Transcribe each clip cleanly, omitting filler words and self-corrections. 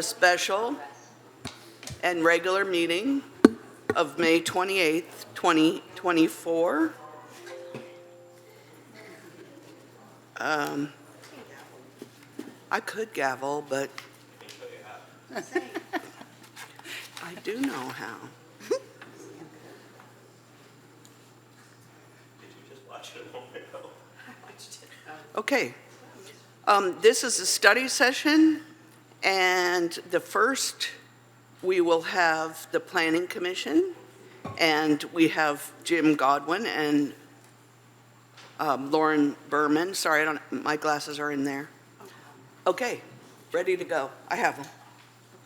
the special and regular meeting of May 28th, 2024. I could gavel, but I do know how. Did you just watch it a moment ago? I watched it. Okay. This is a study session, and the first, we will have the Planning Commission, and we have Jim Godwin and Lauren Berman. Sorry, my glasses are in there. Okay, ready to go. I have them.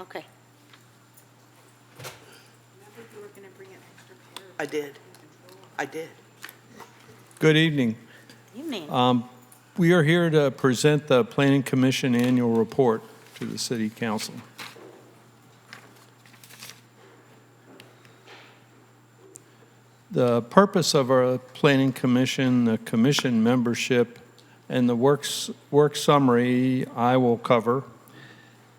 Okay. I did. Good evening. Evening. We are here to present the Planning Commission Annual Report to the City Council. The purpose of our Planning Commission, the commission membership, and the work summary I will cover.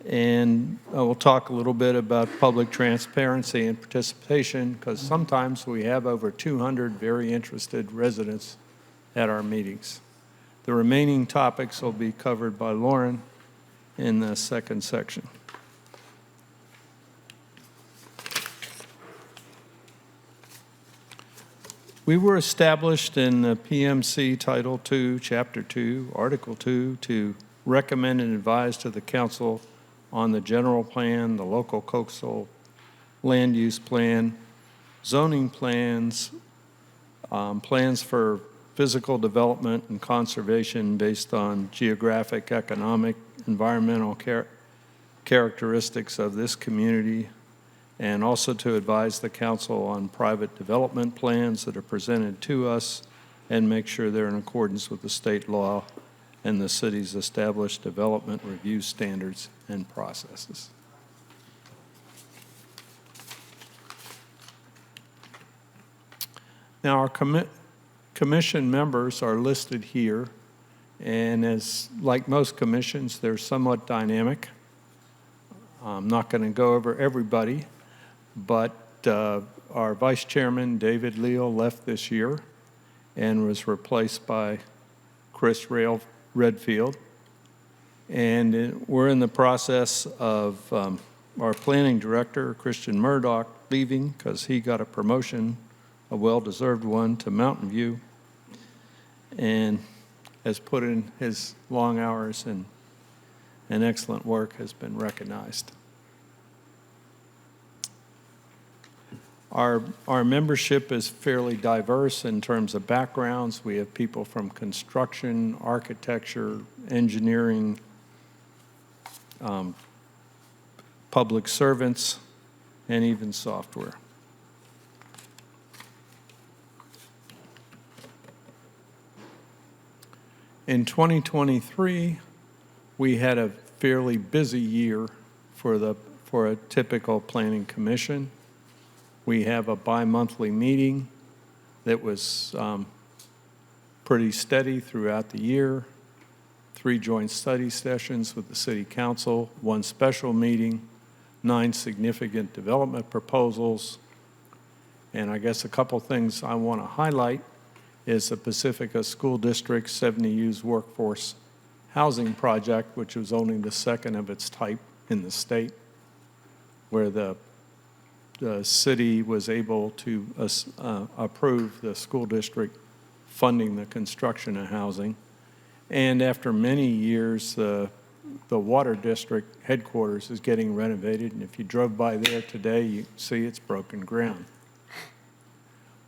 And I will talk a little bit about public transparency and participation, because sometimes we have over 200 very interested residents at our meetings. The remaining topics will be covered by Lauren in the second section. We were established in the PMC Title II, Chapter 2, Article 2, to recommend and advise to the council on the general plan, the local coastal land use plan, zoning plans, plans for physical development and conservation based on geographic, economic, environmental characteristics of this community, and also to advise the council on private development plans that are presented to us and make sure they're in accordance with the state law and the city's established development review standards and processes. Now, our commission members are listed here, and as like most commissions, they're somewhat dynamic. I'm not going to go over everybody, but our vice chairman, David Leal, left this year and was replaced by Chris Redfield. And we're in the process of our planning director, Christian Murdoch, leaving because he got a promotion, a well-deserved one, to Mountain View, and has put in his long hours and excellent work has been recognized. Our membership is fairly diverse in terms of backgrounds. We have people from construction, architecture, engineering, public servants, and even software. In 2023, we had a fairly busy year for a typical planning commission. We have a bi-monthly meeting that was pretty steady throughout the year, 3 joint study sessions with the City Council, 1 special meeting, 9 significant development proposals, and I guess a couple things I want to highlight is the Pacifica School District 70U's workforce housing project, which was only the second of its type in the state, where the city was able to approve the school district funding the construction of housing. And after many years, the water district headquarters is getting renovated, and if you drove by there today, you see it's broken ground.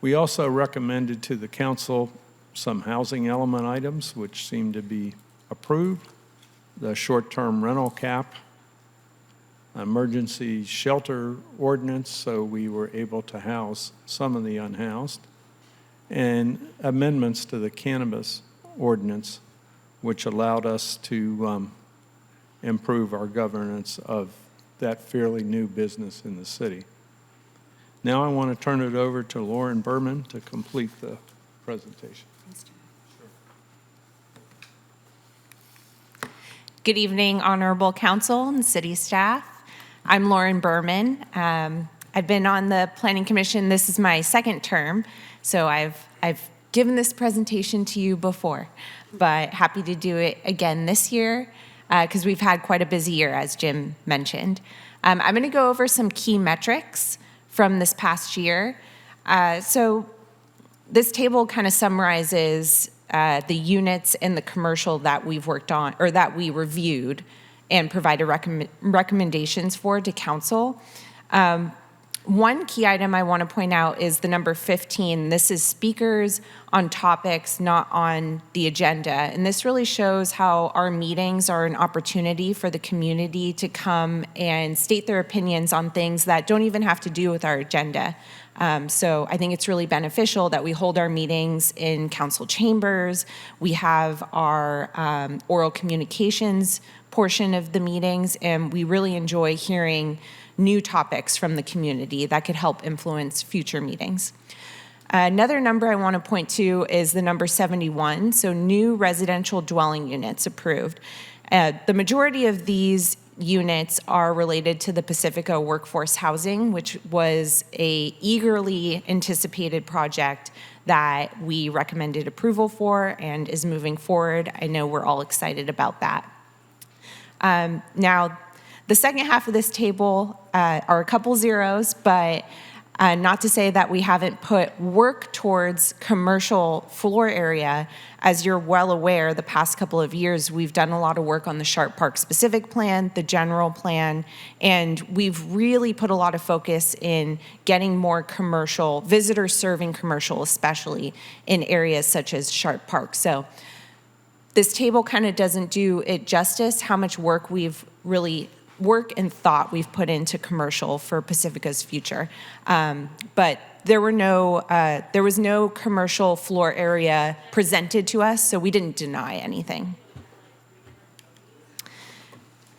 We also recommended to the council some housing element items which seem to be approved: the short-term rental cap, emergency shelter ordinance, so we were able to house some of the unhoused, and amendments to the cannabis ordinance, which allowed us to improve our governance of that fairly new business in the city. Now I want to turn it over to Lauren Berman to complete the presentation. Good evening, Honorable Council and City staff. I'm Lauren Berman. I've been on the Planning Commission. This is my second term, so I've given this presentation to you before, but happy to do it again this year because we've had quite a busy year, as Jim mentioned. I'm going to go over some key metrics from this past year. So this table kind of summarizes the units in the commercial that we've worked on, or that we reviewed and provided recommendations for to council. One key item I want to point out is the number 15. This is speakers on topics not on the agenda. And this really shows how our meetings are an opportunity for the community to come and state their opinions on things that don't even have to do with our agenda. So I think it's really beneficial that we hold our meetings in council chambers. We have our oral communications portion of the meetings, and we really enjoy hearing new topics from the community that could help influence future meetings. Another number I want to point to is the number 71, so new residential dwelling units approved. The majority of these units are related to the Pacifica workforce housing, which was a eagerly anticipated project that we recommended approval for and is moving forward. I know we're all excited about that. Now, the second half of this table are a couple zeros, but not to say that we haven't put work towards commercial floor area. As you're well aware, the past couple of years, we've done a lot of work on the Sharp Park specific plan, the general plan, and we've really put a lot of focus in getting more commercial, visitor-serving commercial, especially in areas such as Sharp Park. So this table kind of doesn't do it justice, how much work and thought we've put into commercial for Pacifica's future. But there was no commercial floor area presented to us, so we didn't deny anything.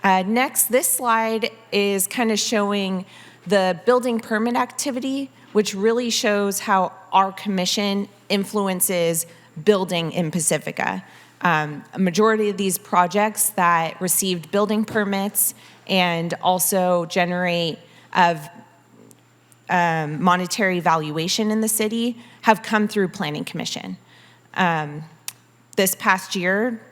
Next, this slide is kind of showing the building permit activity, which really shows how our commission influences building in Pacifica. A majority of these projects that received building permits and also generate monetary valuation in the city have come through Planning Commission. This past year,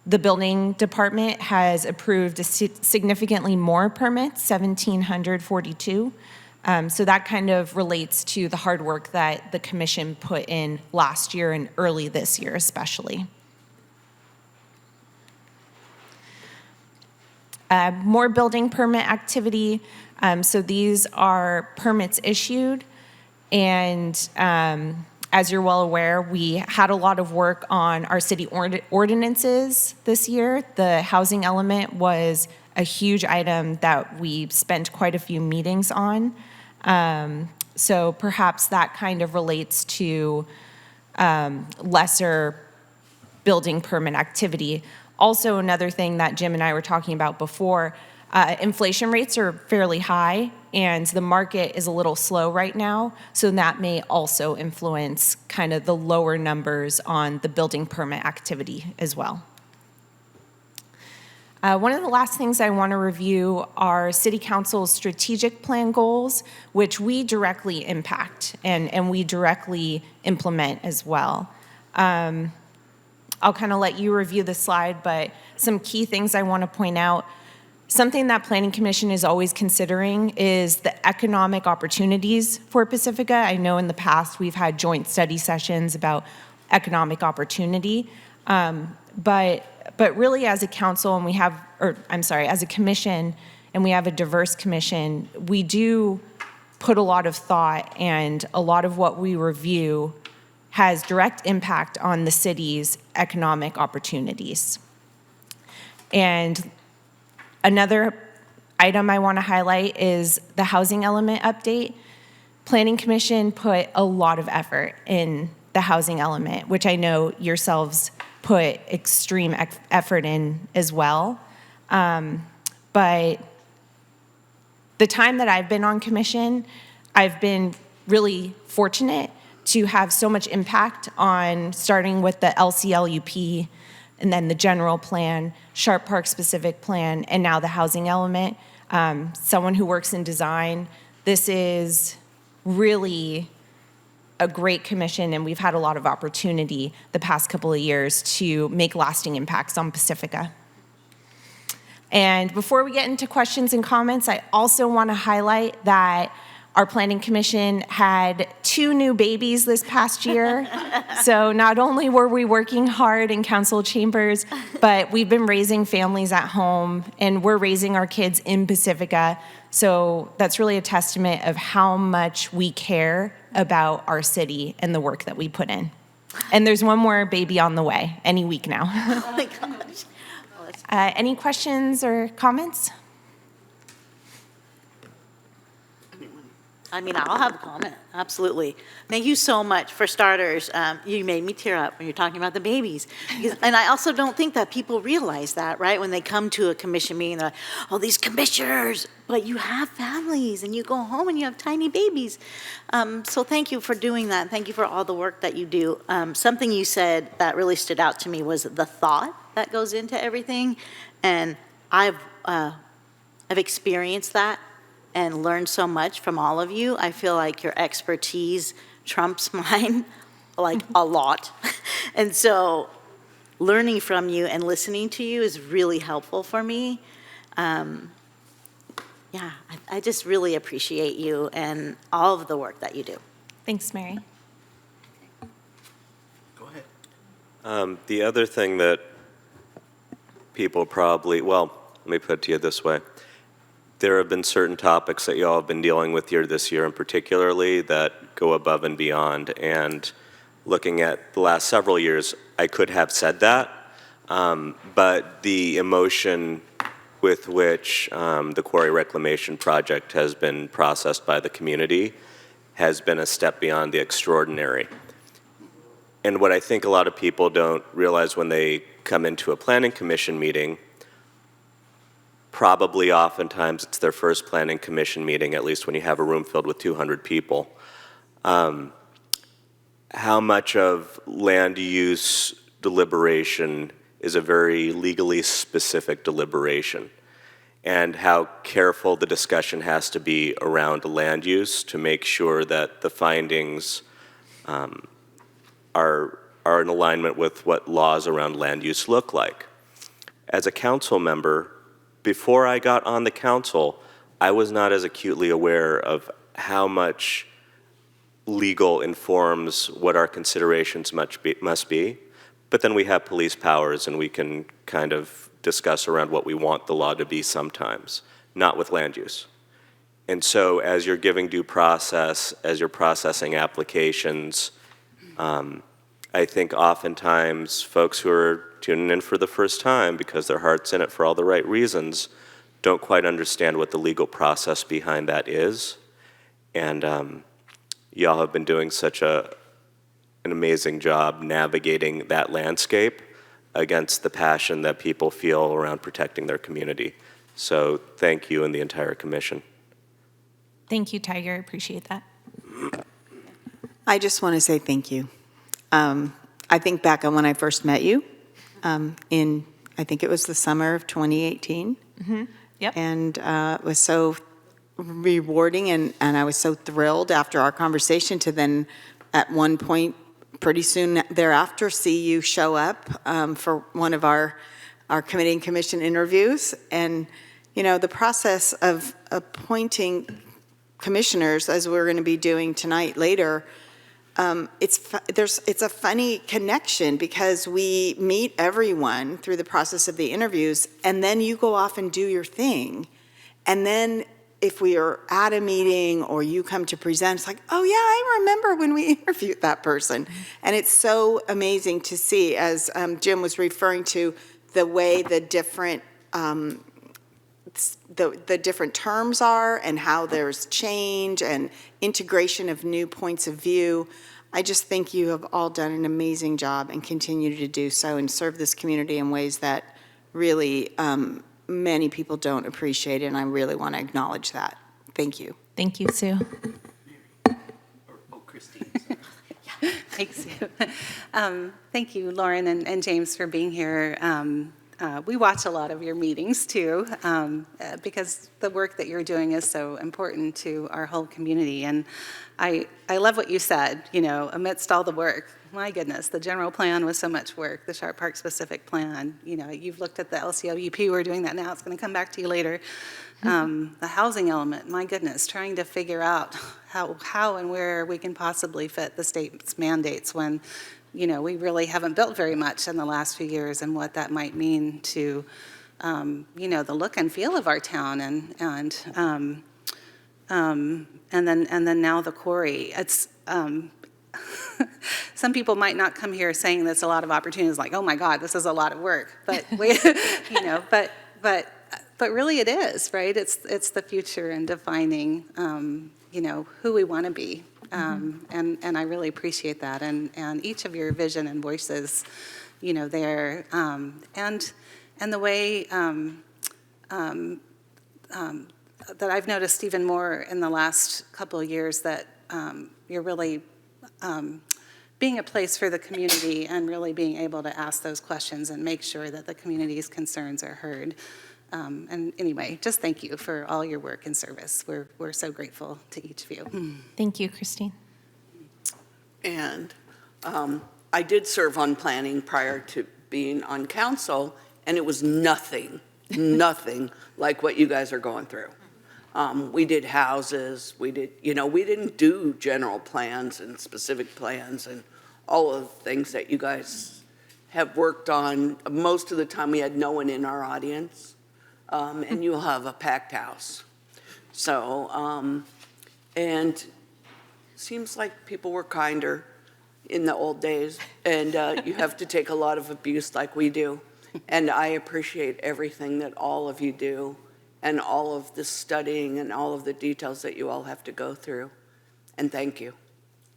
the building department has approved significantly more permits, 1,742. So that kind of relates to the hard work that the commission put in last year and early this year especially. More building permit activity. So these are permits issued. And as you're well aware, we had a lot of work on our city ordinances this year. The housing element was a huge item that we spent quite a few meetings on. So perhaps that kind of relates to lesser building permit activity. Also, another thing that Jim and I were talking about before, inflation rates are fairly high and the market is a little slow right now, so that may also influence kind of the lower numbers on the building permit activity as well. One of the last things I want to review are City Council's strategic plan goals, which we directly impact and we directly implement as well. I'll kind of let you review the slide, but some key things I want to point out. Something that Planning Commission is always considering is the economic opportunities for Pacifica. I know in the past we've had joint study sessions about economic opportunity, but really as a council and as a commission, and we have a diverse commission, we do put a lot of thought, and a lot of what we review has direct impact on the city's economic opportunities. And another item I want to highlight is the housing element update. Planning Commission put a lot of effort in the housing element, which I know yourselves put extreme effort in as well. But the time that I've been on commission, I've been really fortunate to have so much impact on starting with the LCLUP and then the general plan, Sharp Park specific plan, and now the housing element. someone who works in design. This is really a great commission, and we've had a lot of opportunity the past couple of years to make lasting impacts on Pacifica. And before we get into questions and comments, I also want to highlight that our Planning Commission had 2 new babies this past year. So not only were we working hard in council chambers, but we've been raising families at home, and we're raising our kids in Pacifica. So that's really a testament of how much we care about our city and the work that we put in. And there's one more baby on the way any week now. Oh my gosh. Any questions or comments? I mean, I'll have a comment, absolutely. Thank you so much. For starters, you made me tear up when you're talking about the babies. And I also don't think that people realize that, right? When they come to a commission meeting, they're like, oh, these commissioners, but you have families and you go home and you have tiny babies. So thank you for doing that. Thank you for all the work that you do. Something you said that really stood out to me was the thought that goes into everything. And I've experienced that and learned so much from all of you. I feel like your expertise trumps mine, like a lot. And so learning from you and listening to you is really helpful for me. Yeah, I just really appreciate you and all of the work that you do. Thanks, Mary. Go ahead. The other thing that people probably, well, let me put it to you this way. There have been certain topics that y'all have been dealing with here this year in particularly that go above and beyond. And looking at the last several years, I could have said that, but the emotion with which the quarry reclamation project has been processed by the community has been a step beyond the extraordinary. And what I think a lot of people don't realize when they come into a planning commission meeting, probably oftentimes it's their first planning commission meeting, at least when you have a room filled with 200 people. How much of land use deliberation is a very legally specific deliberation, and how careful the discussion has to be around land use to make sure that the findings are in alignment with what laws around land use look like. As a council member, before I got on the council, I was not as acutely aware of how much legal informs what our considerations must be. But then we have police powers and we can kind of discuss around what we want the law to be sometimes, not with land use. And so as you're giving due process, as you're processing applications, I think oftentimes folks who are tuning in for the first time because their heart's in it for all the right reasons don't quite understand what the legal process behind that is. And y'all have been doing such an amazing job navigating that landscape against the passion that people feel around protecting their community. So thank you and the entire commission. Thank you, Tiger. I appreciate that. I just want to say thank you. I think back on when I first met you in, I think it was the summer of 2018. Mm-hmm. Yep. And it was so rewarding, and I was so thrilled after our conversation to then at one point pretty soon thereafter see you show up for one of our committee and commission interviews. And, you know, the process of appointing commissioners, as we're going to be doing tonight later, it's a funny connection because we meet everyone through the process of the interviews, and then you go off and do your thing. And then if we are at a meeting or you come to present, it's like, oh yeah, I remember when we interviewed that person. And it's so amazing to see, as Jim was referring to, the way the different the different terms are and how there's change and integration of new points of view. I just think you have all done an amazing job and continue to do so and serve this community in ways that really many people don't appreciate, and I really want to acknowledge that. Thank you. Thank you, Sue. Oh, Christine. Thanks, Sue. Thank you, Lauren and James, for being here. we watch a lot of your meetings too, because the work that you're doing is so important to our whole community. And I love what you said, amidst all the work, my goodness, the general plan was so much work, the Sharp Park specific plan. You've looked at the LCOUP, we're doing that now, it's going to come back to you later. The housing element, my goodness, trying to figure out how and where we can possibly fit the state's mandates when, we really haven't built very much in the last few years, and what that might mean to, the look and feel of our town, and then now the quarry. It's some people might not come here saying that's a lot of opportunities, like, oh my God, this is a lot of work, but we, but really it is, right? It's the future and defining, who we want to be. And I really appreciate that. And each of your vision and voices, there, and the way that I've noticed even more in the last couple of years that you're really being a place for the community and really being able to ask those questions and make sure that the community's concerns are heard. And anyway, just thank you for all your work and service. We're so grateful to each of you. Thank you, Christine. And I did serve on planning prior to being on council, and it was nothing like what you guys are going through. We did houses, we didn't do general plans and specific plans and all of the things that you guys have worked on. Most of the time we had no one in our audience. And you'll have a packed house. So, and seems like people were kinder in the old days, and you have to take a lot of abuse like we do. And I appreciate everything that all of you do, and all of the studying and all of the details that you all have to go through. And thank you.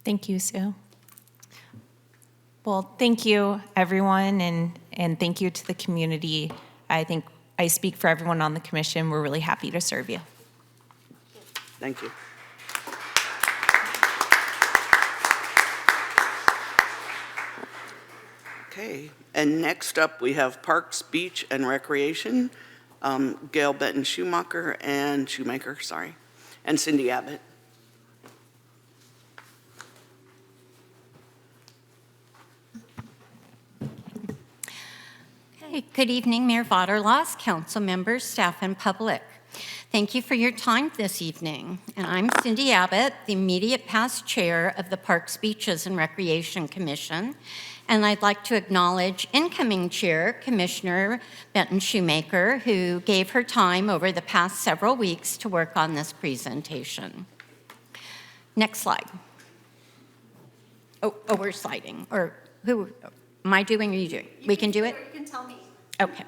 Thank you, Sue. Well, thank you, everyone, and thank you to the community. I think I speak for everyone on the commission. We're really happy to serve you. Thank you. Okay, and next up we have Parks, Beach, and Recreation, Gail Benton Shoemaker, and Cindy Abbott. Good evening, Mayor Vaterlos, council members, staff, and public. Thank you for your time this evening. And I'm Cindy Abbott, the immediate past chair of the Parks, Beaches, and Recreation Commission. And I'd like to acknowledge incoming chair, Commissioner Benton Shoemaker, who gave her time over the past several weeks to work on this presentation. Next slide. Oh, we're sliding. Or who am I doing or are you doing? We can do it? You can tell me. Okay.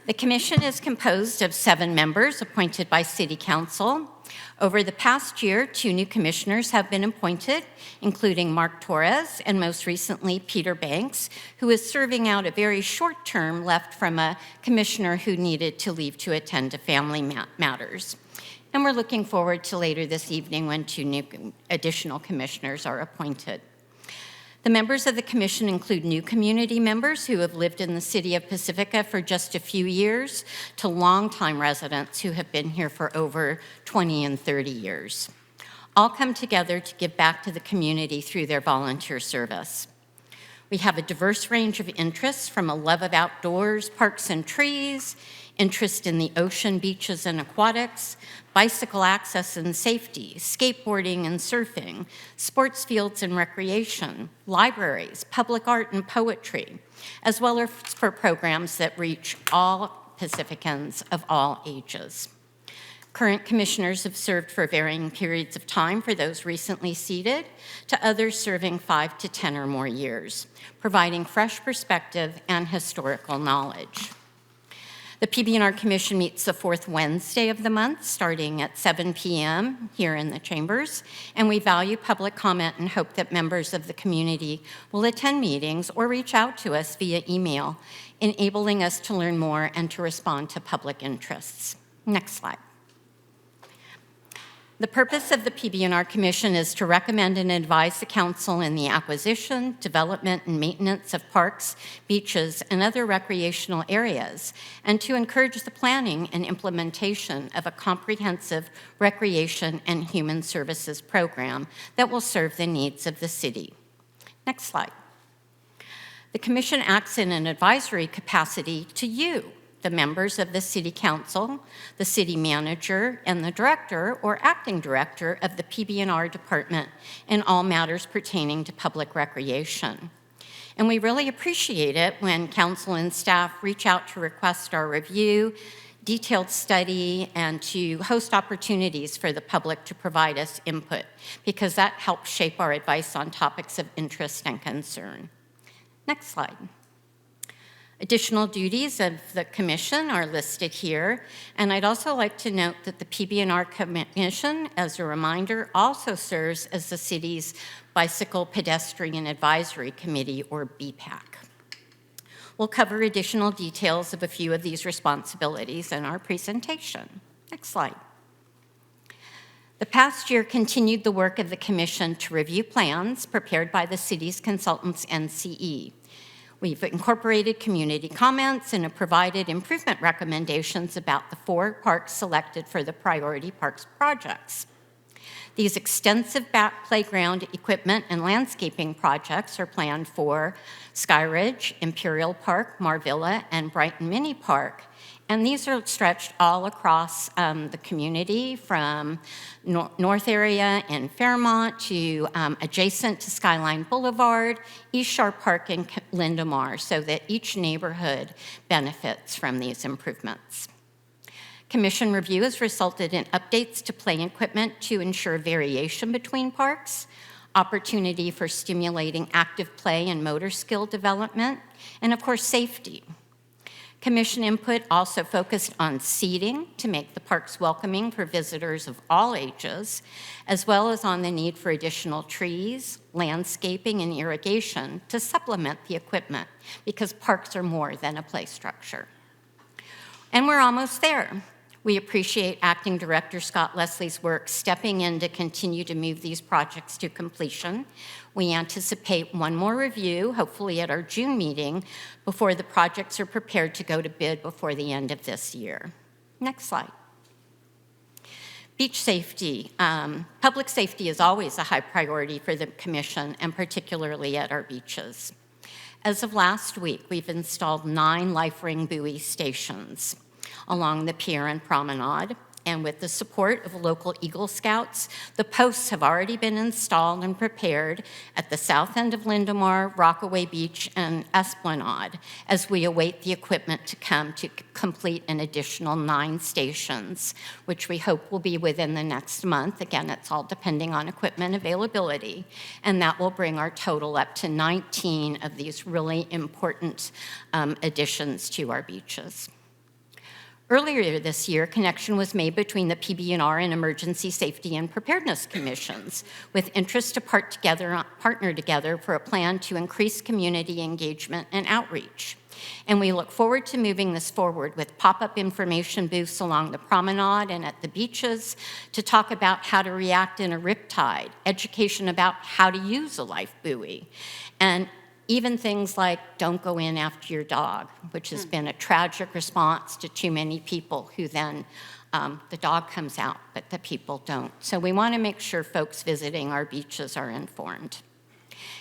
The commission is composed of 7 members appointed by City Council. Over the past year, 2 new commissioners have been appointed, including Mark Torres and most recently Peter Banks, who is serving out a very short term left from a commissioner who needed to leave to attend to family matters. And we're looking forward to later this evening when 2 new additional commissioners are appointed. The members of the commission include new community members who have lived in the city of Pacifica for just a few years to longtime residents who have been here for over 20 and 30 years. All come together to give back to the community through their volunteer service. We have a diverse range of interests, from a love of outdoors, parks and trees, interest in the ocean, beaches, and aquatics, bicycle access and safety, skateboarding and surfing, sports fields and recreation, libraries, public art and poetry, as well as for programs that reach all Pacificans of all ages. Current commissioners have served for varying periods of time, for those recently seated to others serving 5 to 10 or more years, providing fresh perspective and historical knowledge. The PB&R Commission meets the 4th Wednesday of the month, starting at 7 p.m. here in the chambers, and we value public comment and hope that members of the community will attend meetings or reach out to us via email, enabling us to learn more and to respond to public interests. Next slide. The purpose of the PB&R Commission is to recommend and advise the council in the acquisition, development, and maintenance of parks, beaches, and other recreational areas, and to encourage the planning and implementation of a comprehensive recreation and human services program that will serve the needs of the city. Next slide. The Commission acts in an advisory capacity to you, the members of the City Council, the City Manager, and the Director or Acting Director of the PB&R Department in all matters pertaining to public recreation. And we really appreciate it when Council and staff reach out to request our review, detailed study, and to host opportunities for the public to provide us input, because that helps shape our advice on topics of interest and concern. Next slide. Additional duties of the Commission are listed here, and I'd also like to note that the PB&R Commission, as a reminder, also serves as the city's Bicycle Pedestrian Advisory Committee, or BPAC. We'll cover additional details of a few of these responsibilities in our presentation. Next slide. The past year continued the work of the Commission to review plans prepared by the city's consultants, NCE. We've incorporated community comments and have provided improvement recommendations about the 4 parks selected for the priority parks projects. These extensive back playground equipment and landscaping projects are planned for Skyridge, Imperial Park, Marvilla, and Brighton Mini Park. And these are stretched all across the community, from North area in Fairmont to adjacent to Skyline Boulevard, East Shore Park, and Lindemar, so that each neighborhood benefits from these improvements. Commission review has resulted in updates to play equipment to ensure variation between parks, opportunity for stimulating active play and motor skill development, and of course, safety. Commission input also focused on seating to make the parks welcoming for visitors of all ages, as well as on the need for additional trees, landscaping, and irrigation to supplement the equipment, because parks are more than a play structure. And we're almost there. We appreciate Acting Director Scott Leslie's work stepping in to continue to move these projects to completion. We anticipate one more review, hopefully at our June meeting, before the projects are prepared to go to bid before the end of this year. Next slide. Beach safety. Public safety is always a high priority for the Commission, and particularly at our beaches. As of last week, we've installed 9 life ring buoy stations along the pier and promenade, and with the support of local Eagle Scouts, the posts have already been installed and prepared at the south end of Lindemar, Rockaway Beach, and Esplanade, as we await the equipment to come to complete an additional 9 stations, which we hope will be within the next month. Again, it's all depending on equipment availability, and that will bring our total up to 19 of these really important additions to our beaches. Earlier this year, connection was made between the PB&R and Emergency Safety and Preparedness Commissions, with interest to partner together for a plan to increase community engagement and outreach. And we look forward to moving this forward with pop-up information booths along the promenade and at the beaches to talk about how to react in a riptide, education about how to use a life buoy, and even things like don't go in after your dog, which has been a tragic response to too many people who then, the dog comes out, but the people don't. So we want to make sure folks visiting our beaches are informed.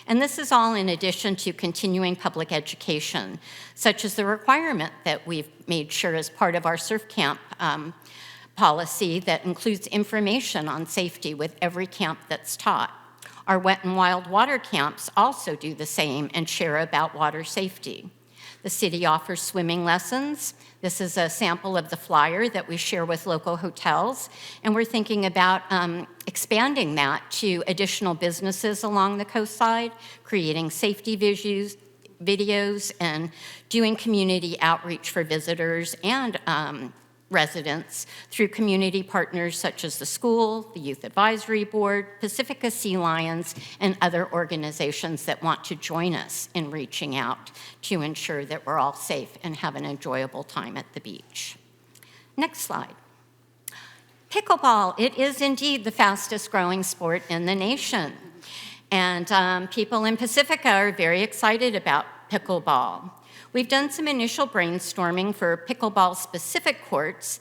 And this is all in addition to continuing public education, such as the requirement that we've made sure as part of our surf camp policy that includes information on safety with every camp that's taught. Our wet and wild water camps also do the same and share about water safety. The city offers swimming lessons. This is a sample of the flyer that we share with local hotels, and we're thinking about expanding that to additional businesses along the coastside, creating safety videos, and doing community outreach for visitors and residents through community partners such as the school, the Youth Advisory Board, Pacifica Sea Lions, and other organizations that want to join us in reaching out to ensure that we're all safe and have an enjoyable time at the beach. Next slide. Pickleball, it is indeed the fastest growing sport in the nation. And people in Pacifica are very excited about pickleball. We've done some initial brainstorming for pickleball-specific courts,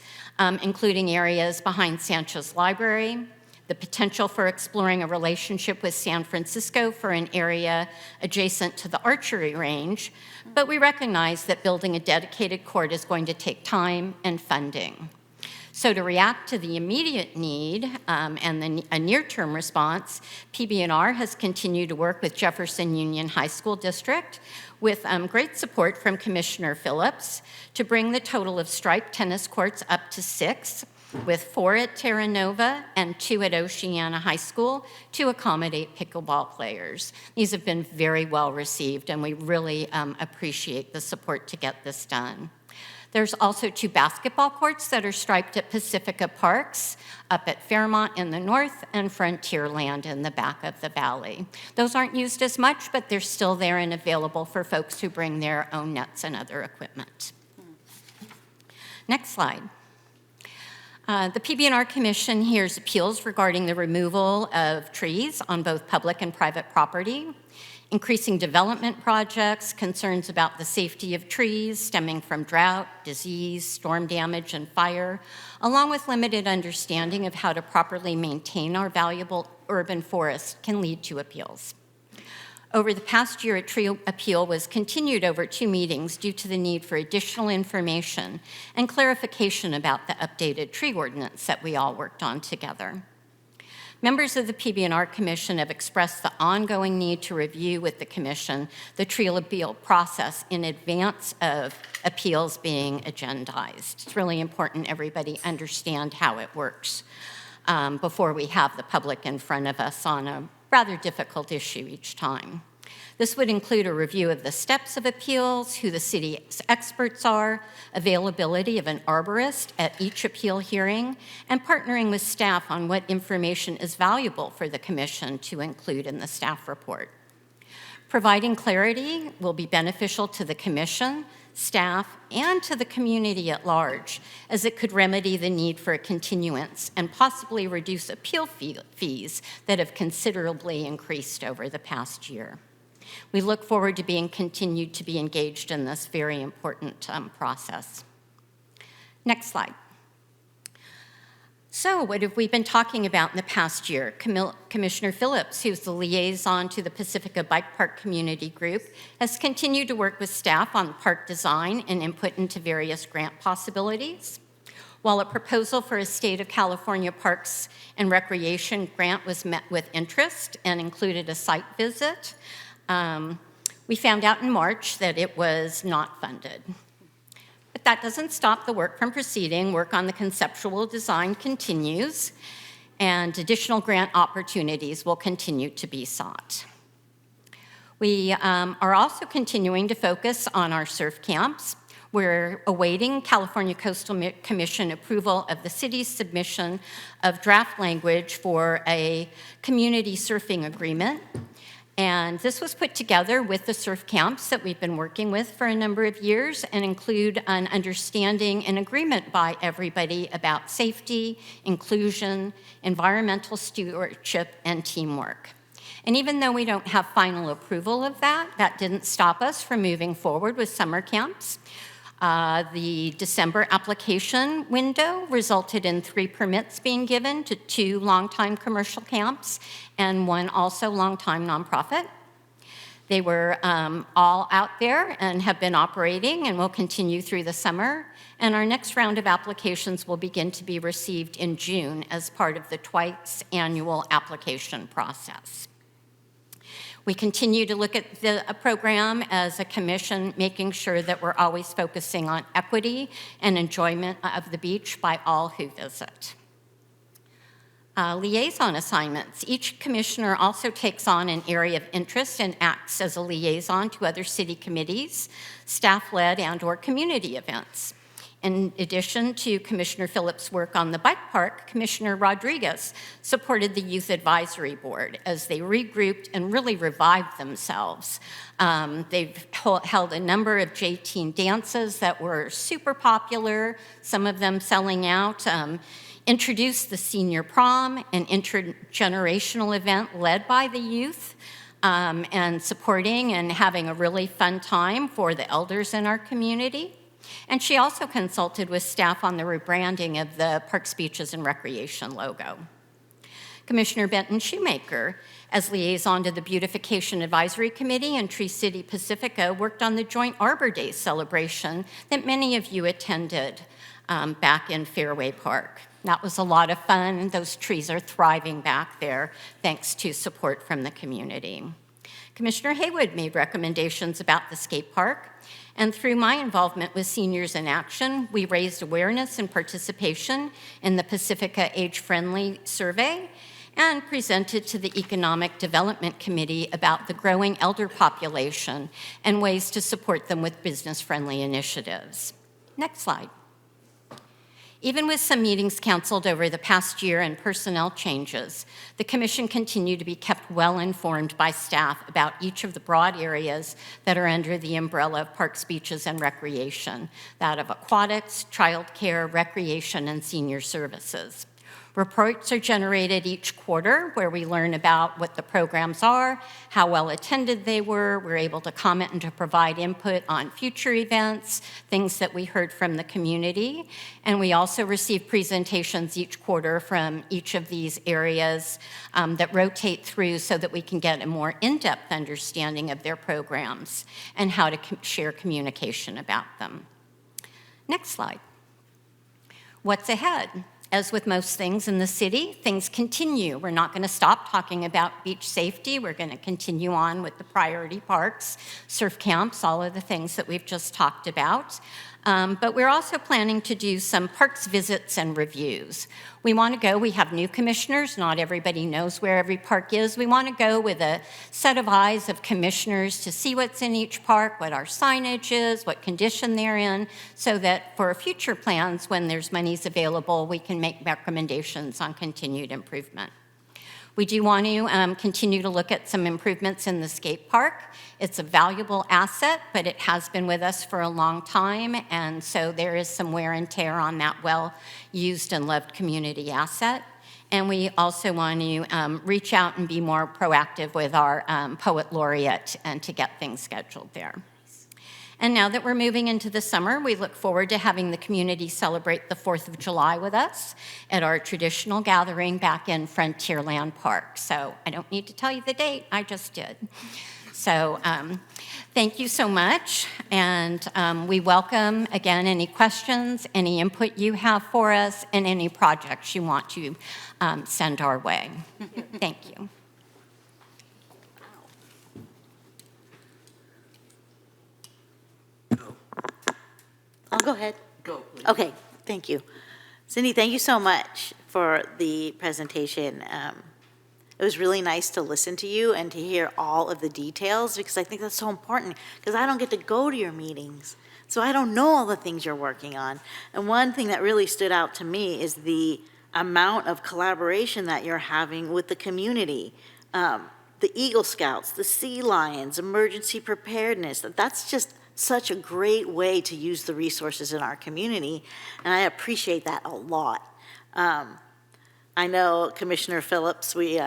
including areas behind Sanchez Library, the potential for exploring a relationship with San Francisco for an area adjacent to the archery range, but we recognize that building a dedicated court is going to take time and funding. So to react to the immediate need and a near-term response, PB&R has continued to work with Jefferson Union High School District with great support from Commissioner Phillips to bring the total of striped tennis courts up to 6, with 4 at Terra Nova and 2 at Oceana High School to accommodate pickleball players. These have been very well received, and we really appreciate the support to get this done. There's also 2 basketball courts that are striped at Pacifica Parks, up at Fairmont in the north and Frontierland in the back of the valley. Those aren't used as much, but they're still there and available for folks who bring their own nets and other equipment. Next slide. The PB&R Commission hears appeals regarding the removal of trees on both public and private property, increasing development projects, concerns about the safety of trees stemming from drought, disease, storm damage, and fire, along with limited understanding of how to properly maintain our valuable urban forests can lead to appeals. Over the past year, a tree appeal was continued over 2 meetings due to the need for additional information and clarification about the updated tree ordinance that we all worked on together. Members of the PB&R Commission have expressed the ongoing need to review with the Commission the tree appeal process in advance of appeals being agendized. It's really important everybody understand how it works before we have the public in front of us on a rather difficult issue each time. This would include a review of the steps of appeals, who the city's experts are, availability of an arborist at each appeal hearing, and partnering with staff on what information is valuable for the Commission to include in the staff report. Providing clarity will be beneficial to the Commission, staff, and to the community at large, as it could remedy the need for a continuance and possibly reduce appeal fees that have considerably increased over the past year. We look forward to being continued to be engaged in this very important process. Next slide. So what have we been talking about in the past year? Commissioner Phillips, who's the liaison to the Pacifica Bike Park Community Group, has continued to work with staff on park design and input into various grant possibilities. While a proposal for a State of California Parks and Recreation grant was met with interest and included a site visit, we found out in March that it was not funded. But that doesn't stop the work from proceeding. Work on the conceptual design continues, and additional grant opportunities will continue to be sought. We are also continuing to focus on our surf camps. We're awaiting California Coastal Commission approval of the city's submission of draft language for a community surfing agreement. And this was put together with the surf camps that we've been working with for a number of years and include an understanding and agreement by everybody about safety, inclusion, environmental stewardship, and teamwork. And even though we don't have final approval of that, that didn't stop us from moving forward with summer camps. The December application window resulted in 3 permits being given to 2 longtime commercial camps and 1 also longtime nonprofit. They were all out there and have been operating and will continue through the summer. And our next round of applications will begin to be received in June as part of the twice annual application process. We continue to look at the program as a commission, making sure that we're always focusing on equity and enjoyment of the beach by all who visit. Liaison assignments. Each commissioner also takes on an area of interest and acts as a liaison to other city committees, staff-led and/or community events. In addition to Commissioner Phillips' work on the bike park, Commissioner Rodriguez supported the Youth Advisory Board as they regrouped and really revived themselves. They've held a number of J-teen dances that were super popular, some of them selling out. introduced the senior prom, an intergenerational event led by the youth, and supporting and having a really fun time for the elders in our community. And she also consulted with staff on the rebranding of the Parks, Beaches, and Recreation logo. Commissioner Benton Shoemaker, as liaison to the Beautification Advisory Committee and Tree City Pacifica, worked on the joint Arbor Day celebration that many of you attended back in Fairway Park. That was a lot of fun. Those trees are thriving back there thanks to support from the community. Commissioner Haywood made recommendations about the skate park, and through my involvement with Seniors in Action, we raised awareness and participation in the Pacifica Age-Friendly Survey and presented to the Economic Development Committee about the growing elder population and ways to support them with business-friendly initiatives. Next slide. Even with some meetings canceled over the past year and personnel changes, the Commission continued to be kept well informed by staff about each of the broad areas that are under the umbrella of Parks, Beaches, and Recreation, that of aquatics, childcare, recreation, and senior services. Reports are generated each quarter where we learn about what the programs are, how well attended they were. We're able to comment and to provide input on future events, things that we heard from the community. And we also receive presentations each quarter from each of these areas that rotate through so that we can get a more in-depth understanding of their programs and how to share communication about them. Next slide. What's ahead? As with most things in the city, things continue. We're not going to stop talking about beach safety. We're going to continue on with the priority parks, surf camps, all of the things that we've just talked about. But we're also planning to do some parks visits and reviews. We want to go, we have new commissioners, not everybody knows where every park is. We want to go with a set of eyes of commissioners to see what's in each park, what our signage is, what condition they're in, so that for future plans, when there's monies available, we can make recommendations on continued improvement. We do want to continue to look at some improvements in the skate park. It's a valuable asset, but it has been with us for a long time, and so there is some wear and tear on that well-used and loved community asset. And we also want to reach out and be more proactive with our poet laureate and to get things scheduled there. And now that we're moving into the summer, we look forward to having the community celebrate the 4th of July with us at our traditional gathering back in Frontierland Park. So I don't need to tell you the date, I just did. So thank you so much, and we welcome, again, any questions, any input you have for us, and any projects you want to send our way. Thank you. I'll go ahead. Go, please. Okay, thank you. Cindy, thank you so much for the presentation. It was really nice to listen to you and to hear all of the details, because I think that's so important, because I don't get to go to your meetings, so I don't know all the things you're working on. And one thing that really stood out to me is the amount of collaboration that you're having with the community. The Eagle Scouts, the Sea Lions, emergency preparedness, that's just such a great way to use the resources in our community, and I appreciate that a lot. I know Commissioner Phillips, we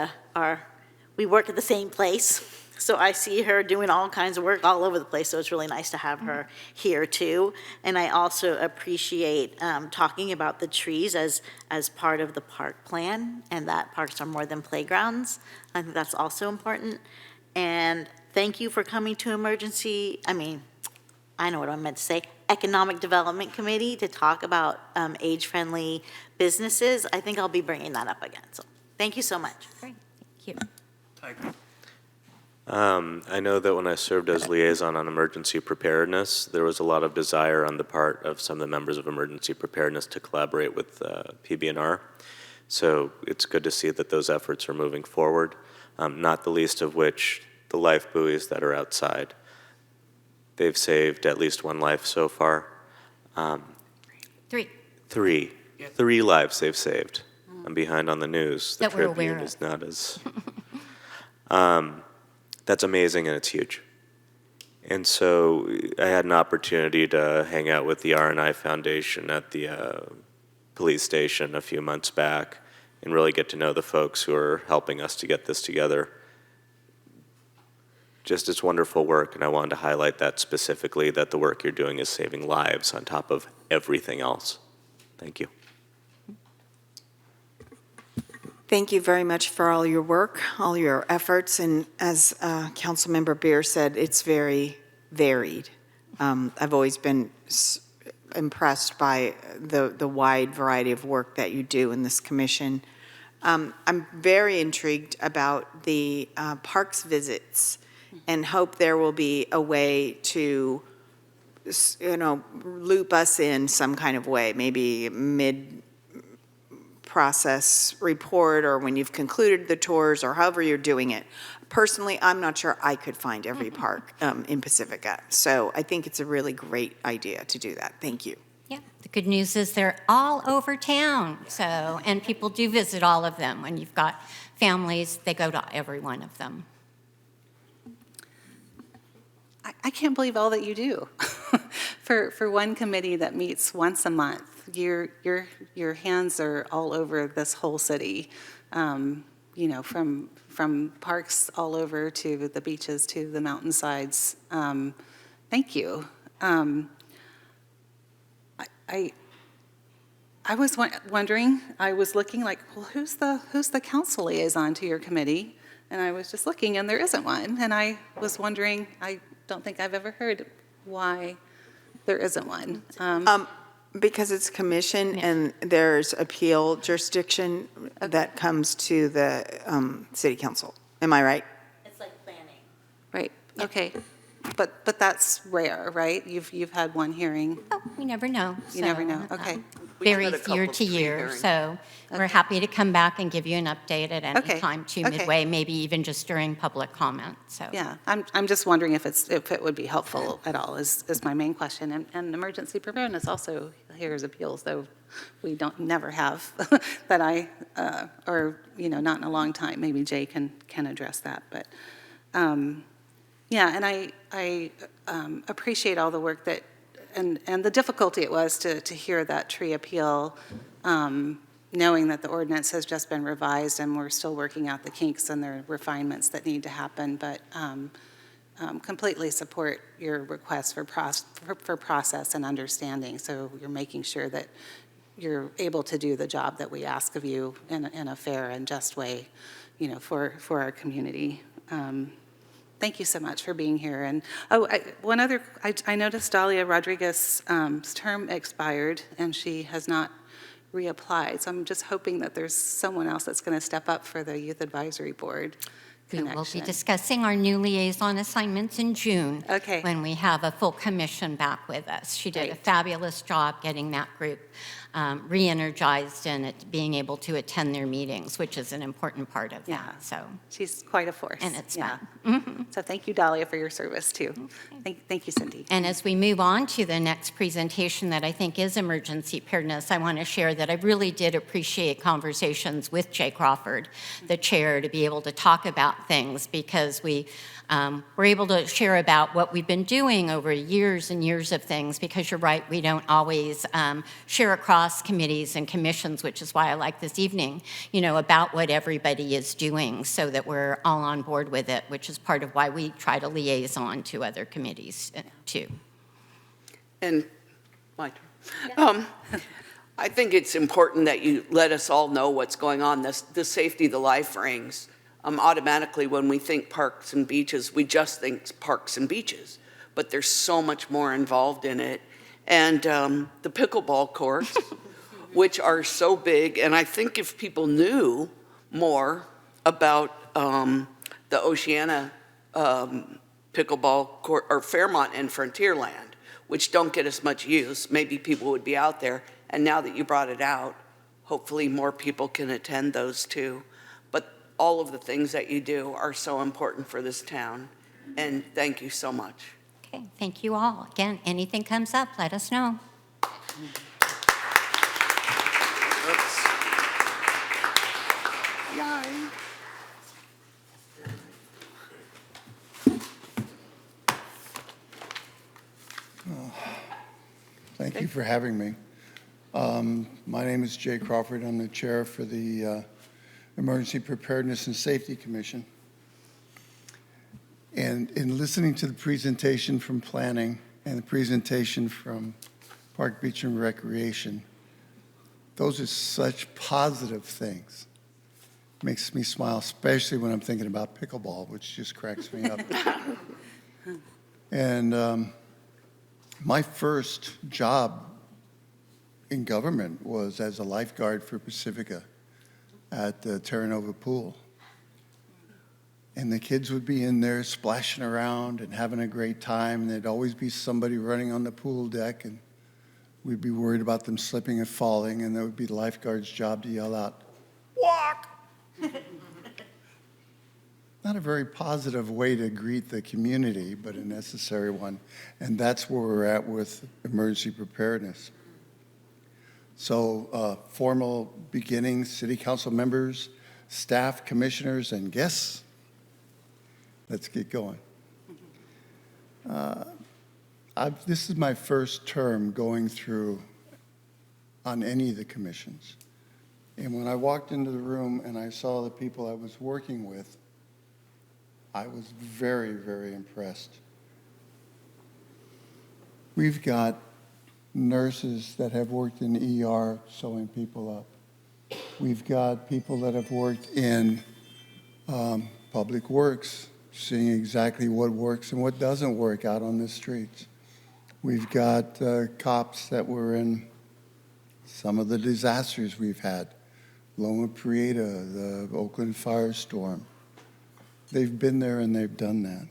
work at the same place, so I see her doing all kinds of work all over the place, so it's really nice to have her here too. And I also appreciate talking about the trees as part of the park plan, and that parks are more than playgrounds. I think that's also important. And thank you for coming to I know what I meant to say, Economic Development Committee to talk about age-friendly businesses. I think I'll be bringing that up again. So thank you so much. Great, thank you. I know that when I served as liaison on emergency preparedness, there was a lot of desire on the part of some of the members of emergency preparedness to collaborate with PB&R. So it's good to see that those efforts are moving forward, not the least of which the life buoys that are outside. They've saved at least one life so far. Three lives they've saved. I'm behind on the news. The That we're aware Tribune of. is not as... that's amazing, and it's huge. And so I had an opportunity to hang out with the R&I Foundation at the police station a few months back and really get to know the folks who are helping us to get this together. Just it's wonderful work, and I wanted to highlight that specifically, that the work you're doing is saving lives on top of everything else. Thank you. Thank you very much for all your work, all your efforts, and as Councilmember Beer said, it's very varied. I've always been impressed by the wide variety of work that you do in this commission. I'm very intrigued about the parks visits and hope there will be a way to, loop us in some kind of way, maybe mid-process report or when you've concluded the tours or however you're doing it. Personally, I'm not sure I could find every park in Pacifica. So I think it's a really great idea to do that. Thank you. Yeah, the good news is they're all over town, so, and people do visit all of them. When you've got families, they go to every one of them. I can't believe all that you do. For one committee that meets once a month, your hands are all over this whole city, from parks all over to the beaches to the mountainsides. Thank you. I was wondering, I was looking like, well, who's the council liaison to your committee? And I was just looking, and there isn't one. And I was wondering, I don't think I've ever heard why there isn't one. Because it's commission and there's appeal jurisdiction that comes to the city council. Am I right? It's like planning. Right, okay. But that's rare, right? You've had one hearing. Oh, we never know. You never know, okay. We've had Varies a couple year to year, pre-hearings. so we're happy to come back and give you an update at any Okay, time to okay. midway, maybe even just during public comment, so. Yeah, I'm just wondering if it would be helpful at all, is my main question. And emergency preparedness also hears appeals, though we never have that or, not in a long time. Maybe Jay can address that, but, yeah, and I appreciate all the work that, and the difficulty it was to hear that tree appeal, knowing that the ordinance has just been revised and we're still working out the kinks and the refinements that need to happen, but completely support your request for process and understanding, so you're making sure that you're able to do the job that we ask of you in a fair and just way, for our community. Thank you so much for being here. And one other, I noticed Dahlia Rodriguez's term expired and she has not reapplied. So I'm just hoping that there's someone else that's going to step up for the Youth Advisory Board connection. We will be discussing our new liaison assignments in June. Okay. When we have a full commission back with us. She did a Great. fabulous job getting that group re-energized and being able to attend their meetings, which is an important part of Yeah. that, so. She's quite a force. And it's yeah. fun. So thank you, Dahlia, for your service too. Thank you, Cindy. And as we move on to the next presentation that I think is emergency preparedness, I want to share that I really did appreciate conversations with Jay Crawford, the chair, to be able to talk about things because we were able to share about what we've been doing over years and years of things because you're right, we don't always share across committees and commissions, which is why I like this evening, about what everybody is doing so that we're all on board with it, which is part of why we try to liaison to other committees too. And my turn. I think it's important that you let us all know what's going on. The safety, the life rings. Automatically, when we think parks and beaches, we just think parks and beaches. But there's so much more involved in it. And the pickleball courts, which are so big. And I think if people knew more about the Oceana pickleball court, or Fairmont and Frontierland, which don't get as much use, maybe people would be out there. And now that you brought it out, hopefully more people can attend those too. But all of the things that you do are so important for this town. And thank you so much. Okay, thank you all. Again, anything comes up, let us know. Oops. Yay. Thank you for having me. My name is Jay Crawford. I'm the chair for the Emergency Preparedness and Safety Commission. And in listening to the presentation from Planning and the presentation from Park, Beach, and Recreation, those are such positive things. Makes me smile, especially when I'm thinking about pickleball, which just cracks me up. And my first job in government was as a lifeguard for Pacifica at the Terra Nova pool. And the kids would be in there splashing around and having a great time, and there'd always be somebody running on the pool deck, and we'd be worried about them slipping and falling, and that would be the lifeguard's job to yell out, "Walk!" Not a very positive way to greet the community, but a necessary one. And that's where we're at with emergency preparedness. So formal beginning, city council members, staff, commissioners, and guests. Let's get going. This is my first term going through on any of the commissions. And when I walked into the room and I saw the people I was working with, I was very, very impressed. We've got nurses that have worked in ER sewing people up. We've got people that have worked in public works, seeing exactly what works and what doesn't work out on the streets. We've got cops that were in some of the disasters we've had. Loma Prieta, the Oakland firestorm. They've been there and they've done that.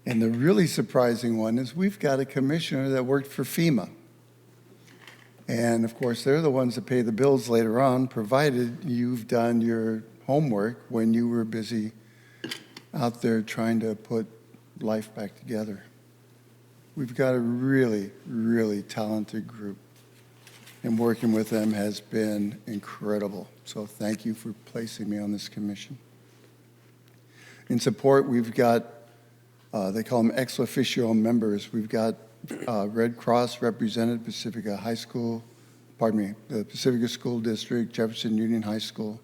And the really surprising one is we've got a commissioner that worked for FEMA. And of course, they're the ones that pay the bills later on, provided you've done your homework when you were busy out there trying to put life back together. We've got a really, really talented group. And working with them has been incredible. So thank you for placing me on this commission. In support, we've got, they call them ex officio members. We've got Red Cross represented Pacifica High School, the Pacifica School District, Jefferson Union High School.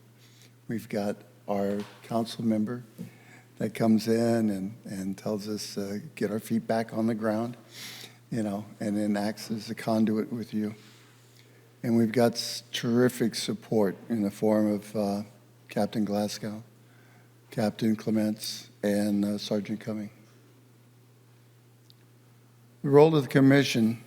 We've got our council member that comes in and tells us get our feet back on the ground, and then acts as a conduit with you. And we've got terrific support in the form of Captain Glasgow, Captain Clements, and Sergeant Cumming. The role of the commission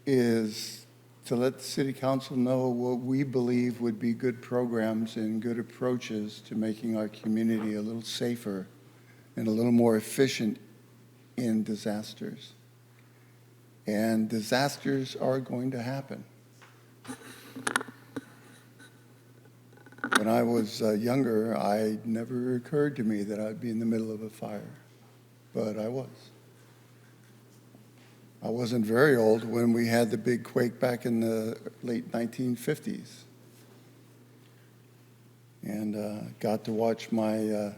is to let the city council know what we believe would be good programs and good approaches to making our community a little safer and a little more efficient in disasters. And disasters are going to happen. When I was younger, it never occurred to me that I'd be in the middle of a fire, but I was. I wasn't very old when we had the big quake back in the late 1950s. And got to watch my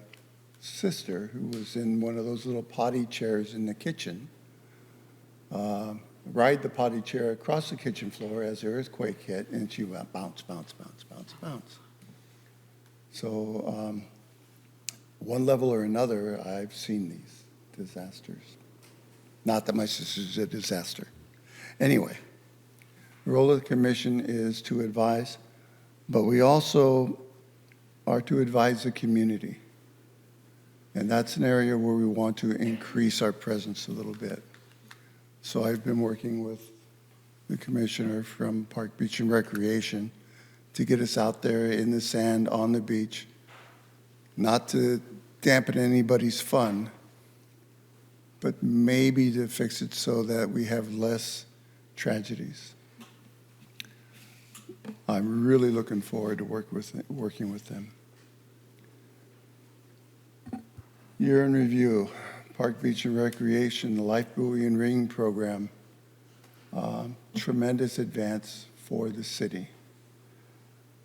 sister, who was in one of those little potty chairs in the kitchen, ride the potty chair across the kitchen floor as the earthquake hit, and she went bounce, bounce, bounce, bounce, bounce. So one level or another, I've seen these disasters. Not that my sister's a disaster. Anyway, the role of the commission is to advise, but we also are to advise the community. And that's an area where we want to increase our presence a little bit. So I've been working with the commissioner from Park, Beach, and Recreation to get us out there in the sand on the beach, not to dampen anybody's fun, but maybe to fix it so that we have less tragedies. I'm really looking forward to working with them. Year in review, Park, Beach, and Recreation, the Life Buoy and Ring program, tremendous advance for the city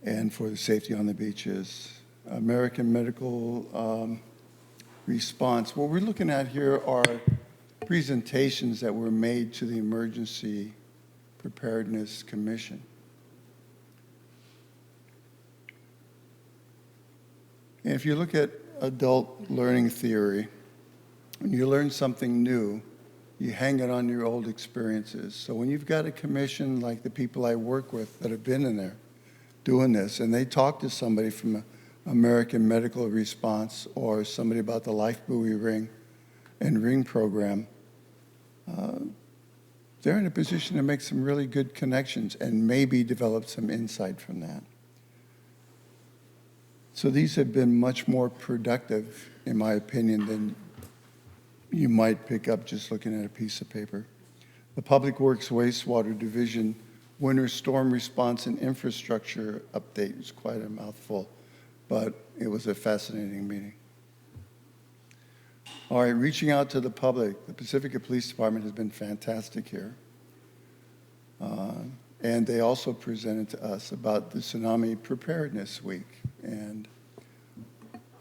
and for the safety on the beaches. American Medical Response. What we're looking at here are presentations that were made to the Emergency Preparedness Commission. And if you look at adult learning theory, when you learn something new, you hang it on your old experiences. So when you've got a commission like the people I work with that have been in there doing this, and they talk to somebody from American Medical Response or somebody about the Life Buoy Ring and Ring program, they're in a position to make some really good connections and maybe develop some insight from that. So these have been much more productive, in my opinion, than you might pick up just looking at a piece of paper. The Public Works Wastewater Division Winter Storm Response and Infrastructure Update is quite a mouthful, but it was a fascinating meeting. All right, reaching out to the public. The Pacifica Police Department has been fantastic here. And they also presented to us about the Tsunami Preparedness Week. And,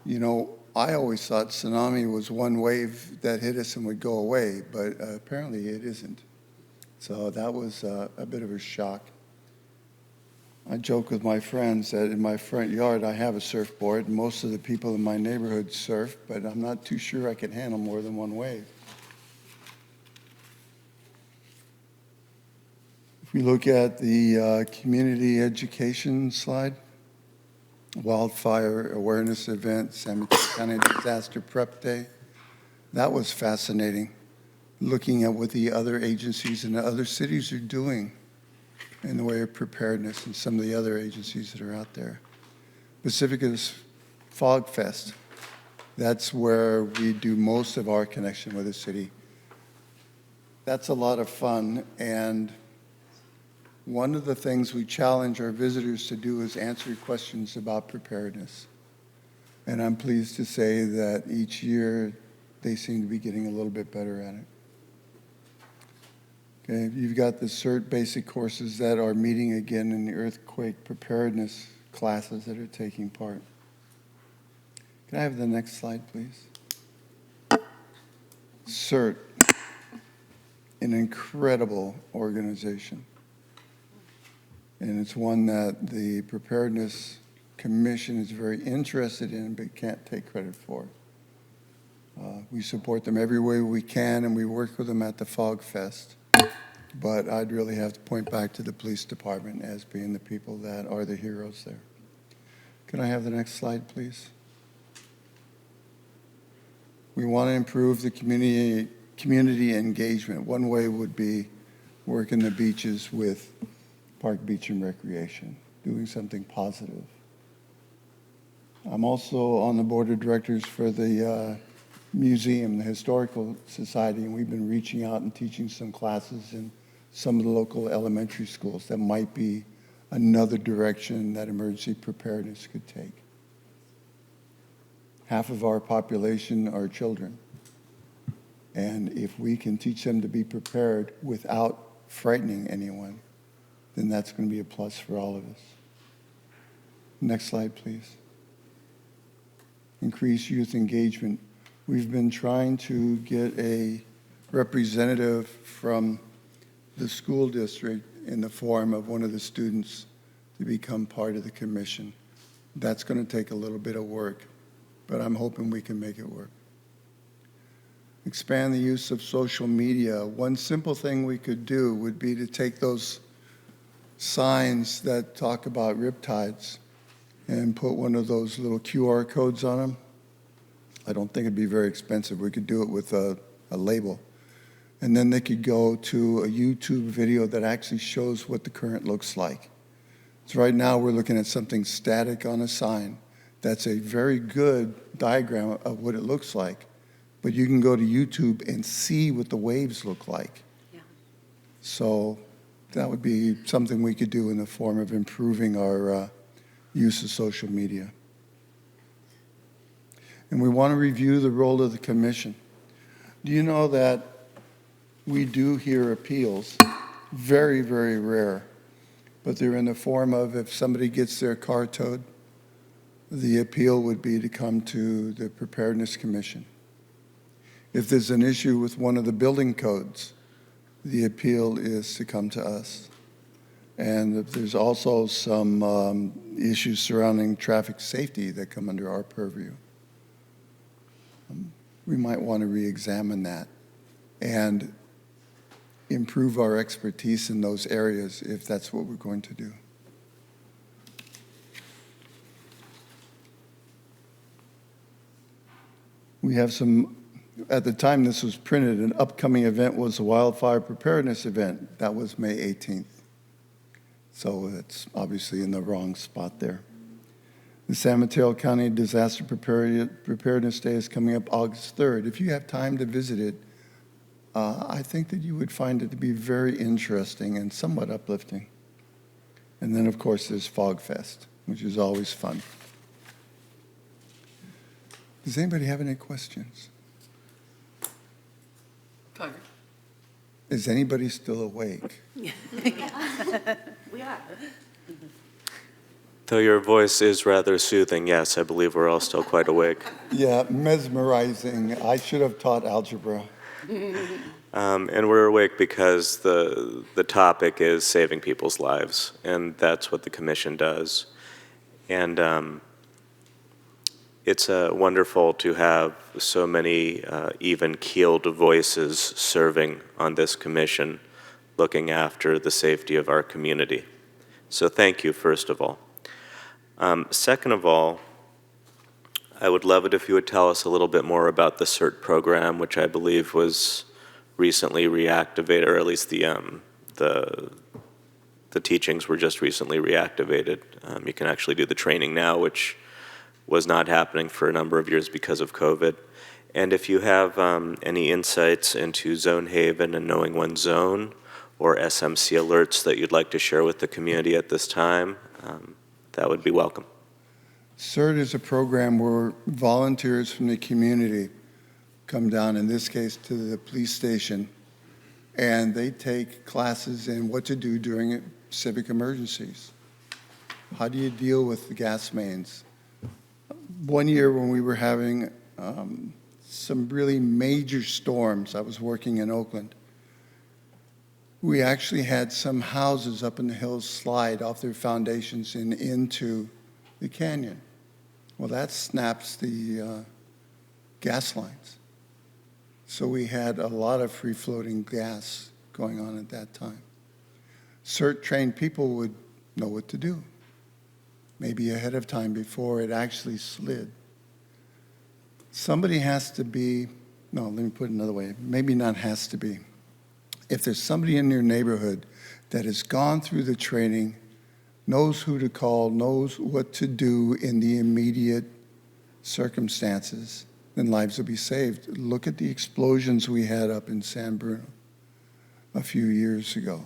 you know, I always thought tsunami was one wave that hit us and would go away, but apparently it isn't. So that was a bit of a shock. I joke with my friends that in my front yard I have a surfboard. Most of the people in my neighborhood surf, but I'm not too sure I can handle more than one wave. If we look at the community education slide, wildfire awareness event, San Mateo County Disaster Prep Day, that was fascinating, looking at what the other agencies and the other cities are doing in the way of preparedness and some of the other agencies that are out there. Pacifica's Fog Fest, that's where we do most of our connection with the city. That's a lot of fun, and one of the things we challenge our visitors to do is answer questions about preparedness. And I'm pleased to say that each year they seem to be getting a little bit better at it. Okay, you've got the CERT basic courses that are meeting again in the earthquake preparedness classes that are taking part. Can I have the next slide, please? CERT, an incredible organization. And it's one that the Preparedness Commission is very interested in but can't take credit for. We support them every way we can, and we work with them at the Fog Fest. But I'd really have to point back to the police department as being the people that are the heroes there. Can I have the next slide, please? We want to improve the community engagement. One way would be working the beaches with Park Beach and Recreation, doing something positive. I'm also on the board of directors for the museum, the Historical Society, and we've been reaching out and teaching some classes in some of the local elementary schools. That might be another direction that emergency preparedness could take. Half of our population are children. And if we can teach them to be prepared without frightening anyone, then that's going to be a plus for all of us. Next slide, please. Increase youth engagement. We've been trying to get a representative from the school district in the form of one of the students to become part of the commission. That's going to take a little bit of work, but I'm hoping we can make it work. Expand the use of social media. One simple thing we could do would be to take those signs that talk about riptides and put one of those little QR codes on them. I don't think it'd be very expensive. We could do it with a label. And then they could go to a YouTube video that actually shows what the current looks like. So right now we're looking at something static on a sign. That's a very good diagram of what it looks like. But you can go to YouTube and see what the waves look like. Yeah. So that would be something we could do in the form of improving our use of social media. And we want to review the role of the commission. Do you know that we do hear appeals? Very, very rare. But they're in the form of if somebody gets their car towed, the appeal would be to come to the Preparedness Commission. If there's an issue with one of the building codes, the appeal is to come to us. And there's also some issues surrounding traffic safety that come under our purview. We might want to re-examine that and improve our expertise in those areas if that's what we're going to do. We have some, at the time this was printed, an upcoming event was a wildfire preparedness event. That was May 18th. So it's obviously in the wrong spot there. The San Mateo County Disaster Preparedness Day is coming up August 3rd. If you have time to visit it, I think that you would find it to be very interesting and somewhat uplifting. And then, of course, there's Fog Fest, which is always fun. Does anybody have any questions? Carter? Is anybody still awake? We are. Though your voice is rather soothing, yes, I believe we're all still quite awake. Yeah, mesmerizing. I should have taught algebra. And we're awake because the topic is saving people's lives, and that's what the commission does. And it's wonderful to have so many even-keeled voices serving on this commission, looking after the safety of our community. So thank you, first of all. Second of all, I would love it if you would tell us a little bit more about the CERT program, which I believe was recently reactivated, or at least the teachings were just recently reactivated. You can actually do the training now, which was not happening for a number of years because of COVID. And if you have any insights into Zone Haven and Knowing One Zone or SMC alerts that you'd like to share with the community at this time, that would be welcome. CERT is a program where volunteers from the community come down, in this case, to the police station, and they take classes in what to do during civic emergencies. How do you deal with the gas mains? One year when we were having some really major storms, I was working in Oakland, we actually had some houses up in the hills slide off their foundations and into the canyon. Well, that snaps the gas lines. So we had a lot of free-floating gas going on at that time. CERT-trained people would know what to do, maybe ahead of time before it actually slid. Somebody has to be, no, let me put it another way, maybe not has to be. If there's somebody in your neighborhood that has gone through the training, knows who to call, knows what to do in the immediate circumstances, then lives will be saved. Look at the explosions we had up in San Bruno a few years ago.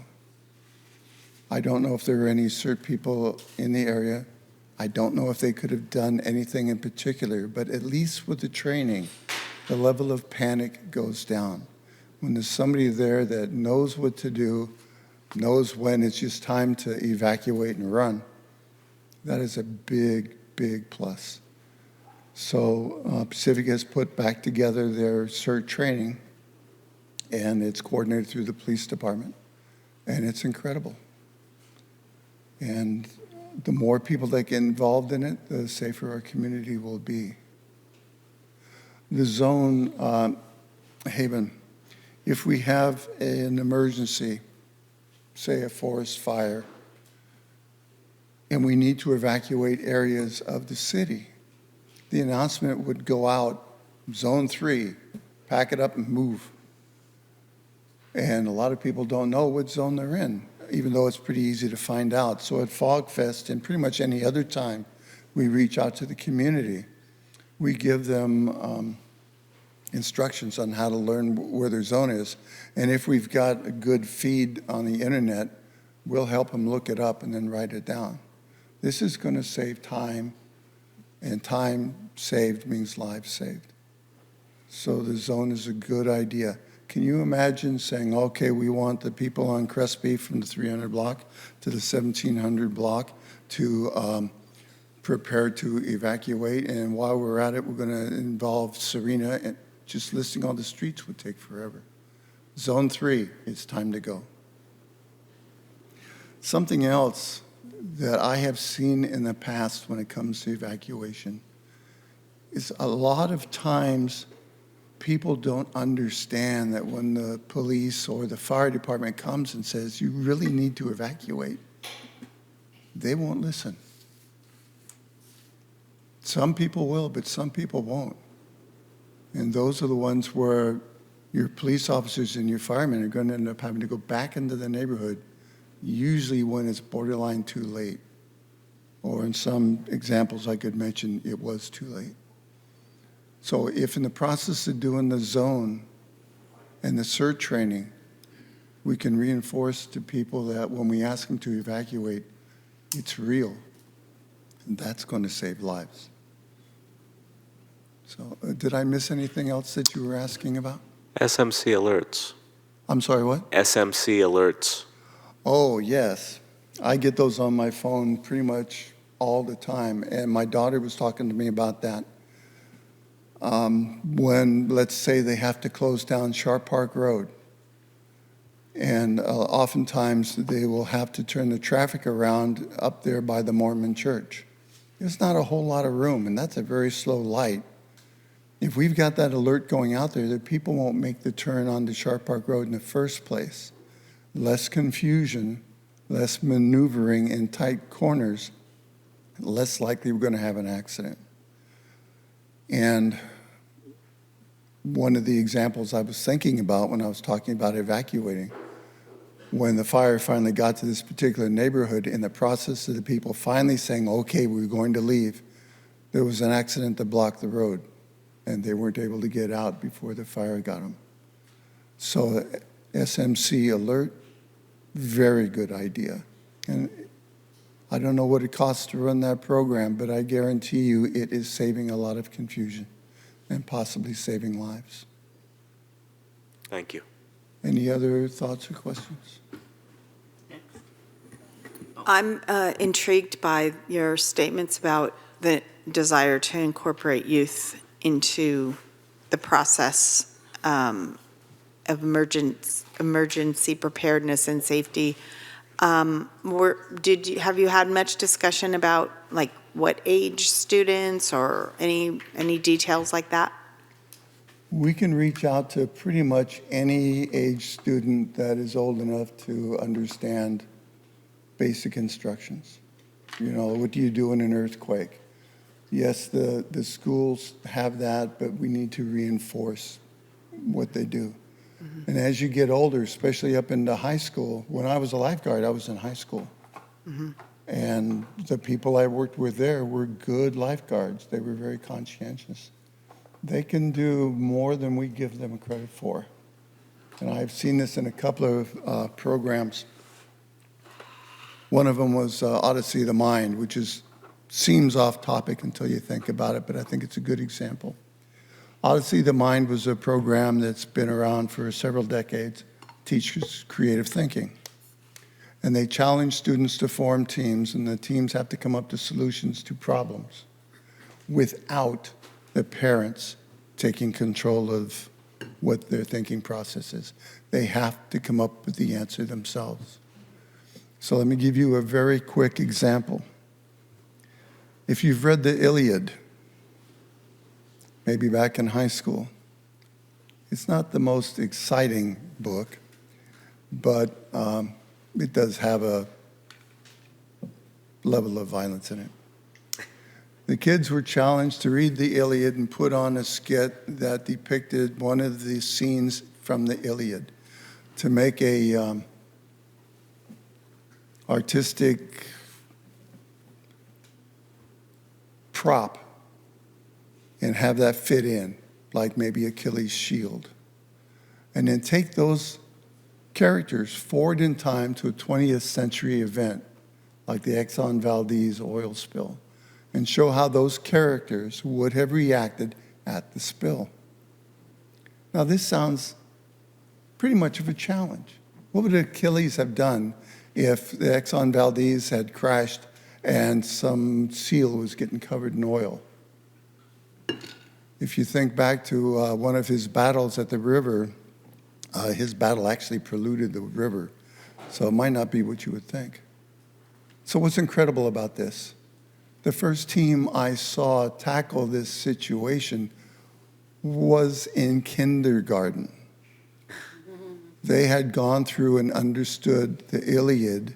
I don't know if there were any CERT people in the area. I don't know if they could have done anything in particular, but at least with the training, the level of panic goes down. When there's somebody there that knows what to do, knows when it's just time to evacuate and run, that is a big, big plus. So Pacifica has put back together their CERT training, and it's coordinated through the police department, and it's incredible. And the more people that get involved in it, the safer our community will be. The zone, Haven, if we have an emergency, say a forest fire, and we need to evacuate areas of the city, the announcement would go out, Zone 3, pack it up and move. And a lot of people don't know what zone they're in, even though it's pretty easy to find out. So at Fog Fest and pretty much any other time we reach out to the community, we give them instructions on how to learn where their zone is. And if we've got a good feed on the internet, we'll help them look it up and then write it down. This is going to save time, and time saved means lives saved. So the zone is a good idea. Can you imagine saying, okay, we want the people on Crespi from the 300 block to the 1700 block to prepare to evacuate, and while we're at it, we're going to involve Serena just listing all the streets would take forever. Zone 3, it's time to go. Something else that I have seen in the past when it comes to evacuation is a lot of times people don't understand that when the police or the fire department comes and says, you really need to evacuate, they won't listen. Some people will, but some people won't. And those are the ones where your police officers and your firemen are going to end up having to go back into the neighborhood, usually when it's borderline too late. Or in some examples I could mention, it was too late. So if in the process of doing the zone and the CERT training, we can reinforce to people that when we ask them to evacuate, it's real, and that's going to save lives. So did I miss anything else that you were asking about? SMC alerts. I'm sorry, what? SMC alerts. Oh, yes. I get those on my phone pretty much all the time, and my daughter was talking to me about that. When, let's say, they have to close down Sharp Park Road, and oftentimes they will have to turn the traffic around up there by the Mormon church. There's not a whole lot of room, and that's a very slow light. If we've got that alert going out there, that people won't make the turn onto Sharp Park Road in the first place. Less confusion, less maneuvering in tight corners, less likely we're going to have an accident. And one of the examples I was thinking about when I was talking about evacuating, when the fire finally got to this particular neighborhood, in the process of the people finally saying, okay, we're going to leave, there was an accident that blocked the road, and they weren't able to get out before the fire got them. So SMC alert, very good idea. And I don't know what it costs to run that program, but I guarantee you it is saving a lot of confusion and possibly saving lives. Thank you. Any other thoughts or questions? I'm intrigued by your statements about the desire to incorporate youth into the process of emergency preparedness and safety. Have you had much discussion about like what age students or any details like that? We can reach out to pretty much any age student that is old enough to understand basic instructions. You know, what do you do in an earthquake? Yes, the schools have that, but we need to reinforce what they do. Mm-hmm. And as you get older, especially up into high school, when I was a lifeguard, I was in high school. Mm-hmm. And the people I worked with there were good lifeguards. They were very conscientious. They can do more than we give them credit for. And I've seen this in a couple of programs. One of them was Odyssey of the Mind, which seems off topic until you think about it, but I think it's a good example. Odyssey of the Mind was a program that's been around for several decades, teaches creative thinking. And they challenge students to form teams, and the teams have to come up with solutions to problems without the parents taking control of what their thinking process is. They have to come up with the answer themselves. So let me give you a very quick example. If you've read the Iliad, maybe back in high school, it's not the most exciting book, but it does have a level of violence in it. The kids were challenged to read the Iliad and put on a skit that depicted one of the scenes from the Iliad, to make a artistic prop and have that fit in, like maybe Achilles' shield. And then take those characters forward in time to a 20th century event, like the Exxon Valdez oil spill, and show how those characters would have reacted at the spill. Now, this sounds pretty much of a challenge. What would Achilles have done if the Exxon Valdez had crashed and some seal was getting covered in oil? If you think back to one of his battles at the river, his battle actually polluted the river. So it might not be what you would think. So what's incredible about this? The first team I saw tackle this situation was in kindergarten. They had gone through and understood the Iliad,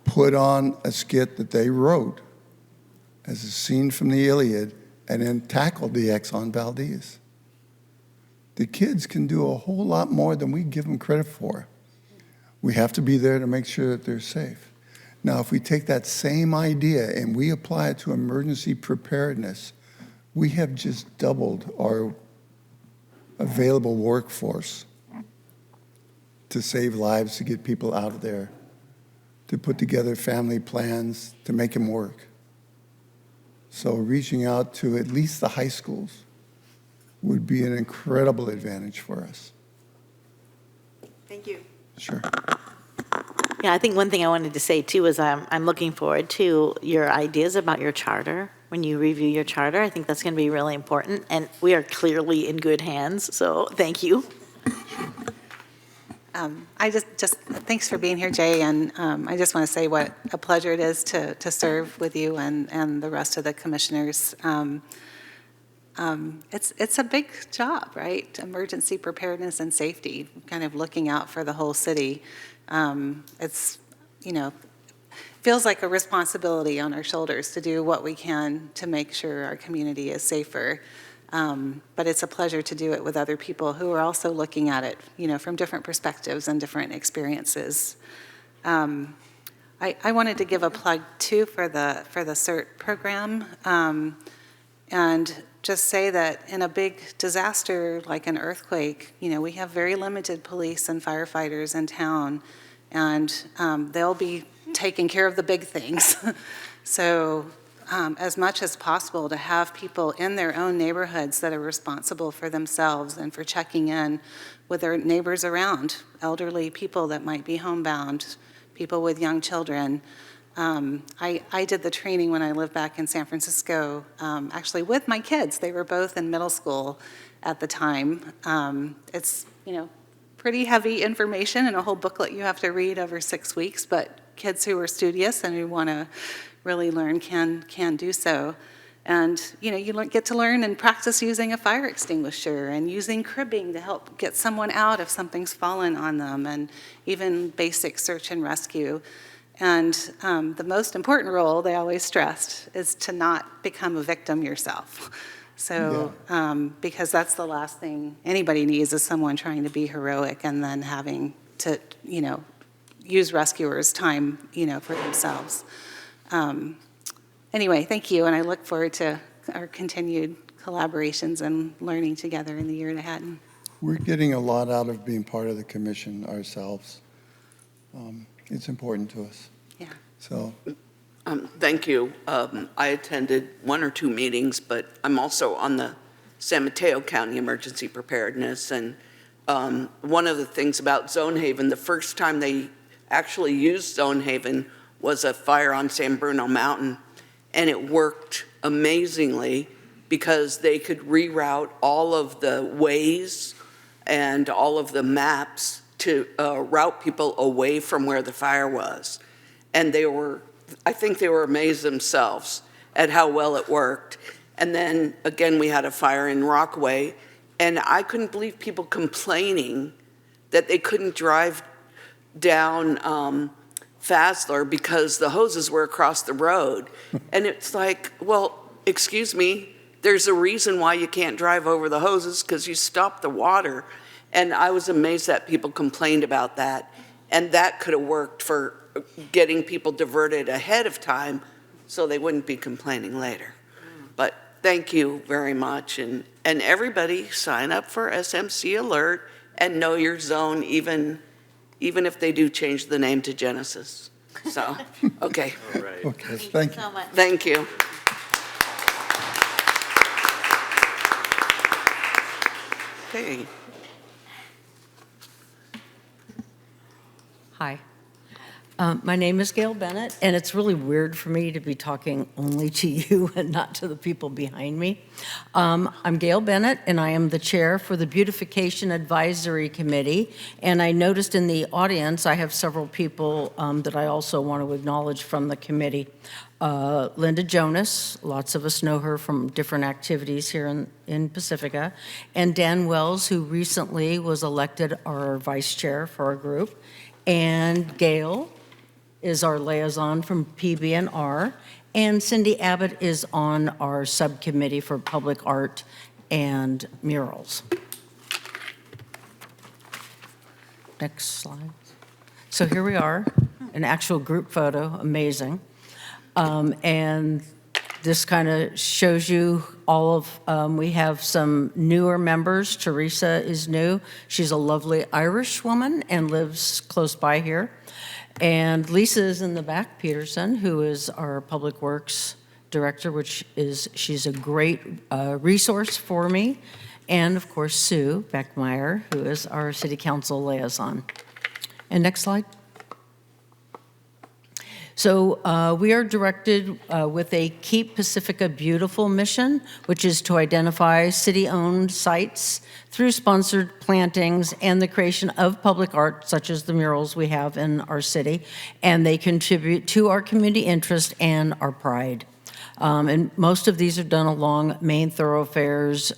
put on a skit that they wrote as a scene from the Iliad, and then tackled the Exxon Valdez. The kids can do a whole lot more than we give them credit for. We have to be there to make sure that they're safe. Now, if we take that same idea and we apply it to emergency preparedness, we have just doubled our available workforce to save lives, to get people out of there, to put together family plans, to make them work. So reaching out to at least the high schools would be an incredible advantage for us. Thank you. Sure. Yeah, I think one thing I wanted to say too is I'm looking forward to your ideas about your charter. When you review your charter, I think that's going to be really important, and we are clearly in good hands, so thank you. I just thanks for being here, Jay, and I just want to say what a pleasure it is to serve with you and the rest of the commissioners. It's a big job, right? Emergency preparedness and safety, kind of looking out for the whole city. It's, feels like a responsibility on our shoulders to do what we can to make sure our community is safer. But it's a pleasure to do it with other people who are also looking at it, from different perspectives and different experiences. I wanted to give a plug too for the CERT program, and just say that in a big disaster like an earthquake, we have very limited police and firefighters in town, and they'll be taking care of the big things. So as much as possible to have people in their own neighborhoods that are responsible for themselves and for checking in with their neighbors around, elderly people that might be homebound, people with young children. I did the training when I lived back in San Francisco, actually with my kids. They were both in middle school at the time. It's, pretty heavy information and a whole booklet you have to read over 6 weeks, but kids who are studious and who want to really learn can do so. And, you get to learn and practice using a fire extinguisher and using cribbing to help get someone out if something's fallen on them, and even basic search and rescue. And the most important role, they always stressed, is to not become a victim yourself. So, because that's the last thing anybody needs, is someone trying to be heroic and then having to, use rescuers' time, for themselves. Anyway, thank you, and I look forward to our continued collaborations and learning together in the year ahead. We're getting a lot out of being part of the commission ourselves. It's important to us. Yeah. So, Thank you. I attended 1 or 2 meetings, but I'm also on the San Mateo County Emergency Preparedness. And one of the things about Zone Haven, the first time they actually used Zone Haven was a fire on San Bruno Mountain. And it worked amazingly because they could reroute all of the ways and all of the maps to route people away from where the fire was. And I think they were amazed themselves at how well it worked. And then, again, we had a fire in Rockaway, and I couldn't believe people complaining that they couldn't drive down Fassler because the hoses were across the road. And it's like, well, excuse me, there's a reason why you can't drive over the hoses, because you stop the water. And I was amazed that people complained about that. And that could have worked for getting people diverted ahead of time so they wouldn't be complaining later. But thank you very much. And everybody sign up for SMC Alert and know your zone, even if they do change the name to Genesis. So, okay. All right. okay, thank you. So much. Thank you. Okay. Hi. My name is Gail Bennett, and it's really weird for me to be talking only to you and not to the people behind me. I'm Gail Bennett, and I am the chair for the Beautification Advisory Committee. And I noticed in the audience, I have several people that I also want to acknowledge from the committee. Linda Jonas, lots of us know her from different activities here in Pacifica, and Dan Wells, who recently was elected our vice chair for our group, and Gail is our liaison from PBNR, and Cindy Abbott is on our subcommittee for public art and murals. Next slide. So here we are, an actual group photo, amazing. And this kind of shows you all of, we have some newer members. Teresa is new. She's a lovely Irish woman and lives close by here. And Lisa is in the back, Peterson, who is our Public Works Director, she's a great resource for me. And of course, Sue Beckmeyer, who is our City Council liaison. And next slide. So we are directed with a Keep Pacifica Beautiful mission, which is to identify city-owned sites through sponsored plantings and the creation of public art, such as the murals we have in our city, and they contribute to our community interest and our pride. And most of these are done along main thoroughfares,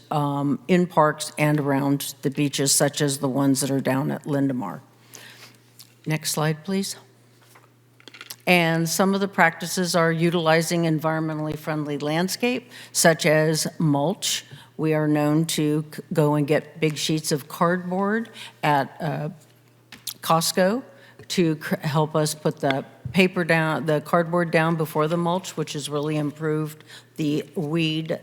in parks, and around the beaches, such as the ones that are down at Lindemar. Next slide, please. And some of the practices are utilizing environmentally friendly landscape, such as mulch. We are known to go and get big sheets of cardboard at Costco to help us put the paper down, the cardboard down before the mulch, which has really improved the weed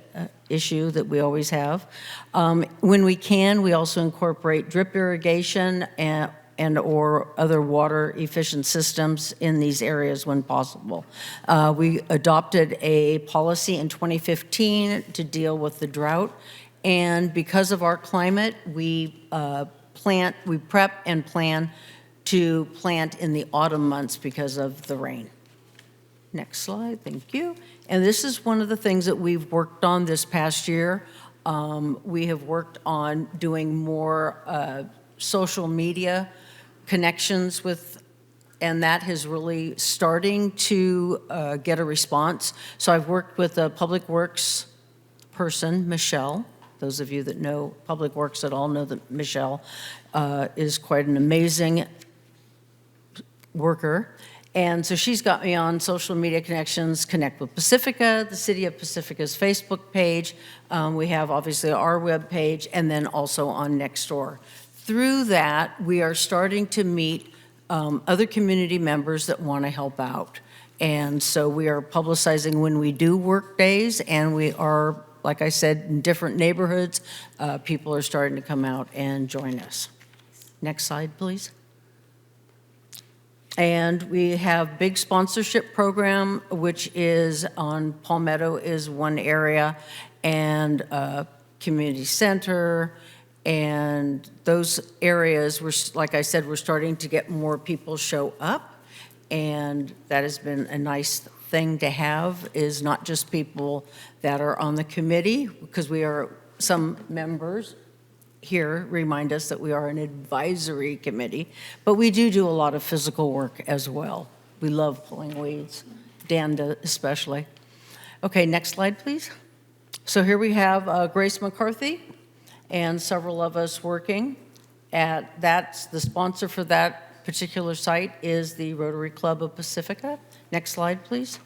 issue that we always have. When we can, we also incorporate drip irrigation and or other water efficient systems in these areas when possible. We adopted a policy in 2015 to deal with the drought, and because of our climate, we prep and plan to plant in the autumn months because of the rain. Next slide, thank you. And this is one of the things that we've worked on this past year. We have worked on doing more social media connections with, and that has really starting to get a response. So I've worked with a Public Works person, Michelle. Those of you that know Public Works at all know that Michelle is quite an amazing worker. And so she's got me on social media connections, Connect with Pacifica, the City of Pacifica's Facebook page. We have obviously our web page, and then also on Nextdoor. Through that, we are starting to meet other community members that want to help out. And so we are publicizing when we do work days, and we are, like I said, in different neighborhoods, people are starting to come out and join us. Next slide, please. And we have big sponsorship program, which is on Palmetto is one area, and community center, and those areas, like I said, we're starting to get more people show up, and that has been a nice thing to have, is not just people that are on the committee, because we are, some members here remind us that we are an advisory committee, but we do a lot of physical work as well. We love pulling weeds, Dan does especially. Okay, next slide, please. So here we have Grace McCarthy, and several of us working at, that's the sponsor for that particular site is the Rotary Club of Pacifica. Next slide, please.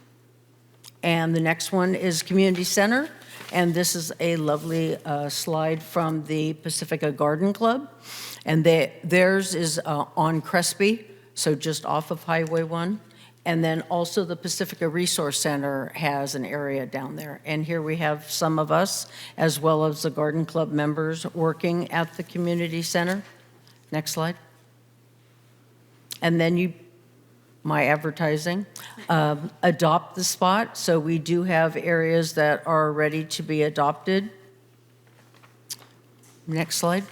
And the next one is Community Center, and this is a lovely slide from the Pacifica Garden Club, and theirs is on Crespi, so just off of Highway 1. And then also the Pacifica Resource Center has an area down there. And here we have some of us, as well as the Garden Club members, working at the community center. Next slide. And then my advertising, adopt the spot. So we do have areas that are ready to be adopted. Next slide.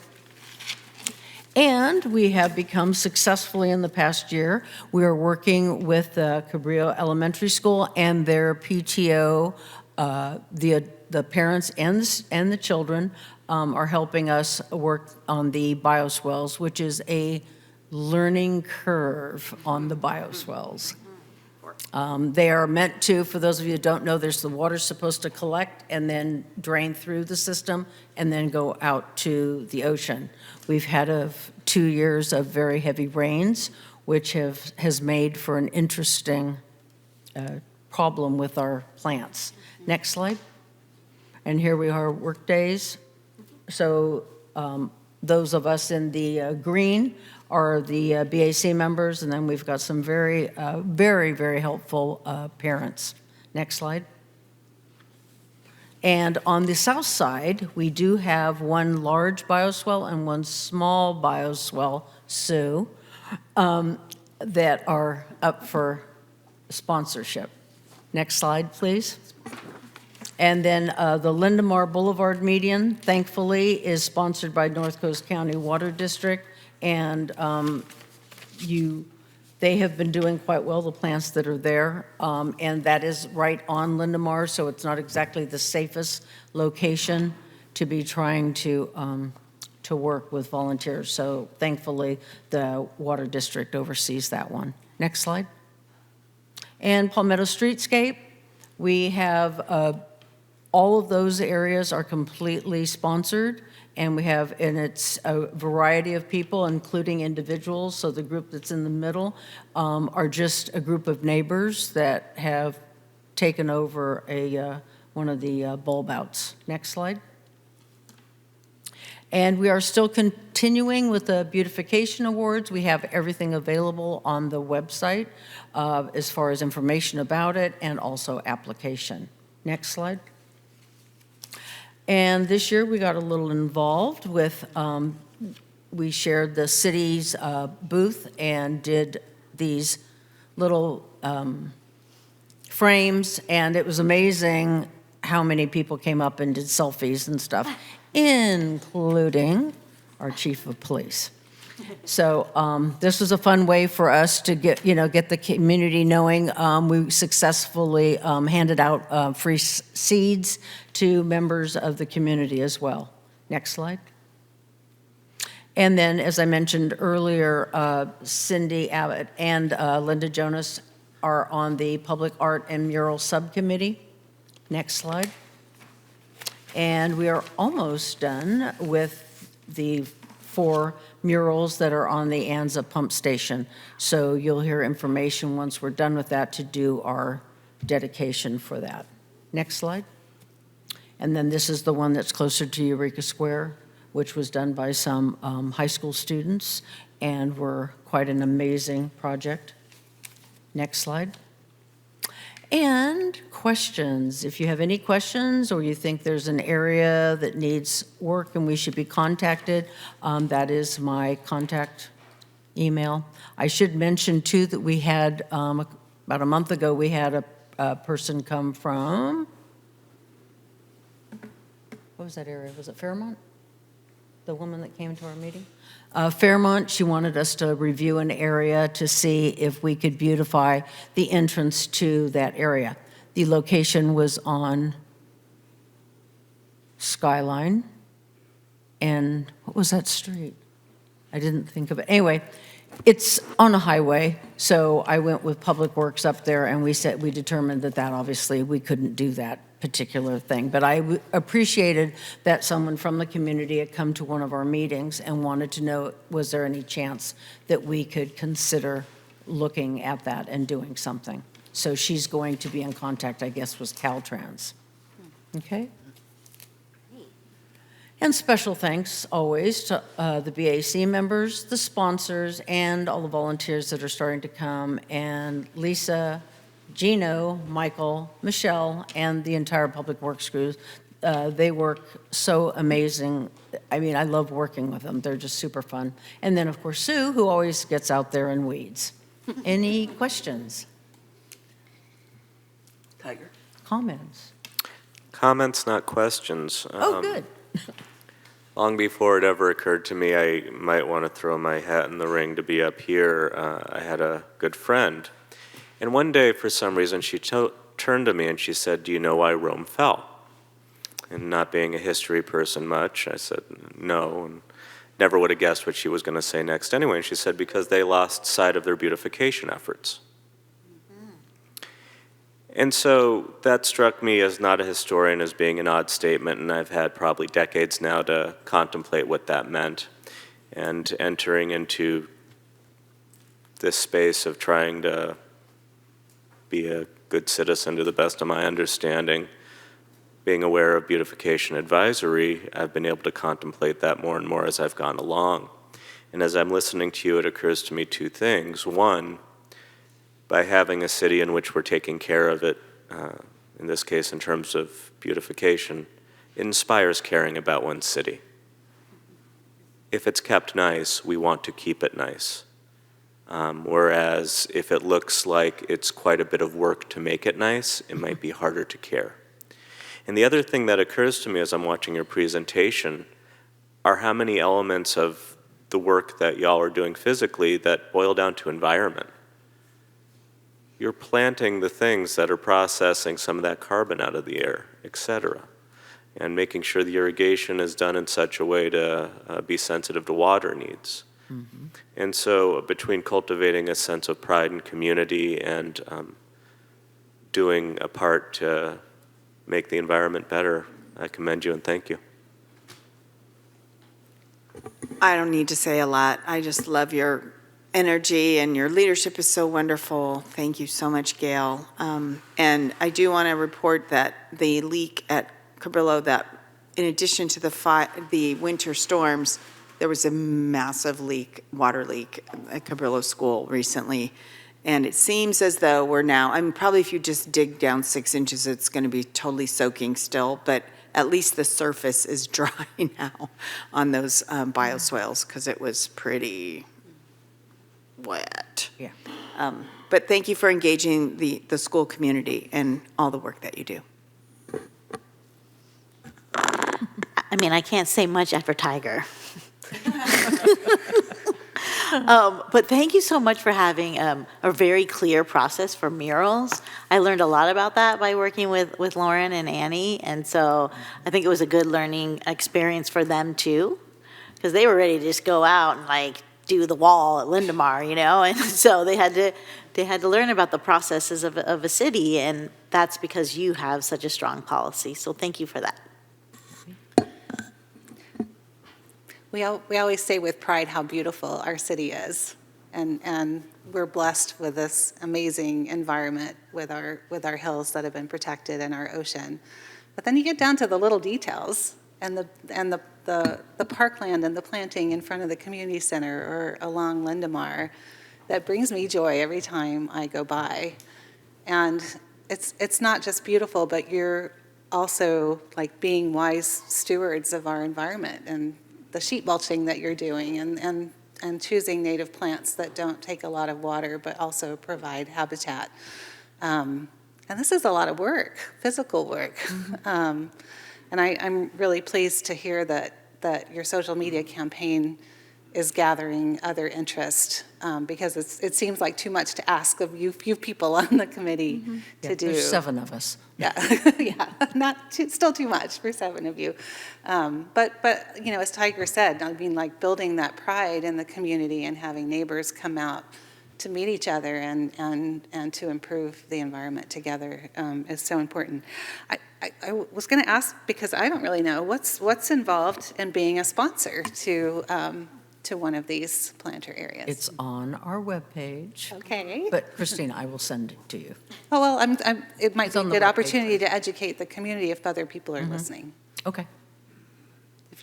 And we have become successfully in the past year, we are working with Cabrillo Elementary School and their PTO, the parents and the children are helping us work on the bioswales, which is a learning curve on the bioswales. They are meant to, for those of you who don't know, there's the water supposed to collect and then drain through the system and then go out to the ocean. We've had 2 years of very heavy rains, which has made for an interesting problem with our plants. Next slide. And here we are, work days. So those of us in the green are the BAC members, and then we've got some very, very helpful parents. Next slide. And on the south side, we do have one large bioswale and one small bioswale, Sue, that are up for sponsorship. Next slide, please. And then the Lindemar Boulevard median, thankfully, is sponsored by North Coast County Water District, and they have been doing quite well, the plants that are there, and that is right on Lindemar, so it's not exactly the safest location to be trying to work with volunteers. So thankfully, the Water District oversees that one. Next slide. And Palmetto Streetscape, we have all of those areas are completely sponsored, and it's a variety of people, including individuals. So the group that's in the middle are just a group of neighbors that have taken over one of the bulb outs. Next slide. And we are still continuing with the beautification awards. We have everything available on the website as far as information about it and also application. Next slide. And this year we got a little involved with, we shared the city's booth and did these little frames, and it was amazing how many people came up and did selfies and stuff, including our chief of police. So this was a fun way for us to get the community knowing. We successfully handed out free seeds to members of the community as well. Next slide. And then, as I mentioned earlier, Cindy Abbott and Linda Jonas are on the Public Art and Mural Subcommittee. Next slide. And we are almost done with the 4 murals that are on the Anza pump station. So you'll hear information once we're done with that to do our dedication for that. Next slide. And then this is the one that's closer to Eureka Square, which was done by some high school students and were quite an amazing project. Next slide. And questions. If you have any questions or you think there's an area that needs work and we should be contacted, that is my contact email. I should mention, too, that we had, about a month ago, we had a person come from, what was that area? Was it Fairmont? The woman that came to our meeting? Fairmont, she wanted us to review an area to see if we could beautify the entrance to that area. The location was on Skyline, and what was that street? I didn't think of it. Anyway, it's on a highway, so I went with Public Works up there, and we determined that obviously we couldn't do that particular thing. But I appreciated that someone from the community had come to one of our meetings and wanted to know, was there any chance that we could consider looking at that and doing something? So she's going to be in contact, I guess, with Caltrans. Okay? And special thanks always to the BAC members, the sponsors, and all the volunteers that are starting to come, and Lisa, Gino, Michael, Michelle, and the entire Public Works crew. They work so amazing. I mean, I love working with them. They're just super fun. And then, of course, Sue, who always gets out there and weeds. Any questions? Tiger. Comments? Comments, not questions. Oh, good. long before it ever occurred to me I might want to throw my hat in the ring to be up here, I had a good friend. And one day, for some reason, she turned to me and she said, "Do you know why Rome fell?" And not being a history person much, I said, "No," and never would have guessed what she was going to say next anyway. And she said, "Because they lost sight of their beautification efforts." And so that struck me as not a historian as being an odd statement, and I've had probably decades now to contemplate what that meant. And entering into this space of trying to be a good citizen to the best of my understanding, being aware of beautification advisory, I've been able to contemplate that more and more as I've gone along. And as I'm listening to you, it occurs to me two things. One, by having a city in which we're taking care of it, in this case in terms of beautification, it inspires caring about one's city. If it's kept nice, we want to keep it nice. Whereas if it looks like it's quite a bit of work to make it nice, it might be harder to care. And the other thing that occurs to me as I'm watching your presentation are how many elements of the work that y'all are doing physically that boil down to environment. You're planting the things that are processing some of that carbon out of the air, et cetera, and making sure the irrigation is done in such a way to be sensitive to water needs. Mm-hmm. And so between cultivating a sense of pride and community and doing a part to make the environment better, I commend you and thank you. I don't need to say a lot. I just love your energy, and your leadership is so wonderful. Thank you so much, Gail. And I do want to report that the leak at Cabrillo, that in addition to the winter storms, there was a massive leak, water leak at Cabrillo School recently. And it seems as though we're now, I mean, probably if you just dig down 6 inches, it's going to be totally soaking still, but at least the surface is dry now on those bioswales, because it was pretty wet. Yeah. But thank you for engaging the school community and all the work that you do. I mean, I can't say much after Tiger. But thank you so much for having a very clear process for murals. I learned a lot about that by working with Lauren and Annie, and so I think it was a good learning experience for them too, because they were ready to just go out and like do the wall at Lindemar, you know, and so they had to learn about the processes of a city, and that's because you have such a strong policy. So thank you for that. We always say with pride how beautiful our city is, and we're blessed with this amazing environment with our hills that have been protected and our ocean. But then you get down to the little details and the parkland and the planting in front of the community center or along Lindemar that brings me joy every time I go by. And it's not just beautiful, but you're also like being wise stewards of our environment, and the sheet mulching that you're doing, and choosing native plants that don't take a lot of water but also provide habitat. And this is a lot of work, physical work. Mm-hmm. And I'm really pleased to hear that your social media campaign is gathering other interest, because it seems like too much to ask of you few people on the committee to do. There's 7 of us. Yeah, yeah, still too much for 7 of you. But you know, as Tiger said, I mean, like building that pride in the community and having neighbors come out to meet each other and to improve the environment together is so important. I was going to ask, because I don't really know, what's involved in being a sponsor to one of these planter areas? It's on our webpage. Okay. But Christine, I will send it to you. Oh, well, it might It's be a on the good webpage. opportunity to educate the community if other people are listening. Okay.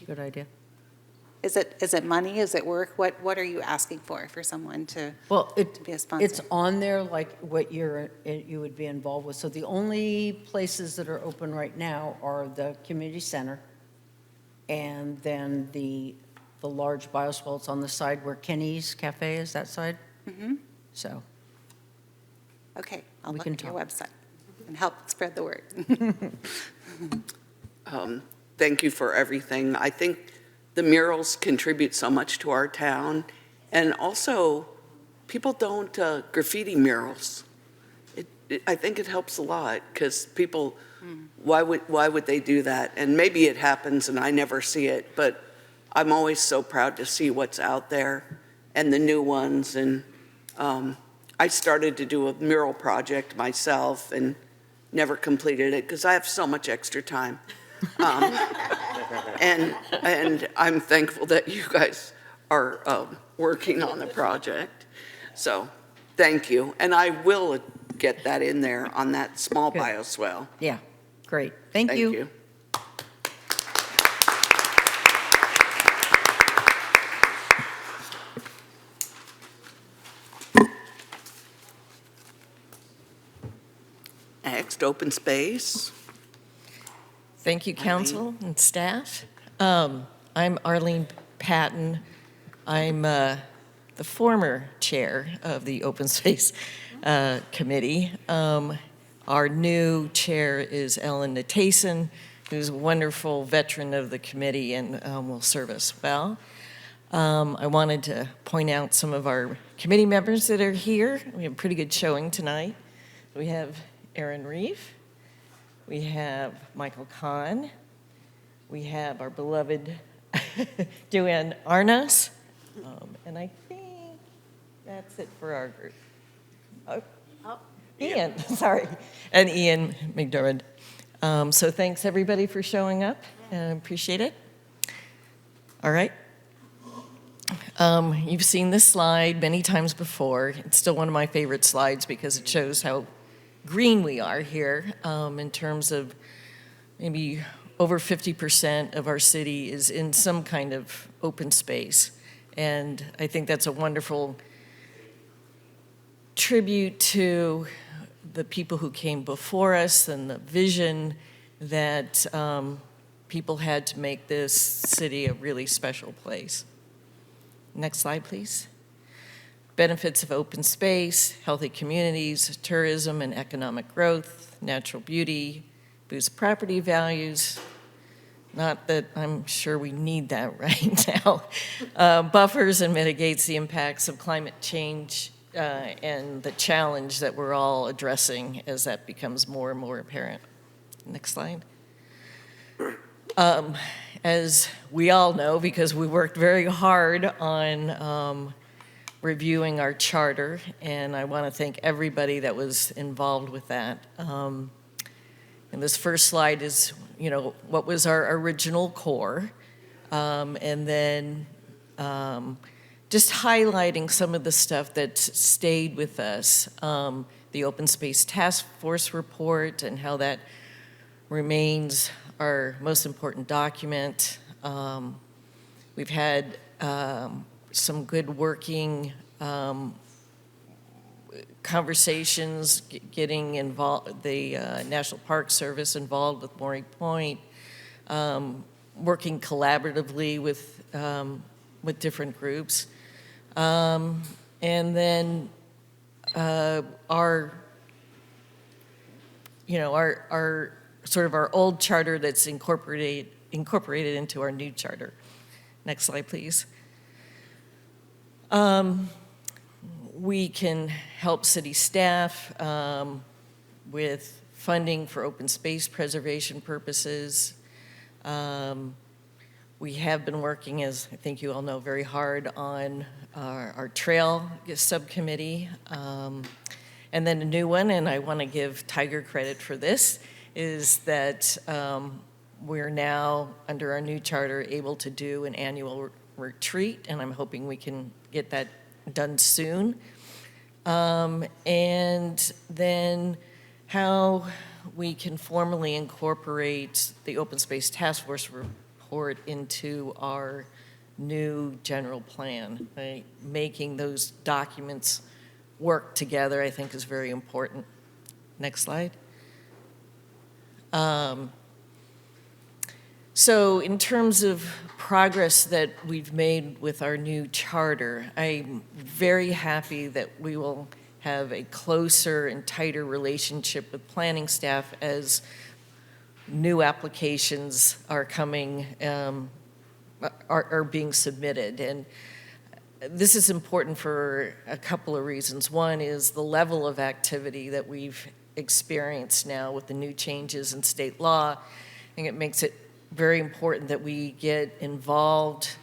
Good idea. Is it money? Is it work? What are you asking for someone to be a sponsor? It's on there like what you would be involved with. So the only places that are open right now are the community center, and then the large bioswales on the side where Kenny's Cafe is, that side. Mm-hmm. So. Okay, I'll We look can at your talk. website and help spread the word. Thank you for everything. I think the murals contribute so much to our town. And also, people don't graffiti murals. I think it helps a lot, because people, why would they do that? And maybe it happens and I never see it, but I'm always so proud to see what's out there and the new ones. And I started to do a mural project myself and never completed it because I have so much extra time. And I'm thankful that you guys are working on the project. So thank you. And I will get that in there on that small Good. bioswale. Yeah, great. Thank you. Thank you. Next, open space. Thank you, council and staff. I'm Arlene Patton. I'm the former chair of the Open Space Committee. Our new chair is Ellen Natason, who's a wonderful veteran of the committee and will serve us well. I wanted to point out some of our committee members that are here. We have a pretty good showing tonight. We have Aaron Reeve. We have Michael Kahn. We have our beloved Joanne Arnas. And I think that's it for our group. Ian, sorry. And Ian McDermott. So thanks everybody for showing up, and I appreciate it. All right. You've seen this slide many times before. It's still one of my favorite slides because it shows how green we are here in terms of maybe over 50% of our city is in some kind of open space. And I think that's a wonderful tribute to the people who came before us and the vision that people had to make this city a really special place. Next slide, please. Benefits of open space, healthy communities, tourism and economic growth, natural beauty, boost property values. Not that I'm sure we need that right now. Buffers and mitigates the impacts of climate change and the challenge that we're all addressing as that becomes more and more apparent. Next slide. As we all know, because we worked very hard on reviewing our charter, and I want to thank everybody that was involved with that. And this first slide is, you know, what was our original core, and then just highlighting some of the stuff that stayed with us. The Open Space Task Force report and how that remains our most important document. We've had some good working conversations, getting involved, the National Park Service involved with Maury Point, working collaboratively with different groups. And then our sort of our old charter that's incorporated into our new charter. Next slide, please. We can help city staff with funding for open space preservation purposes. We have been working, as I think you all know, very hard on our trail subcommittee. And then a new one, and I want to give Tiger credit for this, is that we're now, under our new charter, able to do an annual retreat, and I'm hoping we can get that done soon. And then how we can formally incorporate the Open Space Task Force report into our new general plan. Right? Making those documents work together, I think, is very important. Next slide. So in terms of progress that we've made with our new charter, I'm very happy that we will have a closer and tighter relationship with planning staff as new applications are coming are being submitted. And this is important for a couple of reasons. One is the level of activity that we've experienced now with the new changes in state law. I think it makes it very important that we get involved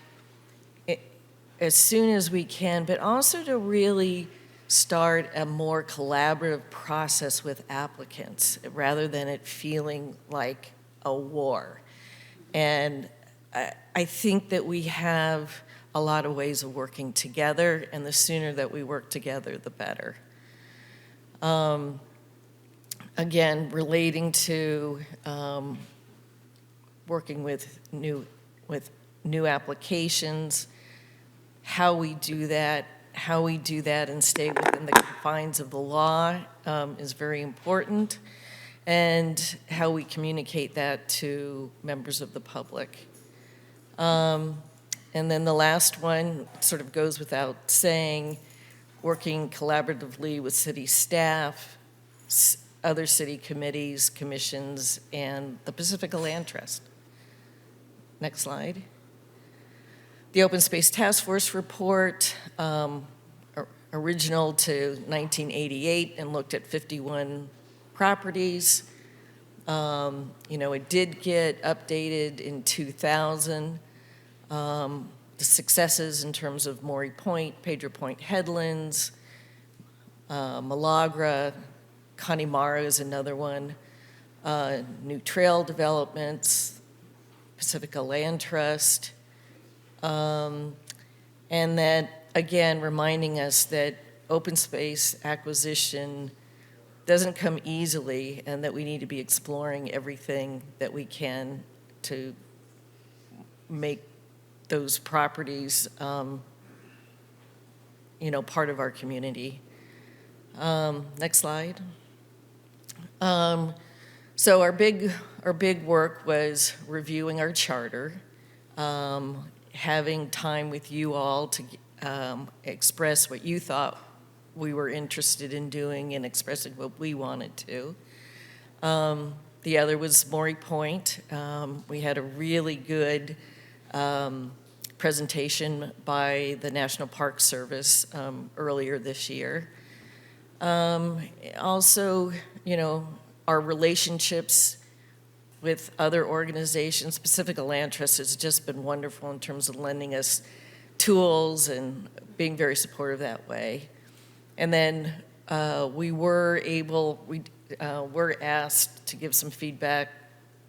as soon as we can, but also to really start a more collaborative process with applicants rather than it feeling like a war. And I think that we have a lot of ways of working together, and the sooner that we work together, the better. Again, relating to working with new applications, how we do that and stay within the confines of the law is very important, and how we communicate that to members of the public. And then the last one sort of goes without saying, working collaboratively with city staff, other city committees, commissions, and the Pacifica Land Trust. Next slide. The Open Space Task Force report, original to 1988, and looked at 51 properties. It did get updated in 2000. The successes in terms of Maury Point, Pedro Point Headlands, Malagra, Connemara is another one, new trail developments, Pacifica Land Trust, and that, again, reminding us that open space acquisition doesn't come easily, and that we need to be exploring everything that we can to make those properties, part of our community. Next slide. So our big work was reviewing our charter, having time with you all to express what you thought we were interested in doing and expressing what we wanted to. The other was Maury Point. We had a really good presentation by the National Park Service earlier this year. Also, our relationships with other organizations. Pacifica Land Trust has just been wonderful in terms of lending us tools and being very supportive that way. And then we were asked to give some feedback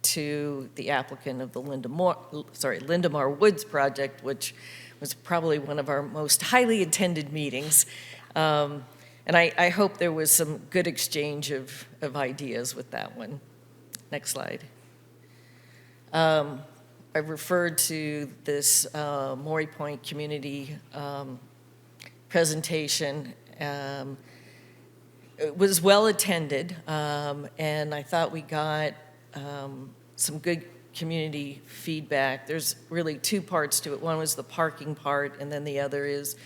to the applicant of the Lindamar Woods project, which was probably one of our most highly attended meetings. And I hope there was some good exchange of ideas with that one. Next slide. I referred to this Maury Point community presentation. It was well attended, and I thought we got some good community feedback. There's really two parts to it. One was the parking part, and then the other is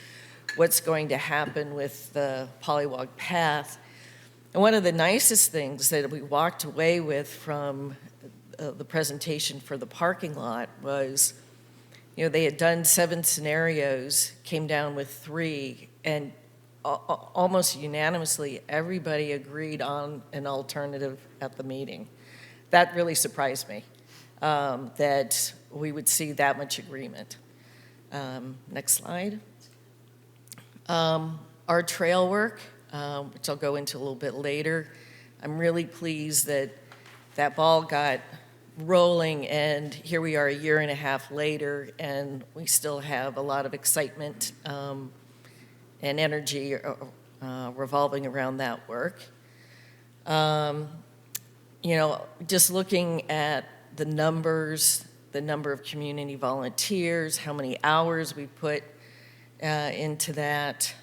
what's going to happen with the Polywog Path. And one of the nicest things that we walked away with from the presentation for the parking lot was, they had done 7 scenarios, came down with 3, and almost unanimously, everybody agreed on an alternative at the meeting. That really surprised me, that we would see that much agreement. Next slide. Our trail work, which I'll go into a little bit later, I'm really pleased that that ball got rolling, and here we are a year and a half later, and we still have a lot of excitement and energy revolving around that work. Just looking at the numbers, the number of community volunteers, how many hours we put into that.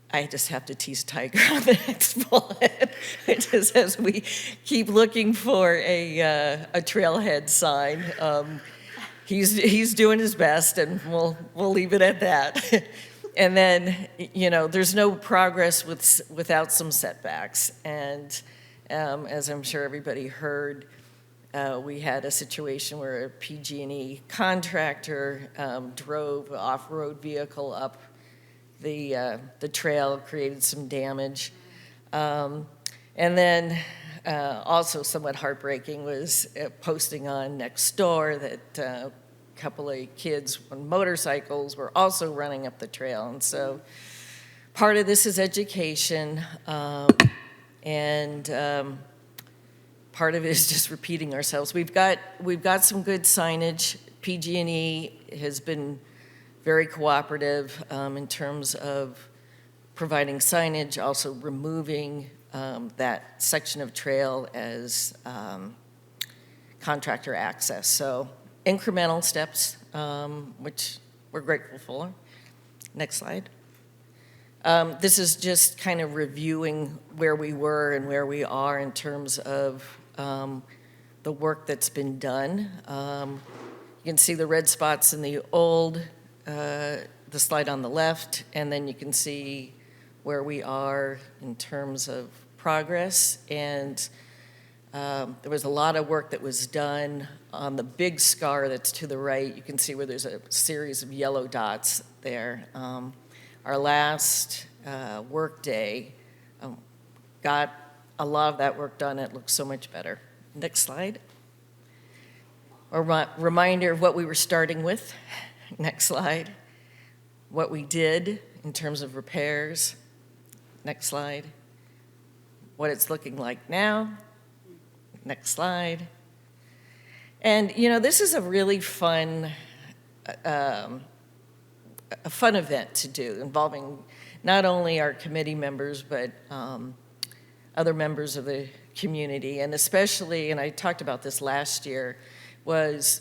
I just have to tease Tiger on the next bullet. It just says we keep looking for a trailhead sign. He's doing his best, and we'll leave it at that. And then, there's no progress without some setbacks. And as I'm sure everybody heard, We had a situation where a PG&E contractor drove an off-road vehicle up the trail, created some damage. And then also somewhat heartbreaking was posting on Nextdoor that a couple of kids on motorcycles were also running up the trail. And so part of this is education, and part of it is just repeating ourselves. We've got some good signage. PG&E has been very cooperative in terms of providing signage, also removing that section of trail as contractor access. So incremental steps, which we're grateful for. Next slide. This is just kind of reviewing where we were and where we are in terms of the work that's been done. You can see the red spots in the old, the slide on the left, and then you can see where we are in terms of progress. And there was a lot of work that was done on the big scar that's to the right. You can see where there's a series of yellow dots there. Our last work day got a lot of that work done. It looks so much better. Next slide. A reminder of what we were starting with. Next slide. What we did in terms of repairs. Next slide. What it's looking like now. Next slide. And, you know, this is a really fun event to do, involving not only our committee members, but other members of the community. And especially, and I talked about this last year, was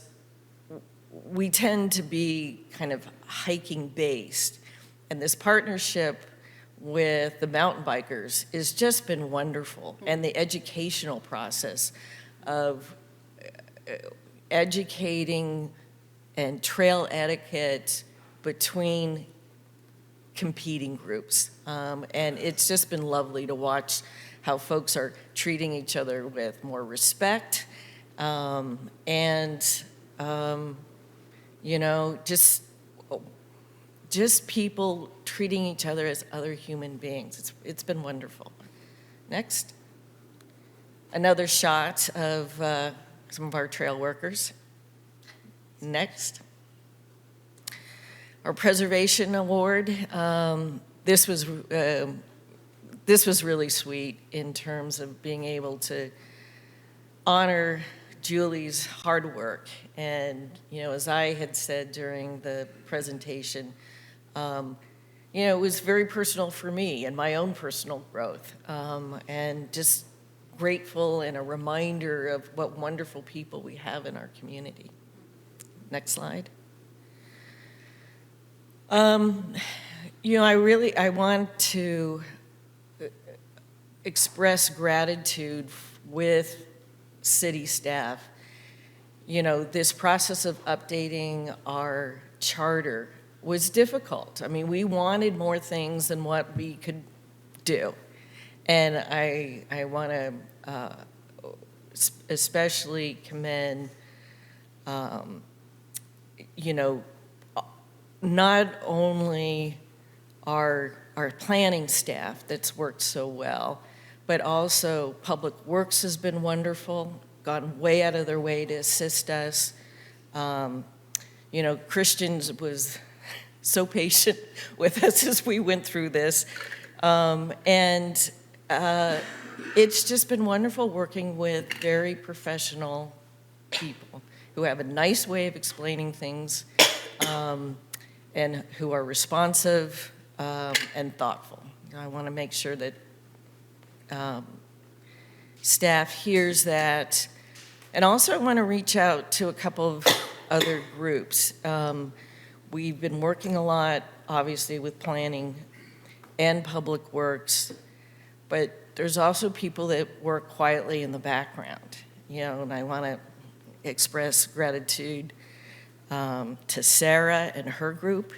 we tend to be kind of hiking based. And this partnership with the mountain bikers has just been wonderful. And the educational process of educating and trail etiquette between competing groups. And it's just been lovely to watch how folks are treating each other with more respect, and you know, just people treating each other as other human beings. It's been wonderful. Next. Another shot of some of our trail workers. Next. Our Preservation Award. This was really sweet in terms of being able to honor Julie's hard work. And, you know, as I had said during the presentation, you know, it was very personal for me and my own personal growth, and just grateful and a reminder of what wonderful people we have in our community. Next slide. You know, I want to express gratitude with city staff. You know, this process of updating our charter was difficult. I mean, we wanted more things than what we could do. And I want to especially commend, you know, not only our planning staff that's worked so well, but also Public Works has been wonderful, gone way out of their way to assist us. You know, Christians was so patient with us as we went through this. And it's just been wonderful working with very professional people who have a nice way of explaining things, and who are responsive and thoughtful. I want to make sure that staff hears that. And also I want to reach out to a couple of other groups. We've been working a lot, obviously, with planning and Public Works, but there's also people that work quietly in the background, you know, and I want to express gratitude to Sarah and her group,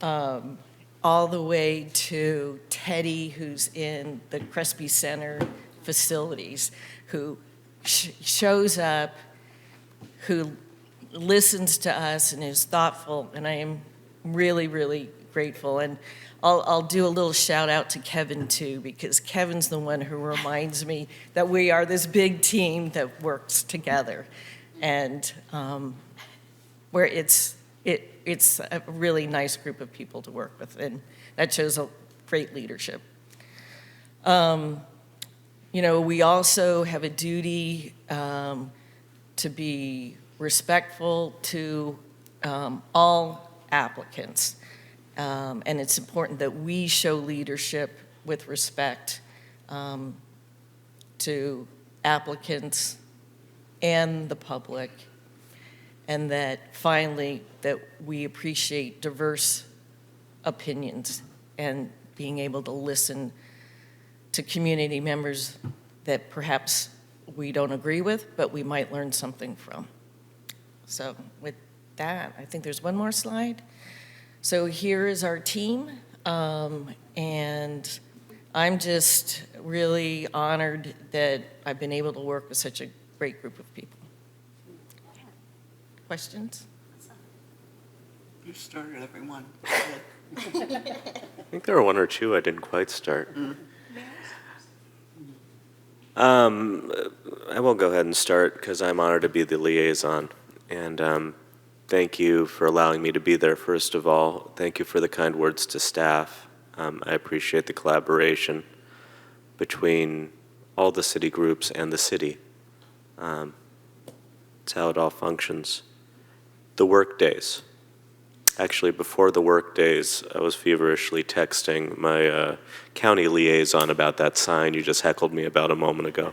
all the way to Teddy, who's in the Crespi Center facilities, who shows up, who listens to us and is thoughtful, and I am really, really grateful. And I'll do a little shout out to Kevin too, because Kevin's the one who reminds me that we are this big team that works together, and where it's a really nice group of people to work with, and that shows a great leadership. We also have a duty to be respectful to all applicants. And it's important that we show leadership with respect to applicants and the public, and that finally that we appreciate diverse opinions and being able to listen to community members that perhaps we don't agree with, but we might learn something from. So with that, I think there's one more slide. So here is our team, and I'm just really honored that I've been able to work with such a great group of people. Questions? You started everyone. I think there were one or two I didn't quite start. I will go ahead and start because I'm honored to be the liaison. And thank you for allowing me to be there, first of all. Thank you for the kind words to staff. I appreciate the collaboration between all the city groups and the city. It's how it all functions. The work days. Actually, before the work days, I was feverishly texting my county liaison about that sign you just heckled me about a moment ago.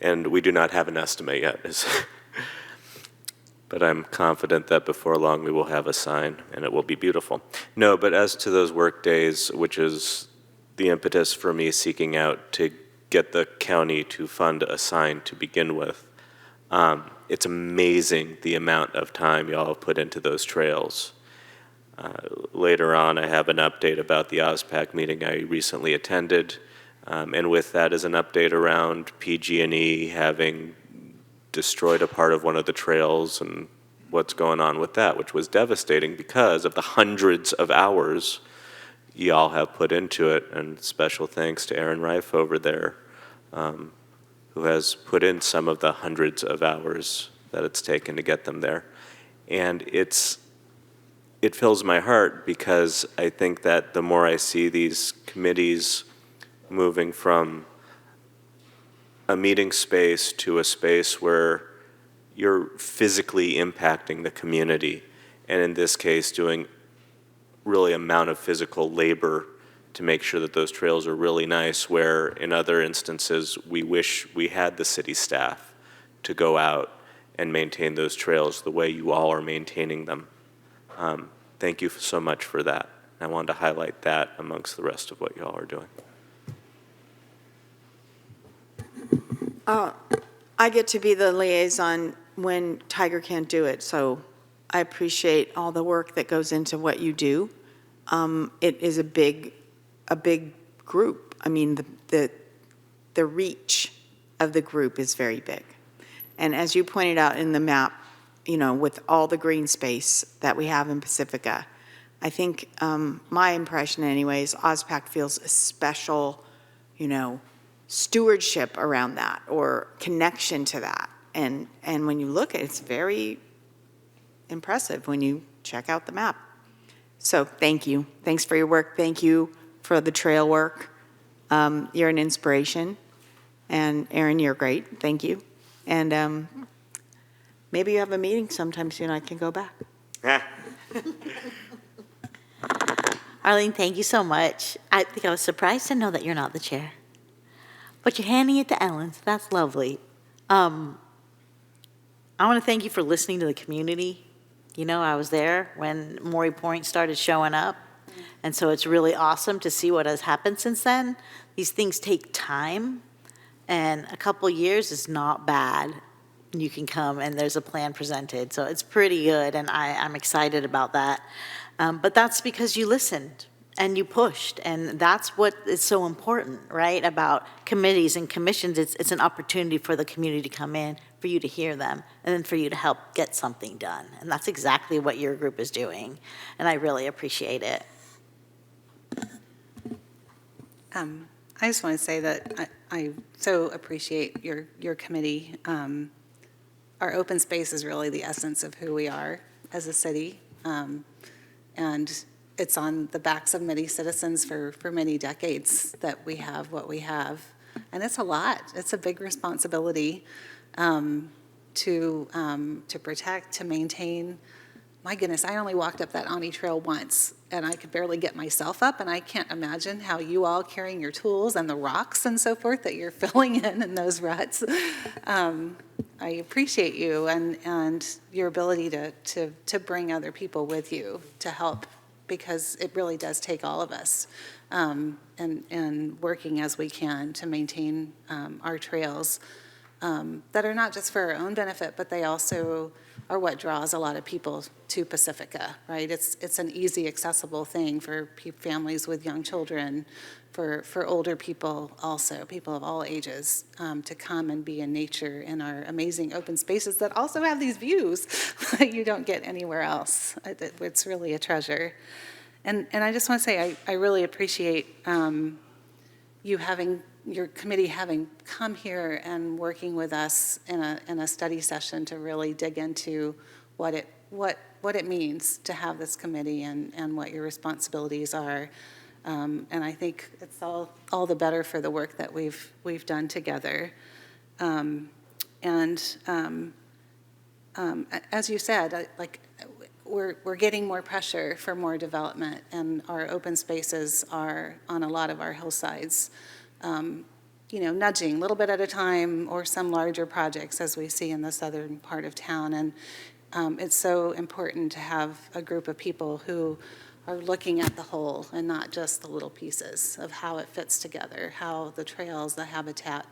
And we do not have an estimate yet. But I'm confident that before long we will have a sign, and it will be beautiful. No, but as to those work days, which is the impetus for me seeking out to get the county to fund a sign to begin with, it's amazing the amount of time y'all have put into those trails. Later on, I have an update about the OSPAC meeting I recently attended, and with that is an update around PG&E having destroyed a part of one of the trails and what's going on with that, which was devastating because of the hundreds of hours y'all have put into it. And special thanks to Aaron Reif over there, who has put in some of the hundreds of hours that it's taken to get them there. And it fills my heart because I think that the more I see these committees moving from a meeting space to a space where you're physically impacting the community, and in this case doing really amount of physical labor to make sure that those trails are really nice, where in other instances we wish we had the city staff to go out and maintain those trails the way you all are maintaining them. Thank you so much for that. I wanted to highlight that amongst the rest of what y'all are doing. I get to be the liaison when Tiger can't do it, so I appreciate all the work that goes into what you do. It is a big group. I mean, the reach of the group is very big. And as you pointed out in the map, with all the green space that we have in Pacifica, I think my impression anyways, OSPAC feels a special, stewardship around that or connection to that. And when you look at it, it's very impressive when you check out the map. So thank you. Thanks for your work. Thank you for the trail work. You're an inspiration. And Aaron, you're great. Thank you. And maybe you have a meeting sometime soon. I can go back. Arlene, thank you so much. I think I was surprised to know that you're not the chair. But you're handing it to Ellen, so that's lovely. I want to thank you for listening to the community. I was there when Maury Point started showing up, and so it's really awesome to see what has happened since then. These things take time, and a couple years is not bad. You can come, and there's a plan presented, so it's pretty good, and I'm excited about that. But that's because you listened, and you pushed, and that's what is so important, right, about committees and commissions. It's an opportunity for the community to come in, for you to hear them, and then for you to help get something done. And that's exactly what your group is doing, and I really appreciate it. I just want to say that I so appreciate your committee. Our open space is really the essence of who we are as a city, and it's on the backs of many citizens for many decades that we have what we have. And it's a lot. It's a big responsibility to protect, to maintain. My goodness, I only walked up that Ani Trail once, and I could barely get myself up, and I can't imagine how you all carrying your tools and the rocks and so forth that you're filling in those ruts. I appreciate you and your ability to bring other people with you to help, because it really does take all of us, and working as we can to maintain our trails that are not just for our own benefit, but they also are what draws a lot of people to Pacifica, right? It's an easy, accessible thing for families with young children, for older people also, people of all ages, to come and be in nature in our amazing open spaces that also have these views that you don't get anywhere else. It's really a treasure. And I just want to say I really appreciate you having your committee having come here and working with us in a study session to really dig into what it means to have this committee and what your responsibilities are. And I think it's all the better for the work that we've done together. As you said, we're getting more pressure for more development, and our open spaces are on a lot of our hillsides. Nudging a little bit at a time, or some larger projects as we see in the southern part of town. And it's so important to have a group of people who are looking at the whole and not just the little pieces of how it fits together, how the trails, the habitat,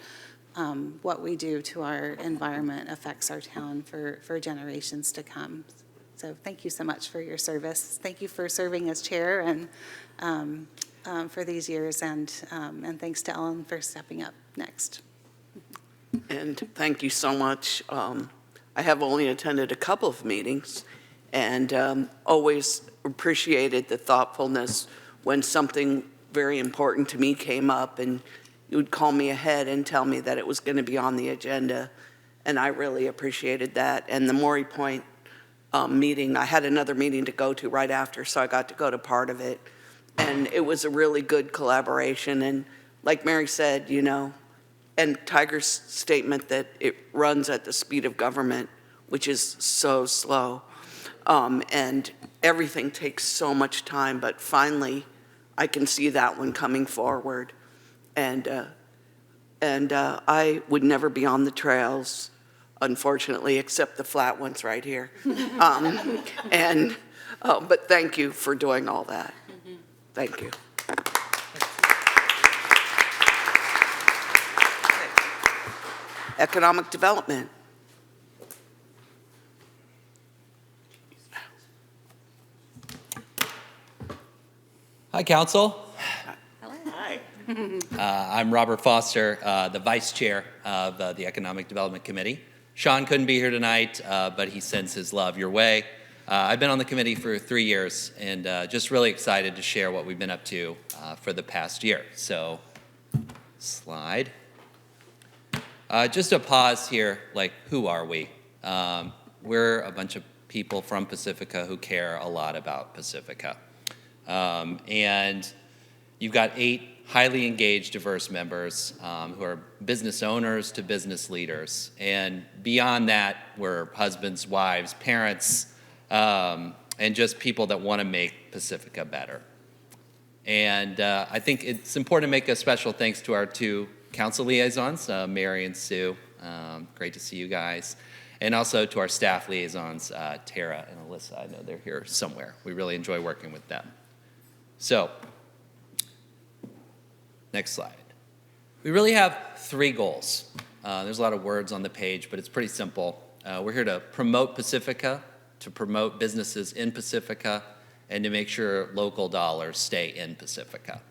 what we do to our environment affects our town for generations to come. So thank you so much for your service. Thank you for serving as chair and for these years, and thanks to Ellen for stepping up next. And thank you so much. I have only attended a couple of meetings, and always appreciated the thoughtfulness when something very important to me came up, and you would call me ahead and tell me that it was going to be on the agenda, and I really appreciated that. And the Maury Point meeting, I had another meeting to go to right after, so I got to go to part of it. And it was a really good collaboration. And like Mary said, and Tiger's statement that it runs at the speed of government, which is so slow. And everything takes so much time, but finally I can see that one coming forward. And I would never be on the trails, unfortunately, except the flat ones right here. But thank you for doing all that. Thank you. Economic development. Hi, Council. Hi. I'm Robert Foster, the Vice Chair of the Economic Development Committee. Sean couldn't be here tonight, but he sends his love your way. I've been on the committee for 3 years, and just really excited to share what we've been up to for the past year. So, slide. Just a pause here, who are we? We're a bunch of people from Pacifica who care a lot about Pacifica. And you've got 8 highly engaged, diverse members who are business owners to business leaders. And beyond that, we're husbands, wives, parents, and just people that want to make Pacifica better. And I think it's important to make a special thanks to our 2 council liaisons, Mary and Sue. Great to see you guys. And also to our staff liaisons, Tara and Alyssa. I know they're here somewhere. We really enjoy working with them. So, next slide. We really have 3 goals. There's a lot of words on the page, but it's pretty simple. We're here to promote Pacifica, to promote businesses in Pacifica, and to make sure local dollars stay in Pacifica.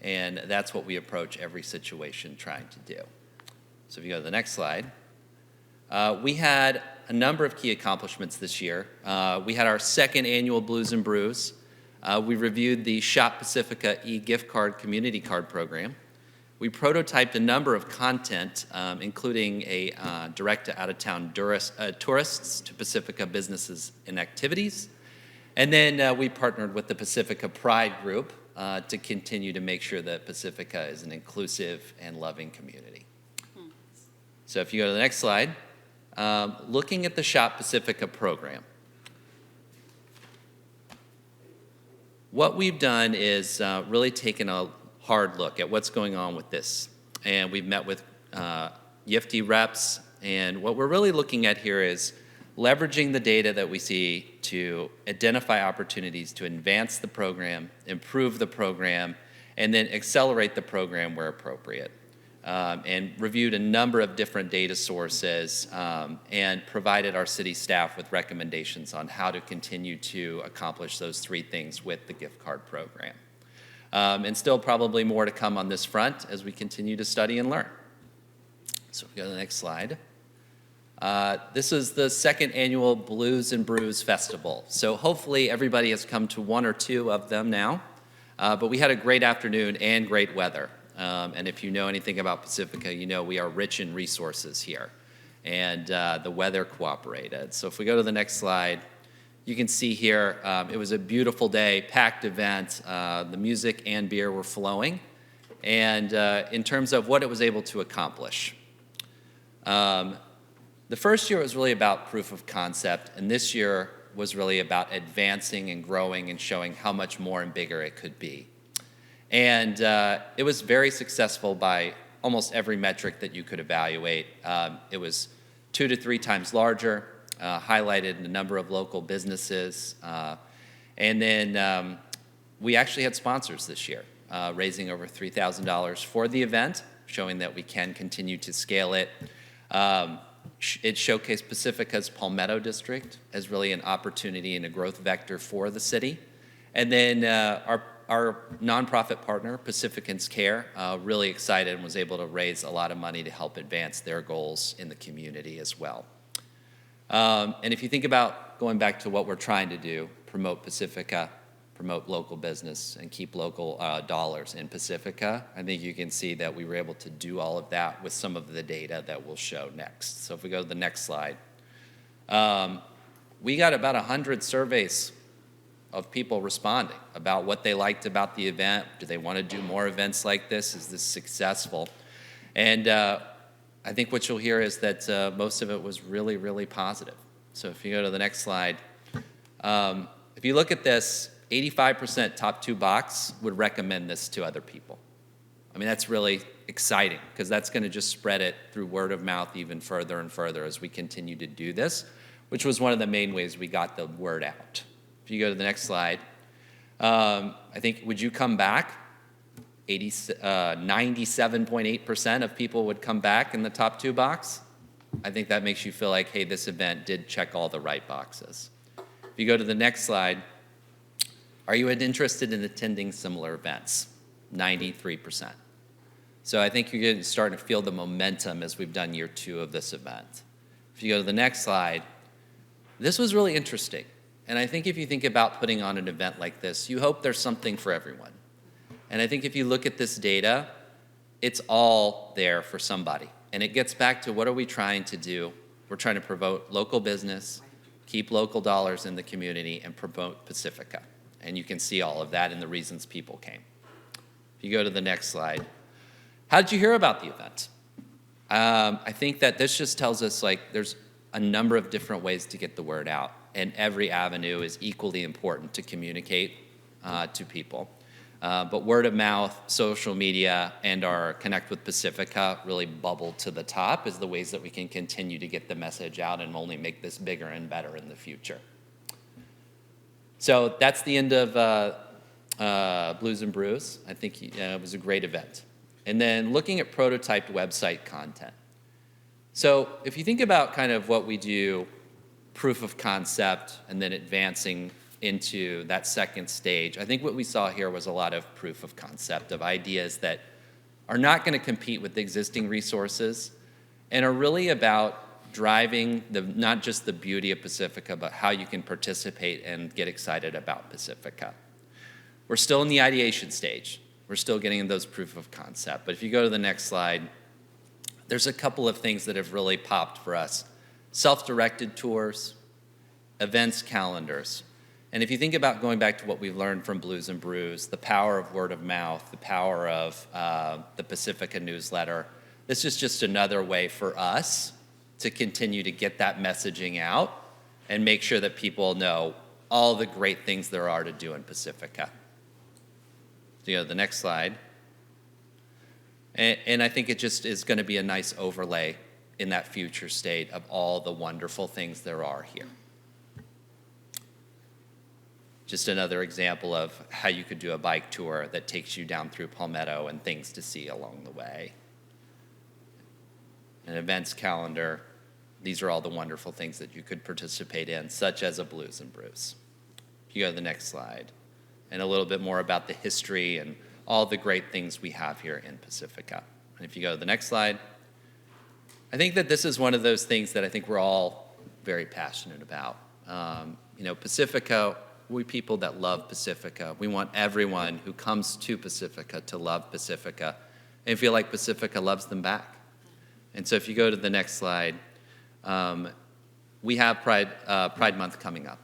And that's what we approach every situation trying to do. So if you go to the next slide. We had a number of key accomplishments this year. We had our second annual Blues and Brews. We reviewed the Shop Pacifica e-gift card community card program. We prototyped a number of content, including a direct to out-of-town tourists to Pacifica businesses and activities. And then we partnered with the Pacifica Pride Group to continue to make sure that Pacifica is an inclusive and loving community. So if you go to the next slide, looking at the Shop Pacifica program. What we've done is really taken a hard look at what's going on with this. And we've met with YIFT reps, and what we're really looking at here is leveraging the data that we see to identify opportunities to advance the program, improve the program, and then accelerate the program where appropriate. And reviewed a number of different data sources and provided our city staff with recommendations on how to continue to accomplish those three things with the gift card program. And still probably more to come on this front as we continue to study and learn. So if we go to the next slide. This is the second annual Blues and Brews Festival. So hopefully everybody has come to one or two of them now. But we had a great afternoon and great weather. And if you know anything about Pacifica, you know we are rich in resources here. And the weather cooperated. So if we go to the next slide, you can see here, it was a beautiful day, packed event. The music and beer were flowing. And in terms of what it was able to accomplish. The first year was really about proof of concept, and this year was really about advancing and growing and showing how much more and bigger it could be. And it was very successful by almost every metric that you could evaluate. It was 2 to 3 times larger, highlighted a number of local businesses. And then we actually had sponsors this year, raising over $3,000 for the event, showing that we can continue to scale it. It showcased Pacifica's Palmetto District as really an opportunity and a growth vector for the city. And then our nonprofit partner, Pacificans Care, really excited and was able to raise a lot of money to help advance their goals in the community as well. And if you think about going back to what we're trying to do, promote Pacifica, promote local business, and keep local dollars in Pacifica, I think you can see that we were able to do all of that with some of the data that we'll show next. So if we go to the next slide. We got about 100 surveys of people responding about what they liked about the event. Do they want to do more events like this? Is this successful? And I think what you'll hear is that most of it was really, really positive. So if you go to the next slide. If you look at this, 85% top 2 box would recommend this to other people. I mean, that's really exciting because that's going to just spread it through word of mouth even further and further as we continue to do this, which was one of the main ways we got the word out. If you go to the next slide, I think, would you come back? 97.8% of people would come back in the top 2 box. I think that makes you feel like, hey, this event did check all the right boxes. If you go to the next slide, are you interested in attending similar events? 93%. So I think you're starting to feel the momentum as we've done year 2 of this event. If you go to the next slide, this was really interesting. And I think if you think about putting on an event like this, you hope there's something for everyone. And I think if you look at this data, it's all there for somebody. And it gets back to what are we trying to do? We're trying to promote local business, keep local dollars in the community, and promote Pacifica. And you can see all of that in the reasons people came. If you go to the next slide. How did you hear about the event? I think that this just tells us like there's a number of different ways to get the word out. And every avenue is equally important to communicate to people. But word of mouth, social media, and our Connect with Pacifica really bubble to the top as the ways that we can continue to get the message out and only make this bigger and better in the future. So that's the end of Blues and Brews. I think it was a great event. And then looking at prototyped website content. So if you think about kind of what we do, proof of concept, and then advancing into that second stage, I think what we saw here was a lot of proof of concept of ideas that are not going to compete with existing resources and are really about driving not just the beauty of Pacifica, but how you can participate and get excited about Pacifica. We're still in the ideation stage. We're still getting those proof of concept. But if you go to the next slide, there's a couple of things that have really popped for us. Self-directed tours, events calendars. And if you think about going back to what we've learned from Blues and Brews, the power of word of mouth, the power of the Pacifica newsletter, this is just another way for us to continue to get that messaging out and make sure that people know all the great things there are to do in Pacifica. So you go to the next slide. And I think it just is going to be a nice overlay in that future state of all the wonderful things there are here. Just another example of how you could do a bike tour that takes you down through Palmetto and things to see along the way. An events calendar. These are all the wonderful things that you could participate in, such as a Blues and Brews. If you go to the next slide, and a little bit more about the history and all the great things we have here in Pacifica. And if you go to the next slide, I think that this is one of those things that I think we're all very passionate about. Pacifica, we people that love Pacifica. We want everyone who comes to Pacifica to love Pacifica and feel like Pacifica loves them back. And so if you go to the next slide, we have Pride Month coming up.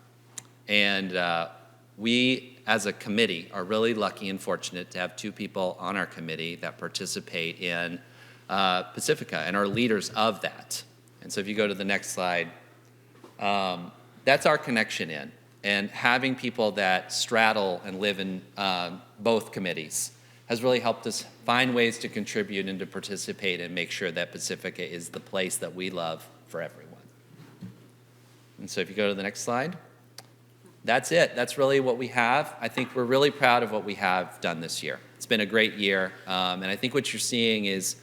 And we, as a committee, are really lucky and fortunate to have two people on our committee that participate in Pacifica and are leaders of that. And so if you go to the next slide, that's our connection in. And having people that straddle and live in both committees has really helped us find ways to contribute and to participate and make sure that Pacifica is the place that we love for everyone. And so if you go to the next slide, that's it. That's really what we have. I think we're really proud of what we have done this year. It's been a great year. And I think what you're seeing is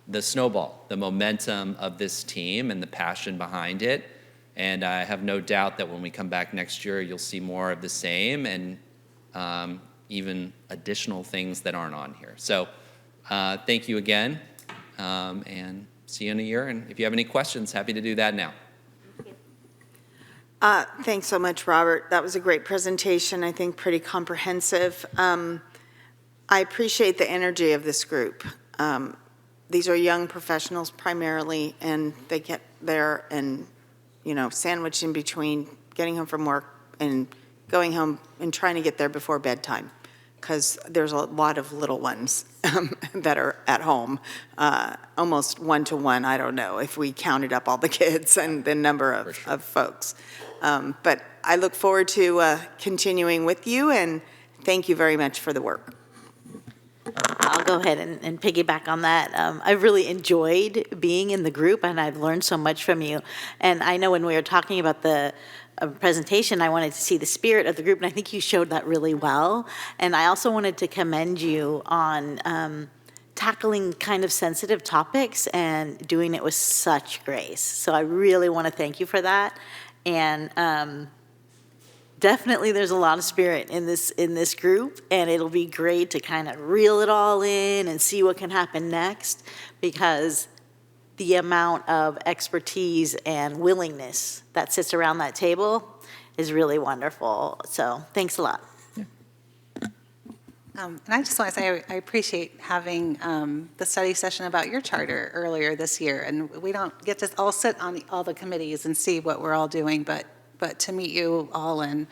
the snowball, the momentum of this team and the passion behind it. And I have no doubt that when we come back next year, you'll see more of the same and even additional things that aren't on here. So thank you again, and see you in a year. And if you have any questions, happy to do that now. Thanks so much, Robert. That was a great presentation, I think pretty comprehensive. I appreciate the energy of this group. These are young professionals primarily, and they get there and sandwiched in between getting home from work and going home and trying to get there before bedtime, because there's a lot of little ones that are at home, almost 1-to-1. I don't know if we counted up all the kids and the number of folks. But I look forward to continuing with you, and thank you very much for the work. I'll go ahead and piggyback on that. I really enjoyed being in the group, and I've learned so much from you. And I know when we were talking about the presentation, I wanted to see the spirit of the group, and I think you showed that really well. And I also wanted to commend you on tackling kind of sensitive topics and doing it with such grace. So I really want to thank you for that. And definitely there's a lot of spirit in this group, and it'll be great to kind of reel it all in and see what can happen next, because the amount of expertise and willingness that sits around that table is really wonderful. So thanks a lot. And I just want to say I appreciate having the study session about your charter earlier this year. And we don't get to all sit on all the committees and see what we're all doing, but to meet you all and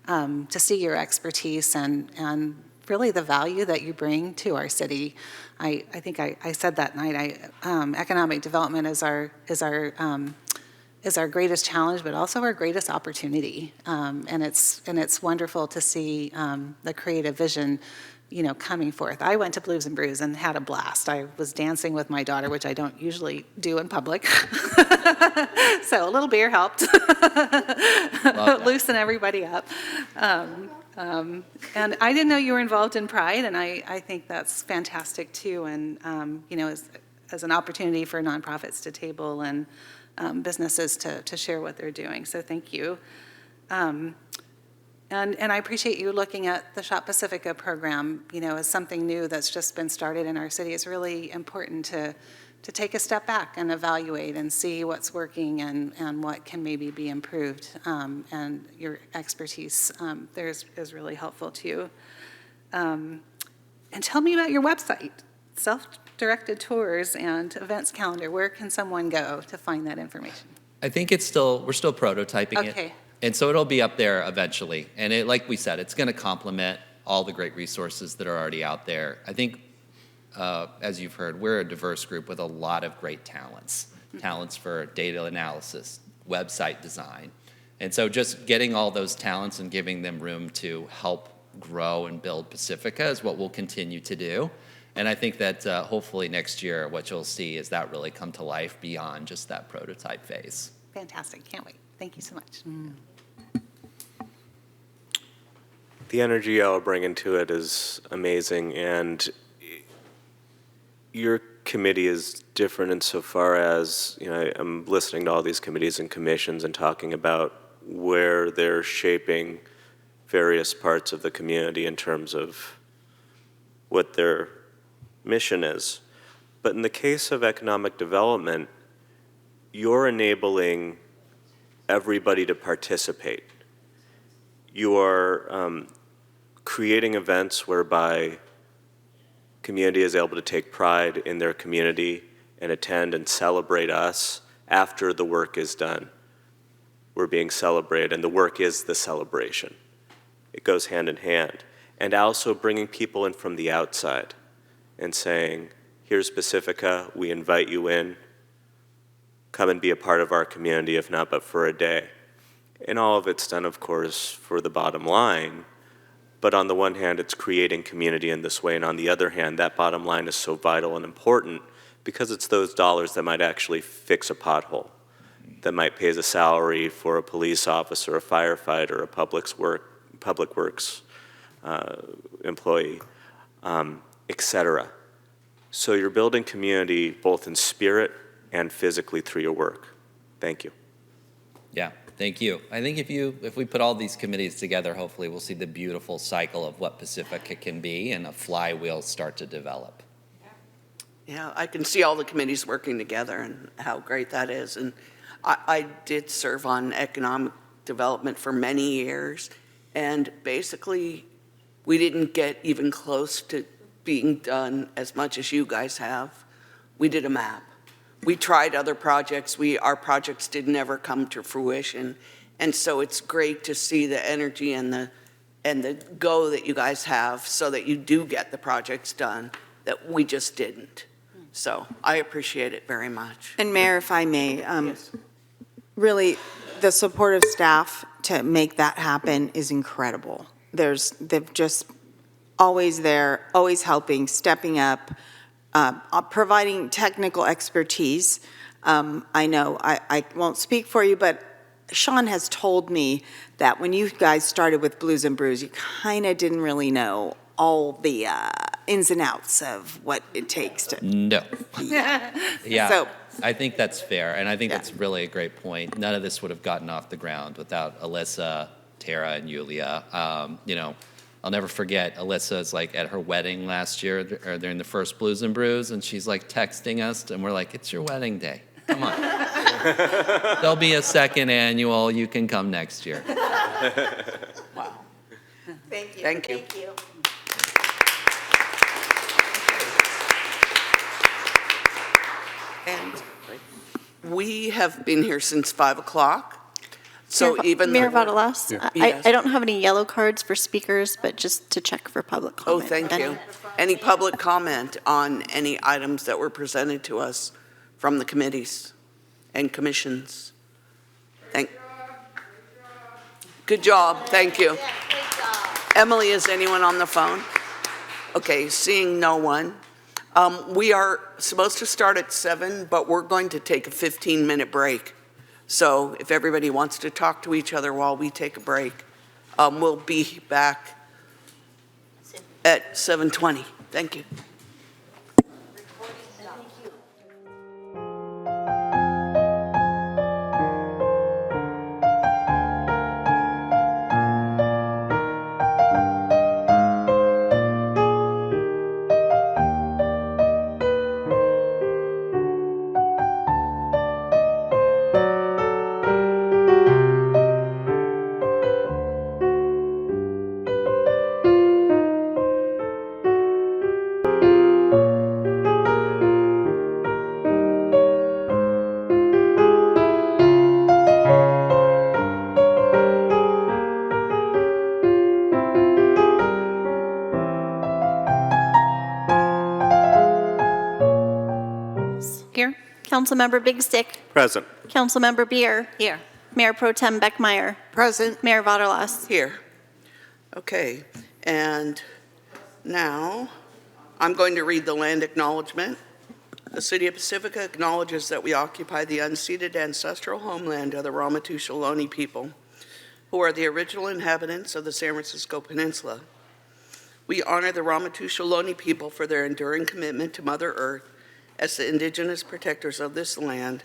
to see your expertise and really the value that you bring to our city. I think I said that night. Economic development is our greatest challenge, but also our greatest opportunity. And it's wonderful to see the creative vision, coming forth. I went to Blues and Brews and had a blast. I was dancing with my daughter, which I don't usually do in public. So a little beer helped loosen everybody up. And I didn't know you were involved in Pride, and I think that's fantastic too. And as an opportunity for nonprofits to table and businesses to share what they're doing. So thank you. And And I appreciate you looking at the Shop Pacifica program, as something new that's just been started in our city. It's really important to take a step back and evaluate and see what's working and what can maybe be improved. And your expertise there is really helpful too. And tell me about your website, self-directed tours and events calendar. Where can someone go to find that information? I think we're still prototyping it. Okay. And so it'll be up there eventually. And like we said, it's going to complement all the great resources that are already out there. I think, as you've heard, we're a diverse group with a lot of great talents for data analysis, website design. And so just getting all those talents and giving them room to help grow and build Pacifica is what we'll continue to do. And I think that hopefully next year what you'll see is that really come to life beyond just that prototype phase. Fantastic. Can't wait. Thank you so much. The energy y'all bring into it is amazing, and your committee is different insofar as, I'm listening to all these committees and commissions and talking about where they're shaping various parts of the community in terms of what their mission is. But in the case of economic development, you're enabling everybody to participate. You are creating events whereby community is able to take pride in their community and attend and celebrate us after the work is done. We're being celebrated, and the work is the celebration. It goes hand in hand. And also bringing people in from the outside and saying, here's Pacifica, we invite you in, come and be a part of our community, if not but for a day. And all of it's done, of course, for the bottom line. But on the one hand, it's creating community in this way, and on the other hand, that bottom line is so vital and important because it's those dollars that might actually fix a pothole, that might pay the salary for a police officer, a firefighter, a public works employee, etc. So you're building community both in spirit and physically through your work. Thank you. Yeah, thank you. I think if we put all these committees together, hopefully we'll see the beautiful cycle of what Pacifica can be and a flywheel start to develop. Yeah, I can see all the committees working together and how great that is. And I did serve on economic development for many years, and basically we didn't get even close to being done as much as you guys have. We did a map. We tried other projects. Our projects did never come to fruition. And so it's great to see the energy and the go that you guys have so that you do get the projects done that we just didn't. So I appreciate it very much. And Mayor, if I may, Yes. really, the support of staff to make that happen is incredible. They've just always there, always helping, stepping up, providing technical expertise. I know I won't speak for you, but Sean has told me that when you guys started with Blues and Brews, you kind of didn't really know all the ins and outs of what it takes to. No. Yeah, So- I think that's fair, and I think that's really a great point. None of this would have gotten off the ground without Alyssa, Tara, and Yulia. I'll never forget, Alyssa's like at her wedding last year, or during the first Blues and Brews, and she's like texting us, and we're like, it's your wedding day. Come on. There'll be a second annual. You can come next year. Wow. Thank you. Thank you. Thank you. And we have been here since 5 o'clock. So even Mayor though- Vadalas, Yes. I don't have any yellow cards for speakers, but just to check for public Oh, comment. thank you. Any public comment on any items that were presented to us from the committees and commissions? Good job, thank you. Emily, is anyone on the phone? Okay, seeing no one. We are supposed to start at 7, but we're going to take a 15-minute break. So if everybody wants to talk to each other while we take a break, we'll be back at 7:20. Thank you. Here. Councilmember Big Stick. Present. Councilmember Beer. Here. Mayor Pro Tem Beckmeyer. Present. Mayor Vaterlas. Here. Okay, and now I'm going to read the land acknowledgement. The City of Pacifica acknowledges that we occupy the unceded ancestral homeland of the Ramaytush Ohlone people, who are the original inhabitants of the San Francisco Peninsula. We honor the Ramaytush Ohlone people for their enduring commitment to Mother Earth as the indigenous protectors of this land,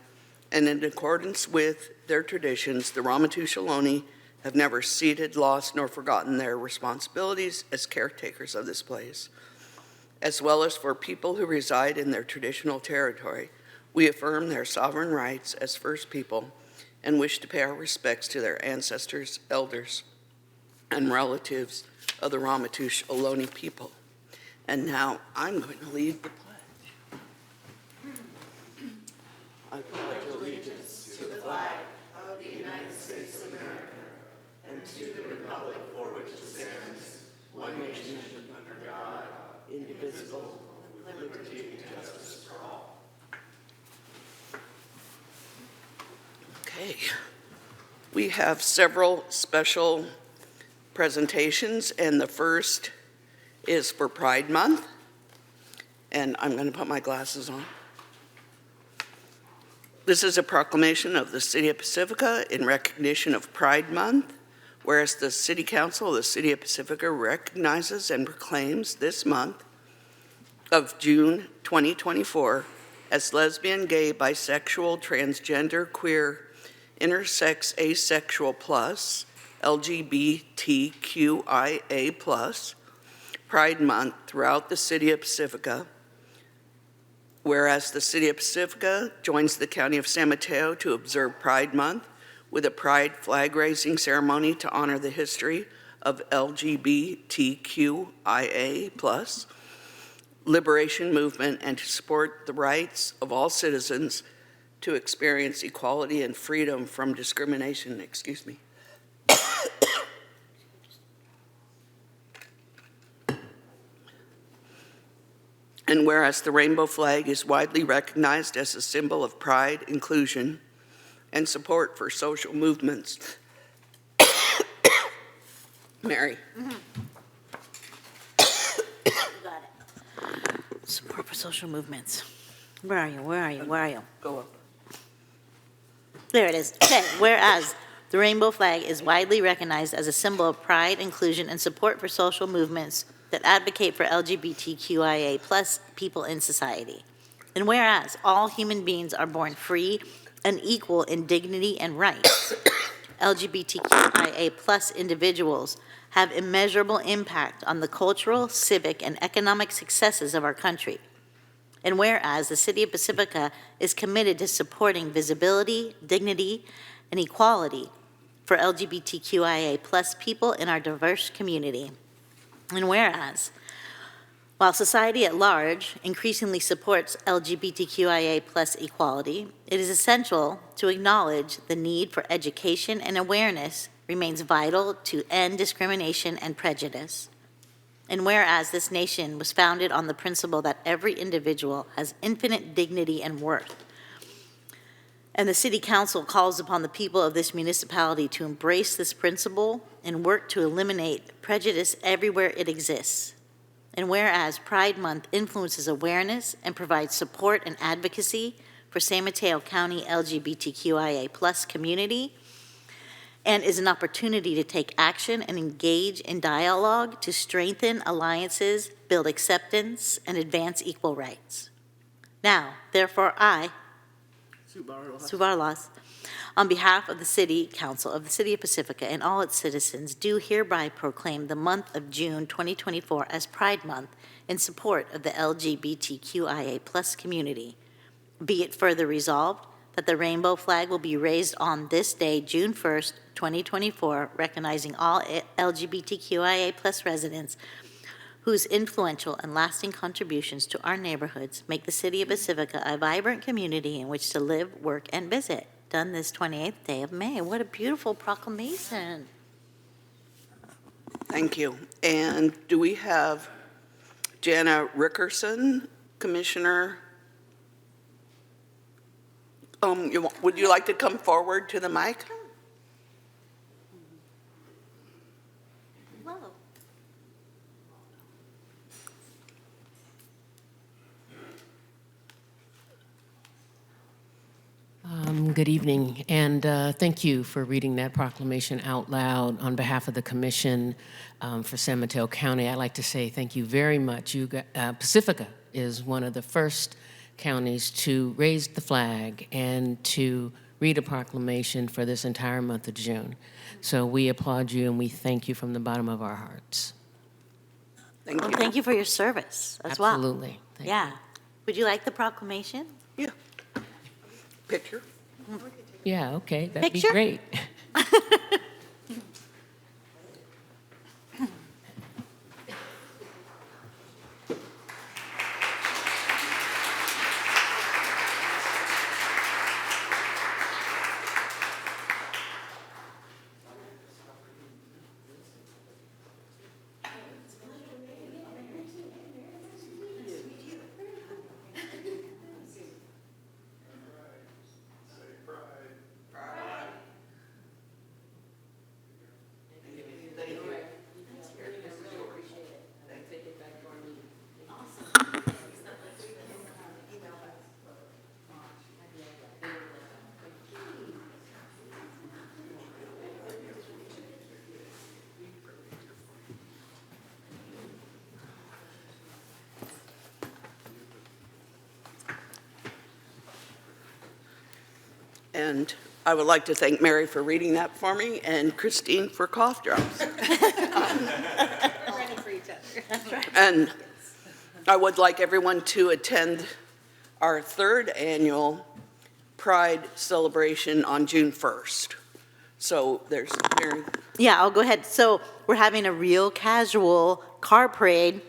and in accordance with their traditions, the Ramaytush Ohlone have never ceded, lost, nor forgotten their responsibilities as caretakers of this place. As well as for people who reside in their traditional territory, we affirm their sovereign rights as First People and wish to pay our respects to their ancestors, elders, and relatives of the Ramaytush Ohlone people. And now I'm going to lead the pledge. I pledge allegiance to the flag of the United States of America and to the republic for which it stands, one nation under God, indivisible, with liberty and justice for all. Okay. We have several special presentations, and the first is for Pride Month. And I'm going to put my glasses on. This is a proclamation of the City of Pacifica in recognition of Pride Month, whereas the City Council of the City of Pacifica recognizes and proclaims this month of June 2024 as lesbian, gay, bisexual, transgender, queer, intersex, asexual plus, LGBTQIA plus, Pride Month throughout the City of Pacifica, whereas the City of Pacifica joins the County of San Mateo to observe Pride Month with a Pride flag-raising ceremony to honor the history of LGBTQIA plus liberation movement and to support the rights of all citizens to experience equality and freedom from discrimination. Excuse me. And whereas the rainbow flag is widely recognized as a symbol of pride, inclusion, and support for social movements. Mary. Got it. Support for social movements. Where are you? Where are you? Where are you? Go up. There it is. Okay, whereas the rainbow flag is widely recognized as a symbol of pride, inclusion, and support for social movements that advocate for LGBTQIA plus people in society. And whereas all human beings are born free and equal in dignity and rights, LGBTQIA plus individuals have immeasurable impact on the cultural, civic, and economic successes of our country. And whereas the City of Pacifica is committed to supporting visibility, dignity, and equality for LGBTQIA plus people in our diverse community. And whereas, while society at large increasingly supports LGBTQIA plus equality, it is essential to acknowledge the need for education and awareness remains vital to end discrimination and prejudice. And whereas this nation was founded on the principle that every individual has infinite dignity and worth, and the City Council calls upon the people of this municipality to embrace this principle and work to eliminate prejudice everywhere it exists. And whereas Pride Month influences awareness and provides support and advocacy for San Mateo County LGBTQIA plus community, and is an opportunity to take action and engage in dialogue to strengthen alliances, build acceptance, and advance equal rights. Now, therefore, I, Subarlas, on behalf of the City Council of the City of Pacifica and all its citizens, do hereby proclaim the month of June 2024 as Pride Month in support of the LGBTQIA plus community. Be it further resolved that the rainbow flag will be raised on this day, June 1st, 2024, recognizing all LGBTQIA plus residents whose influential and lasting contributions to our neighborhoods make the City of Pacifica a vibrant community in which to live, work, and visit. Done this 28th day of May. What a beautiful proclamation. Thank you. And do we have Jana Rickerson, Commissioner Would you like to come forward to the mic? Good evening, and thank you for reading that proclamation out loud on behalf of the Commission for San Mateo County. I'd like to say thank you very much. Pacifica is one of the first counties to raise the flag and to read a proclamation for this entire month of June. So we applaud you and we thank you from the bottom of our hearts. Thank you. Well, thank you for your service as well. Absolutely. Thank Yeah. Would you like the proclamation? Yeah. Picture? Yeah, okay, that'd Picture? be great. And I would like to thank Mary for reading that for me and Christine for cough drops. And I would like everyone to attend our third annual Pride celebration on June 1st. So there's Mary. Yeah, I'll go ahead. So we're having a real casual car parade,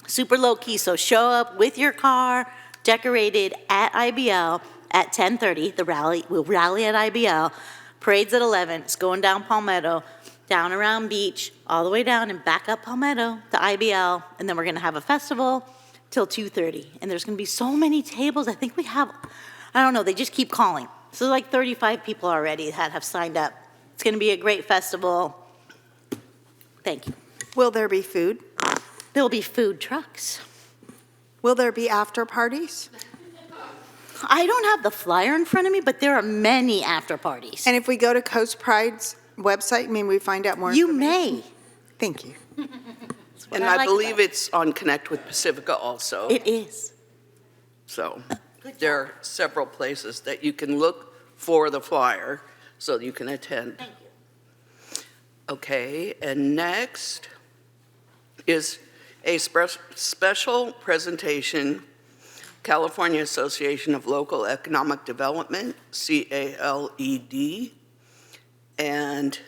super low key. So show up with your car decorated at IBL at 10:30. The rally, we'll rally at IBL. Parade's at 11. It's going down Palmetto, down around Beach, all the way down and back up Palmetto to IBL. And then we're going to have a festival till 2:30. And there's going to be so many tables. I think we have, I don't know, they just keep calling. So there's like 35 people already that have signed up. It's going to be a great festival. Thank you. Will there be food? There'll be food trucks. Will there be after parties? I don't have the flyer in front of me, but there are many after parties. And if we go to Coast Pride's website, may we find out more You information? may. Thank you. And I I like believe about it's on Connect with Pacifica also. It is. So there are several places that you can look for the flyer so you can attend. Thank you. Okay, and next is a special presentation, California Association of Local Economic Development, CALED, and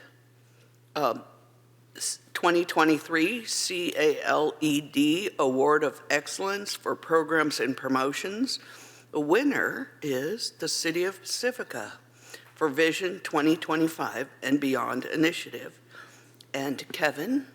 2023 CALED Award of Excellence for Programs and Promotions. The winner is the City of Pacifica for Vision 2025 and Beyond Initiative. And Kevin?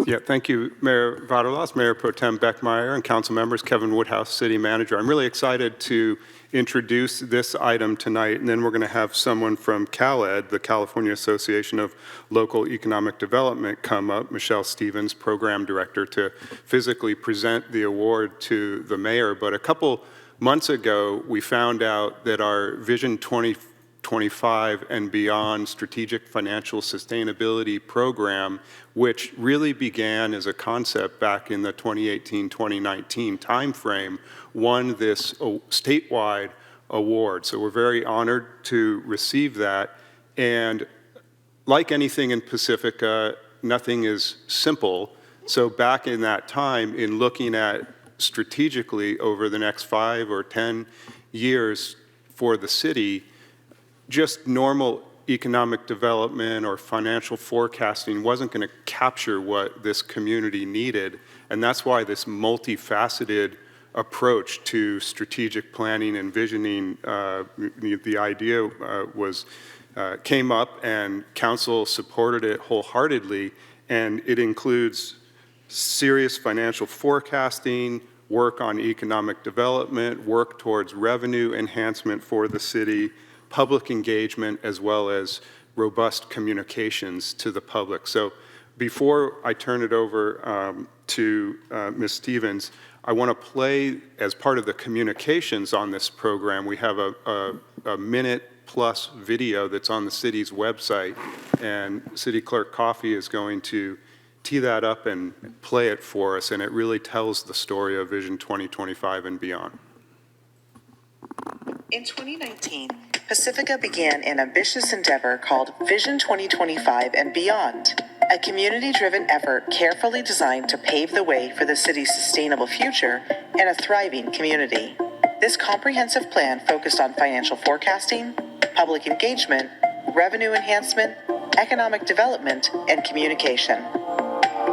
Yeah, thank you, Mayor Vaterlos, Mayor Pro Tem Beckmeyer, and council members, Kevin Woodhouse, City Manager. I'm really excited to introduce this item tonight, and then we're going to have someone from CalED, the California Association of Local Economic Development, come up, Michelle Stevens, Program Director, to physically present the award to the mayor. But a couple months ago, we found out that our Vision 2025 and Beyond Strategic Financial Sustainability Program, which really began as a concept back in the 2018-2019 timeframe, won this statewide award. So we're very honored to receive that. And like anything in Pacifica, nothing is simple. So back in that time, in looking at strategically over the next 5 or 10 years for the city, just normal economic development or financial forecasting wasn't going to capture what this community needed. And that's why this multifaceted approach to strategic planning and visioning, the idea came up, and council supported it wholeheartedly. And it includes serious financial forecasting, work on economic development, work towards revenue enhancement for the city, public engagement, as well as robust communications to the public. So before I turn it over to Ms. Stevens, I want to play, as part of the communications on this program, we have a minute-plus video that's on the city's website, and City Clerk Coffey is going to tee that up and play it for us, and it really tells the story of Vision 2025 and beyond. In 2019, Pacifica began an ambitious endeavor called Vision 2025 and Beyond, a community-driven effort carefully designed to pave the way for the city's sustainable future and a thriving community. This comprehensive plan focused on financial forecasting, public engagement, revenue enhancement, economic development, and communication.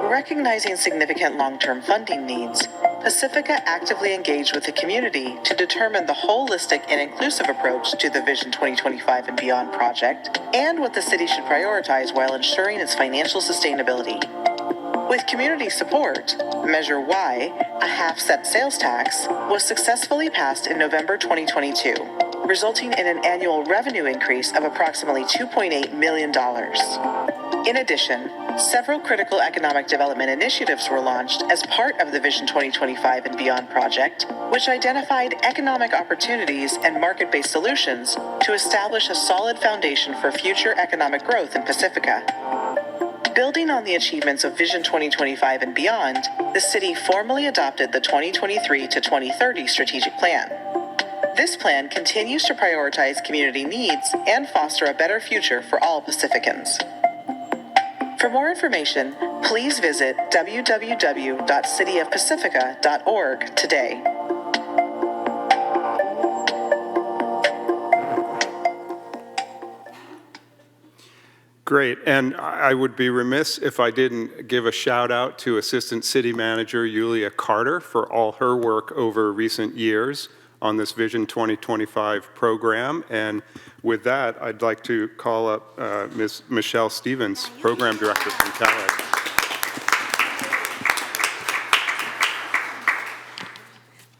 Recognizing significant long-term funding needs, Pacifica actively engaged with the community to determine the holistic and inclusive approach to the Vision 2025 and Beyond project and what the city should prioritize while ensuring its financial sustainability. With community support, Measure Y, a half-cent sales tax, was successfully passed in November 2022, resulting in an annual revenue increase of approximately $2.8 million. In addition, several critical economic development initiatives were launched as part of the Vision 2025 and Beyond project, which identified economic opportunities and market-based solutions to establish a solid foundation for future economic growth in Pacifica. Building on the achievements of Vision 2025 and Beyond, the city formally adopted the 2023 to 2030 strategic plan. This plan continues to prioritize community needs and foster a better future for all Pacificans. For more information, please visit www.cityofpacifica.org today. Great, and I would be remiss if I didn't give a shout out to Assistant City Manager Yulia Carter for all her work over recent years on this Vision 2025 program. And with that, I'd like to call up Ms. Michelle Stevens, Program Director from CalEd.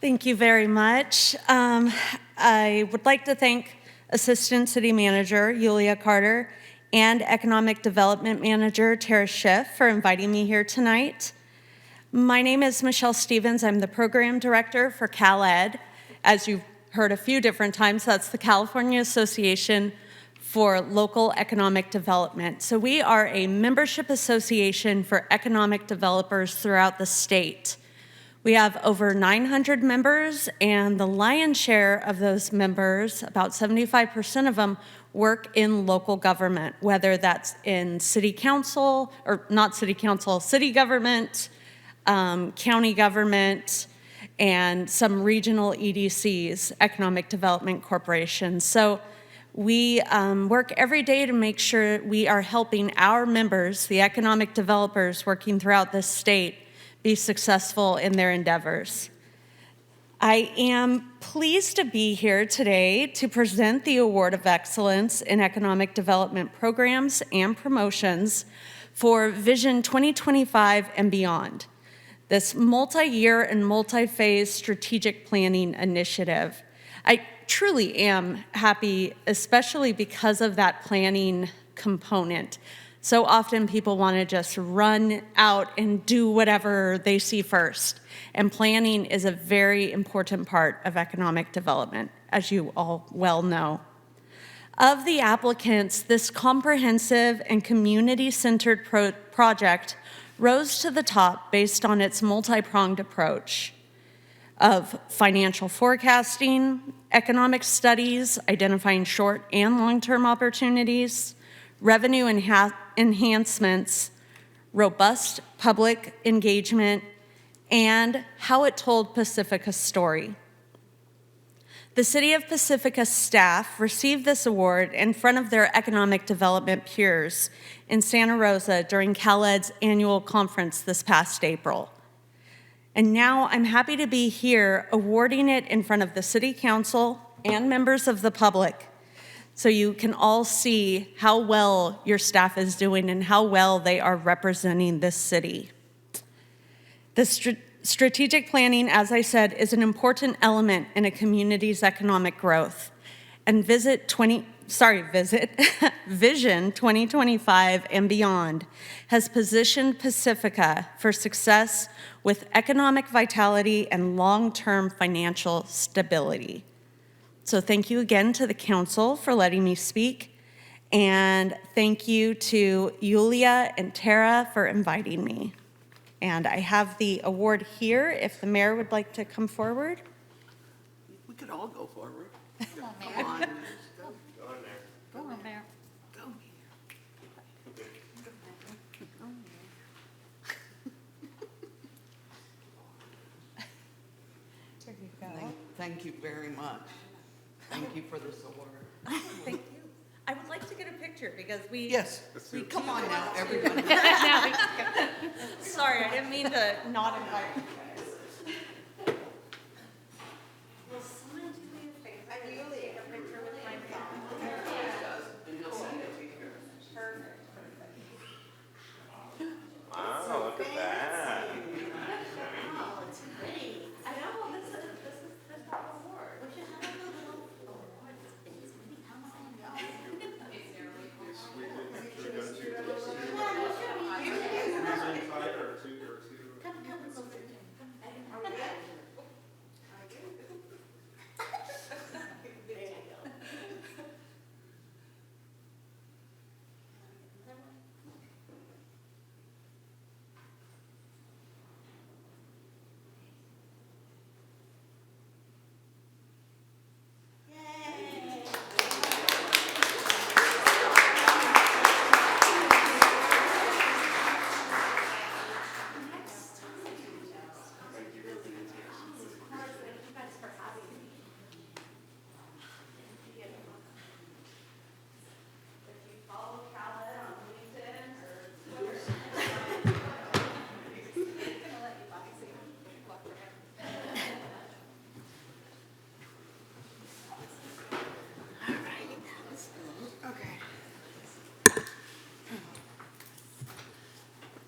Thank you very much. I would like to thank Assistant City Manager Yulia Carter and Economic Development Manager Tara Schiff for inviting me here tonight. My name is Michelle Stevens. I'm the Program Director for CalEd. As you've heard a few different times, that's the California Association for Local Economic Development. So we are a membership association for economic developers throughout the state. We have over 900 members, and the lion's share of those members, about 75% of them, work in local government, whether that's in city council, or not city council, city government, county government, and some regional EDCs, Economic Development Corporations. So we work every day to make sure we are helping our members, the economic developers working throughout this state, be successful in their endeavors. I am pleased to be here today to present the Award of Excellence in Economic Development Programs and Promotions for Vision 2025 and Beyond, this multi-year and multi-phase strategic planning initiative. I truly am happy, especially because of that planning component. So often people want to just run out and do whatever they see first. And planning is a very important part of economic development, as you all well know. Of the applicants, this comprehensive and community-centered project rose to the top based on its multi-pronged approach of financial forecasting, economic studies, identifying short and long-term opportunities, revenue enhancements, robust public engagement, and how it told Pacifica's story. The City of Pacifica staff received this award in front of their economic development peers in Santa Rosa during CalEd's annual conference this past April. And now I'm happy to be here awarding it in front of the City Council and members of the public, so you can all see how well your staff is doing and how well they are representing this city. The Strategic planning, as I said, is an important element in a community's economic growth. And Vision 2025 and beyond has positioned Pacifica for success with economic vitality and long-term financial stability. So thank you again to the council for letting me speak. And thank you to Yulia and Tara for inviting me. And I have the award here, if the mayor would like to come forward. We could all go forward. Come on, Mayor. Come on. Go on, Mayor. Go, There you go. Thank you very much. Thank you for this award. Thank you. I would like to get a picture because we. Yes, come on now, everybody. Sorry, I didn't mean to not invite you guys. Will someone do me a favor? I usually take a picture with my phone. Wow, look at that. Oh, it's pretty. I know, this is our award. We should have a little award. It's gonna be coming.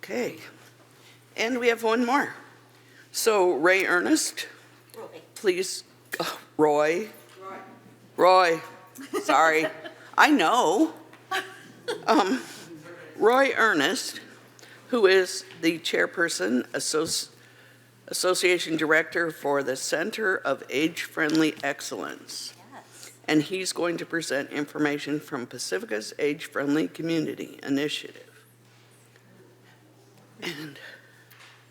Okay, and we have one more. So Ray Ernest, please, Roy, sorry, I know. Roy Ernest, who is the chairperson, Association Director for the Center of Age-Friendly Excellence. And he's going to present information from Pacifica's Age-Friendly Community Initiative. And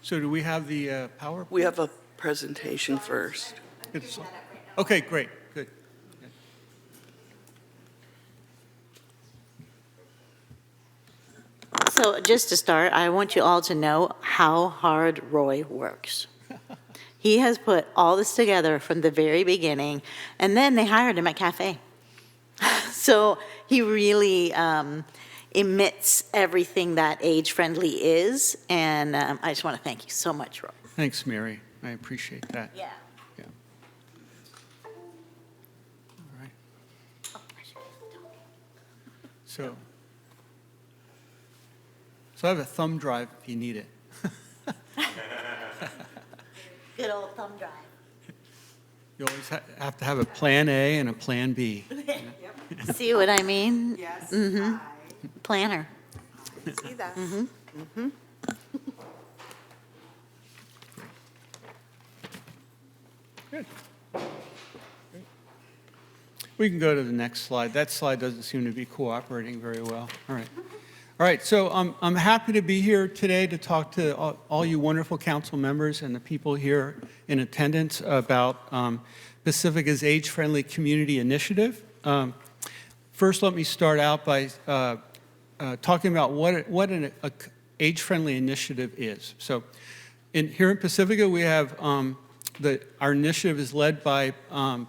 So do we have the PowerPoint? we have a presentation first. Okay, great, good. So just to start, I want you all to know how hard Roy works. He has put all this together from the very beginning, and then they hired him at Cafe. So he really emits everything that age-friendly is, and I just want to thank you so much, Roy. Thanks, Mary. I appreciate that. Yeah. Yeah. All right. So I have a thumb drive if you need it. Good old thumb drive. You always have to have a plan A and a plan B. See what I mean? Yes. Mm-hmm. Planner. See that? Mm-hmm. Mm-hmm. Good. We can go to the next slide. That slide doesn't seem to be cooperating very well. All right. All right, so I'm happy to be here today to talk to all you wonderful council members and the people here in attendance about Pacifica's Age-Friendly Community Initiative. First, let me start out by talking about what an age-friendly initiative is. So here in Pacifica, we have our initiative is led by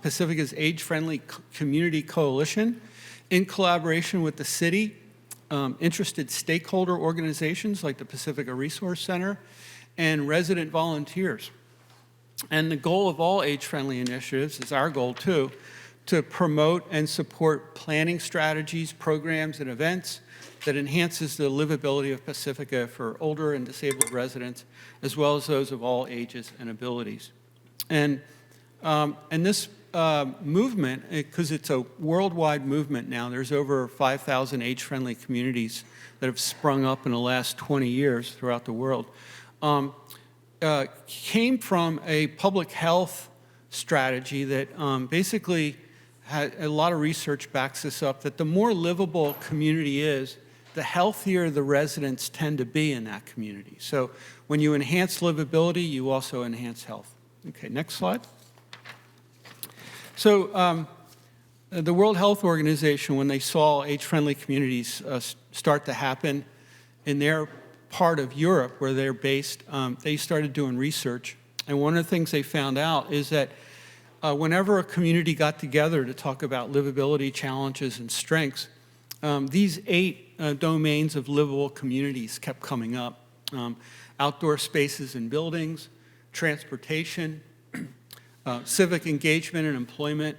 Pacifica's Age-Friendly Community Coalition in collaboration with the city, interested stakeholder organizations like the Pacifica Resource Center, and resident volunteers. And the goal of all age-friendly initiatives is our goal too, to promote and support planning strategies, programs, and events that enhances the livability of Pacifica for older and disabled residents, as well as those of all ages and abilities. And this movement, because it's a worldwide movement now, there's over 5,000 age-friendly communities that have sprung up in the last 20 years throughout the world, came from a public health strategy that basically had a lot of research backs this up, that the more livable a community is, the healthier the residents tend to be in that community. So when you enhance livability, you also enhance health. Okay, next slide. So the World Health Organization, when they saw age-friendly communities start to happen in their part of Europe where they're based, they started doing research. And one of the things they found out is that whenever a community got together to talk about livability challenges and strengths, these 8 domains of livable communities kept coming up. Outdoor spaces and buildings, transportation, civic engagement and employment,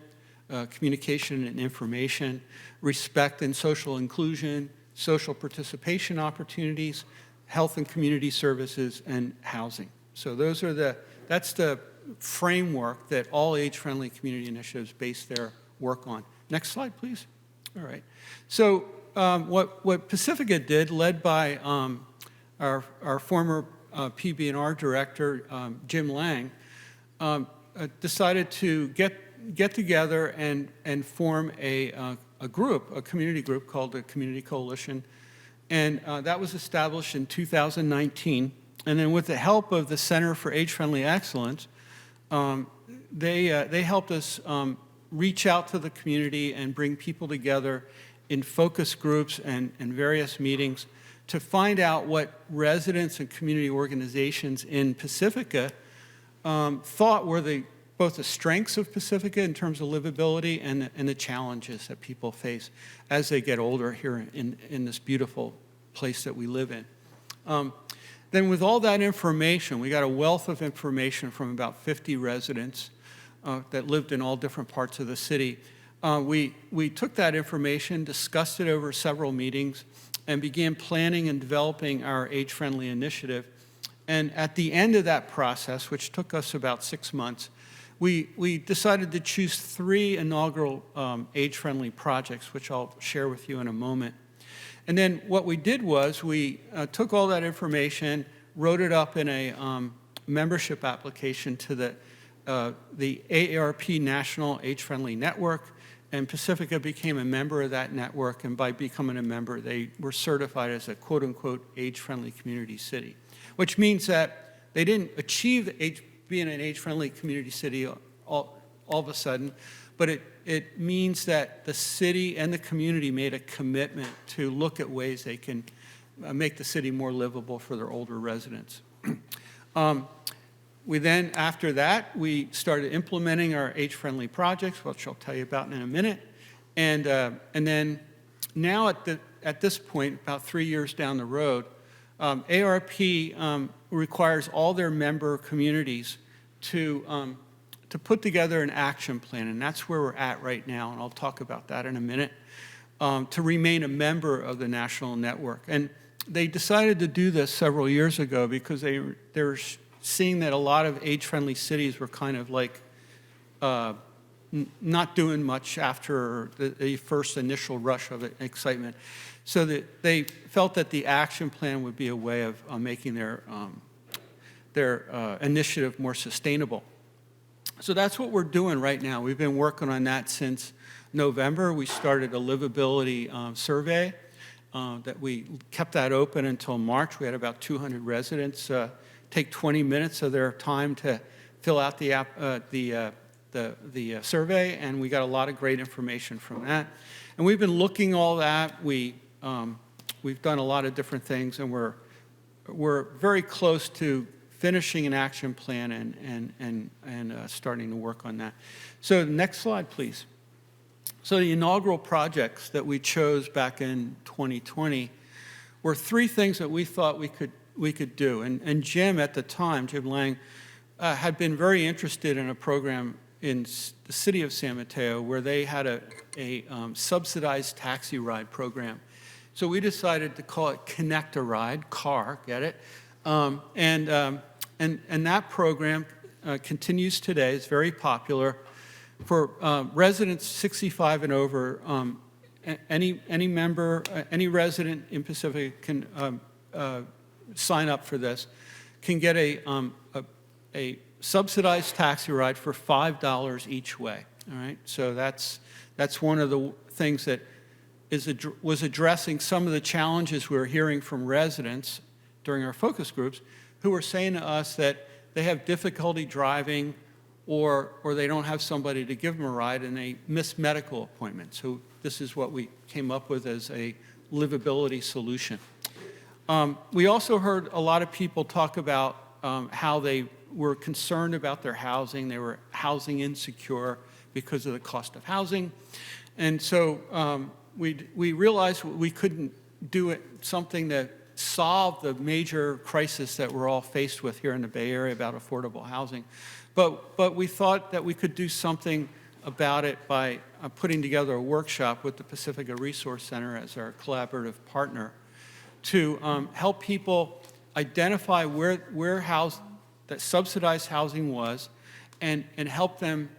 communication and information, respect and social inclusion, social participation opportunities, health and community services, and housing. So that's the framework that all age-friendly community initiatives base their work on. Next slide, please. All right. So what Pacifica did, led by our former PB&R director, Jim Lang, decided to get together and form a group, a community group called the Community Coalition. And that was established in 2019. And then with the help of the Center for Age-Friendly Excellence, they helped us reach out to the community and bring people together in focus groups and various meetings to find out what residents and community organizations in Pacifica thought were both the strengths of Pacifica in terms of livability and the challenges that people face as they get older here in this beautiful place that we live in. Then with all that information, we got a wealth of information from about 50 residents that lived in all different parts of the city. We took that information, discussed it over several meetings, and began planning and developing our age-friendly initiative. And at the end of that process, which took us about 6 months, we decided to choose 3 inaugural age-friendly projects, which I'll share with you in a moment. And then what we did was we took all that information, wrote it up in a membership application to the AARP National Age-Friendly Network, and Pacifica became a member of that network, and by becoming a member, they were certified as a quote-unquote age-friendly community city, which means that they didn't achieve being an age-friendly community city all of a sudden, but it means that the city and the community made a commitment to look at ways they can make the city more livable for their older residents. We then, after that, we started implementing our age-friendly projects, which I'll tell you about in a minute. And then now at this point, about 3 years down the road, ARP requires all their member communities to put together an action plan, and that's where we're at right now, and I'll talk about that in a minute, to remain a member of the national network. And they decided to do this several years ago because they were seeing that a lot of age-friendly cities were kind of like not doing much after the first initial rush of excitement. So that they felt that the action plan would be a way of making their initiative more sustainable. So that's what we're doing right now. We've been working on that since November. We started a livability survey that we kept that open until March. We had about 200 residents take 20 minutes of their time to fill out the survey, and we got a lot of great information from that. And we've been looking all that. We've done a lot of different things, and we're very close to finishing an action plan and starting to work on that. So next slide, please. So the inaugural projects that we chose back in 2020 were 3 things that we thought we could do. And Jim at the time, Jim Lang, had been very interested in a program in the city of San Mateo where they had a subsidized taxi ride program. So we decided to call it Connect a Ride, CAR, get it? And that program continues today. It's very popular. For residents 65 and over, any member, any resident in Pacifica can sign up for this, can get a subsidized taxi ride for $5 each way. All right, so that's one of the things that was addressing some of the challenges we were hearing from residents during our focus groups, who were saying to us that they have difficulty driving, or they don't have somebody to give them a ride, and they miss medical appointments. So this is what we came up with as a livability solution. We also heard a lot of people talk about how they were concerned about their housing. They were housing insecure because of the cost of housing. And so we realized we couldn't do something to solve the major crisis that we're all faced with here in the Bay Area about affordable housing. But we thought that we could do something about it by putting together a workshop with the Pacifica Resource Center as our collaborative partner to help people identify where that subsidized housing was, and help them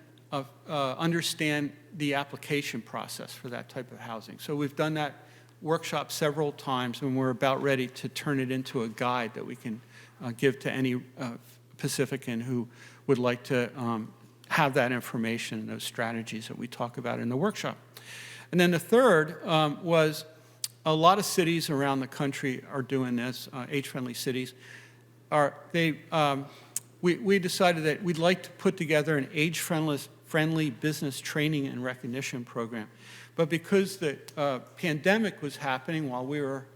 understand the application process for that type of housing. So we've done that workshop several times, and we're about ready to turn it into a guide that we can give to any Pacifican who would like to have that information and those strategies that we talk about in the workshop. And then the third was a lot of cities around the country are doing this, age-friendly cities. We decided that we'd like to put together an age-friendly business training and recognition program. But because the pandemic was happening while we were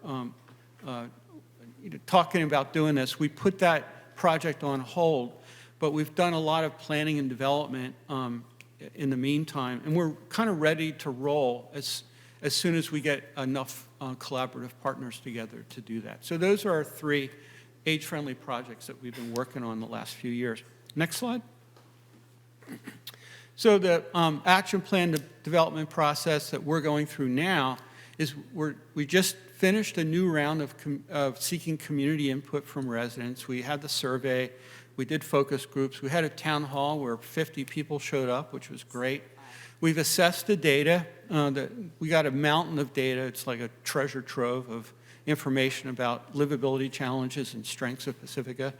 talking about doing this, we put that project on hold. But we've done a lot of planning and development in the meantime, and we're kind of ready to roll as soon as we get enough collaborative partners together to do that. So those are our 3 age-friendly projects that we've been working on the last few years. Next slide. So the action plan development process that we're going through now is we just finished a new round of seeking community input from residents. We had the survey. We did focus groups. We had a town hall where 50 people showed up, which was great. We've assessed the data. We got a mountain of data. It's like a treasure trove of information about livability challenges and strengths of Pacifica,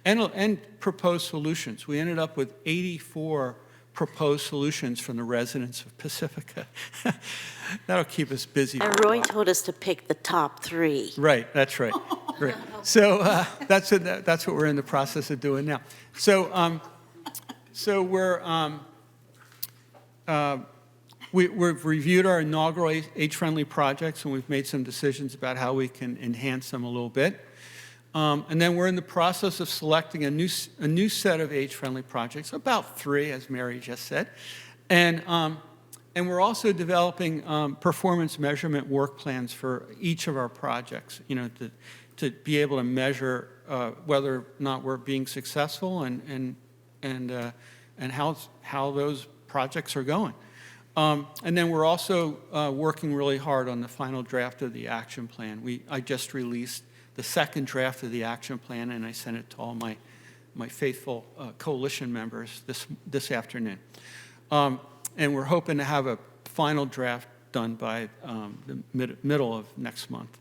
and proposed solutions. We ended up with 84 proposed solutions from the residents of Pacifica. That'll keep us busy. And Roy told us to pick the top 3. Right, that's right. Right. So that's what we're in the process of doing now. So we've reviewed our inaugural age-friendly projects, and we've made some decisions about how we can enhance them a little bit. And then we're in the process of selecting a new set of age-friendly projects, about 3, as Mary just said. And we're also developing performance measurement work plans for each of our projects, to be able to measure whether or not we're being successful and how those projects are going. And then we're also working really hard on the final draft of the action plan. I just released the second draft of the action plan, and I sent it to all my faithful coalition members this afternoon. And we're hoping to have a final draft done by the middle of next month.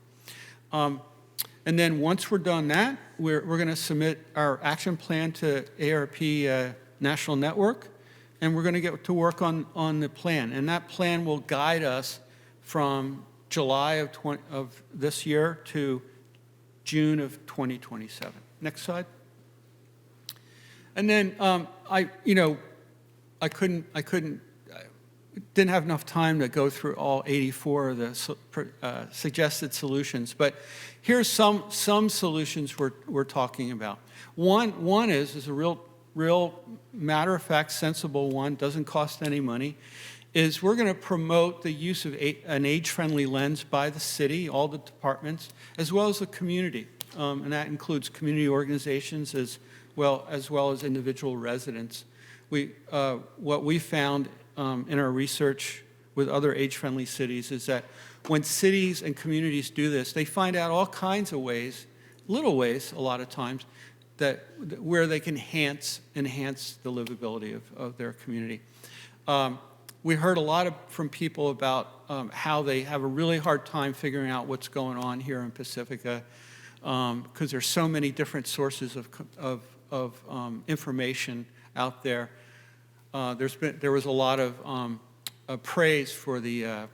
And then once we're done that, we're going to submit our action plan to ARP National Network, and we're going to get to work on the plan. And that plan will guide us from July of this year to June of 2027. Next slide. And then didn't have enough time to go through all 84 of the suggested solutions, but here's some solutions we're talking about. One is a real matter-of-fact, sensible one, doesn't cost any money, is we're going to promote the use of an age-friendly lens by the city, all the departments, as well as the community. And that includes community organizations as well as individual residents. What we found in our research with other age-friendly cities is that when cities and communities do this, they find out all kinds of ways, little ways a lot of times, where they can enhance the livability of their community. We heard a lot from people about how they have a really hard time figuring out what's going on here in Pacifica because there's so many different sources of information out there. There was a lot of praise for the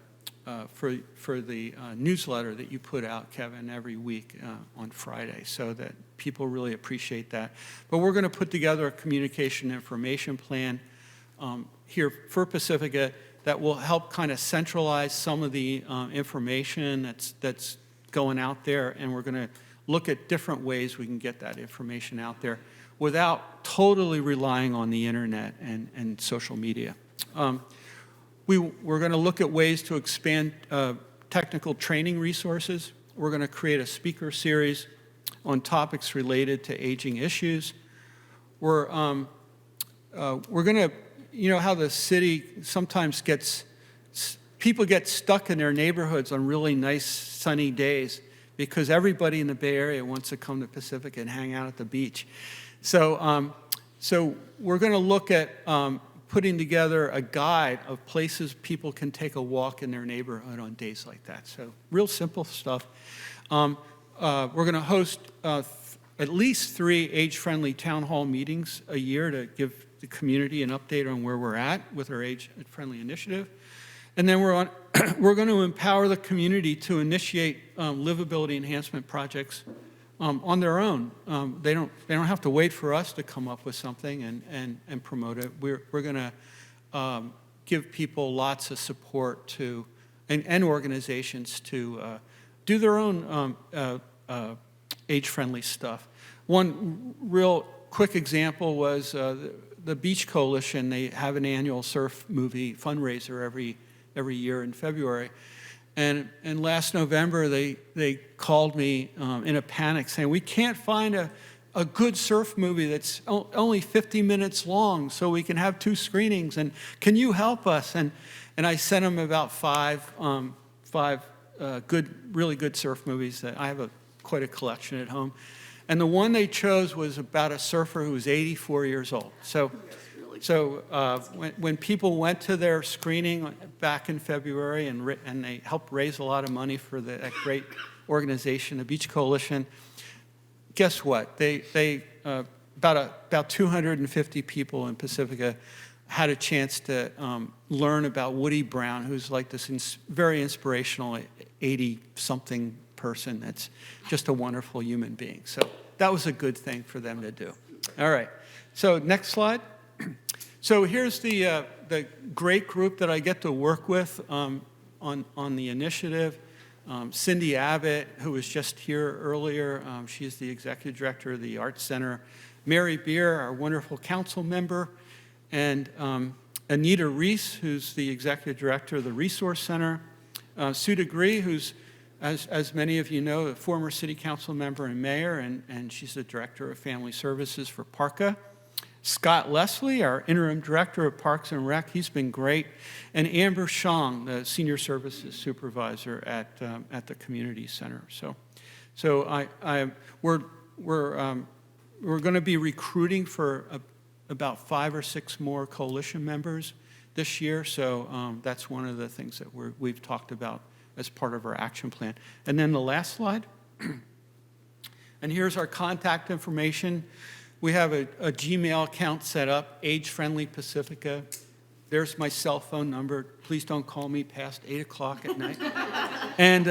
newsletter that you put out, Kevin, every week on Friday, so that people really appreciate that. But we're going to put together a communication information plan here for Pacifica that will help kind of centralize some of the information that's going out there, and we're going to look at different ways we can get that information out there without totally relying on the internet and social media. We're going to look at ways to expand technical training resources. We're going to create a speaker series on topics related to aging issues. We're going to, you know how the city sometimes people get stuck in their neighborhoods on really nice sunny days because everybody in the Bay Area wants to come to Pacifica and hang out at the beach. So we're going to look at putting together a guide of places people can take a walk in their neighborhood on days like that. So real simple stuff. We're going to host at least 3 age-friendly town hall meetings a year to give the community an update on where we're at with our age-friendly initiative. And then we're going to empower the community to initiate livability enhancement projects on their own. They don't have to wait for us to come up with something and promote it. We're going to give people lots of support and organizations to do their own age-friendly stuff. One real quick example was the Beach Coalition. They have an annual surf movie fundraiser every year in February. And last November, they called me in a panic saying, we can't find a good surf movie that's only 50 minutes long so we can have 2 screenings, and can you help us? And I sent them about five really good surf movies that I have quite a collection at home. And the one they chose was about a surfer who was 84 years old. So when people went to their screening back in February and they helped raise a lot of money for that great organization, the Beach Coalition, guess what? About 250 people in Pacifica had a chance to learn about Woody Brown, who's like this very inspirational 80-something person that's just a wonderful human being. So that was a good thing for them to do. All right. So next slide. So here's the great group that I get to work with on the initiative. Cindy Abbott, who was just here earlier, she's the executive director of the Arts Center. Mary Beer, our wonderful council member, and Anita Reese, who's the executive director of the Resource Center. Sue DeGree, who's, as many of you know, a former city council member and mayor, and she's the director of family services for Parka. Scott Leslie, our interim director of Parks and Rec, he's been great. And Amber Shong, the senior services supervisor at the community center. So we're going to be recruiting for about 5 or 6 more coalition members this year. So that's one of the things that we've talked about as part of our action plan. And then the last slide. And here's our contact information. We have a Gmail account set up, Age Friendly Pacifica. There's my cell phone number. Please don't call me past 8 o'clock at night. And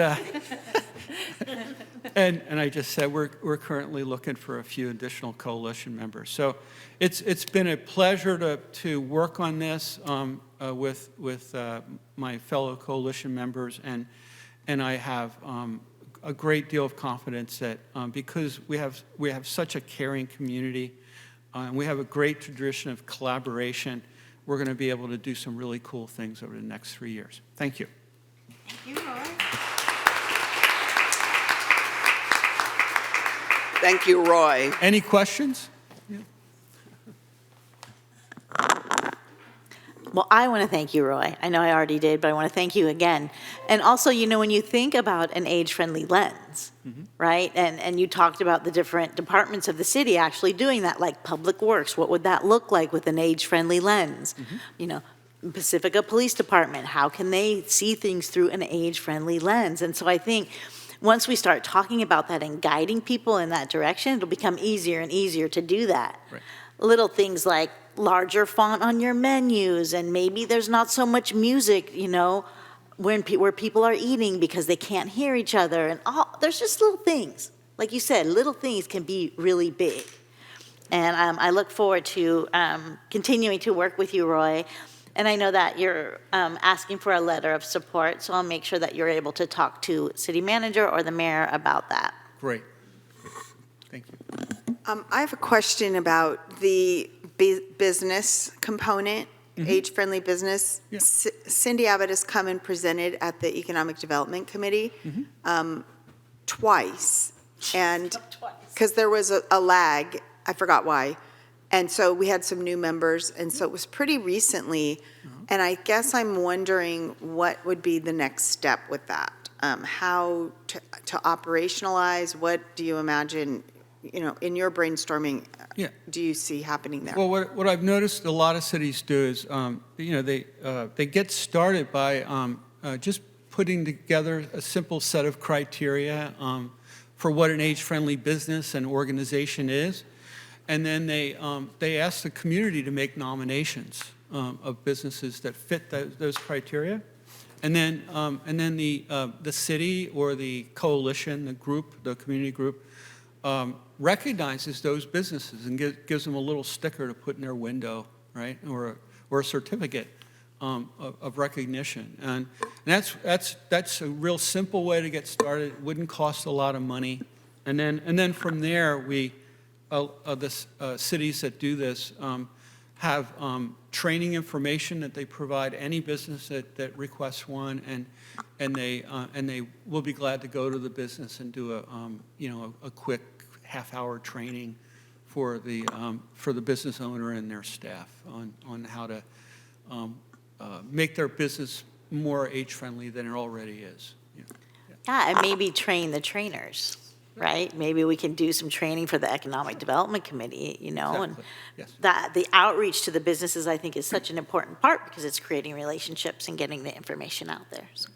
I just said we're currently looking for a few additional coalition members. So it's been a pleasure to work on this with my fellow coalition members, and I have a great deal of confidence that because we have such a caring community and we have a great tradition of collaboration, we're going to be able to do some really cool things over the next 3 years. Thank you. Thank you, Roy. Thank you, Roy. Any questions? Well, I want to thank you, Roy. I know I already did, but I want to thank you again. And also, when you think about an age-friendly lens, right? And you talked about the different departments of the city actually doing that, like Public Works. What would that look like with an age-friendly lens? Pacifica Police Department, how can they see things through an age-friendly lens? And so I think once we start talking about that and guiding people in that direction, it'll become easier and easier to do that. Right. Little things like larger font on your menus, and maybe there's not so much music, where people are eating because they can't hear each other, and there's just little things. Like you said, little things can be really big. And I look forward to continuing to work with you, Roy. And I know that you're asking for a letter of support, so I'll make sure that you're able to talk to city manager or the mayor about that. Great. Thank you. I have a question about the business component, age-friendly business. Yeah. Cindy Abbott has come and presented at the Economic Development Committee twice. And because there was a lag, I forgot why. And so we had some new members, and so it was pretty recently. And I guess I'm wondering what would be the next step with that? How to operationalize? What do you imagine, in your brainstorming, do you see happening there? Well, what I've noticed a lot of cities do is, they get started by just putting together a simple set of criteria for what an age-friendly business and organization is. And then they ask the community to make nominations of businesses that fit those criteria. And then the city or the coalition, the group, the community group, recognizes those businesses and gives them a little sticker to put in their window, right, or a certificate of recognition. And that's a real simple way to get started. It wouldn't cost a lot of money. And then from there, the cities that do this have training information that they provide any business that requests one, and they will be glad to go to the business and do a quick half-hour training for the business owner and their staff on how to make their business more age-friendly than it already is. Yeah, and maybe train the trainers. Right? Maybe we can do some training for the Economic Development Committee, Exactly. and Yes. that the outreach to the businesses, I think, is such an important part because it's creating relationships and getting the information out there. So.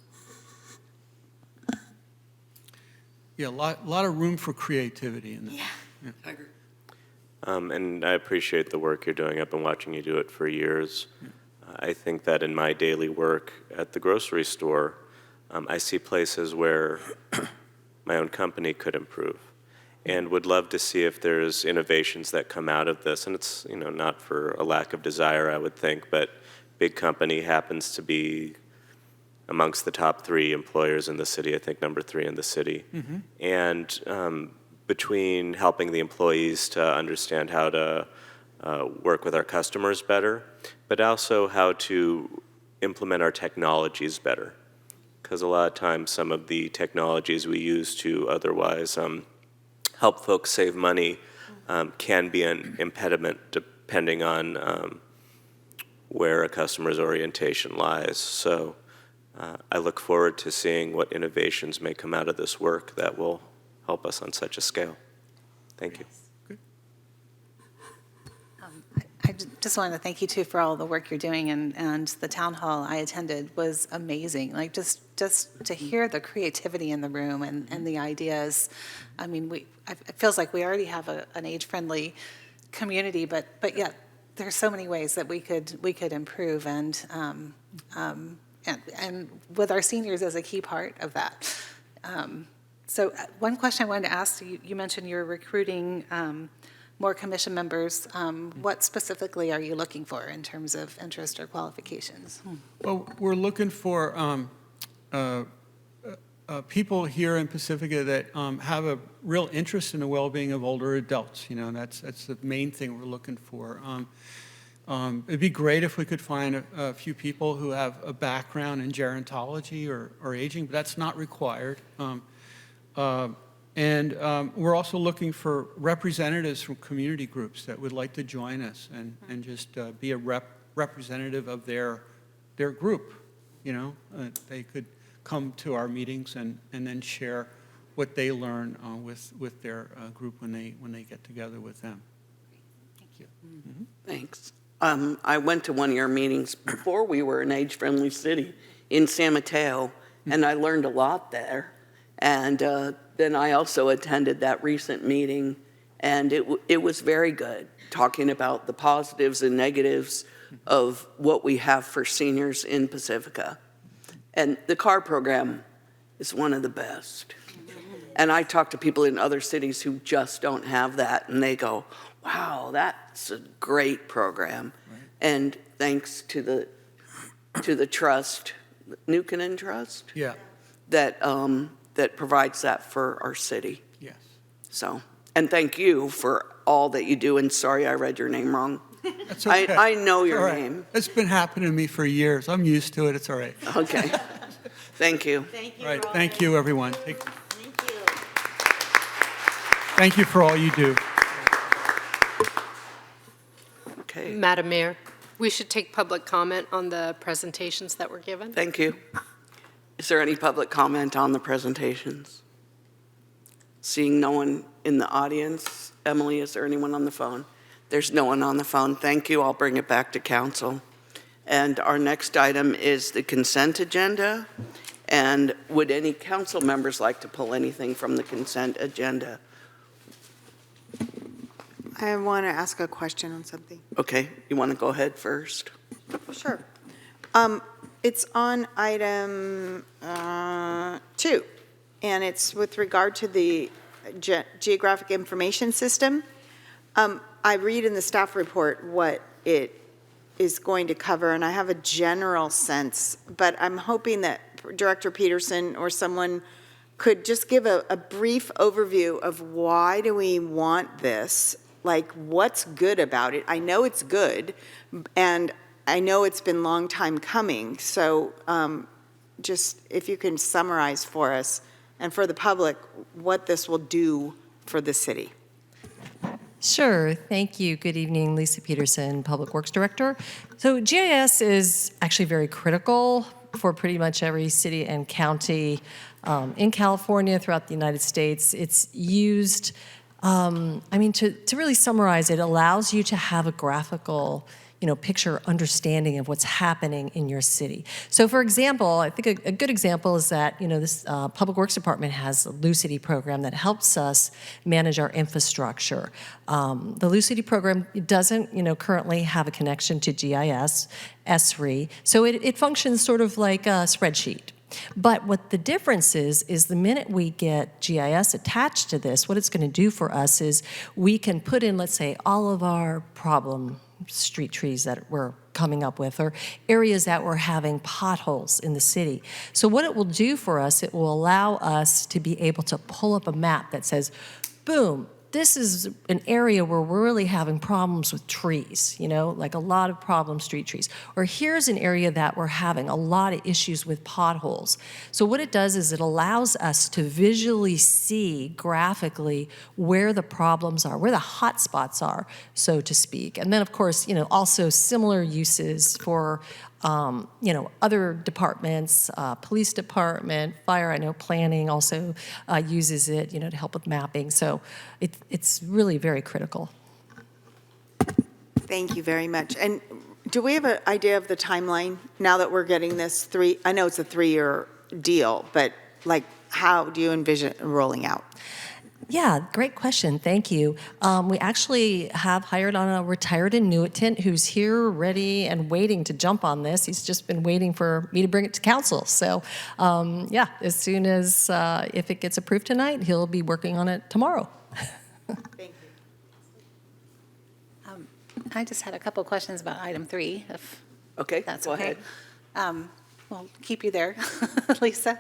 Yeah, a lot of room for creativity in that. Yeah. I agree. And I appreciate the work you're doing. I've been watching you do it for years. I think that in my daily work at the grocery store, I see places where my own company could improve, and would love to see if there's innovations that come out of this. And it's not for a lack of desire, I would think, but big company happens to be amongst the top 3 employers in the city, I think number 3 in the city. And between helping the employees to understand how to work with our customers better, but also how to implement our technologies better. Because a lot of times some of the technologies we use to otherwise help folks save money can be an impediment depending on where a customer's orientation lies. So I look forward to seeing what innovations may come out of this work that will help us on such a scale. Thank you. I just wanted to thank you too for all the work you're doing, and the town hall I attended was amazing. Like just to hear the creativity in the room and the ideas. I mean, it feels like we already have an age-friendly community, but yet there's so many ways that we could improve, and with our seniors as a key part of that. So one question I wanted to ask you mentioned you're recruiting more commission members. What specifically are you looking for in terms of interest or qualifications? Well, we're looking for people here in Pacifica that have a real interest in the well-being of older adults. That's the main thing we're looking for. It'd be great if we could find a few people who have a background in gerontology or aging, but that's not required. And we're also looking for representatives from community groups that would like to join us and just be a rep representative of their group, you know? They could come to our meetings and then share what they learn with their group when they get together with them. Thank you. Mm-hmm. Thanks. I went to one of your meetings before we were an age-friendly city in San Mateo, and I learned a lot there. And then I also attended that recent meeting, and it was very good, talking about the positives and negatives of what we have for seniors in Pacifica. And the CAR program is one of the best. And I talk to people in other cities who just don't have that, and they go, wow, that's a great program. Right. And thanks to the trust, Nukin Trust, Yeah. that provides that for our city. Yes. So, and thank you for all that you do, and sorry I read your name wrong. That's okay. I know your All right. name. It's been happening to me for years. I'm used to it. It's all right. Okay. Thank you. Thank you. All right. Robert. Thank you, everyone. Thank you. Thank you for all you do. Okay. Madam Mayor, we should take public comment on the presentations that were given. Thank you. Is there any public comment on the presentations? Seeing no one in the audience. Emily, is there anyone on the phone? There's no one on the phone. Thank you. I'll bring it back to council. And our next item is the consent agenda. And would any council members like to pull anything from the consent agenda? I want to ask a question on something. Okay, you want to go ahead first? Sure. It's on item 2, and it's with regard to the geographic information system. I read in the staff report what it is going to cover, and I have a general sense, but I'm hoping that Director Peterson or someone could just give a brief overview of why do we want this, like what's good about it. I know it's good, and I know it's been a long time coming, so just if you can summarize for us and for the public what this will do for the city. Sure. Thank you. Good evening. Lisa Peterson, Public Works Director. So GIS is actually very critical for pretty much every city and county in California, throughout the United States. It's used, to really summarize, it allows you to have a graphical picture understanding of what's happening in your city. So for example, I think a good example is that, this Public Works Department has a Lucity program that helps us manage our infrastructure. The Lucity program doesn't, currently have a connection to GIS, ESRI, so it functions sort of like a spreadsheet. But what the difference is the minute we get GIS attached to this, what it's going to do for us is we can put in, let's say, all of our problem street trees that we're coming up with, or areas that we're having potholes in the city. So what it will do for us, it will allow us to be able to pull up a map that says, boom, this is an area where we're really having problems with trees, like a lot of problem street trees. Or here's an area that we're having a lot of issues with potholes. So what it does is it allows us to visually see graphically where the problems are, where the hot spots are, so to speak. And then of course, also similar uses for other departments, police department, fire, I know planning also uses it, to help with mapping. So it's really very critical. Thank you very much. And do we have an idea of the timeline now that we're getting this I know it's a 3-year deal, but like how do you envision it rolling out? Yeah, great question. Thank you. We actually have hired on a retired annuitant who's here ready and waiting to jump on this. He's just been waiting for me to bring it to council. So as soon as, if it gets approved tonight, he'll be working on it tomorrow. Thank you. I just had a couple questions about item 3, if Okay, that's go okay. ahead. We'll keep you there, Lisa.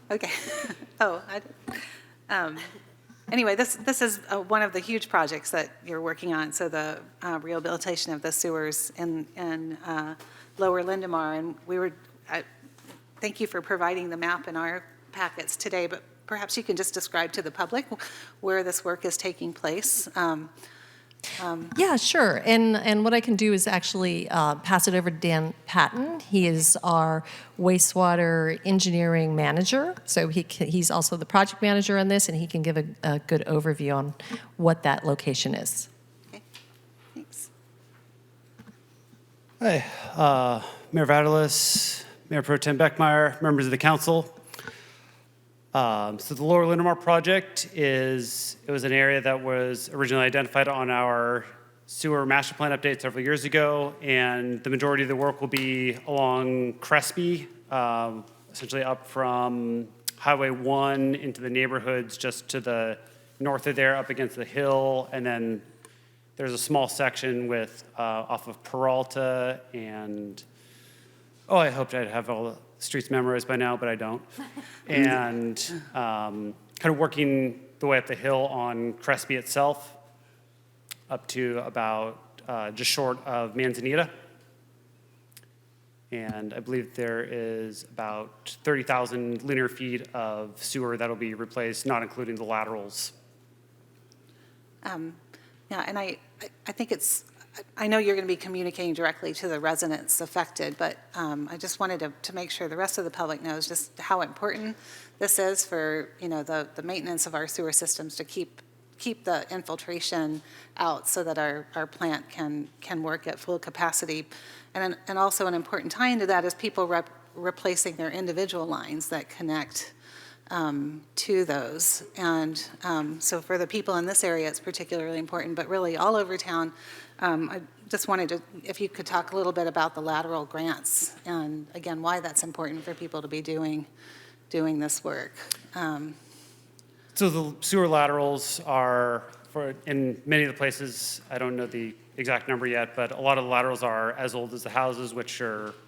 Okay. Anyway, this is one of the huge projects that you're working on. So the rehabilitation of the sewers in Lower Lindemar, and thank you for providing the map in our packets today. But perhaps you can just describe to the public where this work is taking place. Yeah, sure. And what I can do is actually pass it over to Dan Patton. He is our wastewater engineering manager. So he's also the project manager on this, and he can give a good overview on what that location is. Thanks. Hi, Mayor Vadalis, Mayor Pro Tem Beckmeyer, members of the council. So the Lower Linamar project it was an area that was originally identified on our sewer master plan update several years ago, and the majority of the work will be along Crespi, essentially up from Highway 1 into the neighborhoods just to the north of there, up against the hill, and then there's a small section with off of Peralta and, I hoped I'd have all the streets memorized by now, but I don't. And kind of working the way up the hill on Crespi itself, up to about just short of Manzanita. And I believe there is about 30,000 linear feet of sewer that'll be replaced, not including the laterals. Yeah, and I think I know you're going to be communicating directly to the residents affected, but I just wanted to make sure the rest of the public knows just how important this is for, the maintenance of our sewer systems to keep the infiltration out so that our plant can work at full capacity. And also an important tie into that is people replacing their individual lines that connect to those. And so for the people in this area, it's particularly important, but really all over town. I just wanted to, if you could talk a little bit about the lateral grants and again, why that's important for people to be doing this work. So the sewer laterals are, in many of the places, I don't know the exact number yet, but a lot of the laterals are as old as the houses,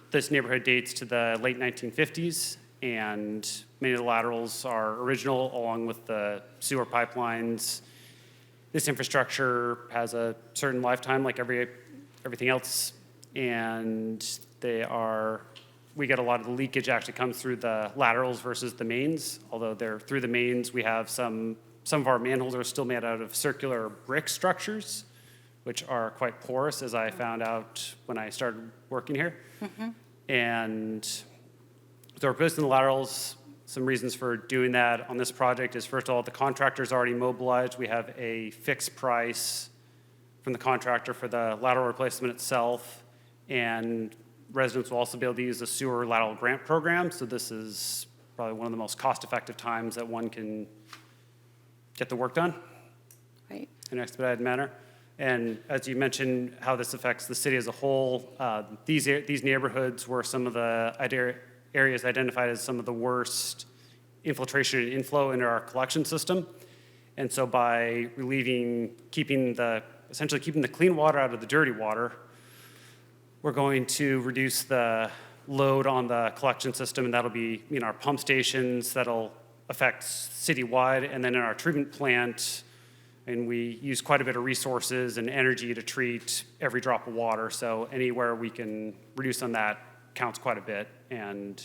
this neighborhood dates to the late 1950s, and many of the laterals are original along with the sewer pipelines. This infrastructure has a certain lifetime like everything else, and we get a lot of the leakage actually comes through the laterals versus the mains. Although they're through the mains, we have some of our manholes are still made out of circular brick structures, which are quite porous, as I found out when I started working here. Mm-hmm. And so we're replacing the laterals. Some reasons for doing that on this project is, first of all, the contractor's already mobilized. We have a fixed price from the contractor for the lateral replacement itself, and residents will also be able to use the sewer lateral grant program. So this is probably one of the most cost-effective times that one can get the work done in an expedited manner. And as you mentioned, how this affects the city as a whole, these neighborhoods were some of the areas identified as some of the worst infiltration and inflow into our collection system. And so by essentially keeping the clean water out of the dirty water, we're going to reduce the load on the collection system, and that'll be our pump stations that'll affect citywide, and then in our treatment plant, and we use quite a bit of resources and energy to treat every drop of water. So anywhere we can reduce on that counts quite a bit, and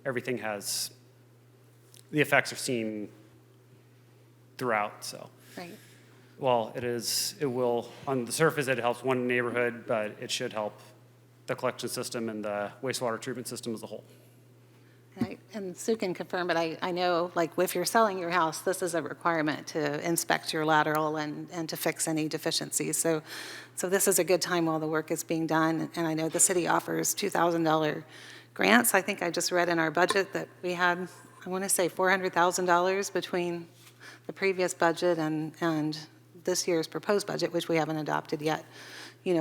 everything the effects are seen throughout. So, well, it will, on the surface, it helps one neighborhood, but it should help the collection system and the wastewater treatment system as a whole. And Sue can confirm, but I know, like, if you're selling your house, this is a requirement to inspect your lateral and to fix any deficiencies. So this is a good time while the work is being done. And I know the city offers $2,000 grants. I think I just read in our budget that we had, I want to say $400,000 between the previous budget and this year's proposed budget, which we haven't adopted yet,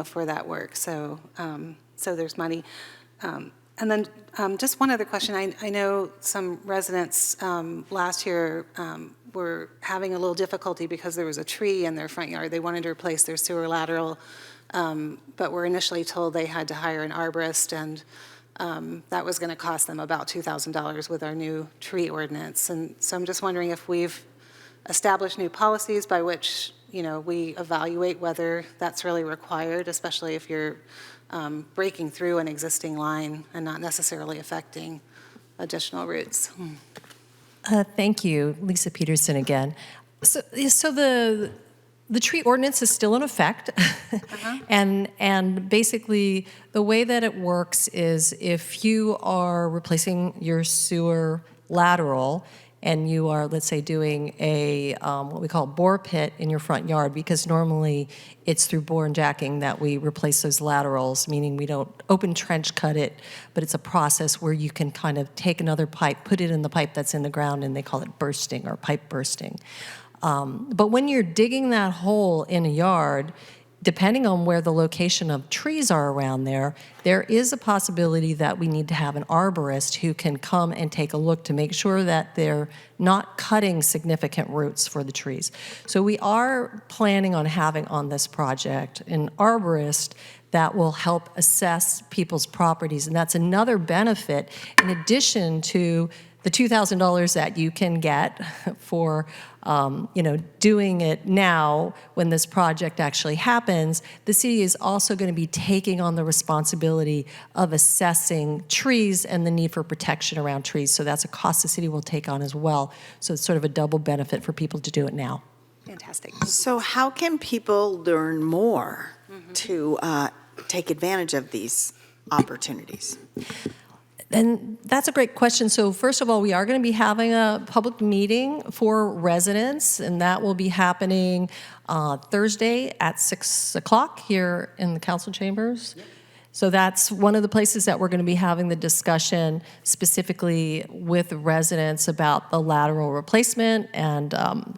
for that work. So there's money. And then just one other question. I know some residents last year were having a little difficulty because there was a tree in their front yard. They wanted to replace their sewer lateral, but were initially told they had to hire an arborist, and that was going to cost them about $2,000 with our new tree ordinance. And so I'm just wondering if we've established new policies by which, we evaluate whether that's really required, especially if you're breaking through an existing line and not necessarily affecting additional routes. Thank you. Lisa Peterson again. So the The tree ordinance is still in effect. And basically, the way that it works is if you are replacing your sewer lateral and you are, let's say, doing a what we call a bore pit in your front yard, because normally it's through bore and jacking that we replace those laterals, meaning we don't open trench cut it, but it's a process where you can kind of take another pipe, put it in the pipe that's in the ground, and they call it bursting or pipe bursting. But when you're digging that hole in a yard, depending on where the location of trees are around there, there is a possibility that we need to have an arborist who can come and take a look to make sure that they're not cutting significant roots for the trees. So we are planning on having on this project an arborist that will help assess people's properties. And that's another benefit in addition to the $2,000 that you can get for doing it now when this project actually happens. The city is also going to be taking on the responsibility of assessing trees and the need for protection around trees. So that's a cost the city will take on as well. So it's sort of a double benefit for people to do it now. Fantastic. So how can people learn more to take advantage of these opportunities? And that's a great question. So first of all, we are going to be having a public meeting for residents, and that will be happening Thursday at 6 o'clock here in the council chambers. Yep. So that's one of the places that we're going to be having the discussion specifically with residents about the lateral replacement. And,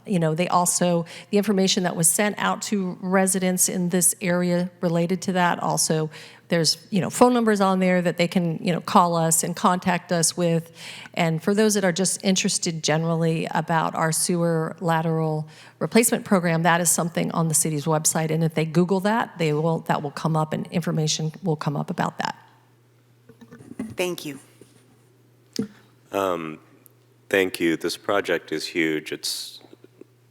they also, the information that was sent out to residents in this area related to that also, there's, phone numbers on there that they can, call us and contact us with. And for those that are just interested generally about our sewer lateral replacement program, that is something on the city's website. And if they Google that, that will come up and information will come up about that. Thank you. Thank you. This project is huge.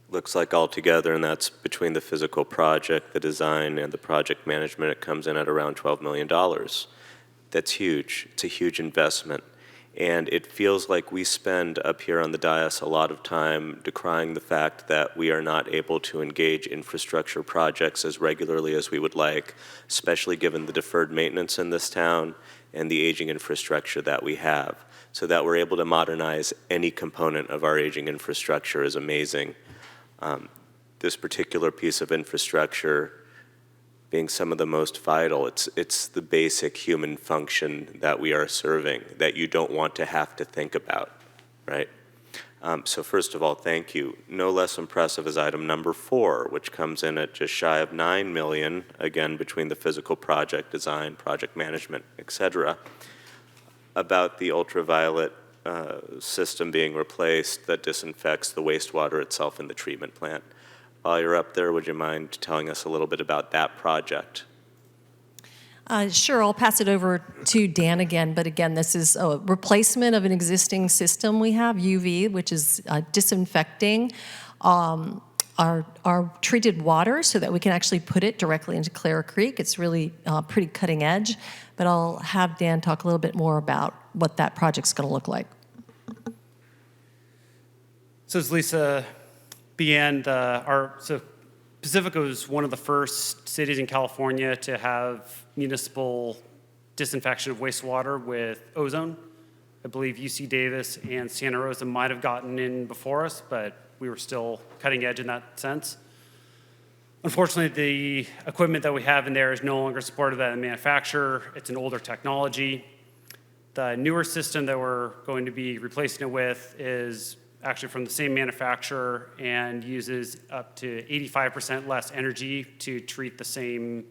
Looks like altogether, and that's between the physical project, the design, and the project management, it comes in at around $12 million. That's huge. It's a huge investment. And it feels like we spend up here on the dais a lot of time decrying the fact that we are not able to engage infrastructure projects as regularly as we would like, especially given the deferred maintenance in this town and the aging infrastructure that we have. So that we're able to modernize any component of our aging infrastructure is amazing. This particular piece of infrastructure being some of the most vital, it's the basic human function that we are serving that you don't want to have to think about, right? So first of all, thank you. No less impressive is item number 4, which comes in at just shy of $9 million, again, between the physical project design, project management, et cetera, about the ultraviolet system being replaced that disinfects the wastewater itself in the treatment plant. While you're up there, would you mind telling us a little bit about that project? Sure, I'll pass it over to Dan again, but again, this is a replacement of an existing system we have, UV, which is disinfecting our treated water so that we can actually put it directly into Clara Creek. It's really pretty cutting edge, but I'll have Dan talk a little bit more about what that project's going to look like. So as Lisa began, so Pacifica was one of the first cities in California to have municipal disinfection of wastewater with ozone. I believe UC Davis and Santa Rosa might have gotten in before us, but we were still cutting edge in that sense. Unfortunately, the equipment that we have in there is no longer supported by the manufacturer. It's an older technology. The newer system that we're going to be replacing it with is actually from the same manufacturer and uses up to 85% less energy to treat the same,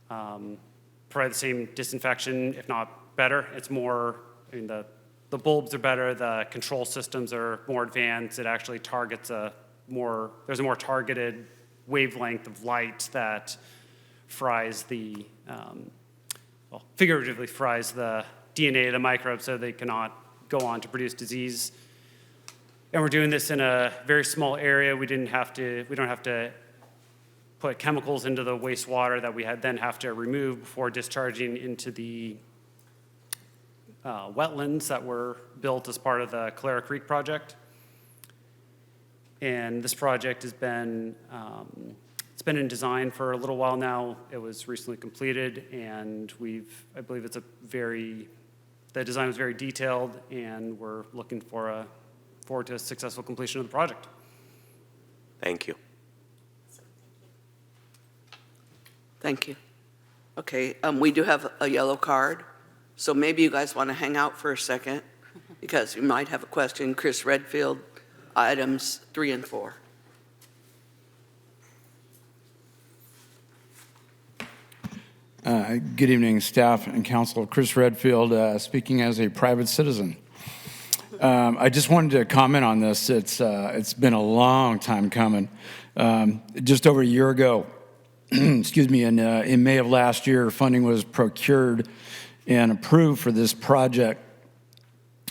provide the same disinfection, if not better. It's more, the bulbs are better, the control systems are more advanced. It actually targets there's a more targeted wavelength of light that fries figuratively fries the DNA of the microbes so they cannot go on to produce disease. And we're doing this in a very small area. We don't have to put chemicals into the wastewater that we then have to remove before discharging into the wetlands that were built as part of the Clara Creek project. And this project has been It's been in design for a little while now. It was recently completed, and I believe the design was very detailed, and we're looking forward to a successful completion of the project. Thank you. Thank you. Okay, we do have a yellow card, so maybe you guys want to hang out for a second because you might have a question. Chris Redfield, items 3 and 4. Good evening, staff and council. Chris Redfield, speaking as a private citizen. I just wanted to comment on this. It's been a long time coming. Just over a year ago, excuse me, in May of last year, funding was procured and approved for this project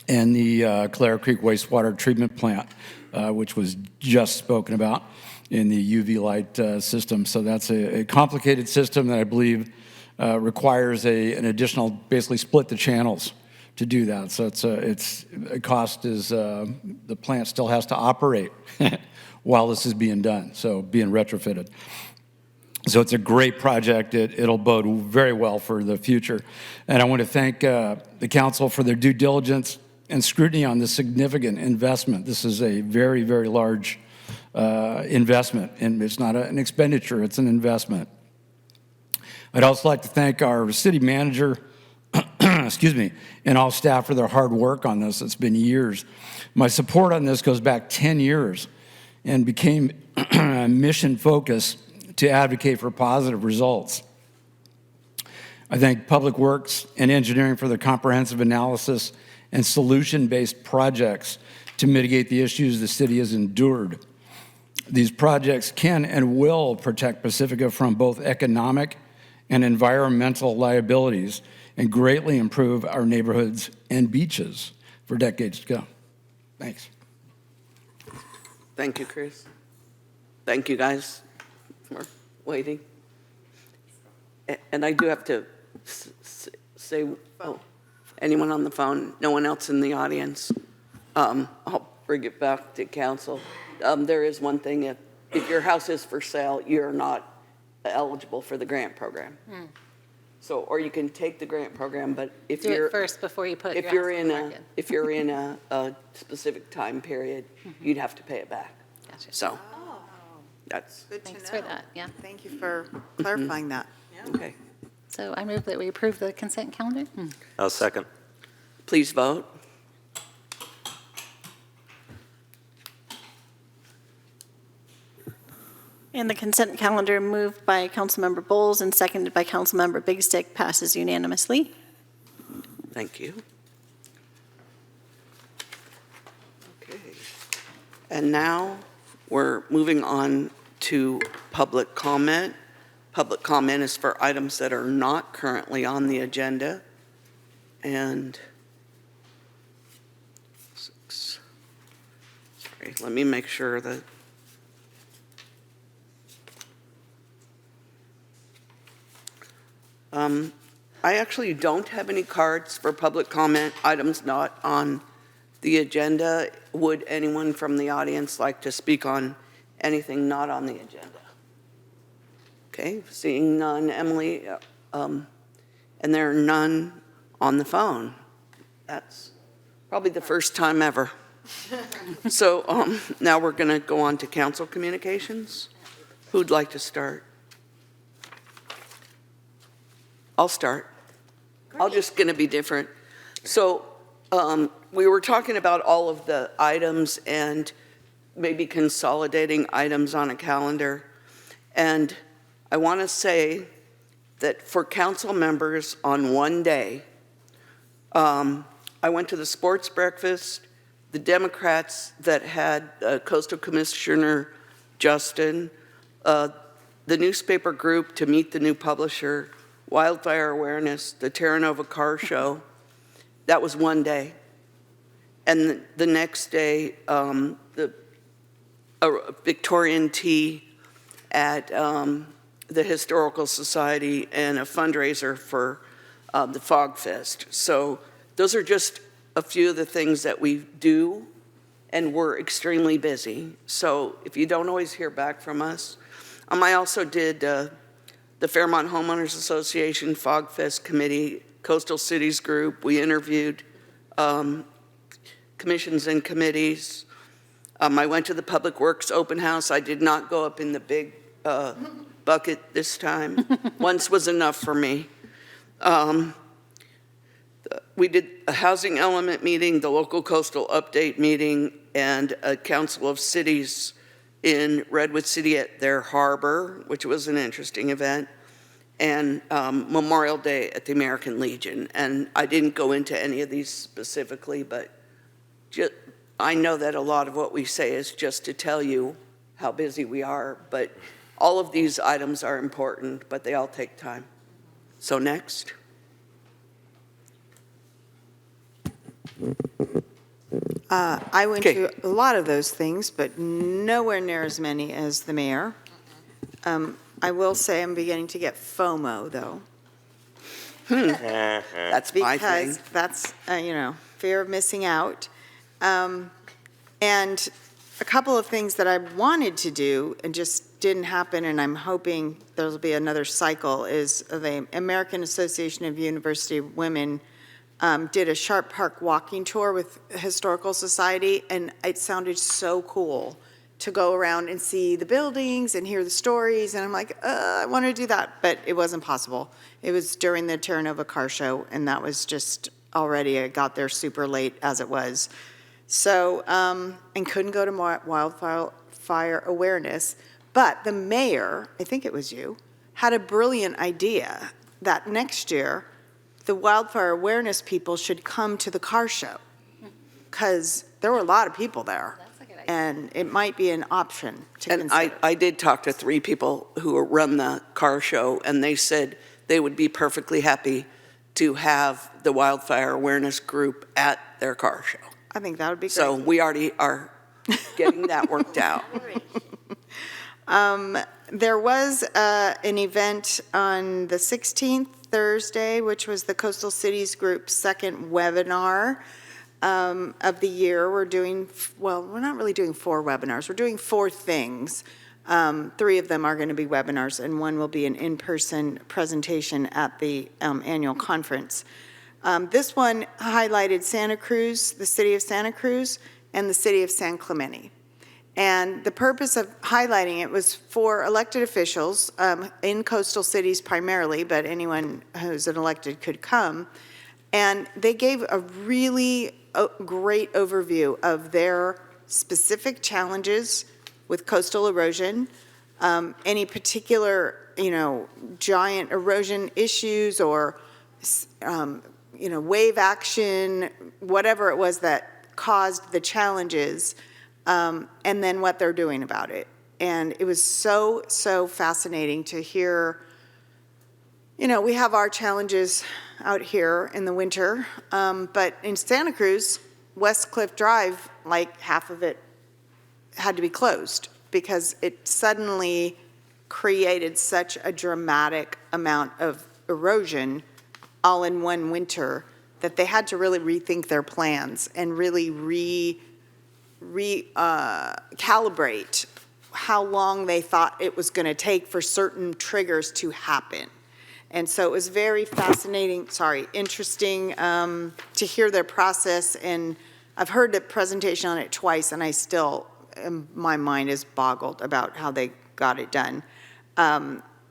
and the Clara Creek wastewater treatment plant, which was just spoken about in the UV light system. So that's a complicated system that I believe requires an additional, basically split the channels to do that. So it's a cost is the plant still has to operate while this is being done, so being retrofitted. So it's a great project. It'll bode very well for the future. And I want to thank the council for their due diligence and scrutiny on this significant investment. This is a very, very large investment, and it's not an expenditure, it's an investment. I'd also like to thank our city manager, excuse me, and all staff for their hard work on this. It's been years. My support on this goes back 10 years and became mission focused to advocate for positive results. I thank Public Works and Engineering for their comprehensive analysis and solution-based projects to mitigate the issues the city has endured. These projects can and will protect Pacifica from both economic and environmental liabilities and greatly improve our neighborhoods and beaches for decades to go. Thanks. Thank you, Chris. Thank you, guys, for waiting. And I do have to say, anyone on the phone, no one else in the audience, I'll bring it back to council. There is one thing, if your house is for sale, you're not eligible for the grant program. So, or you can take the grant program, but if Do you're it first before you put if your you're house in on the a market. if you're in a specific time period, you'd have to pay it back. Gotcha. So that's Good to Thanks know. for that, yeah. Thank you for clarifying that. okay. So I move that we approve the consent calendar. I'll second. Please vote. And the consent calendar moved by Councilmember Bowles and seconded by Councilmember Big Stick passes unanimously. Thank you. Okay. And now we're moving on to public comment. Public comment is for items that are not currently on the agenda. And sorry, let me make sure that I actually don't have any cards for public comment, items not on the agenda. Would anyone from the audience like to speak on anything not on the agenda? Okay, seeing none, Emily, and there are none on the phone. That's probably the first time ever. So now we're going to go on to council communications. Who'd like to start? I'll start. I'm just going to be different. So we were talking about all of the items and maybe consolidating items on a calendar. And I want to say that for council members on one day, I went to the sports breakfast, the Democrats that had Coastal Commissioner Justin, the newspaper group to meet the new publisher, wildfire awareness, the Terra Nova car show. That was one day. And the next day, the Victorian tea at the Historical Society and a fundraiser for the Fog Fest. So those are just a few of the things that we do, and we're extremely busy. So if you don't always hear back from us, I also did the Fairmont Homeowners Association, Fog Fest Committee, Coastal Cities Group. We interviewed commissions and committees. I went to the Public Works Open House. I did not go up in the big bucket this time. Once was enough for me. We did a housing element meeting, the local coastal update meeting, and a council of cities in Redwood City at their harbor, which was an interesting event, and Memorial Day at the American Legion. And I didn't go into any of these specifically, but I know that a lot of what we say is just to tell you how busy we are, but all of these items are important, but they all take time. So next. I went to a lot of those things, but nowhere near as many as the mayor. I will say I'm beginning to get FOMO, though. That's my thing. Because that's, fear of missing out. And a couple of things that I wanted to do and just didn't happen, and I'm hoping there'll be another cycle, is the American Association of University Women did a Sharp Park walking tour with Historical Society, and it sounded so cool to go around and see the buildings and hear the stories, and I'm like, I want to do that, but it wasn't possible. It was during the Terra Nova car show, and that was just already, I got there super late as it was. So, and couldn't go to wildfire awareness, but the mayor, I think it was you, had a brilliant idea that next year, the wildfire awareness people should come to the car show, because there were a lot of people there. And it might be an option to consider. And I did talk to 3 people who run the car show, and they said they would be perfectly happy to have the wildfire awareness group at their car show. I think that would be great. So we already are getting that worked out. There was an event on the 16th, Thursday, which was the Coastal Cities Group's second webinar of the year. We're doing, well, we're not really doing 4 webinars. We're doing 4 things. 3 of them are going to be webinars, and 1 will be an in-person presentation at the annual conference. This one highlighted Santa Cruz, the city of Santa Cruz, and the city of San Clemente. And the purpose of highlighting it was for elected officials in coastal cities primarily, but anyone who's an elected could come. And they gave a really great overview of their specific challenges with coastal erosion, any particular, giant erosion issues or, wave action, whatever it was that caused the challenges, and then what they're doing about it. And it was so, so fascinating to hear, we have our challenges out here in the winter, but in Santa Cruz, West Cliff Drive, like half of it had to be closed because it suddenly created such a dramatic amount of erosion all in one winter that they had to really rethink their plans and really calibrate how long they thought it was going to take for certain triggers to happen. And so it was very fascinating, interesting to hear their process. And I've heard the presentation on it twice, and I still, my mind is boggled about how they got it done.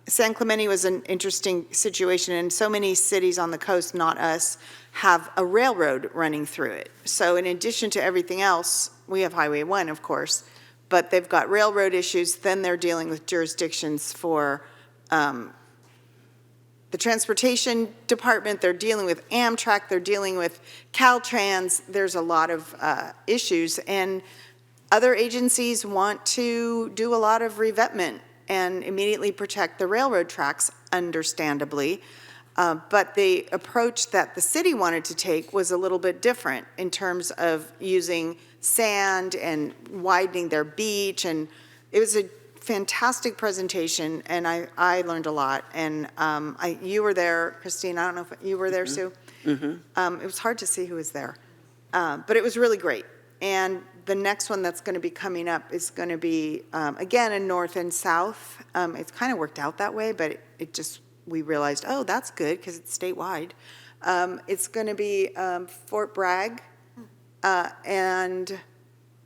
San Clemente was an interesting situation, and so many cities on the coast, not us, have a railroad running through it. So in addition to everything else, we have Highway 1, of course, but they've got railroad issues. Then they're dealing with jurisdictions for the transportation department. They're dealing with Amtrak. They're dealing with Caltrans. There's a lot of issues, and other agencies want to do a lot of revetment and immediately protect the railroad tracks, understandably. But the approach that the city wanted to take was a little bit different in terms of using sand and widening their beach. And it was a fantastic presentation, and I learned a lot. And you were there, Christine. I don't know if you were there, Sue. Mm-hmm. It was hard to see who was there, but it was really great. And the next one that's going to be coming up is going to be, again, in north and south. It's kind of worked out that way, but it just, we realized, oh, that's good because it's statewide. It's going to be Fort Bragg and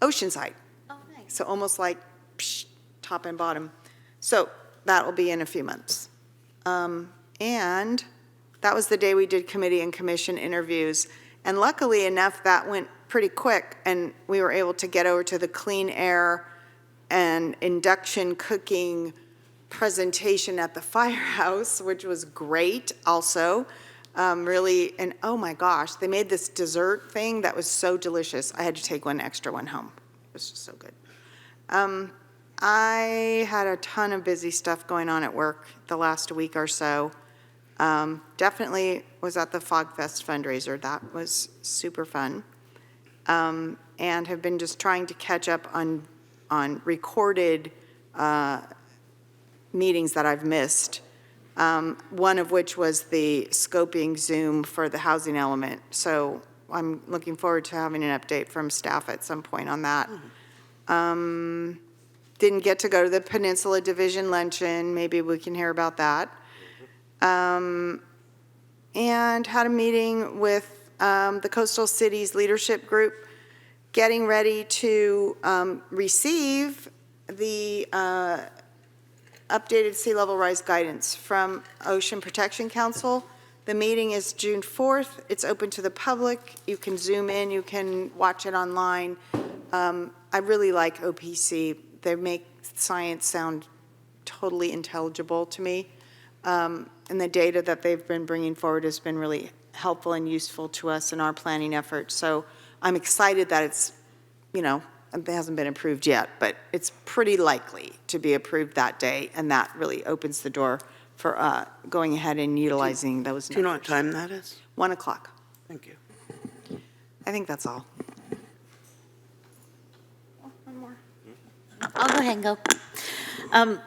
Oceanside. Oh, nice. So almost like top and bottom. So that will be in a few months. And that was the day we did committee and commission interviews. And luckily enough, that went pretty quick, and we were able to get over to the clean air and induction cooking presentation at the firehouse, which was great also. Really, and oh my gosh, they made this dessert thing that was so delicious. I had to take one extra one home. It was just so good. I had a ton of busy stuff going on at work the last week or so. Definitely was at the Fog Fest fundraiser. That was super fun. And have been just trying to catch up on recorded meetings that I've missed. One of which was the scoping Zoom for the housing element. So I'm looking forward to having an update from staff at some point on that. Didn't get to go to the Peninsula Division Luncheon. Maybe we can hear about that. And had a meeting with the Coastal Cities Leadership Group, getting ready to receive the updated sea level rise guidance from Ocean Protection Council. The meeting is June 4th. It's open to the public. You can Zoom in, you can watch it online. I really like OPC. They make science sound totally intelligible to me. And the data that they've been bringing forward has been really helpful and useful to us in our planning efforts. So I'm excited that it's, you know, it hasn't been approved yet, but it's pretty likely to be approved that day, and that really opens the door for going ahead and utilizing those numbers. Do you know what time that is? 1 o'clock. Thank you. I think that's all. I'll go ahead and go.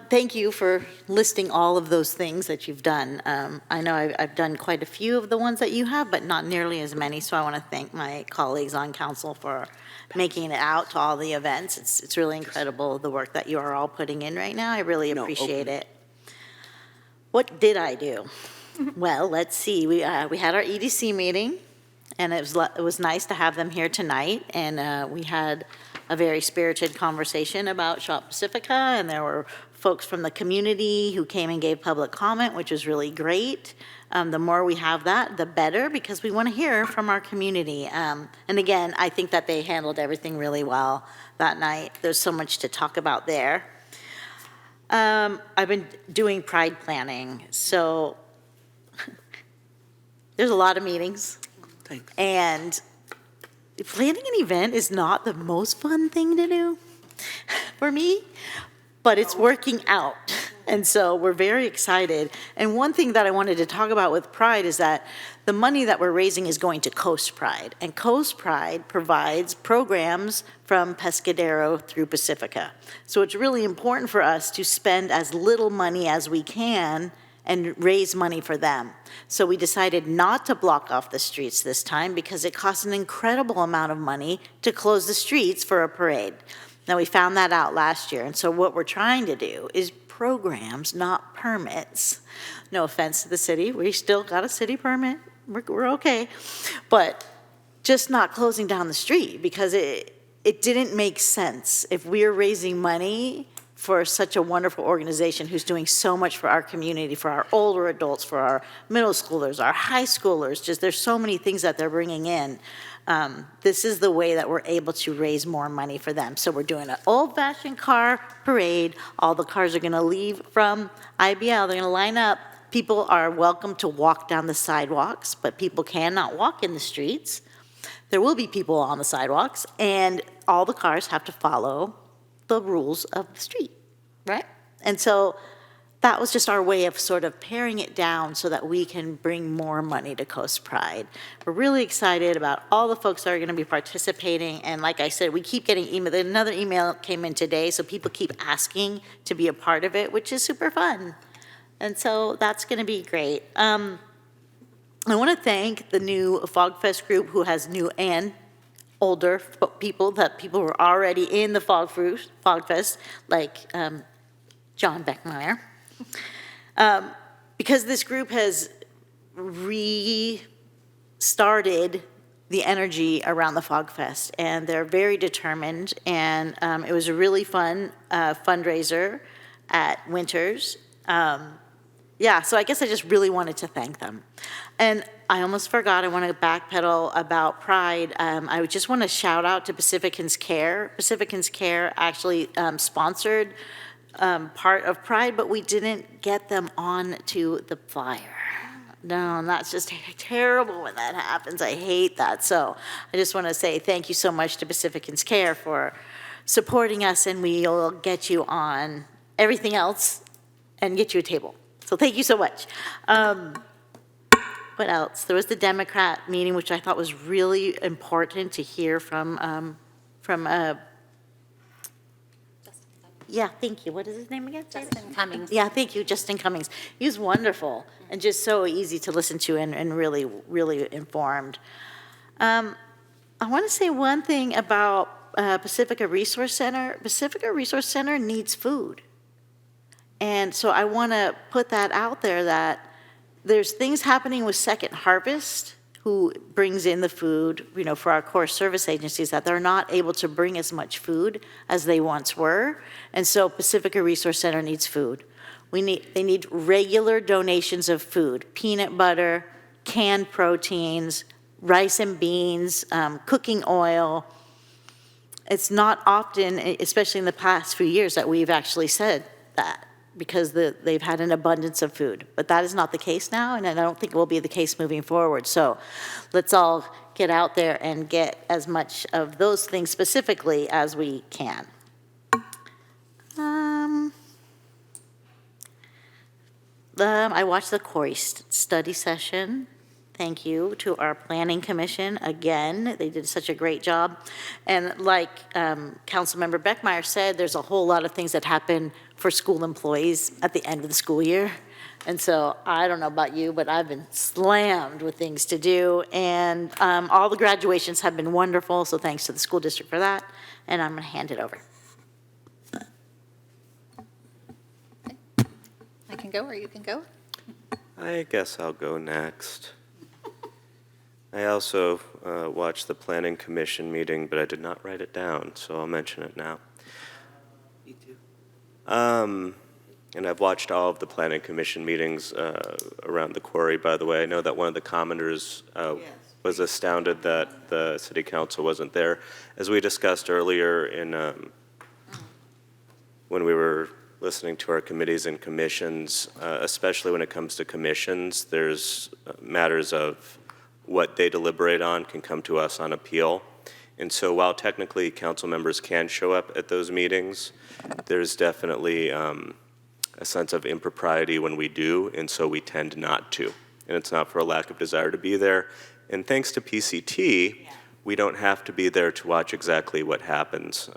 Thank you for listing all of those things that you've done. I know I've done quite a few of the ones that you have, but not nearly as many, so I want to thank my colleagues on council for making it out to all the events. It's really incredible, the work that you are all putting in right now. I really appreciate it. What did I do? Well, let's see. We had our EDC meeting, and it was nice to have them here tonight, and we had a very spirited conversation about Shop Pacifica, and there were folks from the community who came and gave public comment, which was really great. The more we have that, the better, because we want to hear from our community. And again, I think that they handled everything really well that night. There's so much to talk about there. I've been doing Pride planning, so there's a lot of meetings. Thanks. And planning an event is not the most fun thing to do for me, but it's working out. And so we're very excited. And one thing that I wanted to talk about with Pride is that the money that we're raising is going to Coast Pride. And Coast Pride provides programs from Pescadero through Pacifica. So it's really important for us to spend as little money as we can and raise money for them. So we decided not to block off the streets this time because it costs an incredible amount of money to close the streets for a parade. Now, we found that out last year, and so what we're trying to do is programs, not permits. No offense to the city, we still got a city permit, we're okay, but just not closing down the street because it didn't make sense. If we're raising money for such a wonderful organization who's doing so much for our community, for our older adults, for our middle schoolers, our high schoolers, just there's so many things that they're bringing in. This is the way that we're able to raise more money for them. So we're doing an old-fashioned car parade. All the cars are going to leave from IBL. They're going to line up. People are welcome to walk down the sidewalks, but people cannot walk in the streets. There will be people on the sidewalks, and all the cars have to follow the rules of the street, right? And so that was just our way of sort of paring it down so that we can bring more money to Coast Pride. We're really excited about all the folks that are going to be participating. And like I said, we keep getting email. Another email came in today, so people keep asking to be a part of it, which is super fun. And so that's going to be great. I want to thank the new Fog Fest group who has new and older people, that people who are already in the Fog Fest, like John Beckmeyer. Because this group has restarted the energy around the Fog Fest, and they're very determined, and it was a really fun fundraiser at Winters. Yeah, so I guess I just really wanted to thank them. And I almost forgot, I want to backpedal about Pride. I just want to shout out to Pacificans Care. Pacificans Care actually sponsored part of Pride, but we didn't get them on to the flyer. No, and that's just terrible when that happens. I hate that. So I just want to say thank you so much to Pacificans Care for supporting us, and we'll get you on everything else and get you a table. So thank you so much. What else? There was the Democrat meeting, which I thought was really important to hear from yeah, thank you. What is his name again? Justin Cummings. Yeah, thank you, Justin Cummings. He was wonderful and just so easy to listen to and really, really informed. I want to say one thing about Pacifica Resource Center. Pacifica Resource Center needs food. And so I want to put that out there that there's things happening with Second Harvest, who brings in the food, you know, for our core service agencies, that they're not able to bring as much food as they once were. And so Pacifica Resource Center needs food. They need regular donations of food, peanut butter, canned proteins, rice and beans, cooking oil. It's not often, especially in the past few years, that we've actually said that, because they've had an abundance of food. But that is not the case now, and I don't think it will be the case moving forward. So let's all get out there and get as much of those things specifically as we can. I watched the Corey study session. Thank you to our Planning Commission. Again, they did such a great job. And like Councilmember Beckmeyer said, there's a whole lot of things that happen for school employees at the end of the school year. And so I don't know about you, but I've been slammed with things to do. And all the graduations have been wonderful, so thanks to the school district for that. And I'm going to hand it over. I can go, or you can go. I guess I'll go next. I also watched the Planning Commission meeting, but I did not write it down, so I'll mention it now. Me too. And I've watched all of the Planning Commission meetings around the quarry, by the way. I know that one of the commenters was astounded that the City Council wasn't there. As we discussed earlier when we were listening to our committees and commissions, especially when it comes to commissions, there's matters of what they deliberate on can come to us on appeal. And so while technically council members can show up at those meetings, there's definitely a sense of impropriety when we do, and so we tend not to. And it's not for a lack of desire to be there. And thanks to PCT, we don't have to be there to watch exactly what happens.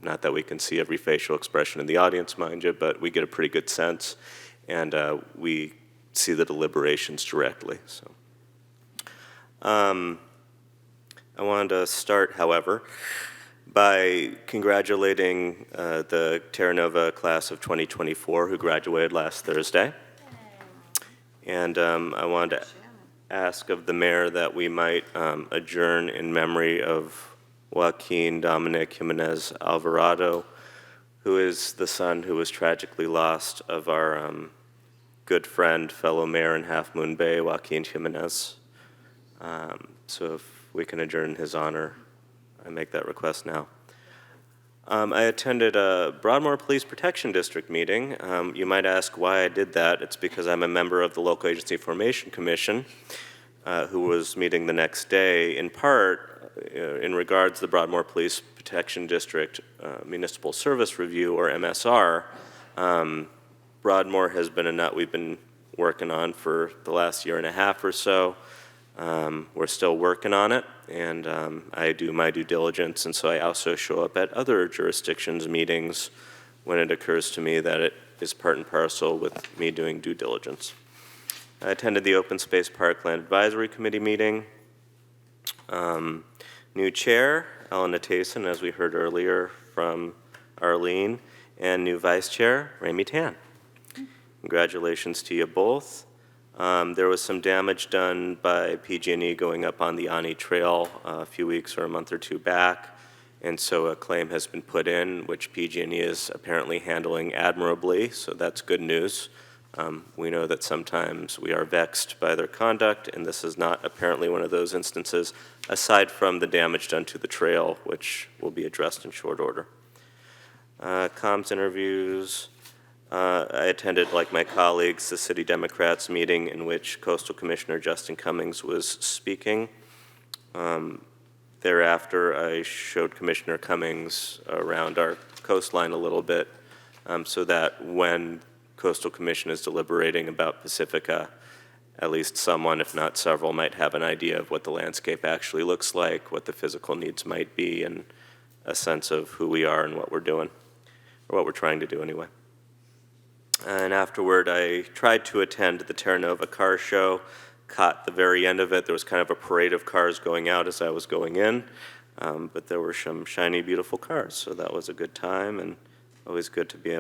Not that we can see every facial expression in the audience, mind you, but we get a pretty good sense, and we see the deliberations directly. So. I wanted to start, however, by congratulating the Terra Nova class of 2024 who graduated last Thursday. And I wanted to ask of the mayor that we might adjourn in memory of Joaquin Dominic Jimenez Alvarado, who is the son who was tragically lost of our good friend, fellow mayor in Half Moon Bay, Joaquin Jimenez. So if we can adjourn in his honor, I make that request now. I attended a Broadmoor Police Protection District meeting. You might ask why I did that. It's because I'm a member of the Local Agency Formation Commission, who was meeting the next day, in part in regards to the Broadmoor Police Protection District Municipal Service Review, or MSR. Broadmoor has been a nut we've been working on for the last year and a half or so. We're still working on it, and I do my due diligence, and so I also show up at other jurisdictions' meetings when it occurs to me that it is part and parcel with me doing due diligence. I attended the Open Space Parkland Advisory Committee meeting. New chair, Ellen Tason, as we heard earlier from Arlene, and new vice chair, Ramey Tan. Congratulations to you both. There was some damage done by PG&E going up on the Ani Trail a few weeks or a month or two back, and so a claim has been put in, which PG&E is apparently handling admirably, so that's good news. We know that sometimes we are vexed by their conduct, and this is not apparently one of those instances, aside from the damage done to the trail, which will be addressed in short order. Comms interviews. I attended, like my colleagues, the City Democrats meeting in which Coastal Commissioner Justin Cummings was speaking. Thereafter, I showed Commissioner Cummings around our coastline a little bit so that when Coastal Commission is deliberating about Pacifica, at least someone, if not several, might have an idea of what the landscape actually looks like, what the physical needs might be, and a sense of who we are and what we're doing, or what we're trying to do anyway. And afterward, I tried to attend the Terra Nova car show, caught the very end of it. There was kind of a parade of cars going out as I was going in, but there were some shiny, beautiful cars, so that was a good time, and always good to be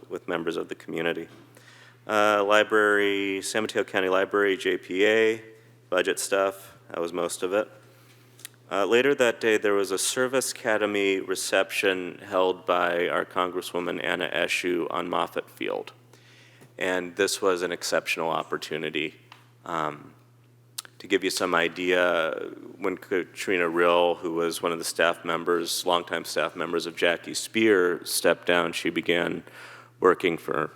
with members of the community. Library, San Mateo County Library, JPA, budget stuff, that was most of it. Later that day, there was a Service Academy reception held by our Congresswoman Anna Eshoo on Moffett Field. And this was an exceptional opportunity. To give you some idea, when Katrina Rill, who was one of the staff members, longtime staff members of Jackie Spear, stepped down, she began working for,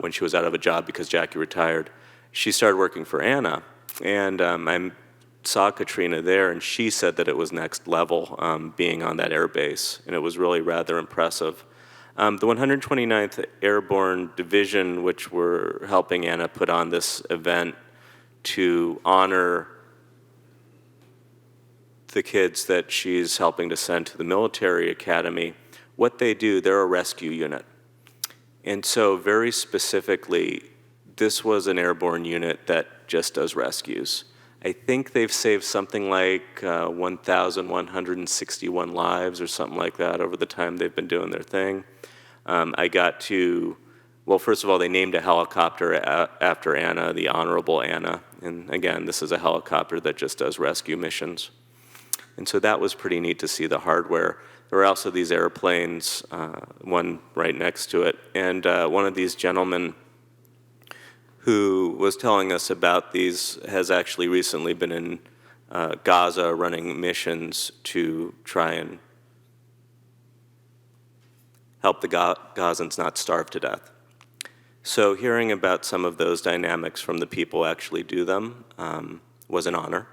when she was out of a job because Jackie retired. She started working for Anna. And I saw Katrina there, and she said that it was next level being on that air base, and it was really rather impressive. The 129th Airborne Division, which were helping Anna put on this event to honor the kids that she's helping to send to the military academy, what they do, they're a rescue unit. And so very specifically, this was an airborne unit that just does rescues. I think they've saved something like 1,161 lives or something like that over the time they've been doing their thing. I got to, well, first of all, they named a helicopter after Anna, the Honorable Anna. And again, this is a helicopter that just does rescue missions. And so that was pretty neat to see the hardware. There were also these airplanes, one right next to it. And one of these gentlemen who was telling us about these has actually recently been in Gaza running missions to try and help the Gazans not starve to death. So hearing about some of those dynamics from the people who actually do them was an honor.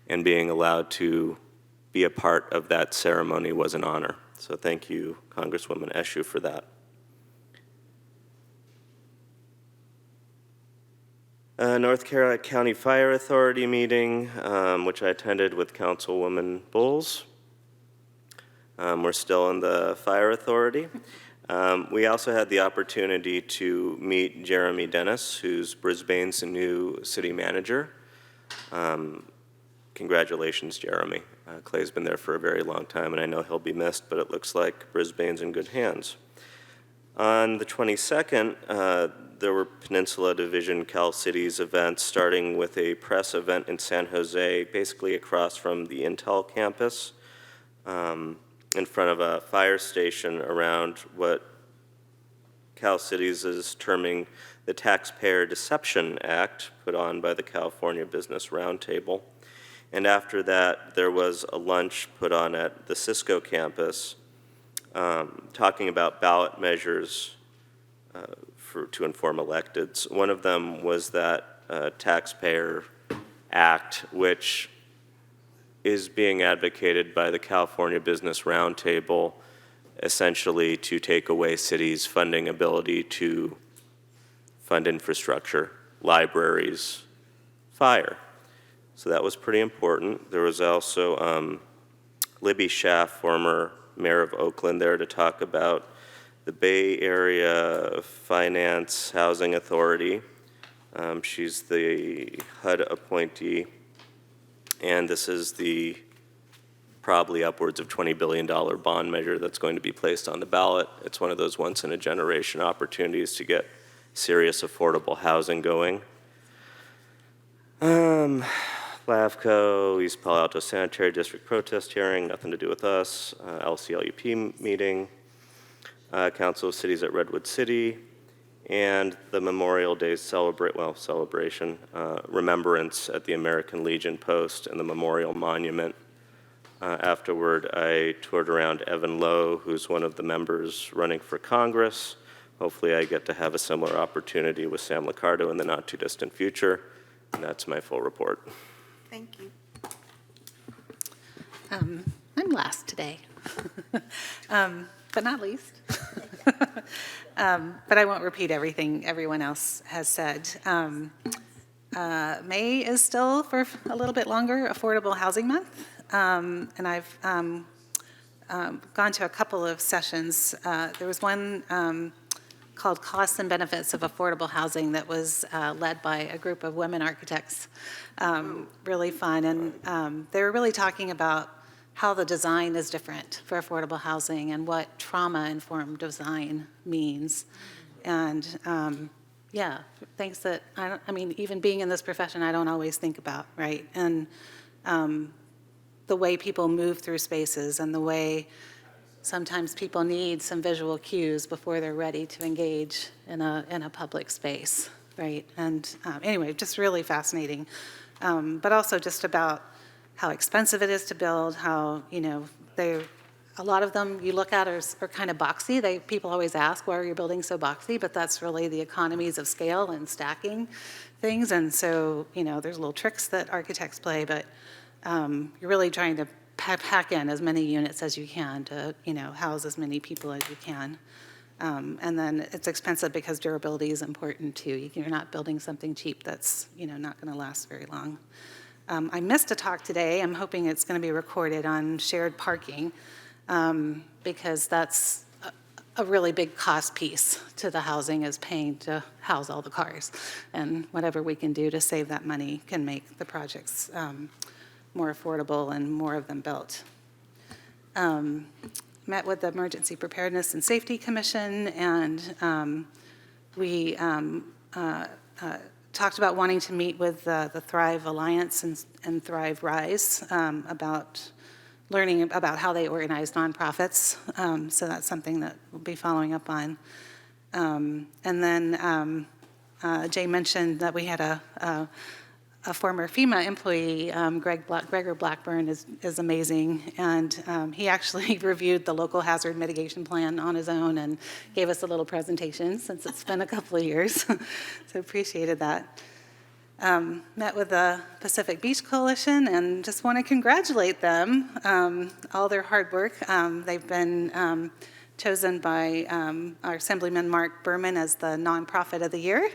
And being allowed to be a part of that ceremony was an honor. So thank you, Congresswoman Eshoo, for that. North Carolina County Fire Authority meeting, which I attended with Councilwoman Bowles. We're still in the Fire Authority. We also had the opportunity to meet Jeremy Dennis, who's Brisbane's new city manager. Congratulations, Jeremy. Clay's been there for a very long time, and I know he'll be missed, but it looks like Brisbane's in good hands. On the 22nd, there were Peninsula Division Cal Cities events, starting with a press event in San Jose, basically across from the Intel campus, in front of a fire station around what Cal Cities is terming the Taxpayer Deception Act, put on by the California Business Roundtable. And after that, there was a lunch put on at the Cisco campus, talking about ballot measures to inform electeds. One of them was that Taxpayer Act, which is being advocated by the California Business Roundtable, essentially to take away cities' funding ability to fund infrastructure, libraries, fire. So that was pretty important. There was also Libby Schaff, former mayor of Oakland, there to talk about the Bay Area Finance Housing Authority. She's the HUD appointee. and this is the probably upwards of $20 billion bond measure that's going to be placed on the ballot. It's one of those once-in-a-generation opportunities to get serious affordable housing going. LAVCO, East Palo Alto Sanitary District protest hearing, nothing to do with us. LCLUP meeting, Council of Cities at Redwood City, and the Memorial Day celebration, remembrance at the American Legion Post and the Memorial Monument. Afterward, I toured around Evan Lowe, who's one of the members running for Congress. Hopefully I get to have a similar opportunity with Sam Liccardo in the not-too-distant future. And that's my full report. Thank you. I'm last today, but not least. But I won't repeat everything everyone else has said. May is still, for a little bit longer, Affordable Housing Month. And I've gone to a couple of sessions. There was one called Costs and Benefits of Affordable Housing that was led by a group of women architects. Really fun. And they were really talking about how the design is different for affordable housing and what trauma-informed design means. And yeah, things that, I mean, even being in this profession, I don't always think about, right? And the way people move through spaces and the way sometimes people need some visual cues before they're ready to engage in a public space, right? And anyway, just really fascinating. But also just about how expensive it is to build, how, you know, a lot of them you look at are kind of boxy. People always ask, why are you building so boxy? But that's really the economies of scale and stacking things. And so, you know, there's little tricks that architects play, but you're really trying to pack in as many units as you can to, you know, house as many people as you can. And then it's expensive because durability is important too. You're not building something cheap that's, you know, not going to last very long. I missed a talk today. I'm hoping it's going to be recorded on shared parking because that's a really big cost piece to the housing is paying to house all the cars. And whatever we can do to save that money can make the projects more affordable and more of them built. Met with the Emergency Preparedness and Safety Commission, and we talked about wanting to meet with the Thrive Alliance and Thrive Rise about learning about how they organize nonprofits. So that's something that we'll be following up on. And then Jay mentioned that we had a former FEMA employee, Gregor Blackburn, is amazing, and he actually reviewed the local hazard mitigation plan on his own and gave us a little presentation since it's been a couple of years, so appreciated that. Met with the Pacific Beach Coalition and just want to congratulate them, all their hard work. They've been chosen by our Assemblyman Mark Berman as the Nonprofit of the Year.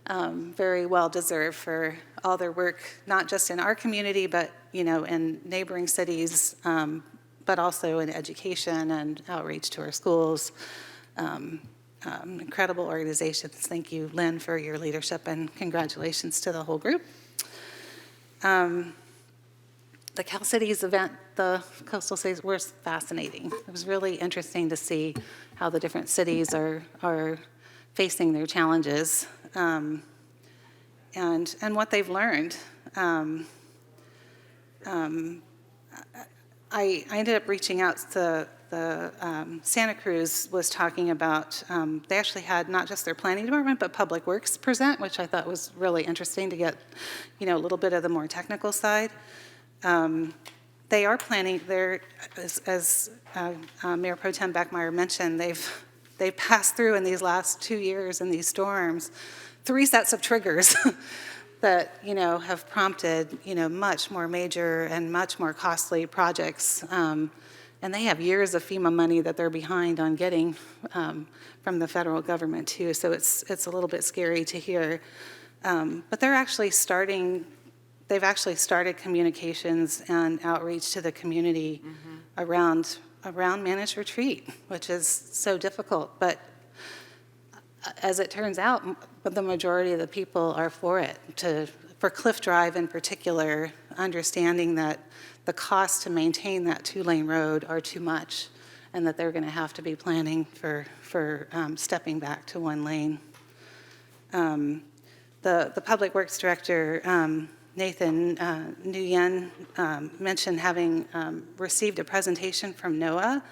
Very well deserved for all their work, not just in our community, but, you know, in neighboring cities, but also in education and outreach to our schools. Incredible organizations. Thank you, Lynn, for your leadership, and congratulations to the whole group. The Cal Cities event, the Coastal Cities, was fascinating. It was really interesting to see how the different cities are facing their challenges. And what they've learned. I ended up reaching out to Santa Cruz was talking about, they actually had not just their planning department, but Public Works present, which I thought was really interesting to get, you know, a little bit of the more technical side. They are planning, as Mayor Pro Tem Beckmeyer mentioned, they've passed through in these last 2 years in these storms 3 sets of triggers that, you know, have prompted, you know, much more major and much more costly projects. And they have years of FEMA money that they're behind on getting from the federal government too. So it's a little bit scary to hear. But they've actually started communications and outreach to the community around managed retreat, which is so difficult. But as it turns out, the majority of the people are for it, to for Cliff Drive in particular, understanding that the costs to maintain that 2-lane road are too much, and that they're going to have to be planning for stepping back to 1 lane. The Public Works Director, Nathan Nguyen, mentioned having received a presentation from NOAA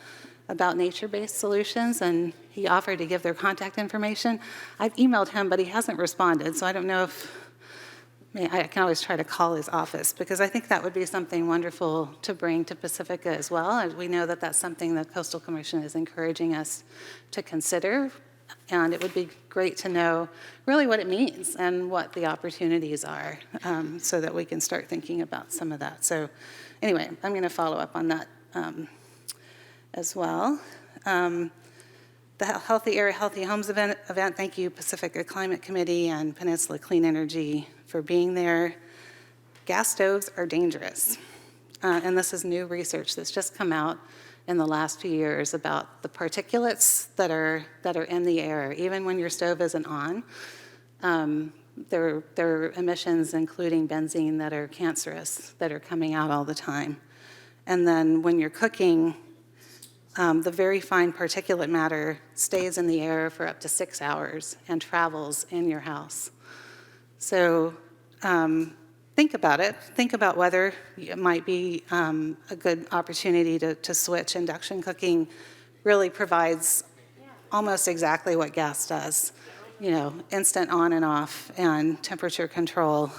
about nature-based solutions, and he offered to give their contact information. I've emailed him, but he hasn't responded, so I don't know if, I can always try to call his office, because I think that would be something wonderful to bring to Pacifica as well. We know that that's something the Coastal Commission is encouraging us to consider, and it would be great to know really what it means and what the opportunities are, so that we can start thinking about some of that. So anyway, I'm going to follow up on that as well. The Healthy Air, Healthy Homes event, thank you Pacifica Climate Committee and Peninsula Clean Energy for being there. Gas stoves are dangerous. And this is new research that's just come out in the last few years about the particulates that are in the air, even when your stove isn't on. There are emissions, including benzene, that are cancerous, that are coming out all the time. And then when you're cooking, the very fine particulate matter stays in the air for up to 6 hours and travels in your house. So think about it. Think about whether it might be a good opportunity to switch. Induction cooking really provides almost exactly what gas does. You know, instant on and off and temperature control.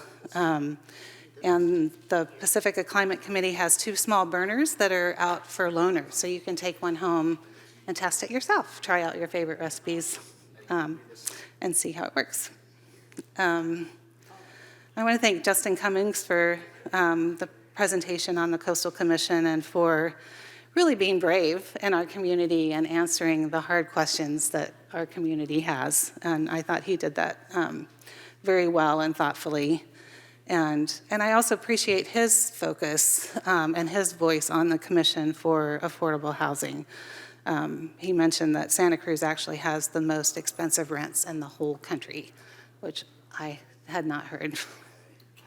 And the Pacifica Climate Committee has 2 small burners that are out for loaners, so you can take one home and test it yourself. Try out your favorite recipes and see how it works. I want to thank Justin Cummings for the presentation on the Coastal Commission and for really being brave in our community and answering the hard questions that our community has. And I thought he did that very well and thoughtfully. And I also appreciate his focus and his voice on the Commission for Affordable Housing. He mentioned that Santa Cruz actually has the most expensive rents in the whole country, which I had not heard.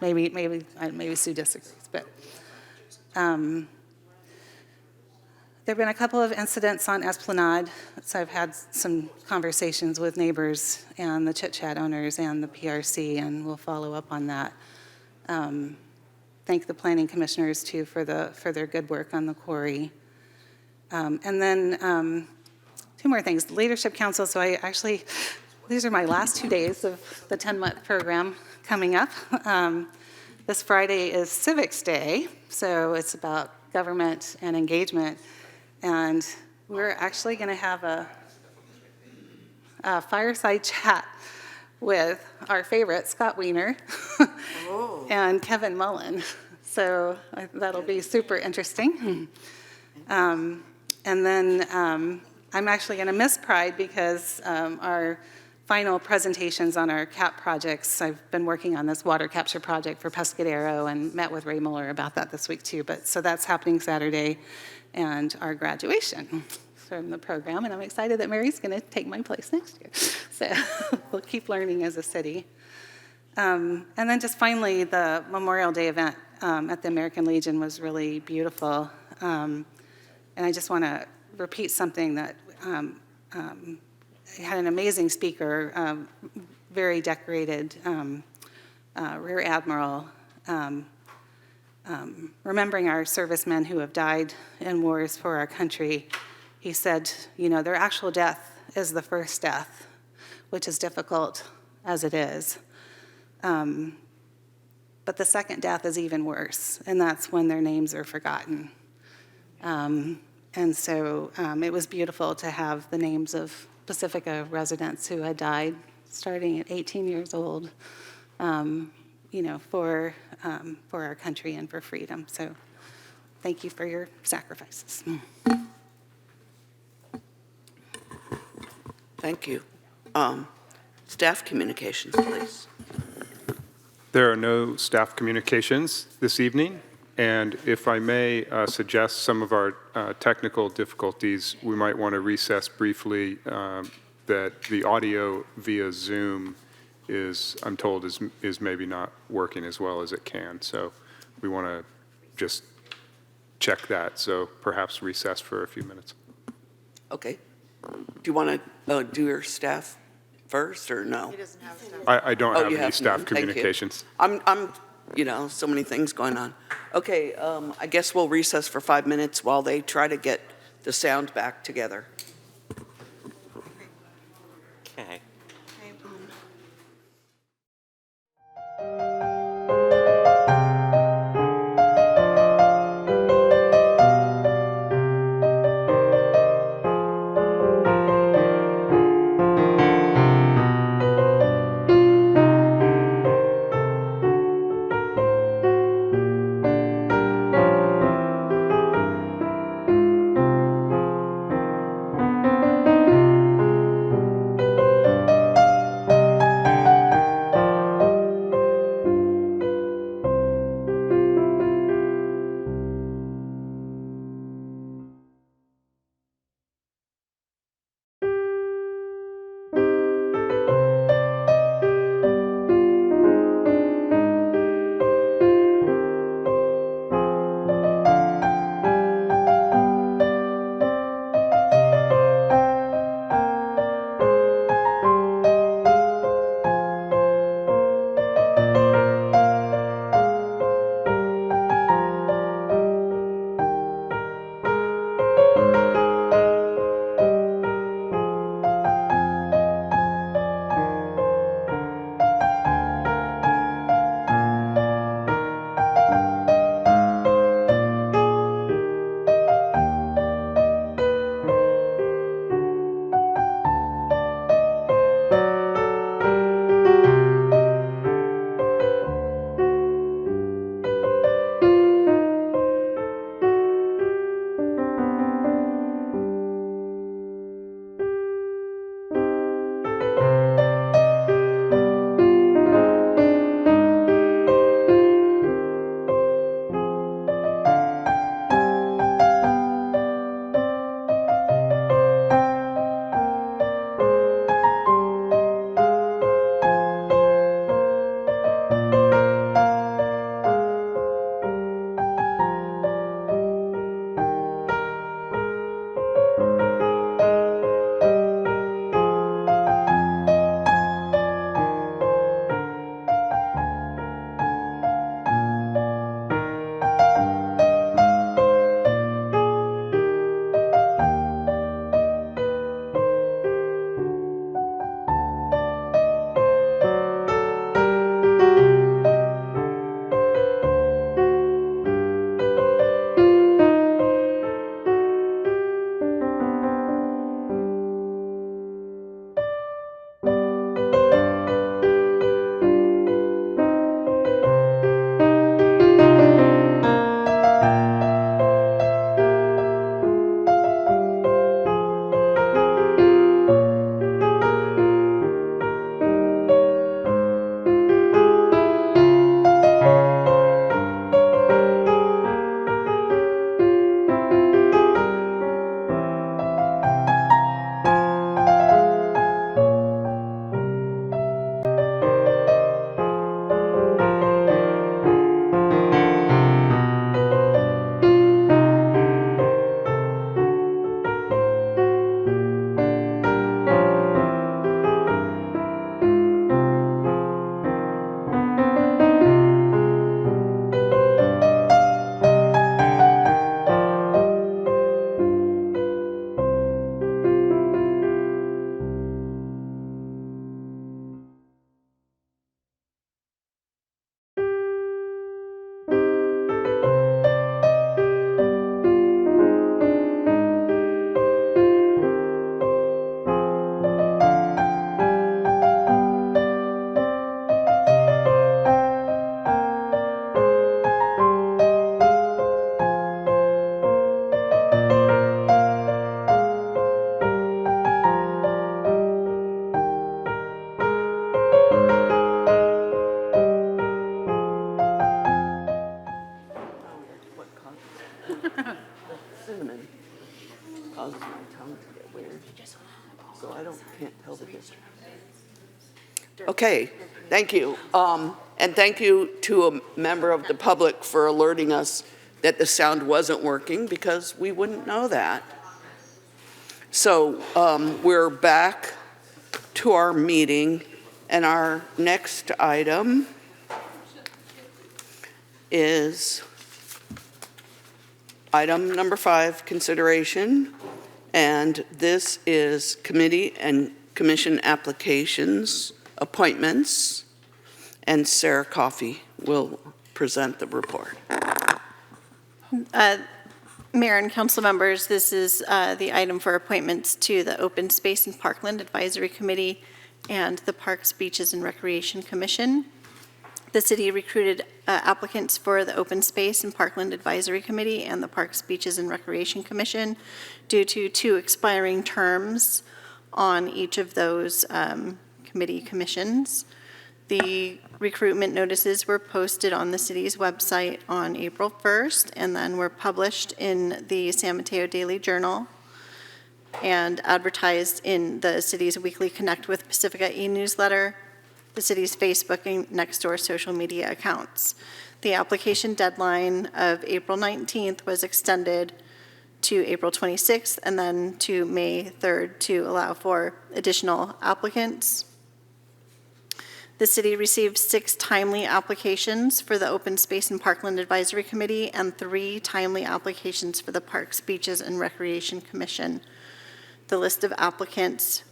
Maybe Sue disagrees, but there have been a couple of incidents on Esplanade, so I've had some conversations with neighbors and the Chit Chat owners and the PRC, and we'll follow up on that. Thank the planning commissioners too for their good work on the quarry. And then 2 more things. The Leadership Council, so these are my last 2 days of the 10-month program coming up. This Friday is Civics Day, so it's about government and engagement. And we're actually going to have a fireside chat with our favorite, Scott Wiener, and Kevin Mullen. So that'll be super interesting. And then I'm actually going to miss Pride because our final presentations on our CAP projects, I've been working on this water capture project for Pescadero and met with Ray Mueller about that this week too. So that's happening Saturday, and our graduation from the program, and I'm excited that Mary's going to take my place next year. So we'll keep learning as a city. And then just finally, the Memorial Day event at the American Legion was really beautiful. And I just want to repeat something that had an amazing speaker, very decorated Rear Admiral, remembering our servicemen who have died in wars for our country. He said, you know, their actual death is the first death, which is difficult as it is. But the second death is even worse, and that's when their names are forgotten. And so it was beautiful to have the names of Pacifica residents who had died starting at 18 years old, you know, for our country and for freedom. So thank you for your sacrifices. Thank you. Staff communications, please. There are no staff communications this evening, and if I may suggest some of our technical difficulties, we might want to recess briefly that the audio via Zoom I'm told, is maybe not working as well as it can. So we want to just check that. So perhaps recess for a few minutes. Okay. Do you want to do your staff first or no? I don't Oh, have you any have staff none. Thank you. communications. I'm, so many things going on. Okay, I guess we'll recess for 5 minutes while they try to get the sound back together. Okay. Cinnamon causes my tongue to get weird, so can't tell the difference. Okay, Thank you. And thank you to a member of the public for alerting us that the sound wasn't working, because we wouldn't know that. So we're back to our meeting, and our next item is item number 5, consideration. And this is committee and commission applications, appointments, and Sarah Coffey will present the report. Mayor and council members, this is the item for appointments to the Open Space and Parkland Advisory Committee and the Parks, Beaches, and Recreation Commission. The city recruited applicants for the Open Space and Parkland Advisory Committee and the Parks, Beaches, and Recreation Commission due to 2 expiring terms on each of those commissions. The recruitment notices were posted on the city's website on April 1st and then were published in the San Mateo Daily Journal and advertised in the city's weekly Connect with Pacifica e-newsletter, the city's Facebook and Nextdoor social media accounts. The application deadline of April 19th was extended to April 26th and then to May 3rd to allow for additional applicants. The city received 6 timely applications for the Open Space and Parkland Advisory Committee and 3 timely applications for the Parks, Beaches, and Recreation Commission. The list of applicants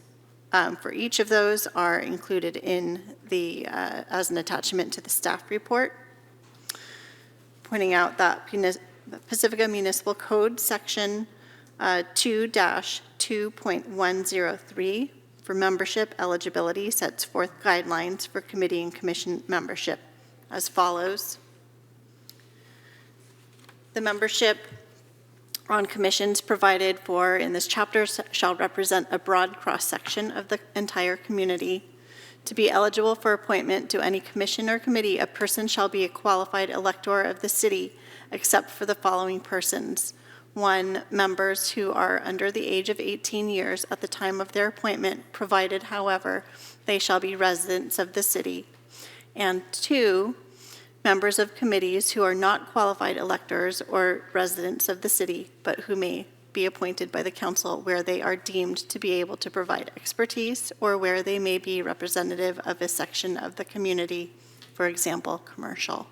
for each of those are included in the as an attachment to the staff report. Pointing out that Pacifica Municipal Code Section 2-2.103 for membership eligibility sets forth guidelines for committee and commission membership as follows. The membership on commissions provided for in this chapter shall represent a broad cross-section of the entire community. To be eligible for appointment to any commission or committee, a person shall be a qualified elector of the city, except for the following persons. 1, members who are under the age of 18 years at the time of their appointment, provided, however, they shall be residents of the city. And 2, members of committees who are not qualified electors or residents of the city, but who may be appointed by the council where they are deemed to be able to provide expertise or where they may be representative of a section of the community, for example, commercial.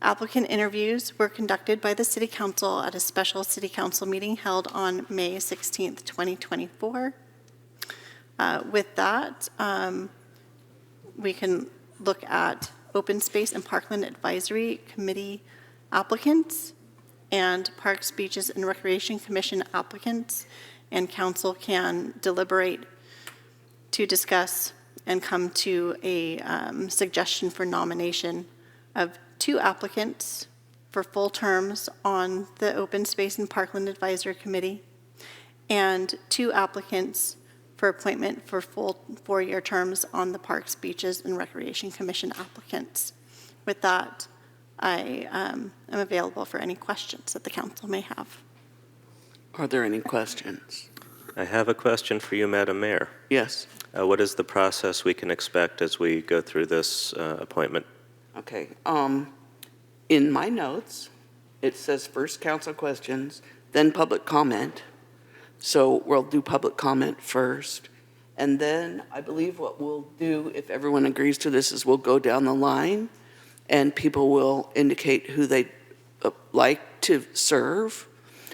Applicant interviews were conducted by the City Council at a special City Council meeting held on May 16th, 2024. With that, we can look at Open Space and Parkland Advisory Committee applicants and Parks, Beaches, and Recreation Commission applicants, and council can deliberate to discuss and come to a suggestion for nomination of 2 applicants for full terms on the Open Space and Parkland Advisory Committee and 2 applicants for appointment for full 4-year terms on the Parks, Beaches, and Recreation Commission applicants. With that, I am available for any questions that the council may have. Are there any questions? I have a question for you, Madam Mayor. Yes. What is the process we can expect as we go through this appointment? Okay. In my notes, it says first council questions, then public comment. So we'll do public comment first. And then I believe what we'll do, if everyone agrees to this, is we'll go down the line and people will indicate who they'd like to serve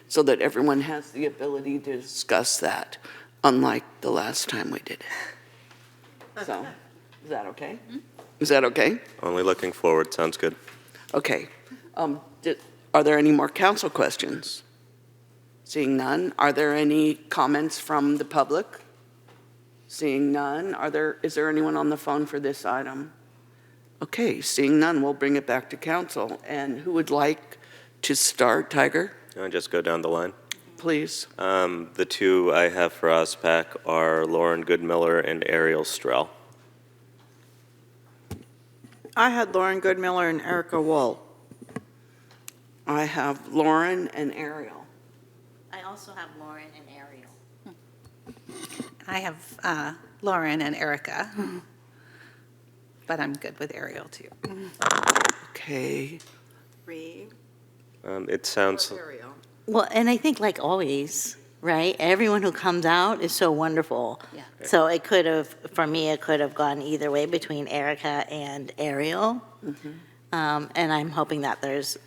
so that everyone has the ability to discuss that, unlike the last time we did it. So, is that okay? Is that okay? Only looking forward. Sounds good. Okay. Are there any more council questions? Seeing none, are there any comments from the public? Seeing none, is there anyone on the phone for this item? Okay, seeing none, we'll bring it back to council. And who would like to start? Tiger? I'll just go down the line. Please. The 2 I have for OSPAC are Lauren Goodmiller and Ariel Strell. I had Lauren Goodmiller and Erica Wool. I have Lauren and Ariel. I also have Lauren and Ariel. I have Lauren and Erica. but I'm good with Ariel too. Okay. It sounds. Well, and I think like always, right? Everyone who comes out is so wonderful. Yeah. So it could have, for me, it could have gone either way between Erica and Ariel. And I'm hoping that there's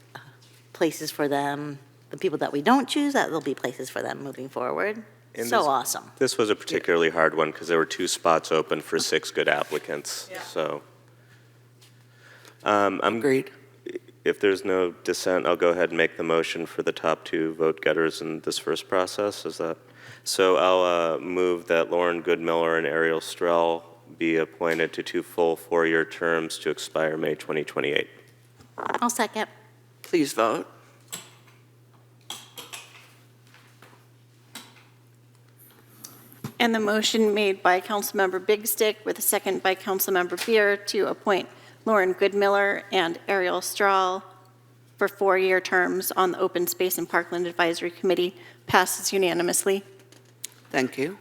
places for them, the people that we don't choose, that there'll be places for them moving forward. And So this- awesome. This was a particularly hard one because there were 2 spots open for 6 good applicants. So, Agreed. if there's no dissent, I'll go ahead and make the motion for the top 2 vote getters in this first process. Is that? So I'll move that Lauren Goodmiller and Ariel Strell be appointed to 2 full 4-year terms to expire May 2028. I'll second. Please vote. And the motion made by Councilmember Big Stick with a second by Councilmember Beer to appoint Lauren Goodmiller and Ariel Strahl for 4-year terms on the Open Space and Parkland Advisory Committee passes unanimously. Thank you.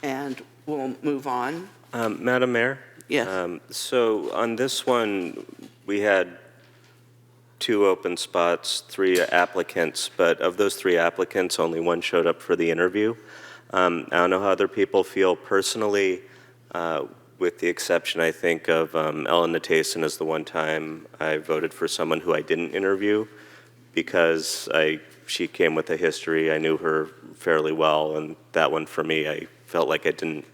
And we'll move on. Madam Mayor? Yes. So on this one, we had 2 open spots, 3 applicants, but of those 3 applicants, only 1 showed up for the interview. I don't know how other people feel personally, with the exception, I think, of Ellen Natason is the one time I voted for someone who I didn't interview because she came with a history. I knew her fairly well, and that one for me, I felt like I didn't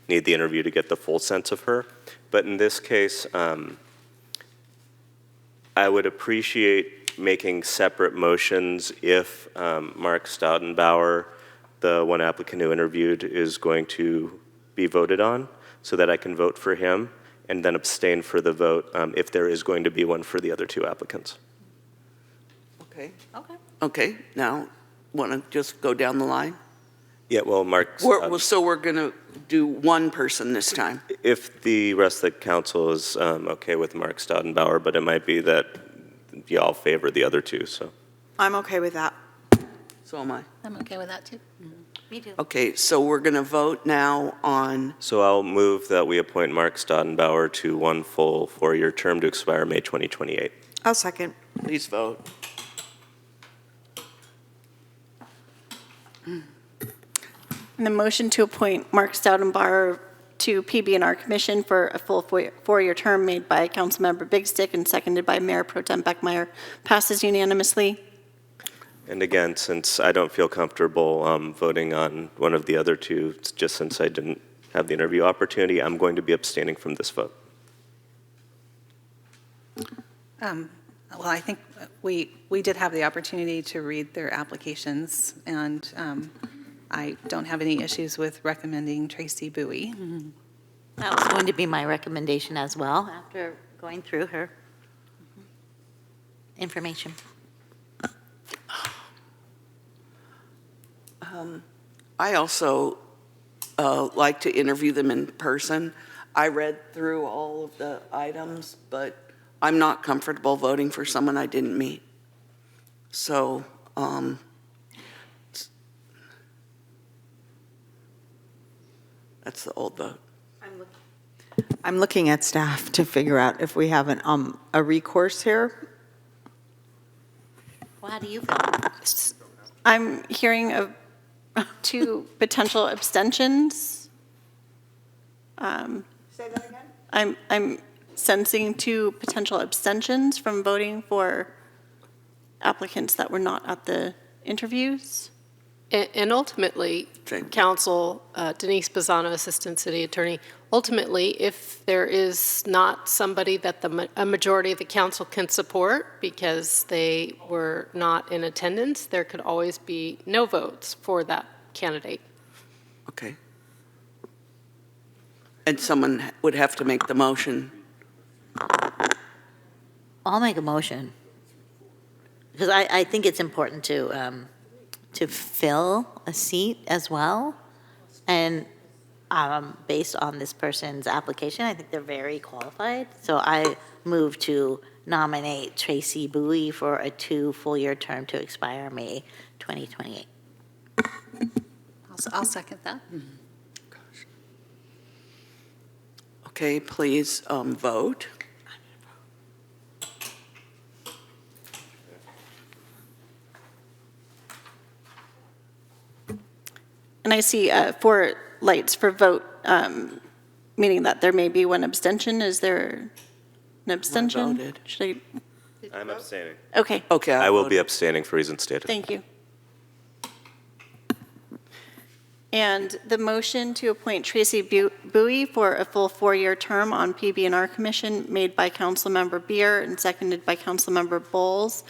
need the interview to get the full sense of her. But in this case, I would appreciate making separate motions if Mark Staudenbauer, the one applicant who interviewed, is going to be voted on, so that I can vote for him and then abstain for the vote if there is going to be one for the other 2 applicants. Okay. Okay, now, want to just go down the line? Yeah, well, Mark. So we're going to do 1 person this time. If the rest of the council is okay with Mark Staudenbauer, but it might be that y'all favor the other 2, so. I'm okay with that. So am I. I'm okay with that too. Me too. Okay, so we're going to vote now on, So I'll move that we appoint Mark Staudenbauer to 1 full 4-year term to expire May 2028. I'll second. please vote. And the motion to appoint Mark Staudenbauer to PB&R Commission for a full 4-year term made by Councilmember Big Stick and seconded by Mayor Pro Tem Beckmeyer passes unanimously. And again, since I don't feel comfortable voting on one of the other 2, just since I didn't have the interview opportunity, I'm going to be abstaining from this vote. Well, I think we did have the opportunity to read their applications, and I don't have any issues with recommending Tracy Bowie. That was going to be my recommendation as well, after going through her information. I also like to interview them in person. I read through all of the items, but I'm not comfortable voting for someone I didn't meet. So, that's the old vote. I'm looking at staff to figure out if we have a recourse here. Well, how do you feel? I'm hearing of 2 potential abstentions. Say that again? I'm sensing 2 potential abstentions from voting for applicants that were not at the interviews. And ultimately, Council, Denise Bazzano, Assistant City Attorney, ultimately, if there is not somebody that a majority of the council can support because they were not in attendance, there could always be no votes for that candidate. Okay. And someone would have to make the motion. I'll make a motion. Because I think it's important to fill a seat as well. And based on this person's application, I think they're very qualified. So I move to nominate Tracy Bowie for a 2 full-year term to expire May 2028. I'll second that. Okay, please vote. And I see 4 lights for vote, meaning that there may be one abstention. Is there an abstention? voted. Should I'm abstaining. I? Okay, Okay, I will be abstaining for reasons stated. thank you. And the motion to appoint Tracy Bowie for a full 4-year term on PB&R Commission made by Councilmember Beer and seconded by Councilmember Bowles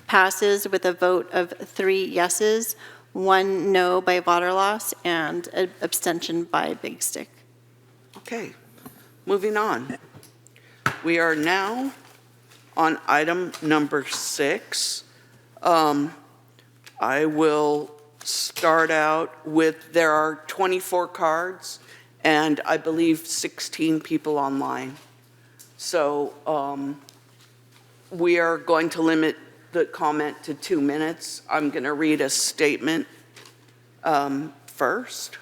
passes with a vote of 3 yeses, 1 no by Vaterlos, and an abstention by Big Stick. Okay, moving on. We are now on item number 6. I will start out with, there are 24 cards, and I believe 16 people online. So we are going to limit the comment to 2 minutes. I'm going to read a statement first.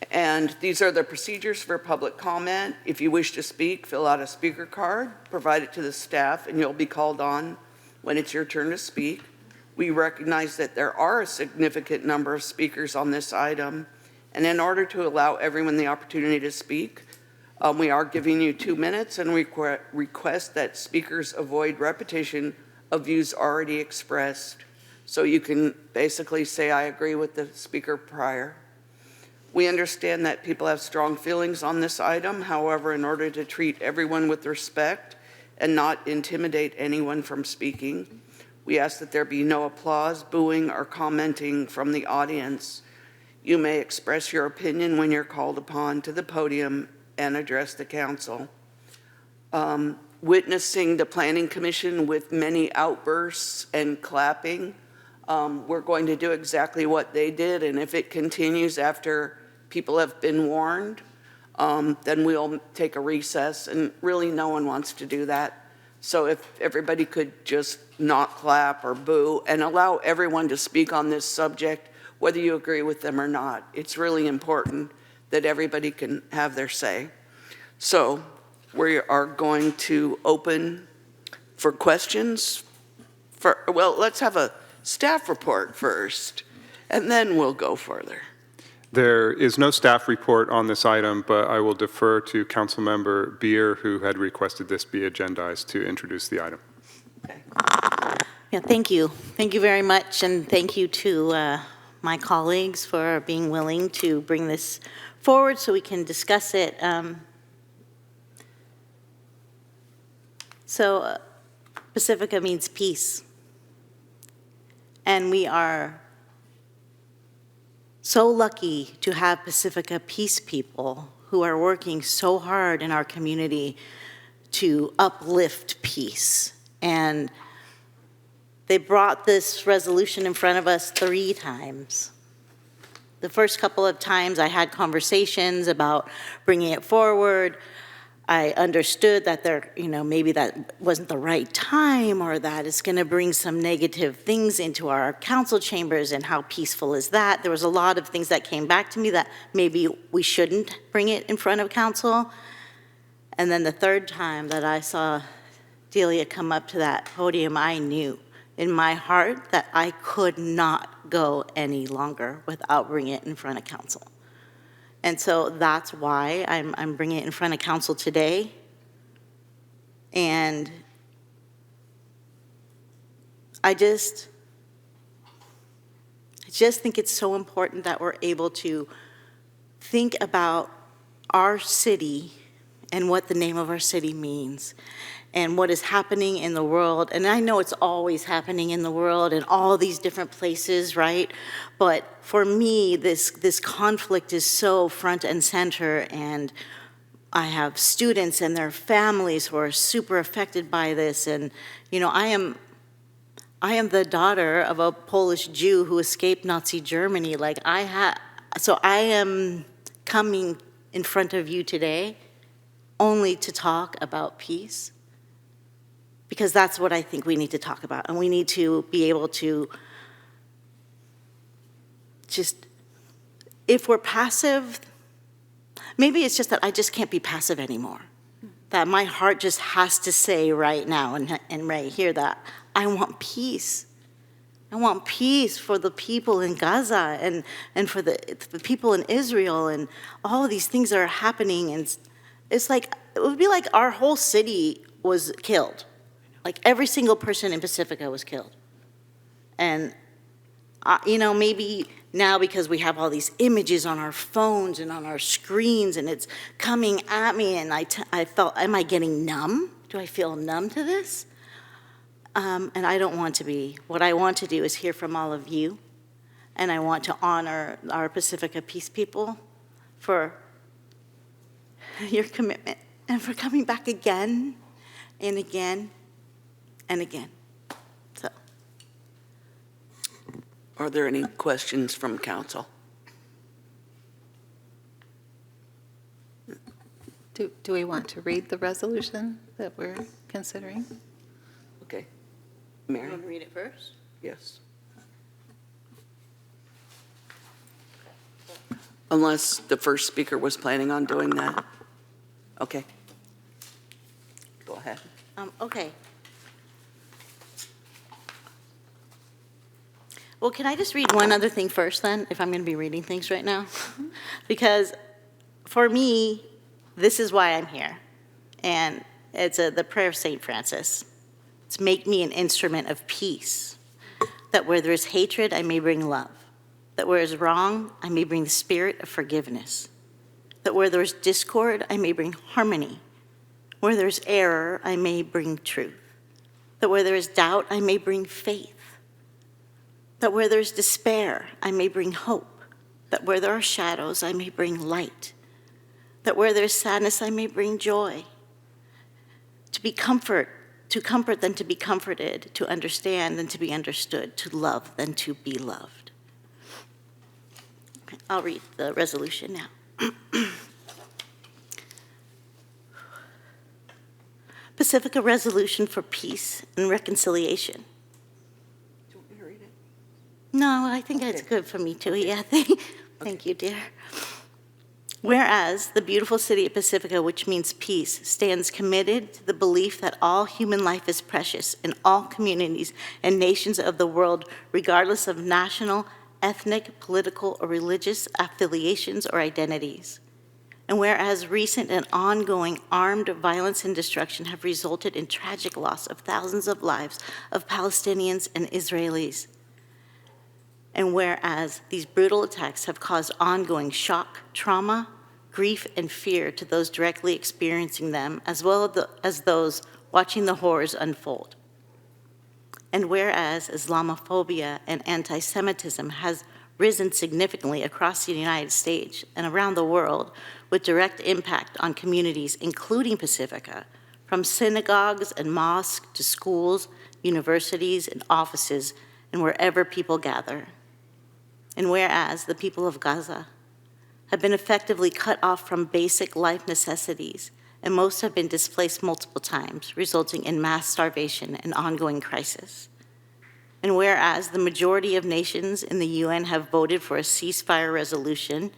And these are the procedures for public comment. If you wish to speak, fill out a speaker card, provide it to the staff, and you'll be called on when it's your turn to speak. We recognize that there are a significant number of speakers on this item, and in order to allow everyone the opportunity to speak, we are giving you 2 minutes and request that speakers avoid repetition of views already expressed. So you can basically say, I agree with the speaker prior. We understand that people have strong feelings on this item. However, in order to treat everyone with respect and not intimidate anyone from speaking, we ask that there be no applause, booing, or commenting from the audience. You may express your opinion when you're called upon to the podium and address the council. Witnessing the Planning Commission with many outbursts and clapping, we're going to do exactly what they did, and if it continues after people have been warned, then we'll take a recess, and really no one wants to do that. So if everybody could just not clap or boo and allow everyone to speak on this subject, whether you agree with them or not. It's really important that everybody can have their say. So we are going to open for questions. Well, let's have a staff report first, and then we'll go further. There is no staff report on this item, but I will defer to Councilmember Beer, who had requested this be agendized, to introduce the item. Yeah, thank you. Thank you very much, and thank you to my colleagues for being willing to bring this forward so we can discuss it. Pacifica means peace, and we are so lucky to have Pacifica Peace people who are working so hard in our community to uplift peace. And they brought this resolution in front of us 3 times. The first couple of times I had conversations about bringing it forward. I understood that maybe that wasn't the right time, or that it's going to bring some negative things into our council chambers, and how peaceful is that? There was a lot of things that came back to me that maybe we shouldn't bring it in front of council. And then the third time that I saw Delia come up to that podium, I knew in my heart that I could not go any longer without bringing it in front of council. And so that's why I'm bringing it in front of council today. And I just think it's so important that we're able to think about our city and what the name of our city means and what is happening in the world. And I know it's always happening in the world in all these different places, right? But for me, this conflict is so front and center, and I have students and their families who are super affected by this. And, I am the daughter of a Polish Jew who escaped Nazi Germany. So I am coming in front of you today only to talk about peace, because that's what I think we need to talk about. And we need to be able to if we're passive, maybe it's just that I just can't be passive anymore. That my heart just has to say right now and right here that I want peace. I want peace for the people in Gaza and for the people in Israel and all of these things that are happening. And it's like, it would be like our whole city was killed. Like every single person in Pacifica was killed. And, maybe now because we have all these images on our phones and on our screens and it's coming at me and I felt, am I getting numb? Do I feel numb to this? And I don't want to be. What I want to do is hear from all of you, and I want to honor our Pacifica Peace people for your commitment and for coming back again and again and again. So, Are there any questions from council? Do we want to read the resolution that we're considering? Okay. Mary? You want to read it first? Yes. Unless the first speaker was planning on doing that. Okay. Go ahead. Okay. Well, can I just read one other thing first then, if I'm going to be reading things right now? Because for me, this is why I'm here. And it's the prayer of St. Francis. It's make me an instrument of peace, that where there is hatred, I may bring love, that where is wrong, I may bring the spirit of forgiveness, that where there is discord, I may bring harmony, where there is error, I may bring truth, that where there is doubt, I may bring faith, that where there is despair, I may bring hope, that where there are shadows, I may bring light, that where there is sadness, I may bring joy, to comfort than to be comforted, to understand than to be understood, to love than to be loved. Okay, I'll read the resolution now. Pacifica Resolution for Peace and Reconciliation. Do you want me to read it? No, I think it's good for me too, yeah. Thank you, dear. Whereas the beautiful city of Pacifica, which means peace, stands committed to the belief that all human life is precious in all communities and nations of the world, regardless of national, ethnic, political, or religious affiliations or identities. And whereas recent and ongoing armed violence and destruction have resulted in tragic loss of thousands of lives of Palestinians and Israelis. And whereas these brutal attacks have caused ongoing shock, trauma, grief, and fear to those directly experiencing them, as well as those watching the horrors unfold. And whereas Islamophobia and anti-Semitism has risen significantly across the United States and around the world with direct impact on communities, including Pacifica, from synagogues and mosques to schools, universities, and offices, and wherever people gather. And whereas the people of Gaza have been effectively cut off from basic life necessities, and most have been displaced multiple times, resulting in mass starvation and ongoing crisis. And whereas the majority of nations in the UN have voted for a ceasefire resolution,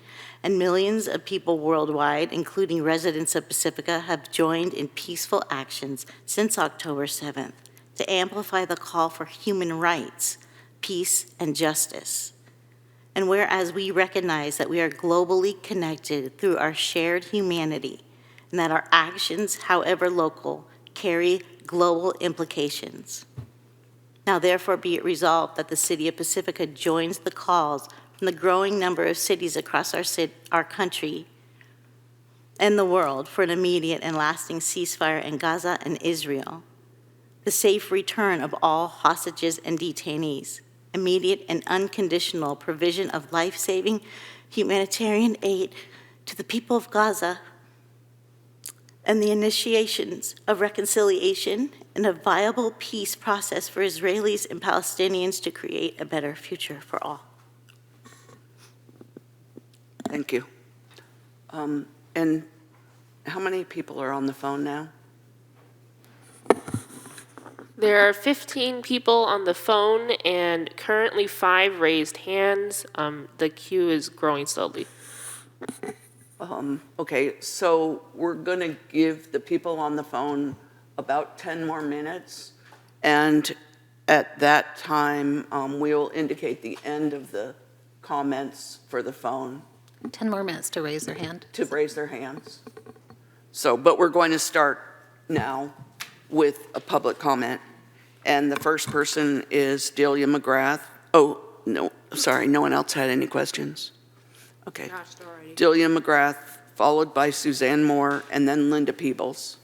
and millions of people worldwide, including residents of Pacifica, have joined in peaceful actions since October 7th to amplify the call for human rights, peace, and justice. And whereas we recognize that we are globally connected through our shared humanity, and that our actions, however local, carry global implications. Now therefore be it resolved that the City of Pacifica joins the calls from the growing number of cities across our country and the world for an immediate and lasting ceasefire in Gaza and Israel, the safe return of all hostages and detainees, immediate and unconditional provision of life-saving humanitarian aid to the people of Gaza, and the initiations of reconciliation and a viable peace process for Israelis and Palestinians to create a better future for all. Thank you. And how many people are on the phone now? There are 15 people on the phone and currently 5 raised hands. The queue is growing slowly. Okay, so we're going to give the people on the phone about 10 more minutes, and at that time, we will indicate the end of the comments for the phone. 10 more minutes to raise their hand. To raise their hands. So, but we're going to start now with a public comment. And the first person is Delia McGrath. Oh, no, sorry, no one else had any questions? Okay. Delia McGrath, followed by Suzanne Moore, and then Linda Peebles.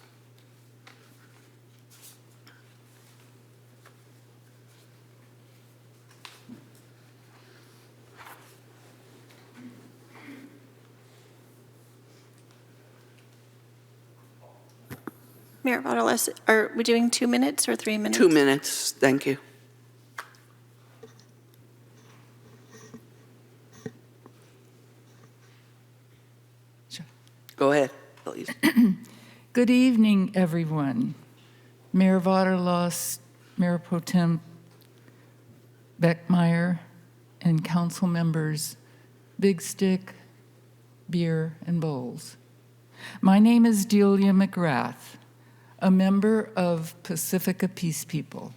Mayor Vaterles, are we doing 2 minutes or 3 minutes? 2 minutes, thank you. Go ahead, please. Good evening, everyone. Mayor Vaterlos, Mayor Pro Tem Beckmeyer, and council members Big Stick, Beer, and Bowles. My name is Delia McGrath, a member of Pacifica Peace People.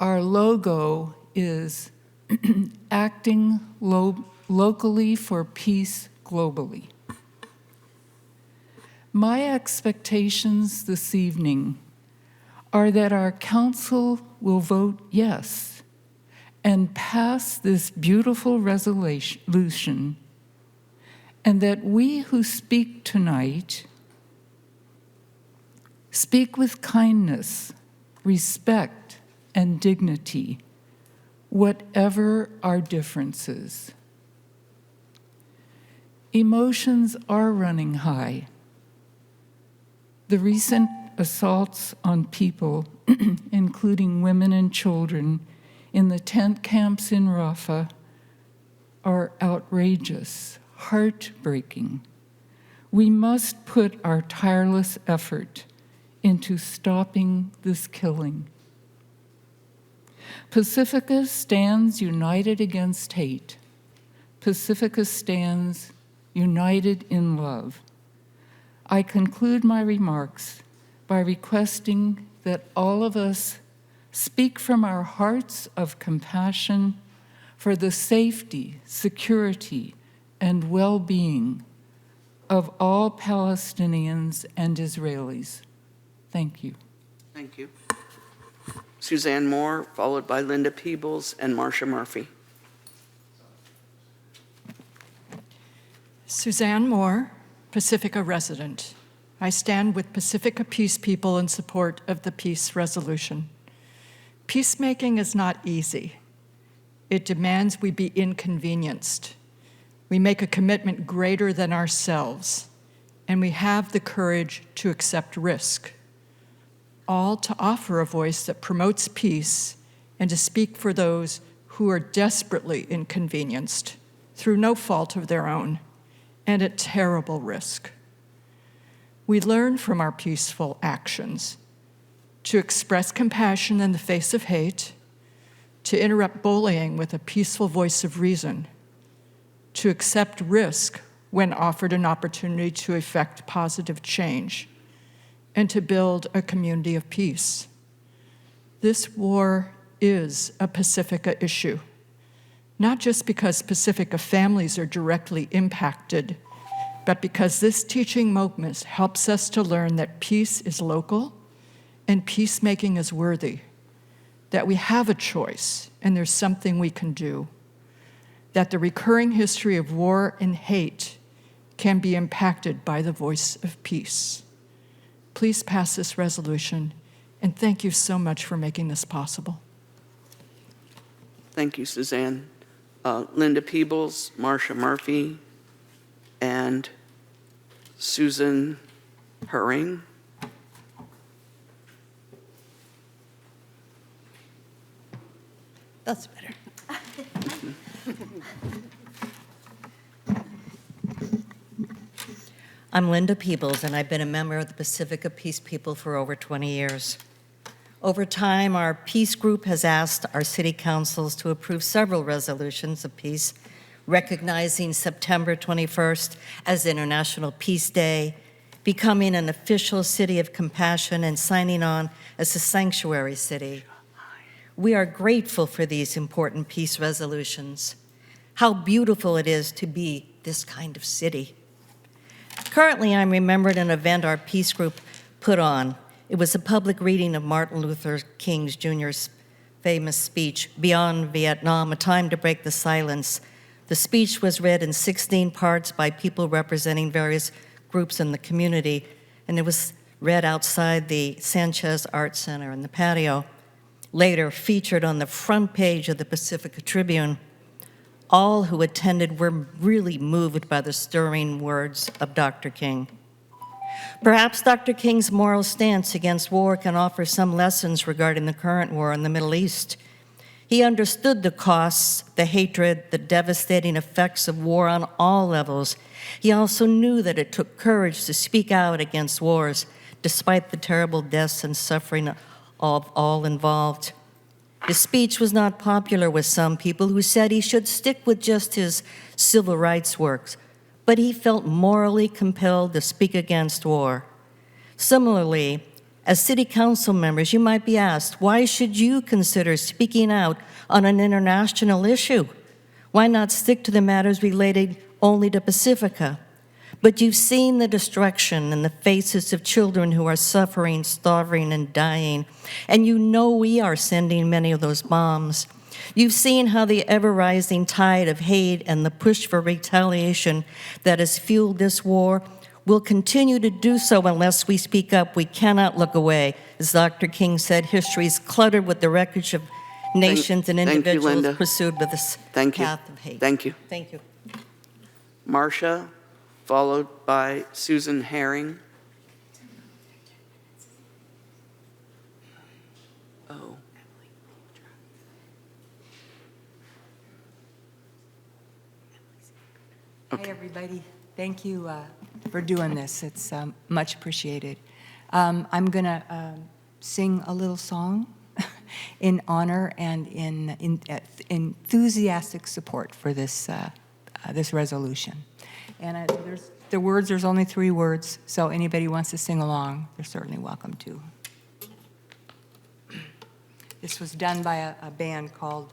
Our logo is acting locally for peace globally. My expectations this evening are that our council will vote yes and pass this beautiful resolution, and that we who speak tonight speak with kindness, respect, and dignity, whatever our differences. Emotions are running high. The recent assaults on people, including women and children, in the tent camps in Rafah are outrageous, heartbreaking. We must put our tireless effort into stopping this killing. Pacifica stands united against hate. Pacifica stands united in love. I conclude my remarks by requesting that all of us speak from our hearts of compassion for the safety, security, and well-being of all Palestinians and Israelis. Thank you. Thank you. Suzanne Moore, followed by Linda Peebles and Marcia Murphy. Suzanne Moore, Pacifica resident. I stand with Pacifica Peace People in support of the peace resolution. Peacemaking is not easy. It demands we be inconvenienced. We make a commitment greater than ourselves, and we have the courage to accept risk, all to offer a voice that promotes peace and to speak for those who are desperately inconvenienced through no fault of their own and at terrible risk. We learn from our peaceful actions to express compassion in the face of hate, to interrupt bullying with a peaceful voice of reason, to accept risk when offered an opportunity to effect positive change, and to build a community of peace. This war is a Pacifica issue, not just because Pacifica families are directly impacted, but because this teaching moment helps us to learn that peace is local and peacemaking is worthy, that we have a choice and there's something we can do, that the recurring history of war and hate can be impacted by the voice of peace. Please pass this resolution, and thank you so much for making this possible. Thank you, Suzanne. Linda Peebles, Marcia Murphy, and Susan Herring. That's better. I'm Linda Peebles, and I've been a member of the Pacifica Peace People for over 20 years. Over time, our peace group has asked our city councils to approve several resolutions of peace recognizing September 21st as International Peace Day, becoming an official city of compassion, and signing on as a sanctuary city. We are grateful for these important peace resolutions. How beautiful it is to be this kind of city. Currently, I'm remembered an event our peace group put on. It was a public reading of Martin Luther King Jr.'s famous speech, Beyond Vietnam, A Time to Break the Silence. The speech was read in 16 parts by people representing various groups in the community, and it was read outside the Sanchez Art Center in the patio. Later, featured on the front page of the Pacifica Tribune. All who attended were really moved by the stirring words of Dr. King. Perhaps Dr. King's moral stance against war can offer some lessons regarding the current war in the Middle East. He understood the costs, the hatred, the devastating effects of war on all levels. He also knew that it took courage to speak out against wars, despite the terrible deaths and suffering of all involved. His speech was not popular with some people who said he should stick with just his civil rights works, but he felt morally compelled to speak against war. Similarly, as city council members, you might be asked, why should you consider speaking out on an international issue? Why not stick to the matters related only to Pacifica? But you've seen the destruction in the faces of children who are suffering, starving, and dying, and you know we are sending many of those bombs. You've seen how the ever-rising tide of hate and the push for retaliation that has fueled this war will continue to do so unless we speak up. We cannot look away. As Dr. King said, history is cluttered with the wreckage of nations and individuals pursued with this path of hate. Thank you. Thank you. Marcia, followed by Susan Herring. Oh. Hi, everybody. Thank you for doing this. It's much appreciated. I'm going to sing a little song in honor and in enthusiastic support for this this resolution. And there's only 3 words, so anybody who wants to sing along, they're certainly welcome to. This was done by a band called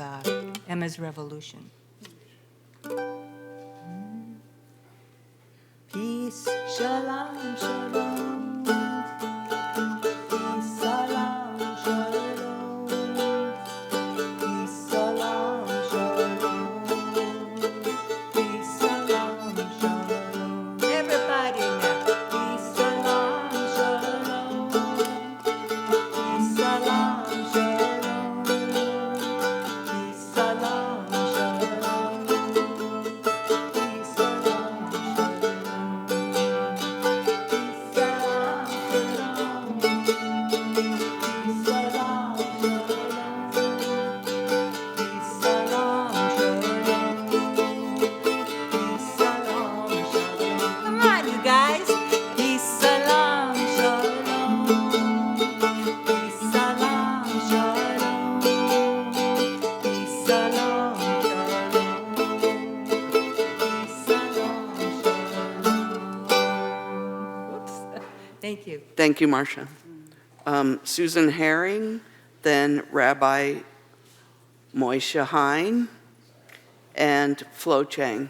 Emma's Revolution. Peace, shalom, shalom. Peace, shalom, shalom. Peace, shalom, shalom. Peace, shalom, shalom. Everybody now. Peace, shalom, shalom. Peace, shalom, shalom. Peace, shalom, shalom. Peace, shalom, shalom. Come on, you guys. Peace, shalom, shalom. Peace, shalom, shalom. Peace, shalom, shalom. Peace, shalom, shalom. Whoops. Thank you. Thank you, Marcia. Susan Herring, then Rabbi Moishe Hein, and Flo Chang.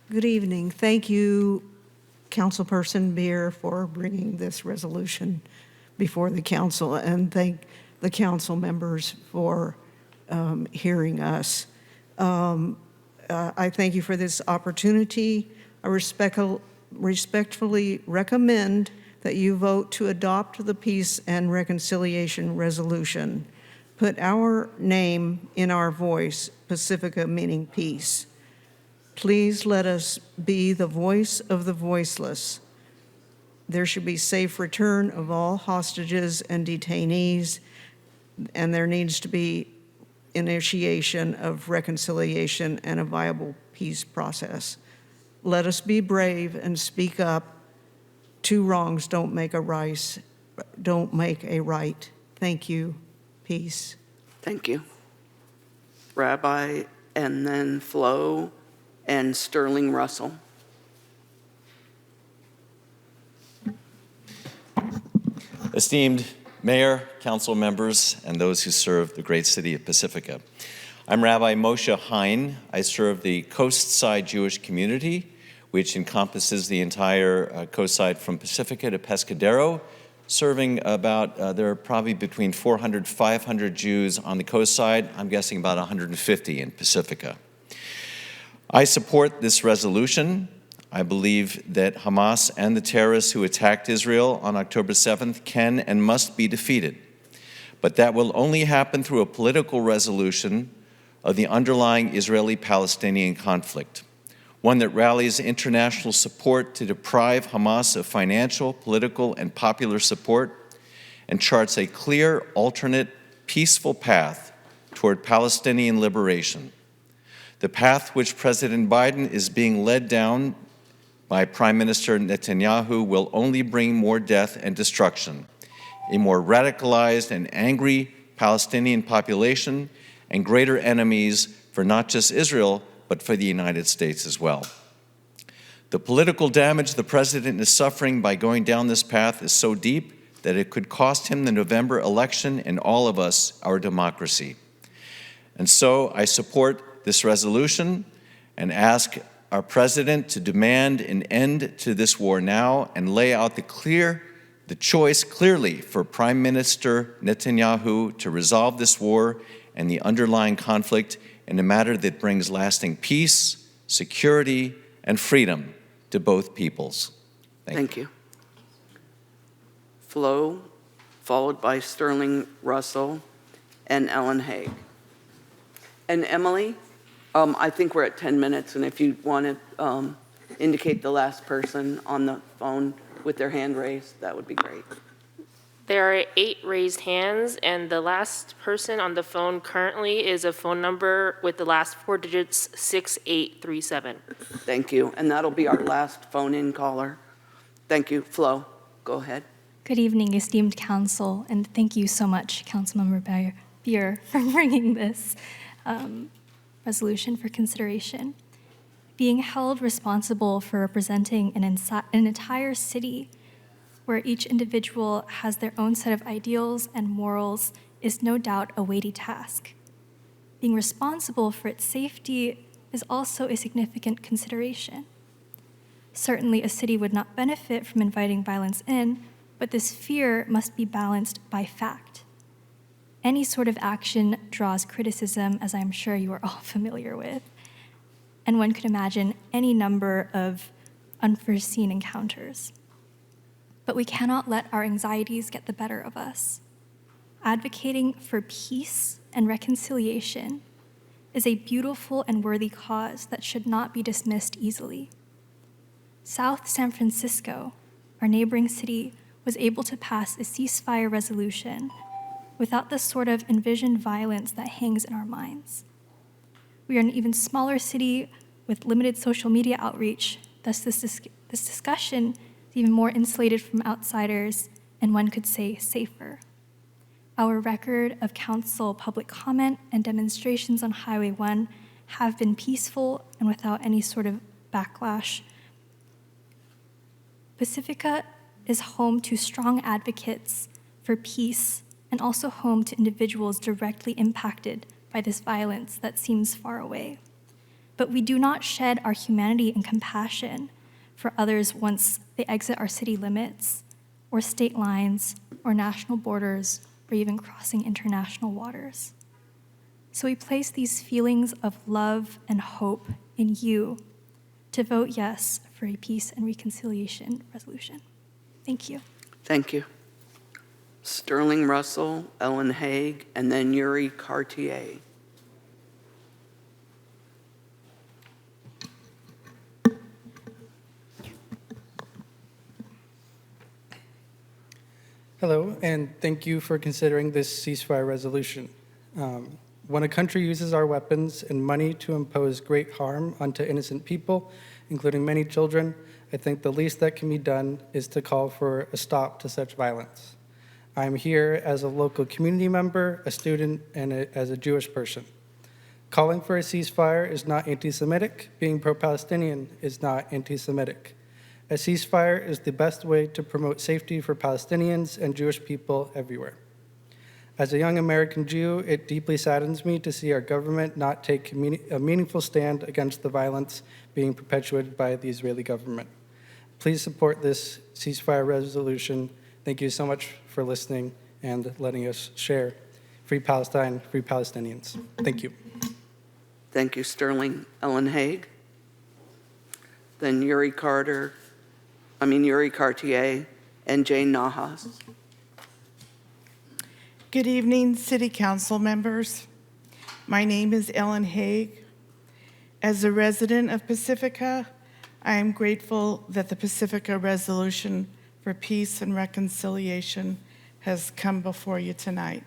Good evening. Thank you, Councilperson Beer, for bringing this resolution before the council, and thank the council members for hearing us. I thank you for this opportunity. I respectfully recommend that you vote to adopt the Peace and Reconciliation Resolution. Put our name in our voice, Pacifica meaning peace. Please let us be the voice of the voiceless. There should be safe return of all hostages and detainees, and there needs to be initiation of reconciliation and a viable peace process. Let us be brave and speak up. 2 wrongs don't make a right. Thank you. Peace. Thank you. Rabbi, and then Flo, and Sterling Russell. Esteemed Mayor, council members, and those who serve the great city of Pacifica. I'm Rabbi Moshe Hein. I serve the coastside Jewish community, which encompasses the entire coastside from Pacifica to Pescadero, serving about, there are probably between 400, 500 Jews on the coastside. I'm guessing about 150 in Pacifica. I support this resolution. I believe that Hamas and the terrorists who attacked Israel on October 7th can and must be defeated. But that will only happen through a political resolution of the underlying Israeli-Palestinian conflict, one that rallies international support to deprive Hamas of financial, political, and popular support, and charts a clear, alternate, peaceful path toward Palestinian liberation. The path which President Biden is being led down by Prime Minister Netanyahu will only bring more death and destruction, a more radicalized and angry Palestinian population, and greater enemies for not just Israel, but for the United States as well. The political damage the president is suffering by going down this path is so deep that it could cost him the November election and all of us our democracy. And so I support this resolution and ask our president to demand an end to this war now and lay out the choice clearly for Prime Minister Netanyahu to resolve this war and the underlying conflict in a manner that brings lasting peace, security, and freedom to both peoples. Thank you. Flo, followed by Sterling Russell and Ellen Haig. And Emily, I think we're at 10 minutes, and if you want to indicate the last person on the phone with their hand raised, that would be great. There are 8 raised hands, and the last person on the phone currently is a phone number with the last 4 digits, 6837. Thank you, and that'll be our last phone-in caller. Thank you. Flo, go ahead. Good evening, esteemed council, and thank you so much, Councilmember Beer, for bringing this resolution for consideration. Being held responsible for representing an entire city where each individual has their own set of ideals and morals is no doubt a weighty task. Being responsible for its safety is also a significant consideration. Certainly, a city would not benefit from inviting violence in, but this fear must be balanced by fact. Any sort of action draws criticism, as I'm sure you are all familiar with, and one could imagine any number of unforeseen encounters. But we cannot let our anxieties get the better of us. Advocating for peace and reconciliation is a beautiful and worthy cause that should not be dismissed easily. South San Francisco, our neighboring city, was able to pass a ceasefire resolution without the sort of envisioned violence that hangs in our minds. We are an even smaller city with limited social media outreach, thus this discussion is even more insulated from outsiders, and one could say safer. Our record of council public comment and demonstrations on Highway 1 have been peaceful and without any sort of backlash. Pacifica is home to strong advocates for peace and also home to individuals directly impacted by this violence that seems far away. But we do not shed our humanity and compassion for others once they exit our city limits, or state lines, or national borders, or even crossing international waters. So we place these feelings of love and hope in you to vote yes for a peace and reconciliation resolution. Thank you. Thank you. Sterling Russell, Ellen Haig, and then Yuri Cartier. Hello, and thank you for considering this ceasefire resolution. When a country uses our weapons and money to impose great harm onto innocent people, including many children, I think the least that can be done is to call for a stop to such violence. I'm here as a local community member, a student, and as a Jewish person. Calling for a ceasefire is not anti-Semitic. Being pro-Palestinian is not anti-Semitic. A ceasefire is the best way to promote safety for Palestinians and Jewish people everywhere. As a young American Jew, it deeply saddens me to see our government not take a meaningful stand against the violence being perpetuated by the Israeli government. Please support this ceasefire resolution. Thank you so much for listening and letting us share. Free Palestine, free Palestinians. Thank you. Thank you, Sterling. Ellen Haig. Then Yuri Cartier, and Jane Nahas. Good evening, City Council members. My name is Ellen Haig. As a resident of Pacifica, I am grateful that the Pacifica Resolution for Peace and Reconciliation has come before you tonight.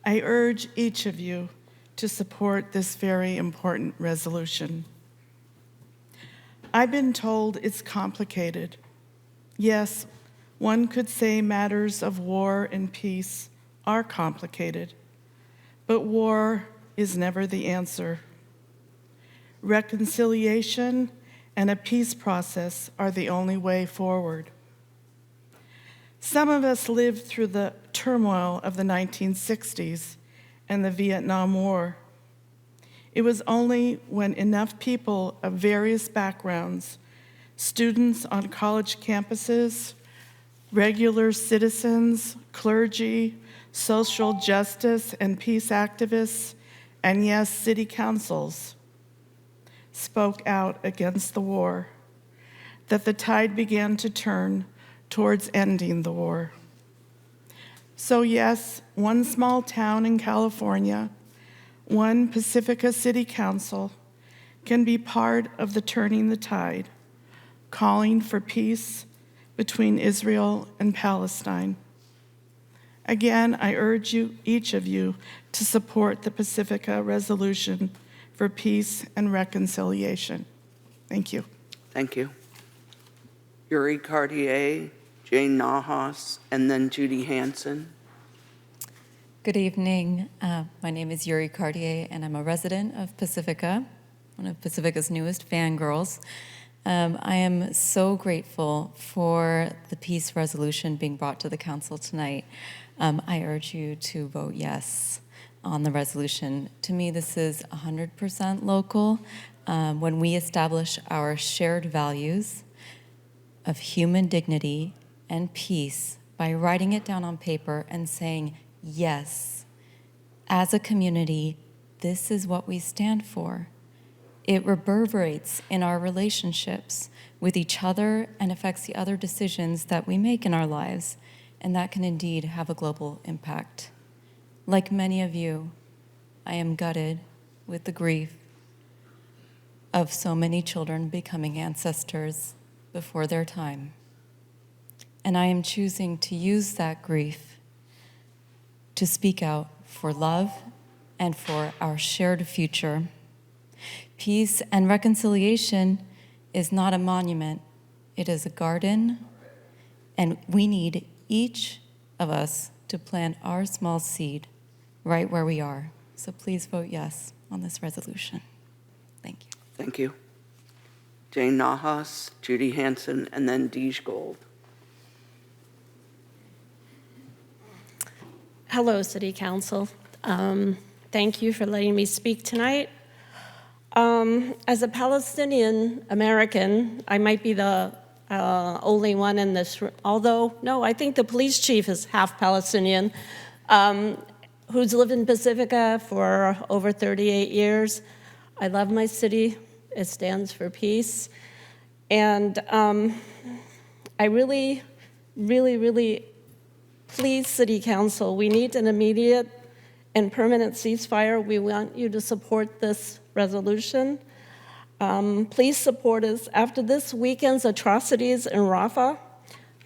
I urge each of you to support this very important resolution. I've been told it's complicated. Yes, one could say matters of war and peace are complicated, but war is never the answer. Reconciliation and a peace process are the only way forward. Some of us lived through the turmoil of the 1960s and the Vietnam War. It was only when enough people of various backgrounds, students on college campuses, regular citizens, clergy, social justice and peace activists, and yes, city councils, spoke out against the war, that the tide began to turn towards ending the war. So yes, one small town in California, one Pacifica City Council can be part of the turning the tide, calling for peace between Israel and Palestine. Again, I urge you, each of you, to support the Pacifica Resolution for Peace and Reconciliation. Thank you. Thank you. Yuri Cartier, Jane Nahas, and then Judy Hansen. Good evening. My name is Yuri Cartier, and I'm a resident of Pacifica, one of Pacifica's newest fangirls. I am so grateful for the peace resolution being brought to the council tonight. I urge you to vote yes on the resolution. To me, this is 100% local. When we establish our shared values of human dignity and peace by writing it down on paper and saying, yes, as a community, this is what we stand for. It reverberates in our relationships with each other and affects the other decisions that we make in our lives, and that can indeed have a global impact. Like many of you, I am gutted with the grief of so many children becoming ancestors before their time. And I am choosing to use that grief to speak out for love and for our shared future. Peace and reconciliation is not a monument, it is a garden, and we need each of us to plant our small seed right where we are. So please vote yes on this resolution. Thank you. Thank you. Jane Nahas, Judy Hansen, and then Deej Gold. Hello, City Council. Thank you for letting me speak tonight. As a Palestinian American, I might be the only one in this room, although, no, I think the police chief is half Palestinian, who's lived in Pacifica for over 38 years. I love my city. It stands for peace. And I really, really, please, City Council, we need an immediate and permanent ceasefire. We want you to support this resolution. Please support us. After this weekend's atrocities in Rafah,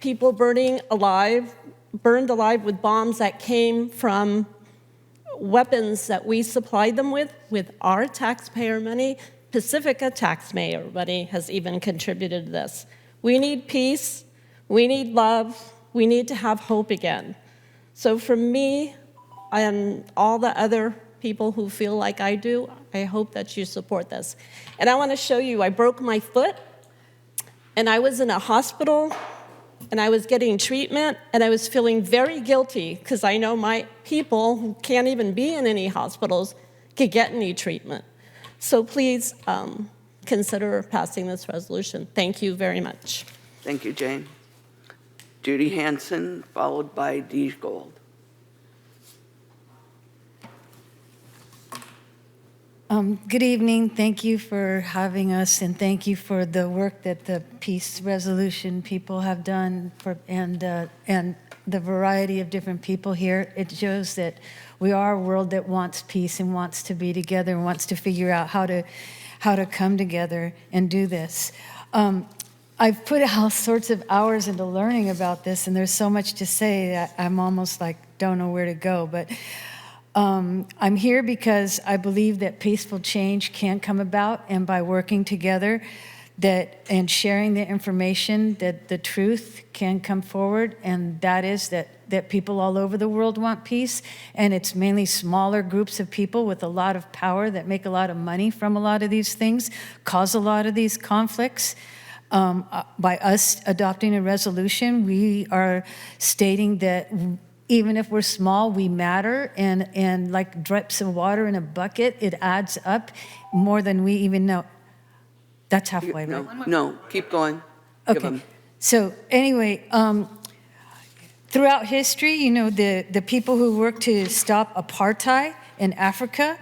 people burned alive with bombs that came from weapons that we supplied them with our taxpayer money. Pacifica taxpayer money has even contributed to this. We need peace, we need love, we need to have hope again. So for me and all the other people who feel like I do, I hope that you support this. And I want to show you, I broke my foot, and I was in a hospital, and I was getting treatment, and I was feeling very guilty because I know my people who can't even be in any hospitals could get any treatment. So please consider passing this resolution. Thank you very much. Thank you, Jane. Judy Hansen, followed by Dee Gold. Good evening. Thank you for having us, and thank you for the work that the peace resolution people have done, and the variety of different people here. It shows that we are a world that wants peace and wants to be together and wants to figure out how to come together and do this. I've put all sorts of hours into learning about this, and there's so much to say that I'm almost like don't know where to go, but. I'm here because I believe that peaceful change can come about, and by working together and sharing the information, that the truth can come forward, and that is that people all over the world want peace, and it's mainly smaller groups of people with a lot of power that make a lot of money from a lot of these things, cause a lot of these conflicts. By us adopting a resolution, we are stating that even if we're small, we matter, and like drips of water in a bucket, it adds up more than we even know. That's halfway, right? No, keep going. Okay. So anyway, throughout history, you know, the people who worked to stop apartheid in Africa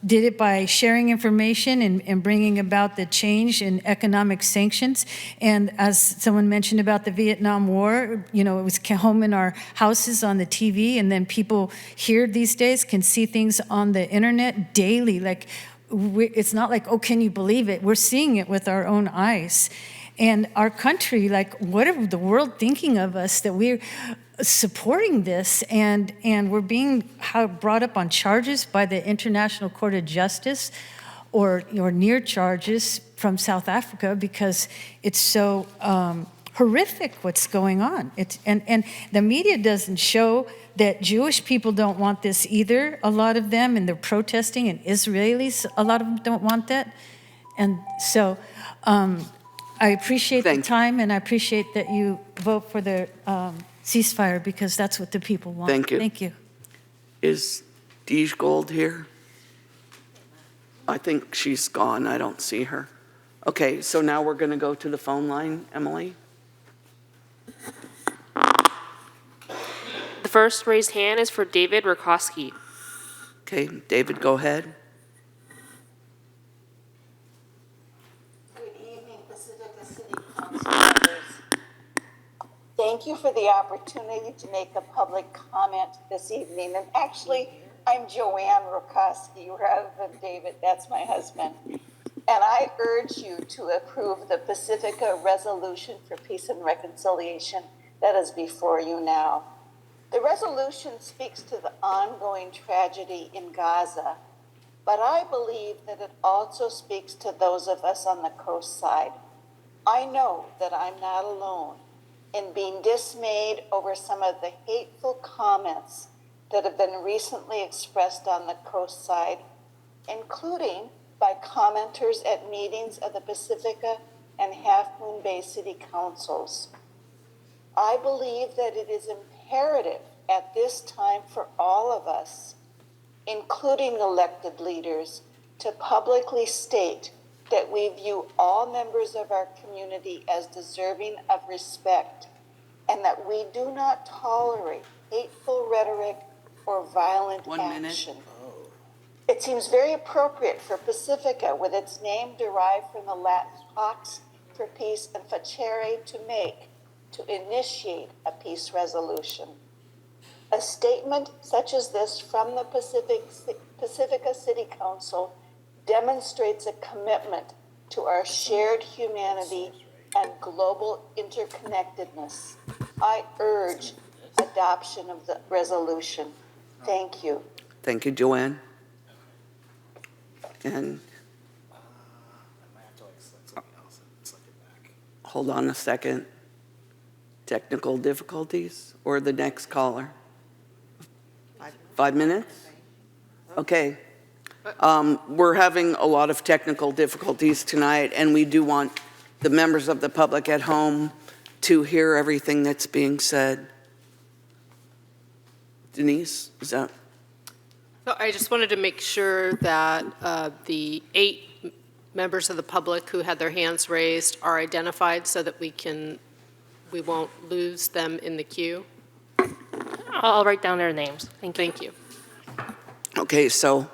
did it by sharing information and bringing about the change in economic sanctions. And as someone mentioned about the Vietnam War, you know, it was home in our houses on the TV, and then people here these days can see things on the internet daily. Like, it's not like, oh, can you believe it? We're seeing it with our own eyes. And our country, like, what are the world thinking of us that we're supporting this, and we're being brought up on charges by the International Court of Justice or near charges from South Africa because it's so horrific what's going on. And the media doesn't show that Jewish people don't want this either, a lot of them, and they're protesting, and Israelis, a lot of them don't want that. And so I appreciate the time, and I appreciate that you vote for the ceasefire, because that's what the people want. Thank you. Thank you. Is Dee Gold here? I think she's gone. I don't see her. Okay, so now we're going to go to the phone line. Emily? The first raised hand is for David Rakowski. Okay, David, go ahead. Good evening, Pacifica City Council members. Thank you for the opportunity to make a public comment this evening. And actually, I'm Joanne Rakowski rather than David. That's my husband. And I urge you to approve the Pacifica Resolution for Peace and Reconciliation that is before you now. The resolution speaks to the ongoing tragedy in Gaza, but I believe that it also speaks to those of us on the coast side. I know that I'm not alone in being dismayed over some of the hateful comments that have been recently expressed on the coast side, including by commenters at meetings of the Pacifica and Half Moon Bay City Councils. I believe that it is imperative at this time for all of us, including elected leaders, to publicly state that we view all members of our community as deserving of respect, and that we do not tolerate hateful rhetoric or violent action. It seems very appropriate for Pacifica, with its name derived from the Latin pax for peace and facere to initiate a peace resolution. A statement such as this from the Pacifica City Council demonstrates a commitment to our shared humanity and global interconnectedness. I urge adoption of the resolution. Thank you. Thank you, Joanne. And hold on a second. Technical difficulties or the next caller? 5 minutes? Okay. We're having a lot of technical difficulties tonight, and we do want the members of the public at home to hear everything that's being said. Denise, is that? So I just wanted to make sure that the 8 members of the public who had their hands raised are identified so that we won't lose them in the queue. I'll write down their names. Thank you. Okay, so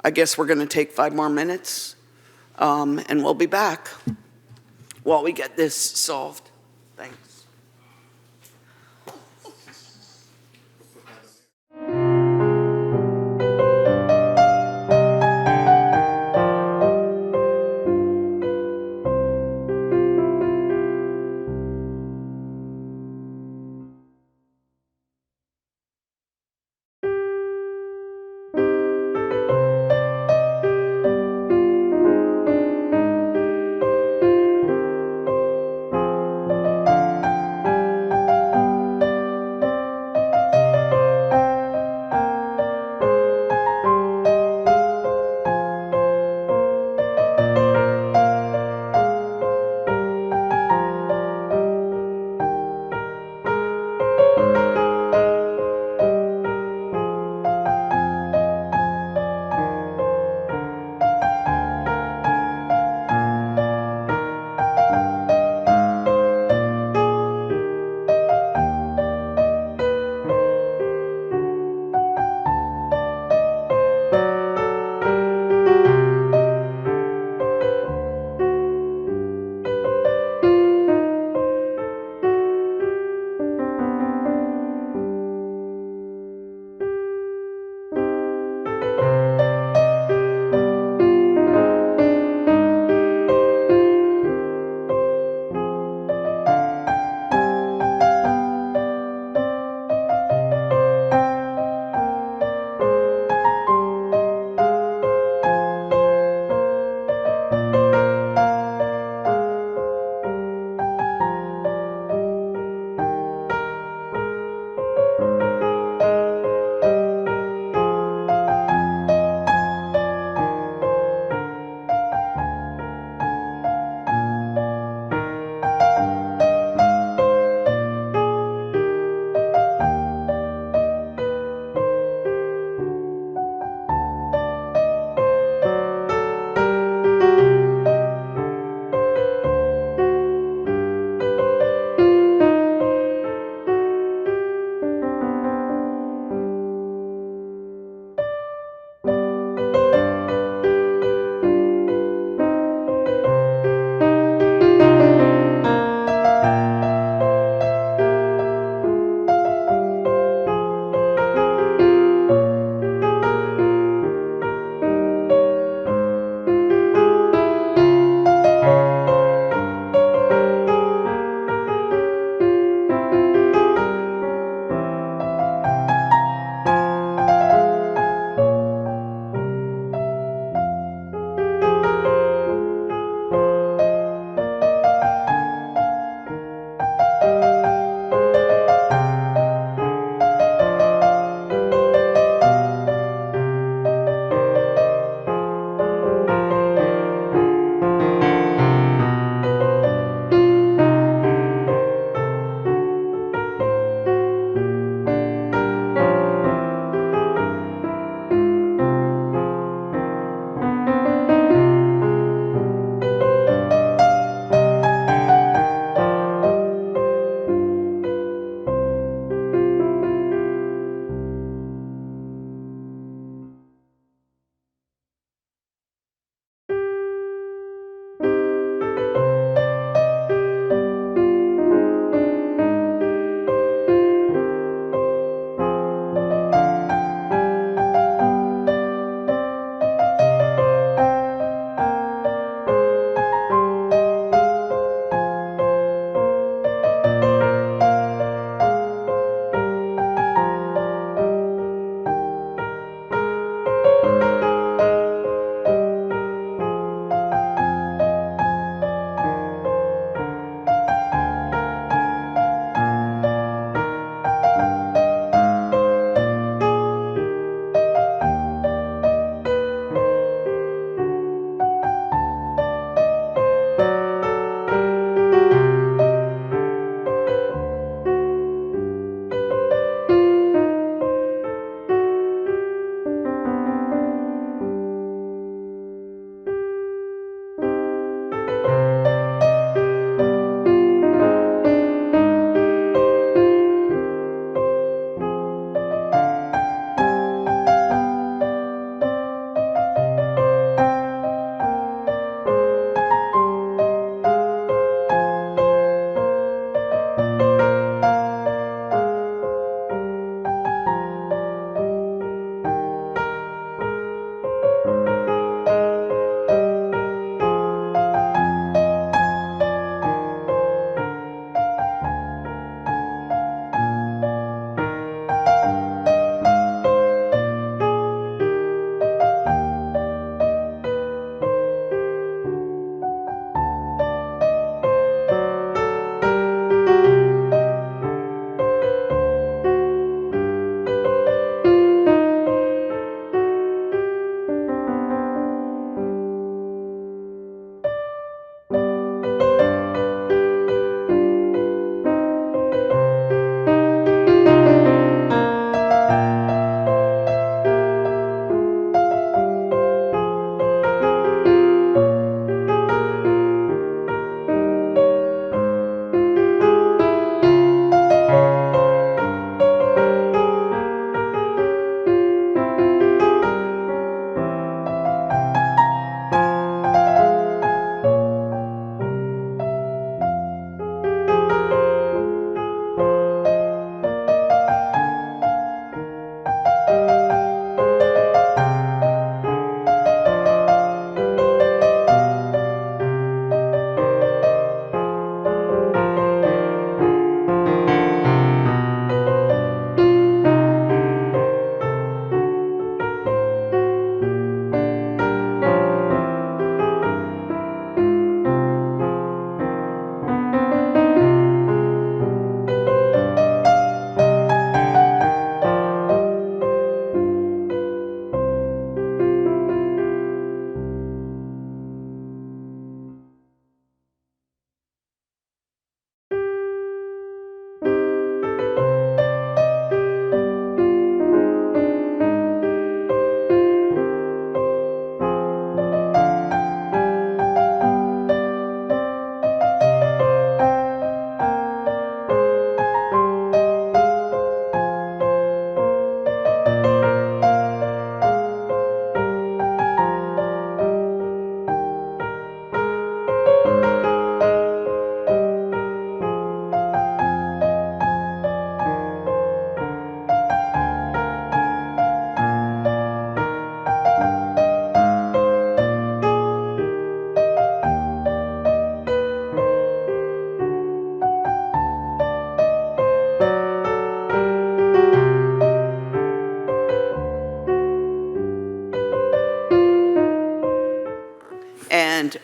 I guess we're going to take 5 more minutes, and we'll be back while we get this solved. Thanks.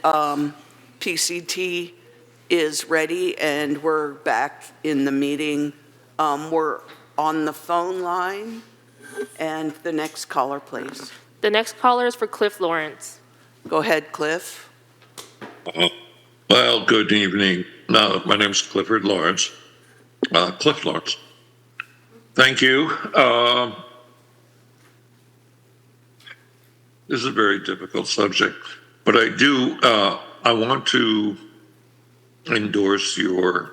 PCT is ready and we're back in the meeting. We're on the phone line. And the next caller, please. The next caller is for Cliff Lawrence. Go ahead, Cliff. Well, good evening. My name is Clifford Lawrence. Cliff Lawrence. Thank you. This is a very difficult subject, but I want to endorse your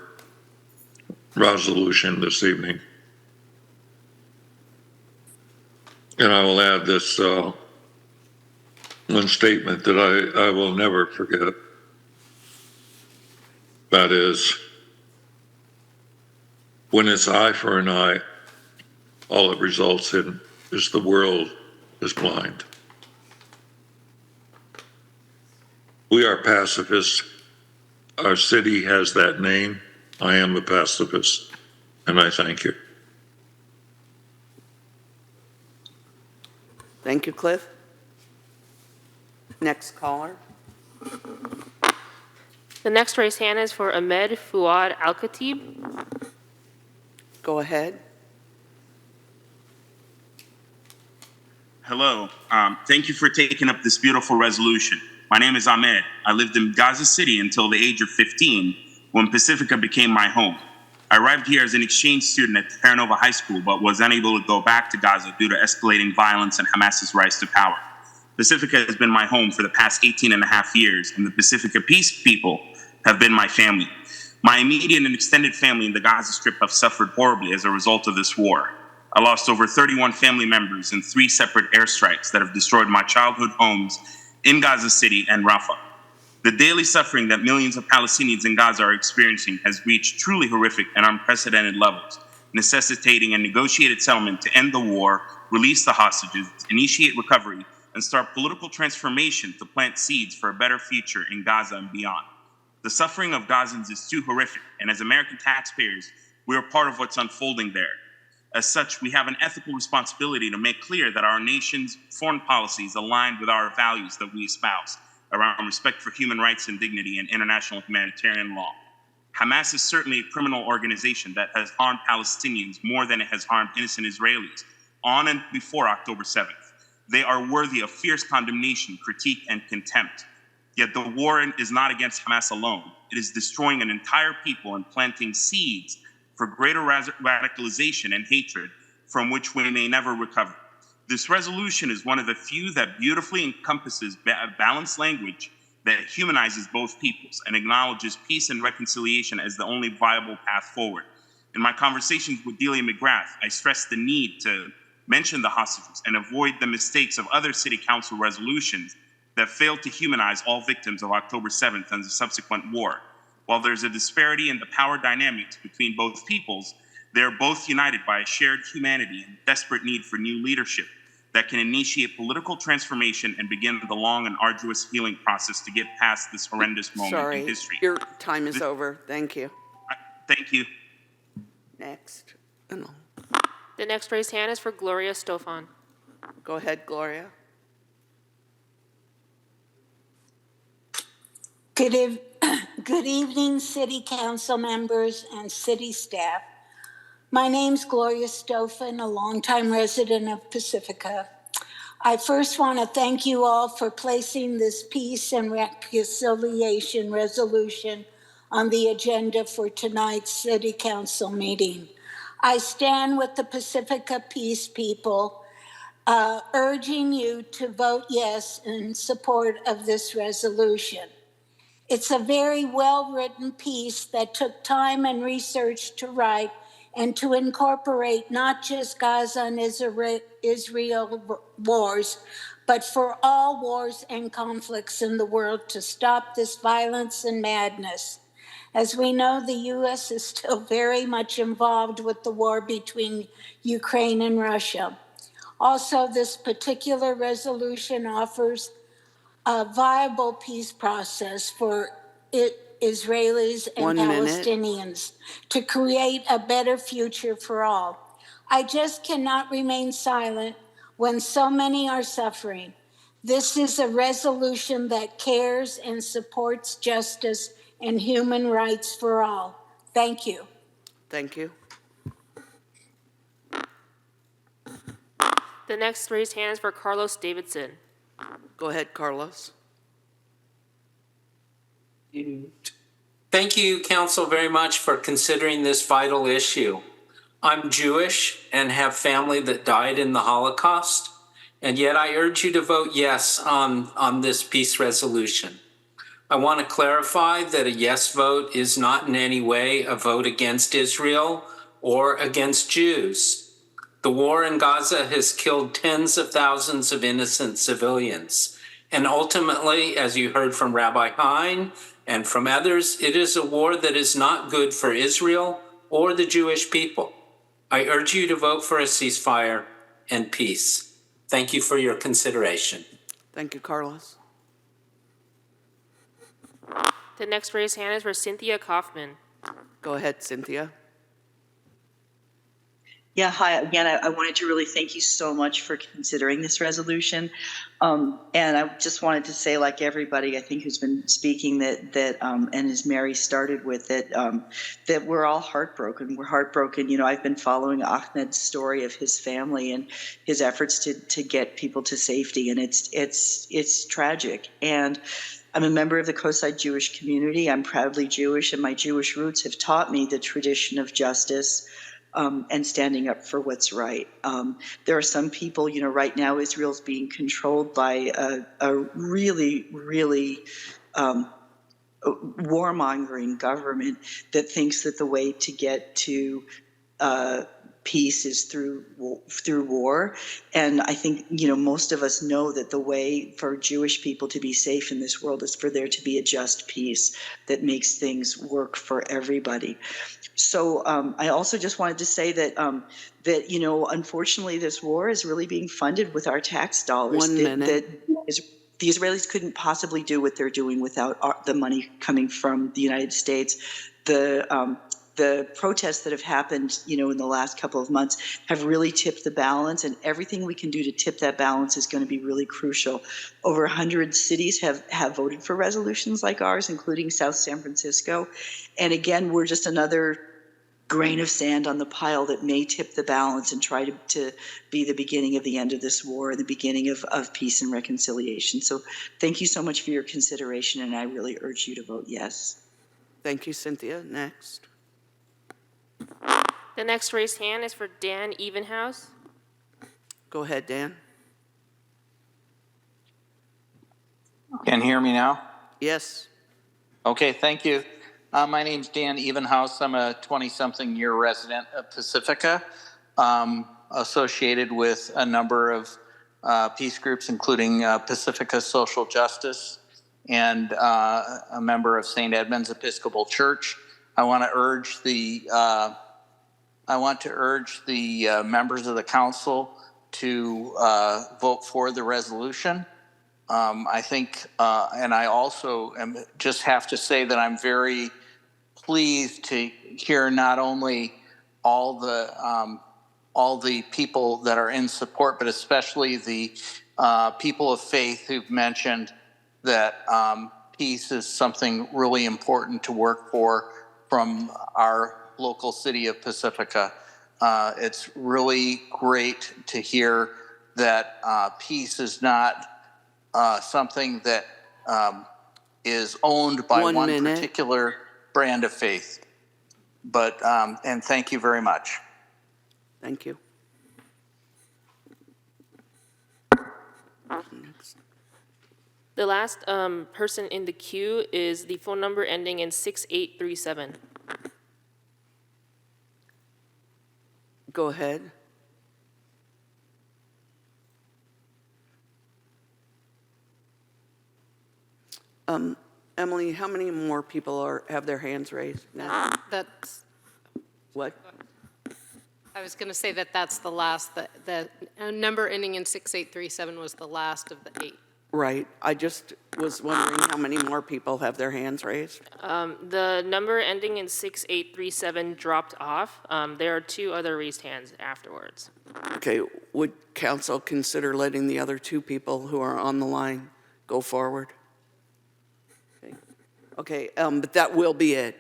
resolution this evening. And I will add this one statement that I will never forget. That is, when it's eye for an eye, all it results in is the world is blind. We are pacifists. Our city has that name. I am a pacifist, and I thank you. Thank you, Cliff. Next caller. The next raised hand is for Ahmed Fuad Al-Khatib. Go ahead. Hello. Thank you for taking up this beautiful resolution. My name is Ahmed. I lived in Gaza City until the age of 15 when Pacifica became my home. I arrived here as an exchange student at Terra Nova High School, but was unable to go back to Gaza due to escalating violence and Hamas's rise to power. Pacifica has been my home for the past 18 and a half years, and the Pacifica Peace people have been my family. My immediate and extended family in the Gaza Strip have suffered horribly as a result of this war. I lost over 31 family members in 3 separate airstrikes that have destroyed my childhood homes in Gaza City and Rafah. The daily suffering that millions of Palestinians in Gaza are experiencing has reached truly horrific and unprecedented levels, necessitating a negotiated settlement to end the war, release the hostages, initiate recovery, and start political transformation to plant seeds for a better future in Gaza and beyond. The suffering of Gazans is too horrific, and as American taxpayers, we are part of what's unfolding there. As such, we have an ethical responsibility to make clear that our nation's foreign policy is aligned with our values that we espouse around respect for human rights and dignity and international humanitarian law. Hamas is certainly a criminal organization that has harmed Palestinians more than it has harmed innocent Israelis on and before October 7th. They are worthy of fierce condemnation, critique, and contempt. Yet the war is not against Hamas alone. It is destroying an entire people and planting seeds for greater radicalization and hatred from which we may never recover. This resolution is one of the few that beautifully encompasses balanced language that humanizes both peoples and acknowledges peace and reconciliation as the only viable path forward. In my conversations with Delia McGrath, I stressed the need to mention the hostages and avoid the mistakes of other city council resolutions that failed to humanize all victims of October 7th and the subsequent war. While there's a disparity in the power dynamics between both peoples, they are both united by a shared humanity and desperate need for new leadership that can initiate political transformation and begin the long and arduous healing process to get past this horrendous moment in history. Your time is over. Thank you. Thank you. Next. The next raised hand is for Gloria Stofan. Go ahead, Gloria. Good evening, City Council members and city staff. My name's Gloria Stofan, a longtime resident of Pacifica. I first want to thank you all for placing this peace and reconciliation resolution on the agenda for tonight's City Council meeting. I stand with the Pacifica Peace people, urging you to vote yes in support of this resolution. It's a very well-written piece that took time and research to write and to incorporate not just Gaza and Israel wars, but for all wars and conflicts in the world to stop this violence and madness. As we know, the U.S. is still very much involved with the war between Ukraine and Russia. Also, this particular resolution offers a viable peace process for Israelis and Palestinians to create a better future for all. I just cannot remain silent when so many are suffering. This is a resolution that cares and supports justice and human rights for all. Thank you. Thank you. The next raised hand is for Carlos Davidson. Go ahead, Carlos. Thank you, Council, very much for considering this vital issue. I'm Jewish and have family that died in the Holocaust, and yet I urge you to vote yes on this peace resolution. I want to clarify that a yes vote is not in any way a vote against Israel or against Jews. The war in Gaza has killed tens of thousands of innocent civilians. And ultimately, as you heard from Rabbi Hein and from others, it is a war that is not good for Israel or the Jewish people. I urge you to vote for a ceasefire and peace. Thank you for your consideration. Thank you, Carlos. The next raised hand is for Cynthia Kaufman. Go ahead, Cynthia. Yeah, hi. Again, I wanted to really thank you so much for considering this resolution. And I just wanted to say, like everybody, I think, who's been speaking, that and as Mary started with it, that we're all heartbroken. We're heartbroken. You know, I've been following Ahmed's story of his family and his efforts to get people to safety, and it's tragic. And I'm a member of the Coastside Jewish community. I'm proudly Jewish, and my Jewish roots have taught me the tradition of justice, and standing up for what's right. There are some people, you know, right now Israel's being controlled by a really, really warmongering government that thinks that the way to get to peace is through war. And I think, you know, most of us know that the way for Jewish people to be safe in this world is for there to be a just peace that makes things work for everybody. So I also just wanted to say that that, you know, unfortunately, this war is really being funded with our tax dollars. 1 minute. The Israelis couldn't possibly do what they're doing without the money coming from the United States. The protests that have happened, you know, in the last couple of months have really tipped the balance, and everything we can do to tip that balance is going to be really crucial. Over 100 cities have voted for resolutions like ours, including South San Francisco. And again, we're just another grain of sand on the pile that may tip the balance and try to be the beginning of the end of this war, the beginning of peace and reconciliation. So thank you so much for your consideration, and I really urge you to vote yes. Thank you, Cynthia. Next. The next raised hand is for Dan Evenhouse. Go ahead, Dan. Can you hear me now? Yes. Okay, thank you. My name's Dan Evenhouse. I'm a 20-something year resident of Pacifica, associated with a number of peace groups, including Pacifica Social Justice, and a member of St. Edmund's Episcopal Church. I want to urge the members of the council to vote for the resolution. I think, and I also just have to say that I'm very pleased to hear not only all the people that are in support, but especially the people of faith who've mentioned that peace is something really important to work for from our local city of Pacifica. It's really great to hear that peace is not something that is owned by one particular brand of faith. But, and thank you very much. Thank you. Next. The last person in the queue is the phone number ending in 6837. Go ahead. Emily, how many more people have their hands raised now? That's, What? I was going to say that's the last, the number ending in 6837 was the last of the 8. Right. I just was wondering how many more people have their hands raised. The number ending in 6837 dropped off. There are 2 other raised hands afterwards. Okay. would council consider letting the other two people who are on the line go forward? Okay, but that will be it.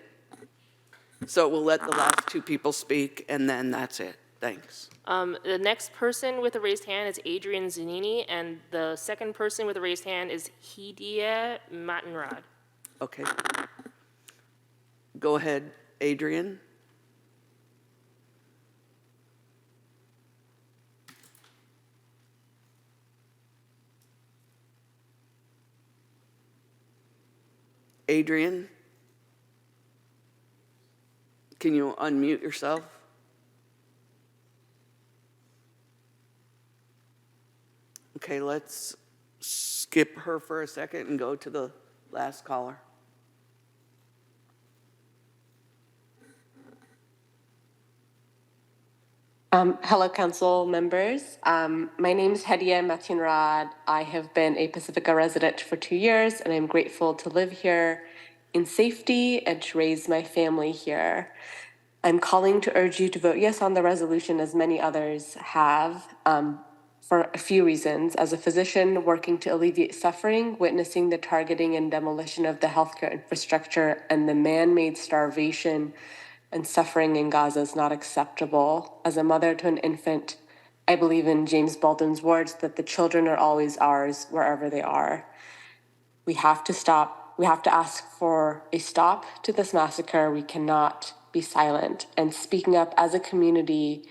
So we'll let the last two people speak, and then that's it. Thanks. The next person with a raised hand is Adrian Zanini, and the second person with a raised hand is Hidia Matenrad. Okay. Go ahead, Adrian. Adrian, can you unmute yourself? Okay, let's skip her for a second and go to the last caller. Hello, council members. My name is Hedia Matinrad. I have been a Pacifica resident for 2 years, and I'm grateful to live here in safety and to raise my family here. I'm calling to urge you to vote yes on the resolution, as many others have, for a few reasons. As a physician working to alleviate suffering, witnessing the targeting and demolition of the healthcare infrastructure and the man-made starvation and suffering in Gaza is not acceptable. As a mother to an infant, I believe in James Baldwin's words that the children are always ours wherever they are. We have to stop. We have to ask for a stop to this massacre. We cannot be silent. And speaking up as a community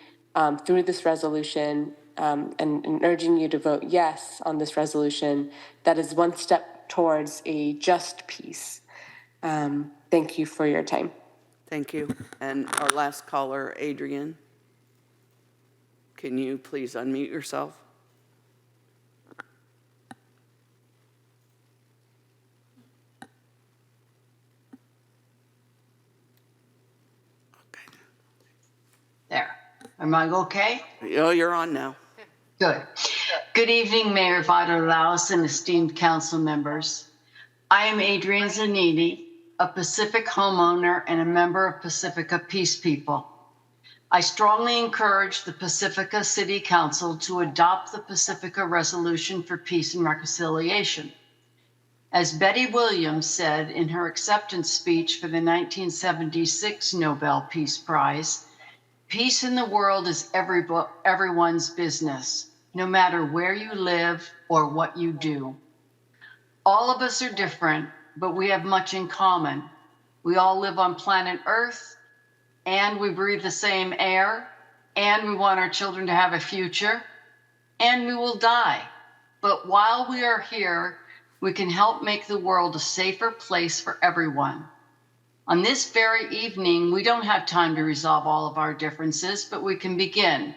through this resolution and urging you to vote yes on this resolution, that is one step towards a just peace. Thank you for your time. Thank you. And our last caller, Adrian, can you please unmute yourself? There. Am I okay? Oh, you're on now. Good. Good evening, Mayor Votolaus and esteemed council members. I am Adrienne Zanini, a Pacific homeowner and a member of Pacifica Peace People. I strongly encourage the Pacifica City Council to adopt the Pacifica Resolution for Peace and Reconciliation. As Betty Williams said in her acceptance speech for the 1976 Nobel Peace Prize, peace in the world is everyone's business, no matter where you live or what you do. All of us are different, but we have much in common. We all live on planet Earth, and we breathe the same air, and we want our children to have a future, and we will die. But while we are here, we can help make the world a safer place for everyone. On this very evening, we don't have time to resolve all of our differences, but we can begin.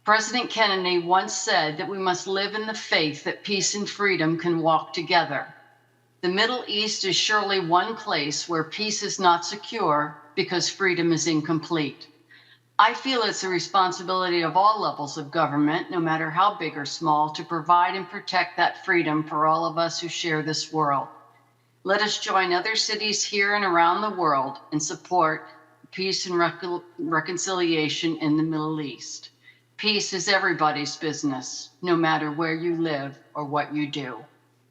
President Kennedy once said that we must live in the faith that peace and freedom can walk together. The Middle East is surely one place where peace is not secure because freedom is incomplete. I feel it's a responsibility of all levels of government, no matter how big or small, to provide and protect that freedom for all of us who share this world. Let us join other cities here and around the world and support peace and reconciliation in the Middle East. Peace is everybody's business, no matter where you live or what you do.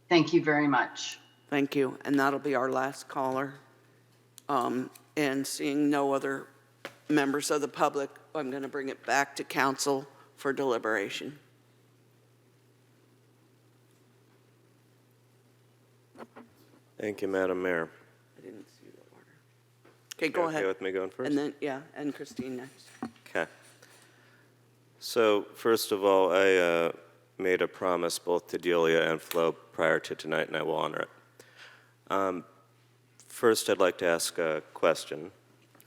Thank you very much. Thank you. And that'll be our last caller. And seeing no other members of the public, I'm going to bring it back to council for deliberation. Thank you, Madam Mayor. I didn't see the order. Okay, go ahead. Okay with me going first? And then, yeah, and Christine next. Okay. So first of all, I made a promise both to Delia and Flo prior to tonight, and I will honor it. First, I'd like to ask a question.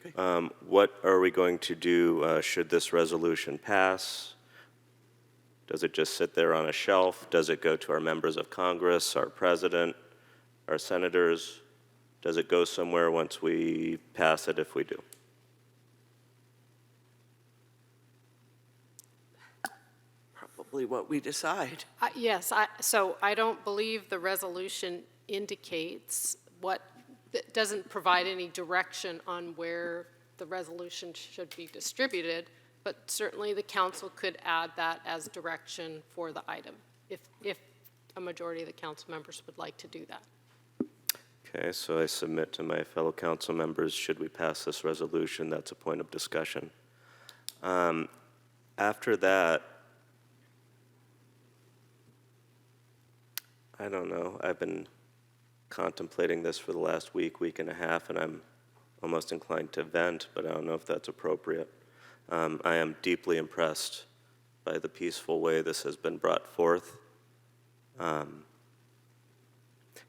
Okay. What are we going to do should this resolution pass? Does it just sit there on a shelf? Does it go to our members of Congress, our president, our senators? Does it go somewhere once we pass it if we do? Probably what we decide. Yes, so I don't believe the resolution indicates it doesn't provide any direction on where the resolution should be distributed. But certainly the council could add that as direction for the item, if a majority of the council members would like to do that. Okay, so I submit to my fellow council members, should we pass this resolution, that's a point of discussion. After that, I don't know, I've been contemplating this for the last week and a half, and I'm almost inclined to vent, but I don't know if that's appropriate. I am deeply impressed by the peaceful way this has been brought forth.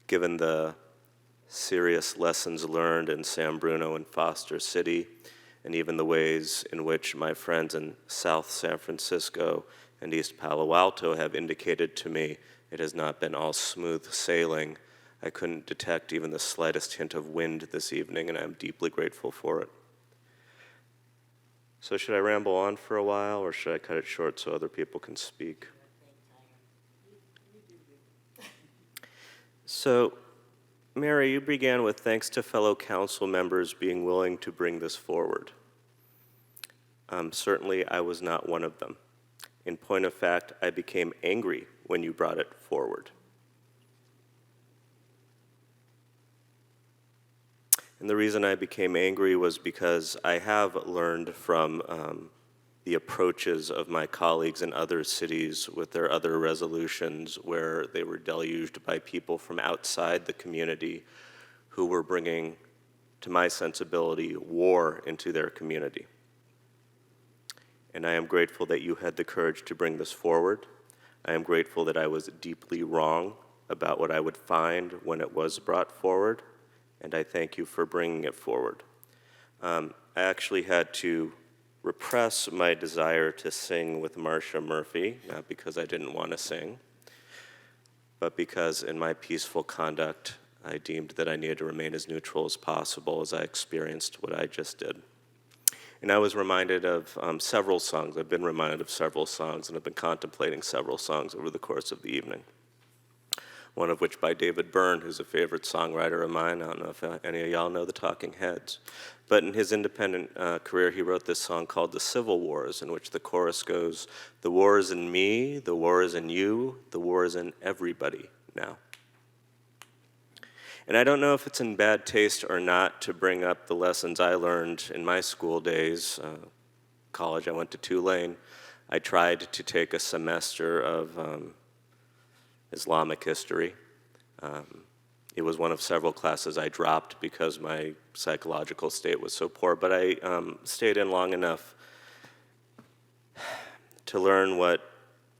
Given the serious lessons learned in San Bruno and Foster City, and even the ways in which my friends in South San Francisco and East Palo Alto have indicated to me it has not been all smooth sailing. I couldn't detect even the slightest hint of wind this evening, and I'm deeply grateful for it. So should I ramble on for a while, or should I cut it short so other people can speak? So, Mary, you began with thanks to fellow council members being willing to bring this forward. Certainly, I was not one of them. In point of fact, I became angry when you brought it forward. And the reason I became angry was because I have learned from the approaches of my colleagues in other cities with their other resolutions where they were deluged by people from outside the community who were bringing, to my sensibility, war into their community. And I am grateful that you had the courage to bring this forward. I am grateful that I was deeply wrong about what I would find when it was brought forward, and I thank you for bringing it forward. I actually had to repress my desire to sing with Marcia Murphy, not because I didn't want to sing, but because in my peaceful conduct, I deemed that I needed to remain as neutral as possible as I experienced what I just did. And I was reminded of several songs. I've been reminded of several songs, and I've been contemplating several songs over the course of the evening. One of which by David Byrne, who's a favorite songwriter of mine. I don't know if any of y'all know the Talking Heads. But in his independent career, he wrote this song called The Civil Wars, in which the chorus goes, "The war is in me, the war is in you, the war is in everybody now." And I don't know if it's in bad taste or not to bring up the lessons I learned in my school days. College, I went to Tulane. I tried to take a semester of Islamic history. It was one of several classes I dropped because my psychological state was so poor, but I stayed in long enough to learn what,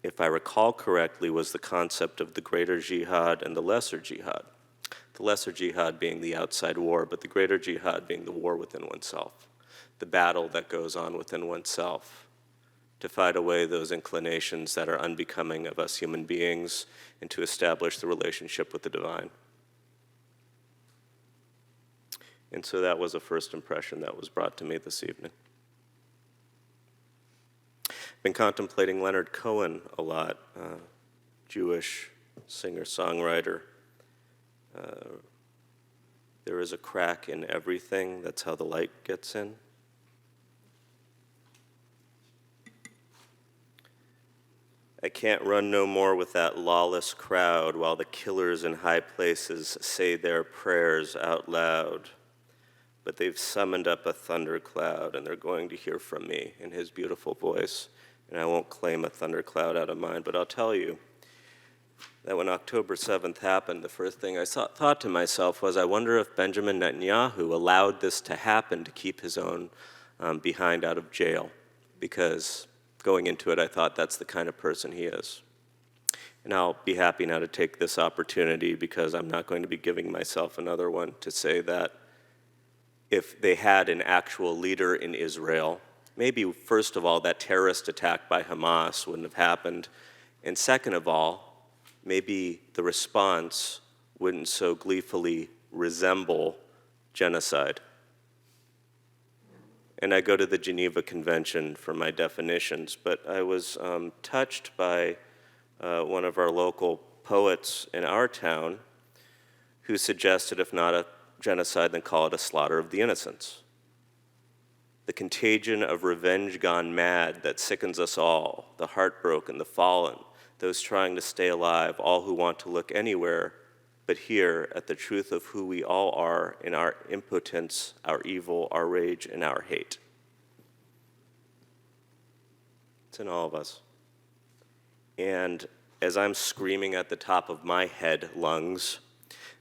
if I recall correctly, was the concept of the greater jihad and the lesser jihad. The lesser jihad being the outside war, but the greater jihad being the war within oneself, the battle that goes on within oneself to fight away those inclinations that are unbecoming of us human beings and to establish the relationship with the divine. And so that was a first impression that was brought to me this evening. I've been contemplating Leonard Cohen a lot, Jewish singer-songwriter. There is a crack in everything. That's how the light gets in. I can't run no more with that lawless crowd while the killers in high places say their prayers out loud. But they've summoned up a thundercloud, and they're going to hear from me in his beautiful voice. And I won't claim a thundercloud out of mine, but I'll tell you that when October 7th happened, the first thing I thought to myself was, I wonder if Benjamin Netanyahu allowed this to happen to keep his own behind out of jail, because going into it, I thought that's the kind of person he is. And I'll be happy now to take this opportunity, because I'm not going to be giving myself another one, to say that if they had an actual leader in Israel, maybe first of all, that terrorist attack by Hamas wouldn't have happened, and second of all, maybe the response wouldn't so gleefully resemble genocide. And I go to the Geneva Convention for my definitions, but I was touched by one of our local poets in our town who suggested, if not a genocide, then call it a slaughter of the innocents. the contagion of revenge gone mad that sickens us all, the heartbroken, the fallen, those trying to stay alive, all who want to look anywhere but here at the truth of who we all are in our impotence, our evil, our rage, and our hate. It's in all of us. And as I'm screaming at the top of my head lungs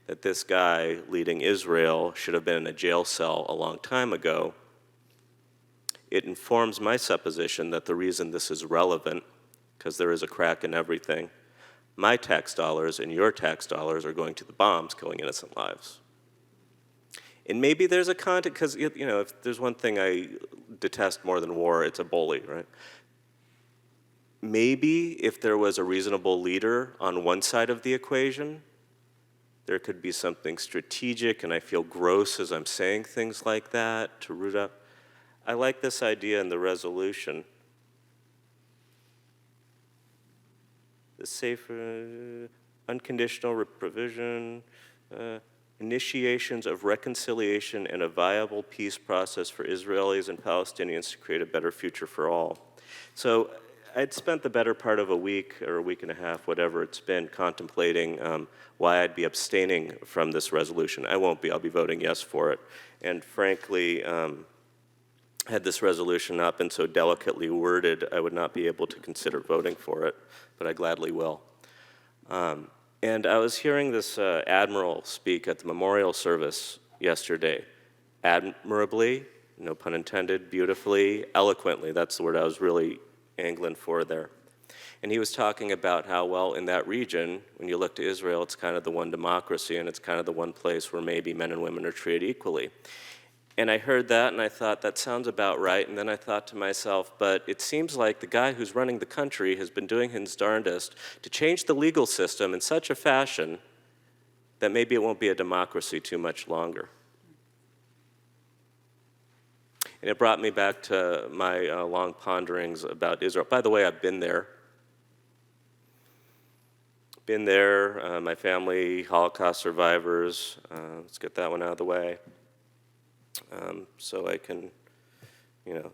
that this guy leading Israel should have been in a jail cell a long time ago, it informs my supposition that the reason this is relevant, because there is a crack in everything, my tax dollars and your tax dollars are going to the bombs killing innocent lives. And maybe there's a context, because if there's one thing I detest more than war, it's a bully, right? Maybe if there was a reasonable leader on one side of the equation, there could be something strategic, and I feel gross as I'm saying things like that, to root up. I like this idea in the resolution. The safer, unconditional provision, initiations of reconciliation and a viable peace process for Israelis and Palestinians to create a better future for all. So I'd spent the better part of a week or a week and a half, whatever it's been, contemplating why I'd be abstaining from this resolution. I won't be. I'll be voting yes for it. And frankly, had this resolution not been so delicately worded, I would not be able to consider voting for it, but I gladly will. And I was hearing this admiral speak at the memorial service yesterday. Admirably, no pun intended, beautifully, eloquently, that's the word I was really angling for there. And he was talking about how, well, in that region, when you look to Israel, it's kind of the one democracy, and it's kind of the one place where maybe men and women are treated equally. And I heard that, and I thought, that sounds about right. And then I thought to myself, but it seems like the guy who's running the country has been doing his darndest to change the legal system in such a fashion that maybe it won't be a democracy too much longer. And it brought me back to my long ponderings about Israel. By the way, I've been there. My family, Holocaust survivors. Let's get that one out of the way. So I can,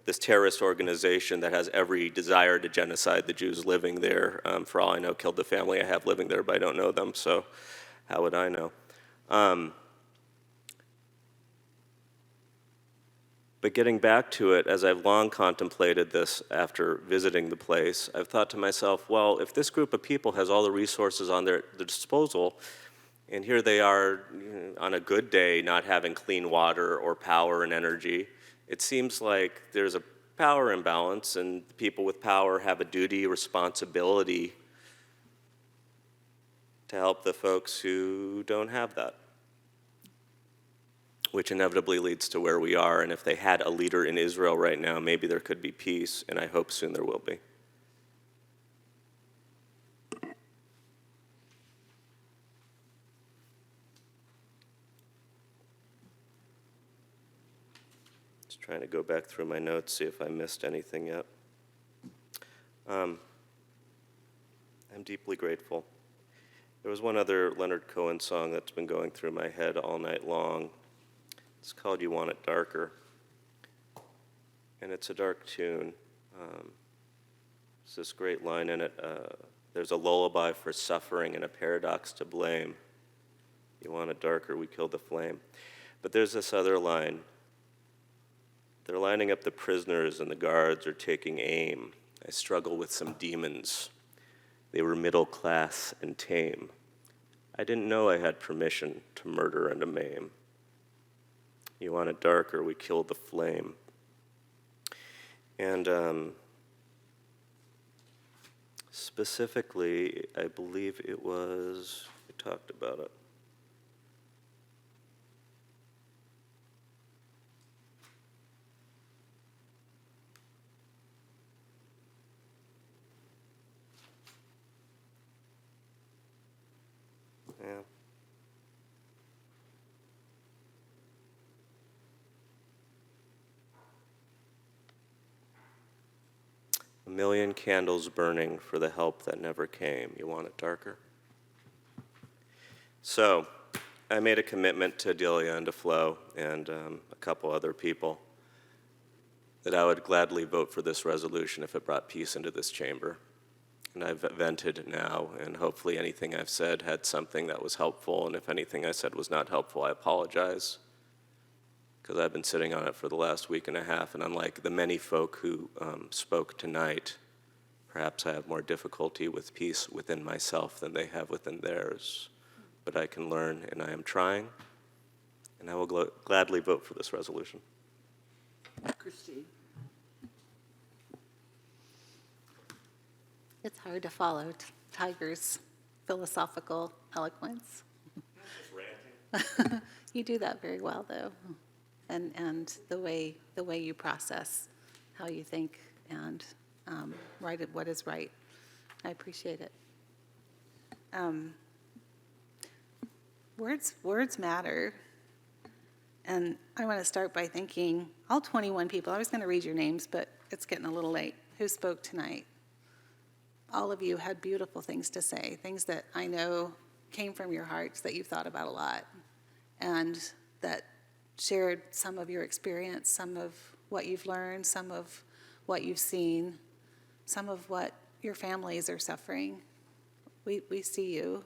this terrorist organization that has every desire to genocide the Jews living there, for all I know, killed the family I have living there, but I don't know them, so how would I know? But getting back to it, as I've long contemplated this after visiting the place, I've thought to myself, well, if this group of people has all the resources on their disposal, and here they are on a good day not having clean water or power and energy, it seems like there's a power imbalance, and people with power have a duty, responsibility to help the folks who don't have that, which inevitably leads to where we are. And if they had a leader in Israel right now, maybe there could be peace, and I hope soon there will be. Trying to go back through my notes, see if I missed anything yet. I'm deeply grateful. There was one other Leonard Cohen song that's been going through my head all night long. It's called You Want It Darker. And it's a dark tune. There's this great line in it. There's a lullaby for suffering and a paradox to blame. You want it darker, we kill the flame. But there's this other line. They're lining up the prisoners and the guards are taking aim. I struggle with some demons. They were middle class and tame. I didn't know I had permission to murder and to maim. You want it darker, we kill the flame. And specifically, I believe it was, we talked about it. Yeah. A million candles burning for the help that never came. You want it darker? So, I made a commitment to Delia and to Flo and a couple other people that I would gladly vote for this resolution if it brought peace into this chamber. And I've vented now, and hopefully anything I've said had something that was helpful, and if anything I said was not helpful, I apologize, because I've been sitting on it for the last week and a half, and unlike the many folk who spoke tonight, perhaps I have more difficulty with peace within myself than they have within theirs. But I can learn, and I am trying, and I will gladly vote for this resolution. Christine. It's hard to follow Tiger's philosophical eloquence. You do that very well, though, and the way you process how you think and write what is right. I appreciate it. Words matter, and I want to start by thanking all 21 people. I was going to read your names, but it's getting a little late. Who spoke tonight? All of you had beautiful things to say, things that I know came from your hearts that you've thought about a lot, and that shared some of your experience, some of what you've learned, some of what you've seen, some of what your families are suffering. We see you,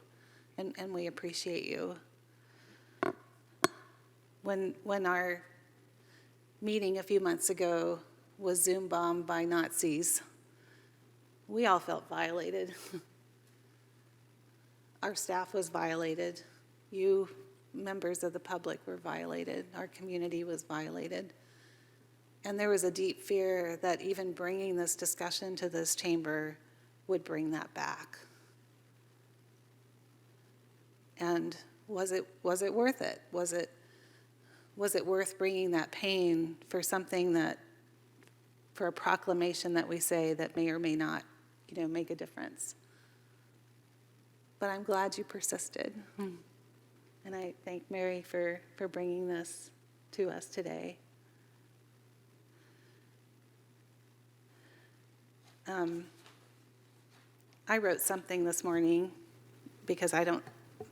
and we appreciate you. When our meeting a few months ago was Zoom bombed by Nazis, we all felt violated. Our staff was violated. You, members of the public, were violated. Our community was violated. And there was a deep fear that even bringing this discussion to this chamber would bring that back. And was it worth it? Was it worth bringing that pain for something that, for a proclamation that we say that may or may not, make a difference? But I'm glad you persisted. And I thank Mary for bringing this to us today. I wrote something this morning because I don't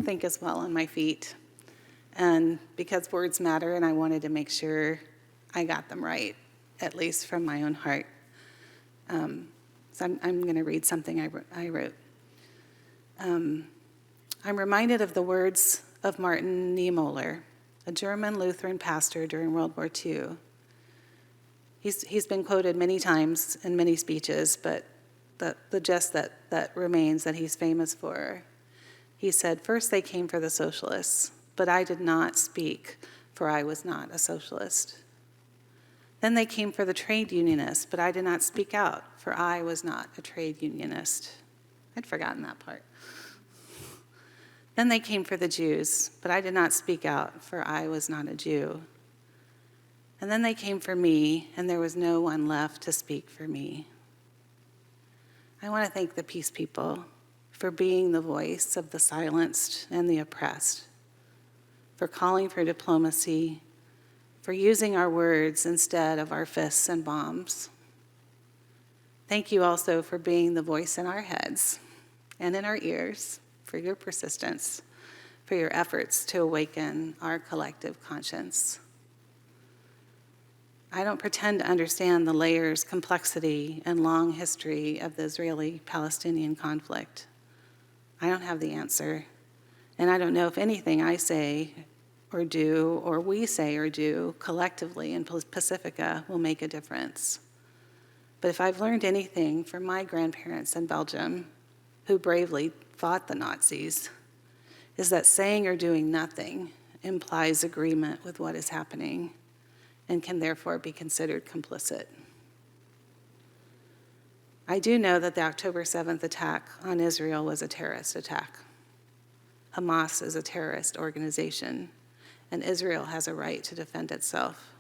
think as well on my feet, and because words matter, and I wanted to make sure I got them right, at least from my own heart. So I'm going to read something I wrote. I'm reminded of the words of Martin Niemöller, a German Lutheran pastor during World War II. He's been quoted many times in many speeches, but the gist that remains that he's famous for. He said, "First they came for the socialists, but I did not speak, for I was not a socialist. Then they came for the trade unionists, but I did not speak out, for I was not a trade unionist." I'd forgotten that part. "Then they came for the Jews, but I did not speak out, for I was not a Jew. And then they came for me, and there was no one left to speak for me." I want to thank the Peace People for being the voice of the silenced and the oppressed, for calling for diplomacy, for using our words instead of our fists and bombs. Thank you also for being the voice in our heads and in our ears, for your persistence, for your efforts to awaken our collective conscience. I don't pretend to understand the layers, complexity, and long history of the Israeli-Palestinian conflict. I don't have the answer, and I don't know if anything I say or do, or we say or do collectively in Pacifica will make a difference. But if I've learned anything from my grandparents in Belgium, who bravely fought the Nazis, is that saying or doing nothing implies agreement with what is happening and can therefore be considered complicit. I do know that the October 7th attack on Israel was a terrorist attack. Hamas is a terrorist organization, and Israel has a right to defend itself.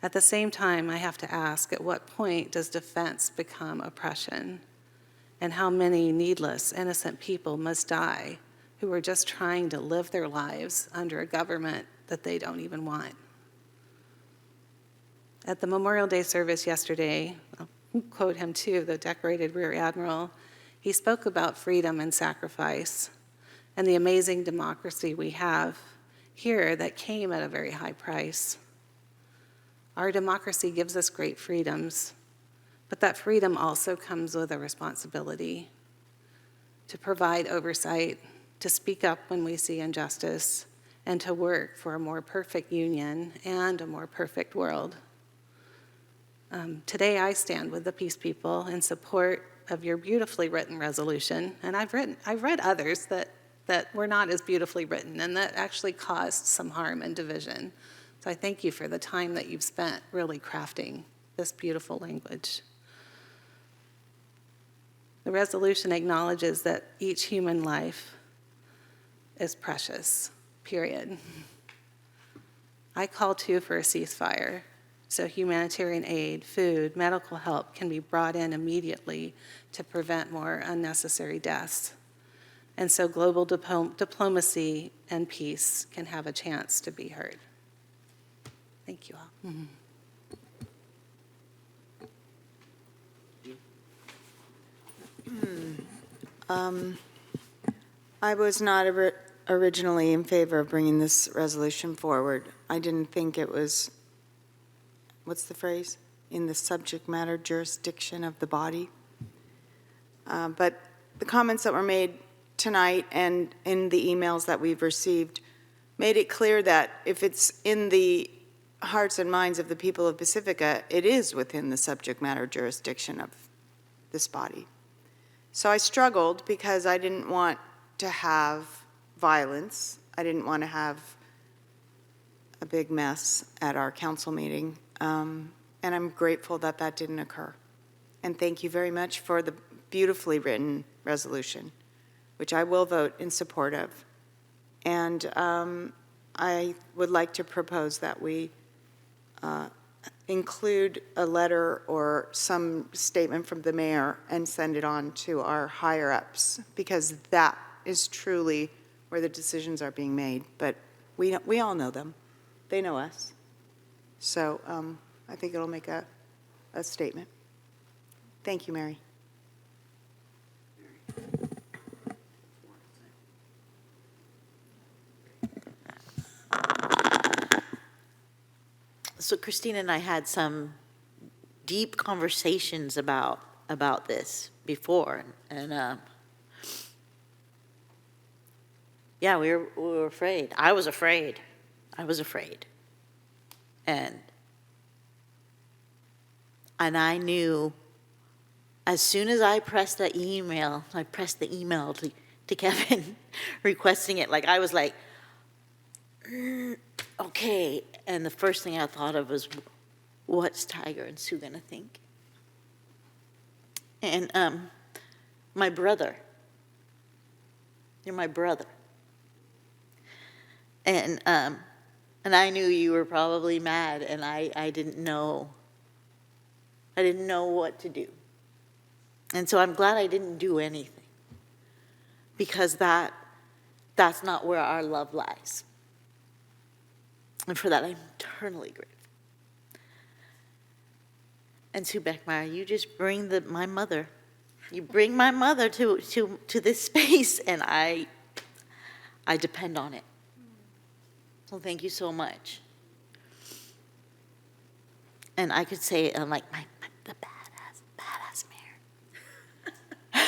At the same time, I have to ask, at what point does defense become oppression? And how many needless, innocent people must die who are just trying to live their lives under a government that they don't even want? At the Memorial Day service yesterday, I'll quote him too, the decorated Rear Admiral, he spoke about freedom and sacrifice and the amazing democracy we have here that came at a very high price. Our democracy gives us great freedoms, but that freedom also comes with a responsibility to provide oversight, to speak up when we see injustice, and to work for a more perfect union and a more perfect world. Today I stand with the Peace People in support of your beautifully written resolution, and I've read others that were not as beautifully written and that actually caused some harm and division. So I thank you for the time that you've spent really crafting this beautiful language. The resolution acknowledges that each human life is precious, period. I call too for a ceasefire, so humanitarian aid, food, medical help can be brought in immediately to prevent more unnecessary deaths. And so global diplomacy and peace can have a chance to be heard. Thank you all. I was not originally in favor of bringing this resolution forward. I didn't think it was, what's the phrase? In the subject matter jurisdiction of the body. But the comments that were made tonight and in the emails that we've received made it clear that if it's in the hearts and minds of the people of Pacifica, it is within the subject matter jurisdiction of this body. So I struggled because I didn't want to have violence. I didn't want to have a big mess at our council meeting. And I'm grateful that that didn't occur. And thank you very much for the beautifully written resolution, which I will vote in support of. And I would like to propose that we include a letter or some statement from the mayor and send it on to our higher-ups, because that is truly where the decisions are being made. But we all know them. They know us. So I think it'll make a statement. Thank you, Mary. So Christine and I had some deep conversations about this before, and yeah, we were afraid. I was afraid. And I knew as soon as I pressed the email to Kevin requesting it, like I was like, okay. And the first thing I thought of was, what's Tiger and Sue gonna think? And my brother, you're my brother. And I knew you were probably mad, and I didn't know what to do. And so I'm glad I didn't do anything, because that's not where our love lies. And for that, I'm eternally grateful. And Sue Beckmeyer, you just bring my mother. You bring my mother to this space, and I depend on it. So thank you so much. And I could say, I'm like, the badass mayor.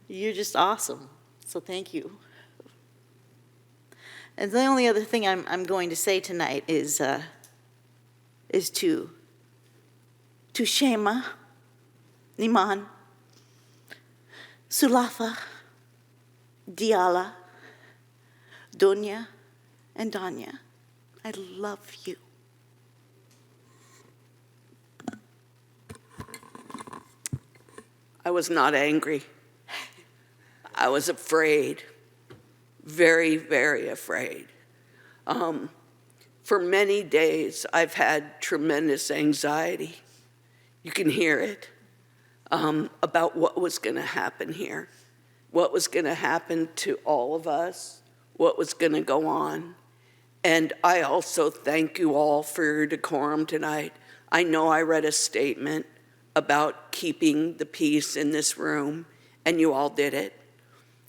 You're just awesome. So thank you. And the only other thing I'm going to say tonight is to Shema, Niman, Sulafa, Diala, Dunya, and Danya. I love you. I was not angry. I was afraid. Very, very afraid. For many days, I've had tremendous anxiety. You can hear it, about what was going to happen here, what was going to happen to all of us, what was going to go on. And I also thank you all for your decorum tonight. I know I read a statement about keeping the peace in this room, and you all did it.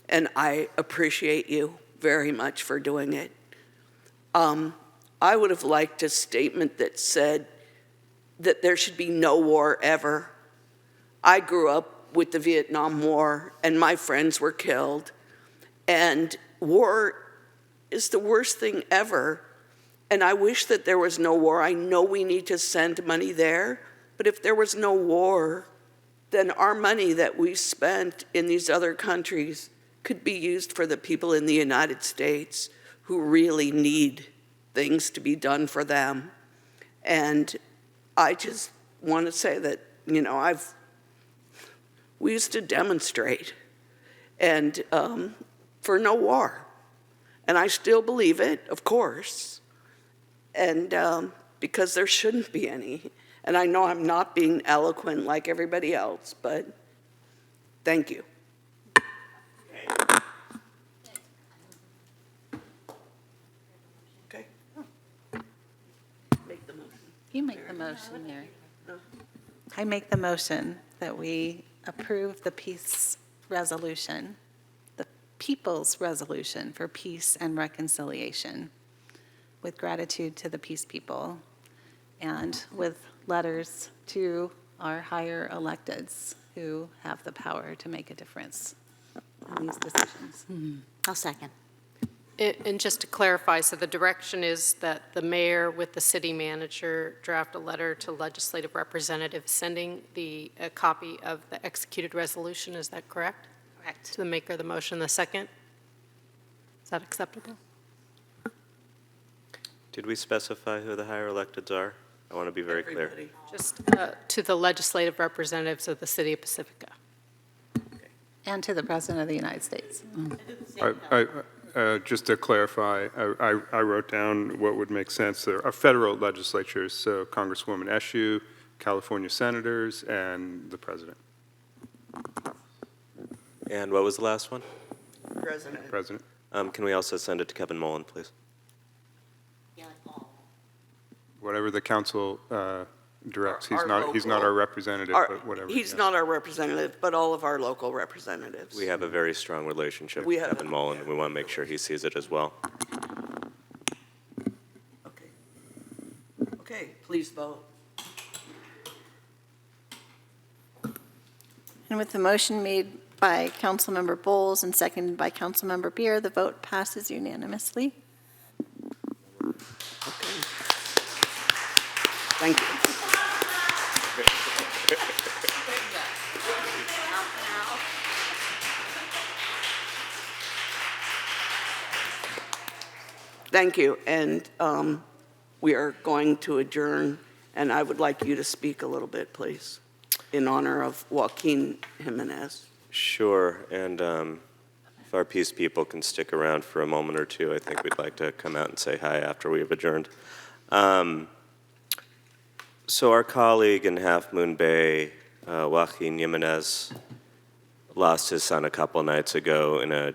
And I appreciate you very much for doing it. I would have liked a statement that said that there should be no war ever. I grew up with the Vietnam War, and my friends were killed. And war is the worst thing ever. And I wish that there was no war. I know we need to send money there, but if there was no war, then our money that we spent in these other countries could be used for the people in the United States who really need things to be done for them. And I just want to say that, you know, we used to demonstrate and for no war. And I still believe it, of course, and because there shouldn't be any. And I know I'm not being eloquent like everybody else, but thank you. Okay. Make the motion. You make the motion, Mary. I make the motion that we approve the peace resolution, the people's resolution for peace and reconciliation, with gratitude to the peace people and with letters to our higher electeds who have the power to make a difference in these decisions. I'll second. And just to clarify, so the direction is that the mayor with the city manager draft a letter to legislative representatives sending a copy of the executed resolution, is that correct? Correct. To the maker of the motion, the second? Is that acceptable? Did we specify who the higher electeds are? I want to be very clear. Just to the legislative representatives of the city of Pacifica. And to the President of the United States. Just to clarify, I wrote down what would make sense. There are federal legislatures, so Congresswoman Eshoo, California senators, and the president. And what was the last one? President. Can we also send it to Kevin Mullen, please? Whatever the council directs. He's Our not our representative, but whatever. He's not our representative, but all of our local representatives. We have a very strong relationship We with have- Kevin Mullen, and we want to make sure he sees it as well. Okay, please vote. And with the motion made by Councilmember Bowles and seconded by Councilmember Beer, the vote passes unanimously. Thank you. Thank you, and we are going to adjourn, and I would like you to speak a little bit, please, in honor of Joaquin Jimenez. Sure, and if our peace people can stick around for a moment or two, I think we'd like to come out and say hi after we have adjourned. So our colleague in Half Moon Bay, Joaquin Jimenez, lost his son a couple nights ago in a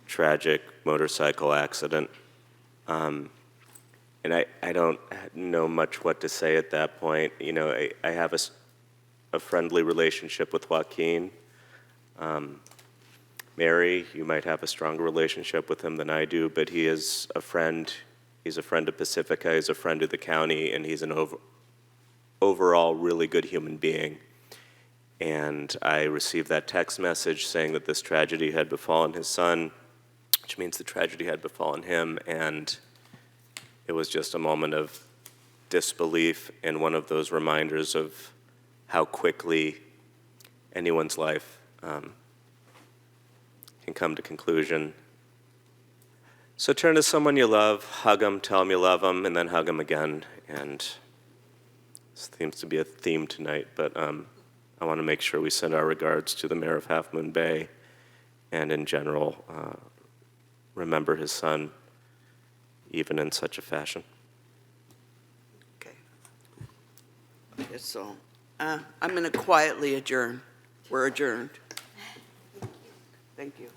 tragic motorcycle accident. And I don't know much what to say at that point. You know, I have a friendly relationship with Joaquin. Mary, you might have a stronger relationship with him than I do, but he is a friend. He's a friend of Pacifica, he's a friend of the county, and he's an overall really good human being. And I received that text message saying that this tragedy had befallen his son, which means the tragedy had befallen him, and it was just a moment of disbelief and one of those reminders of how quickly anyone's life can come to conclusion. So turn to someone you love, hug them, tell them you love them, and then hug them again. And this seems to be a theme tonight, but I want to make sure we send our regards to the mayor of Half Moon Bay, and in general, remember his son, even in such a fashion. Okay. So I'm going to quietly adjourn. We're adjourned. Thank you.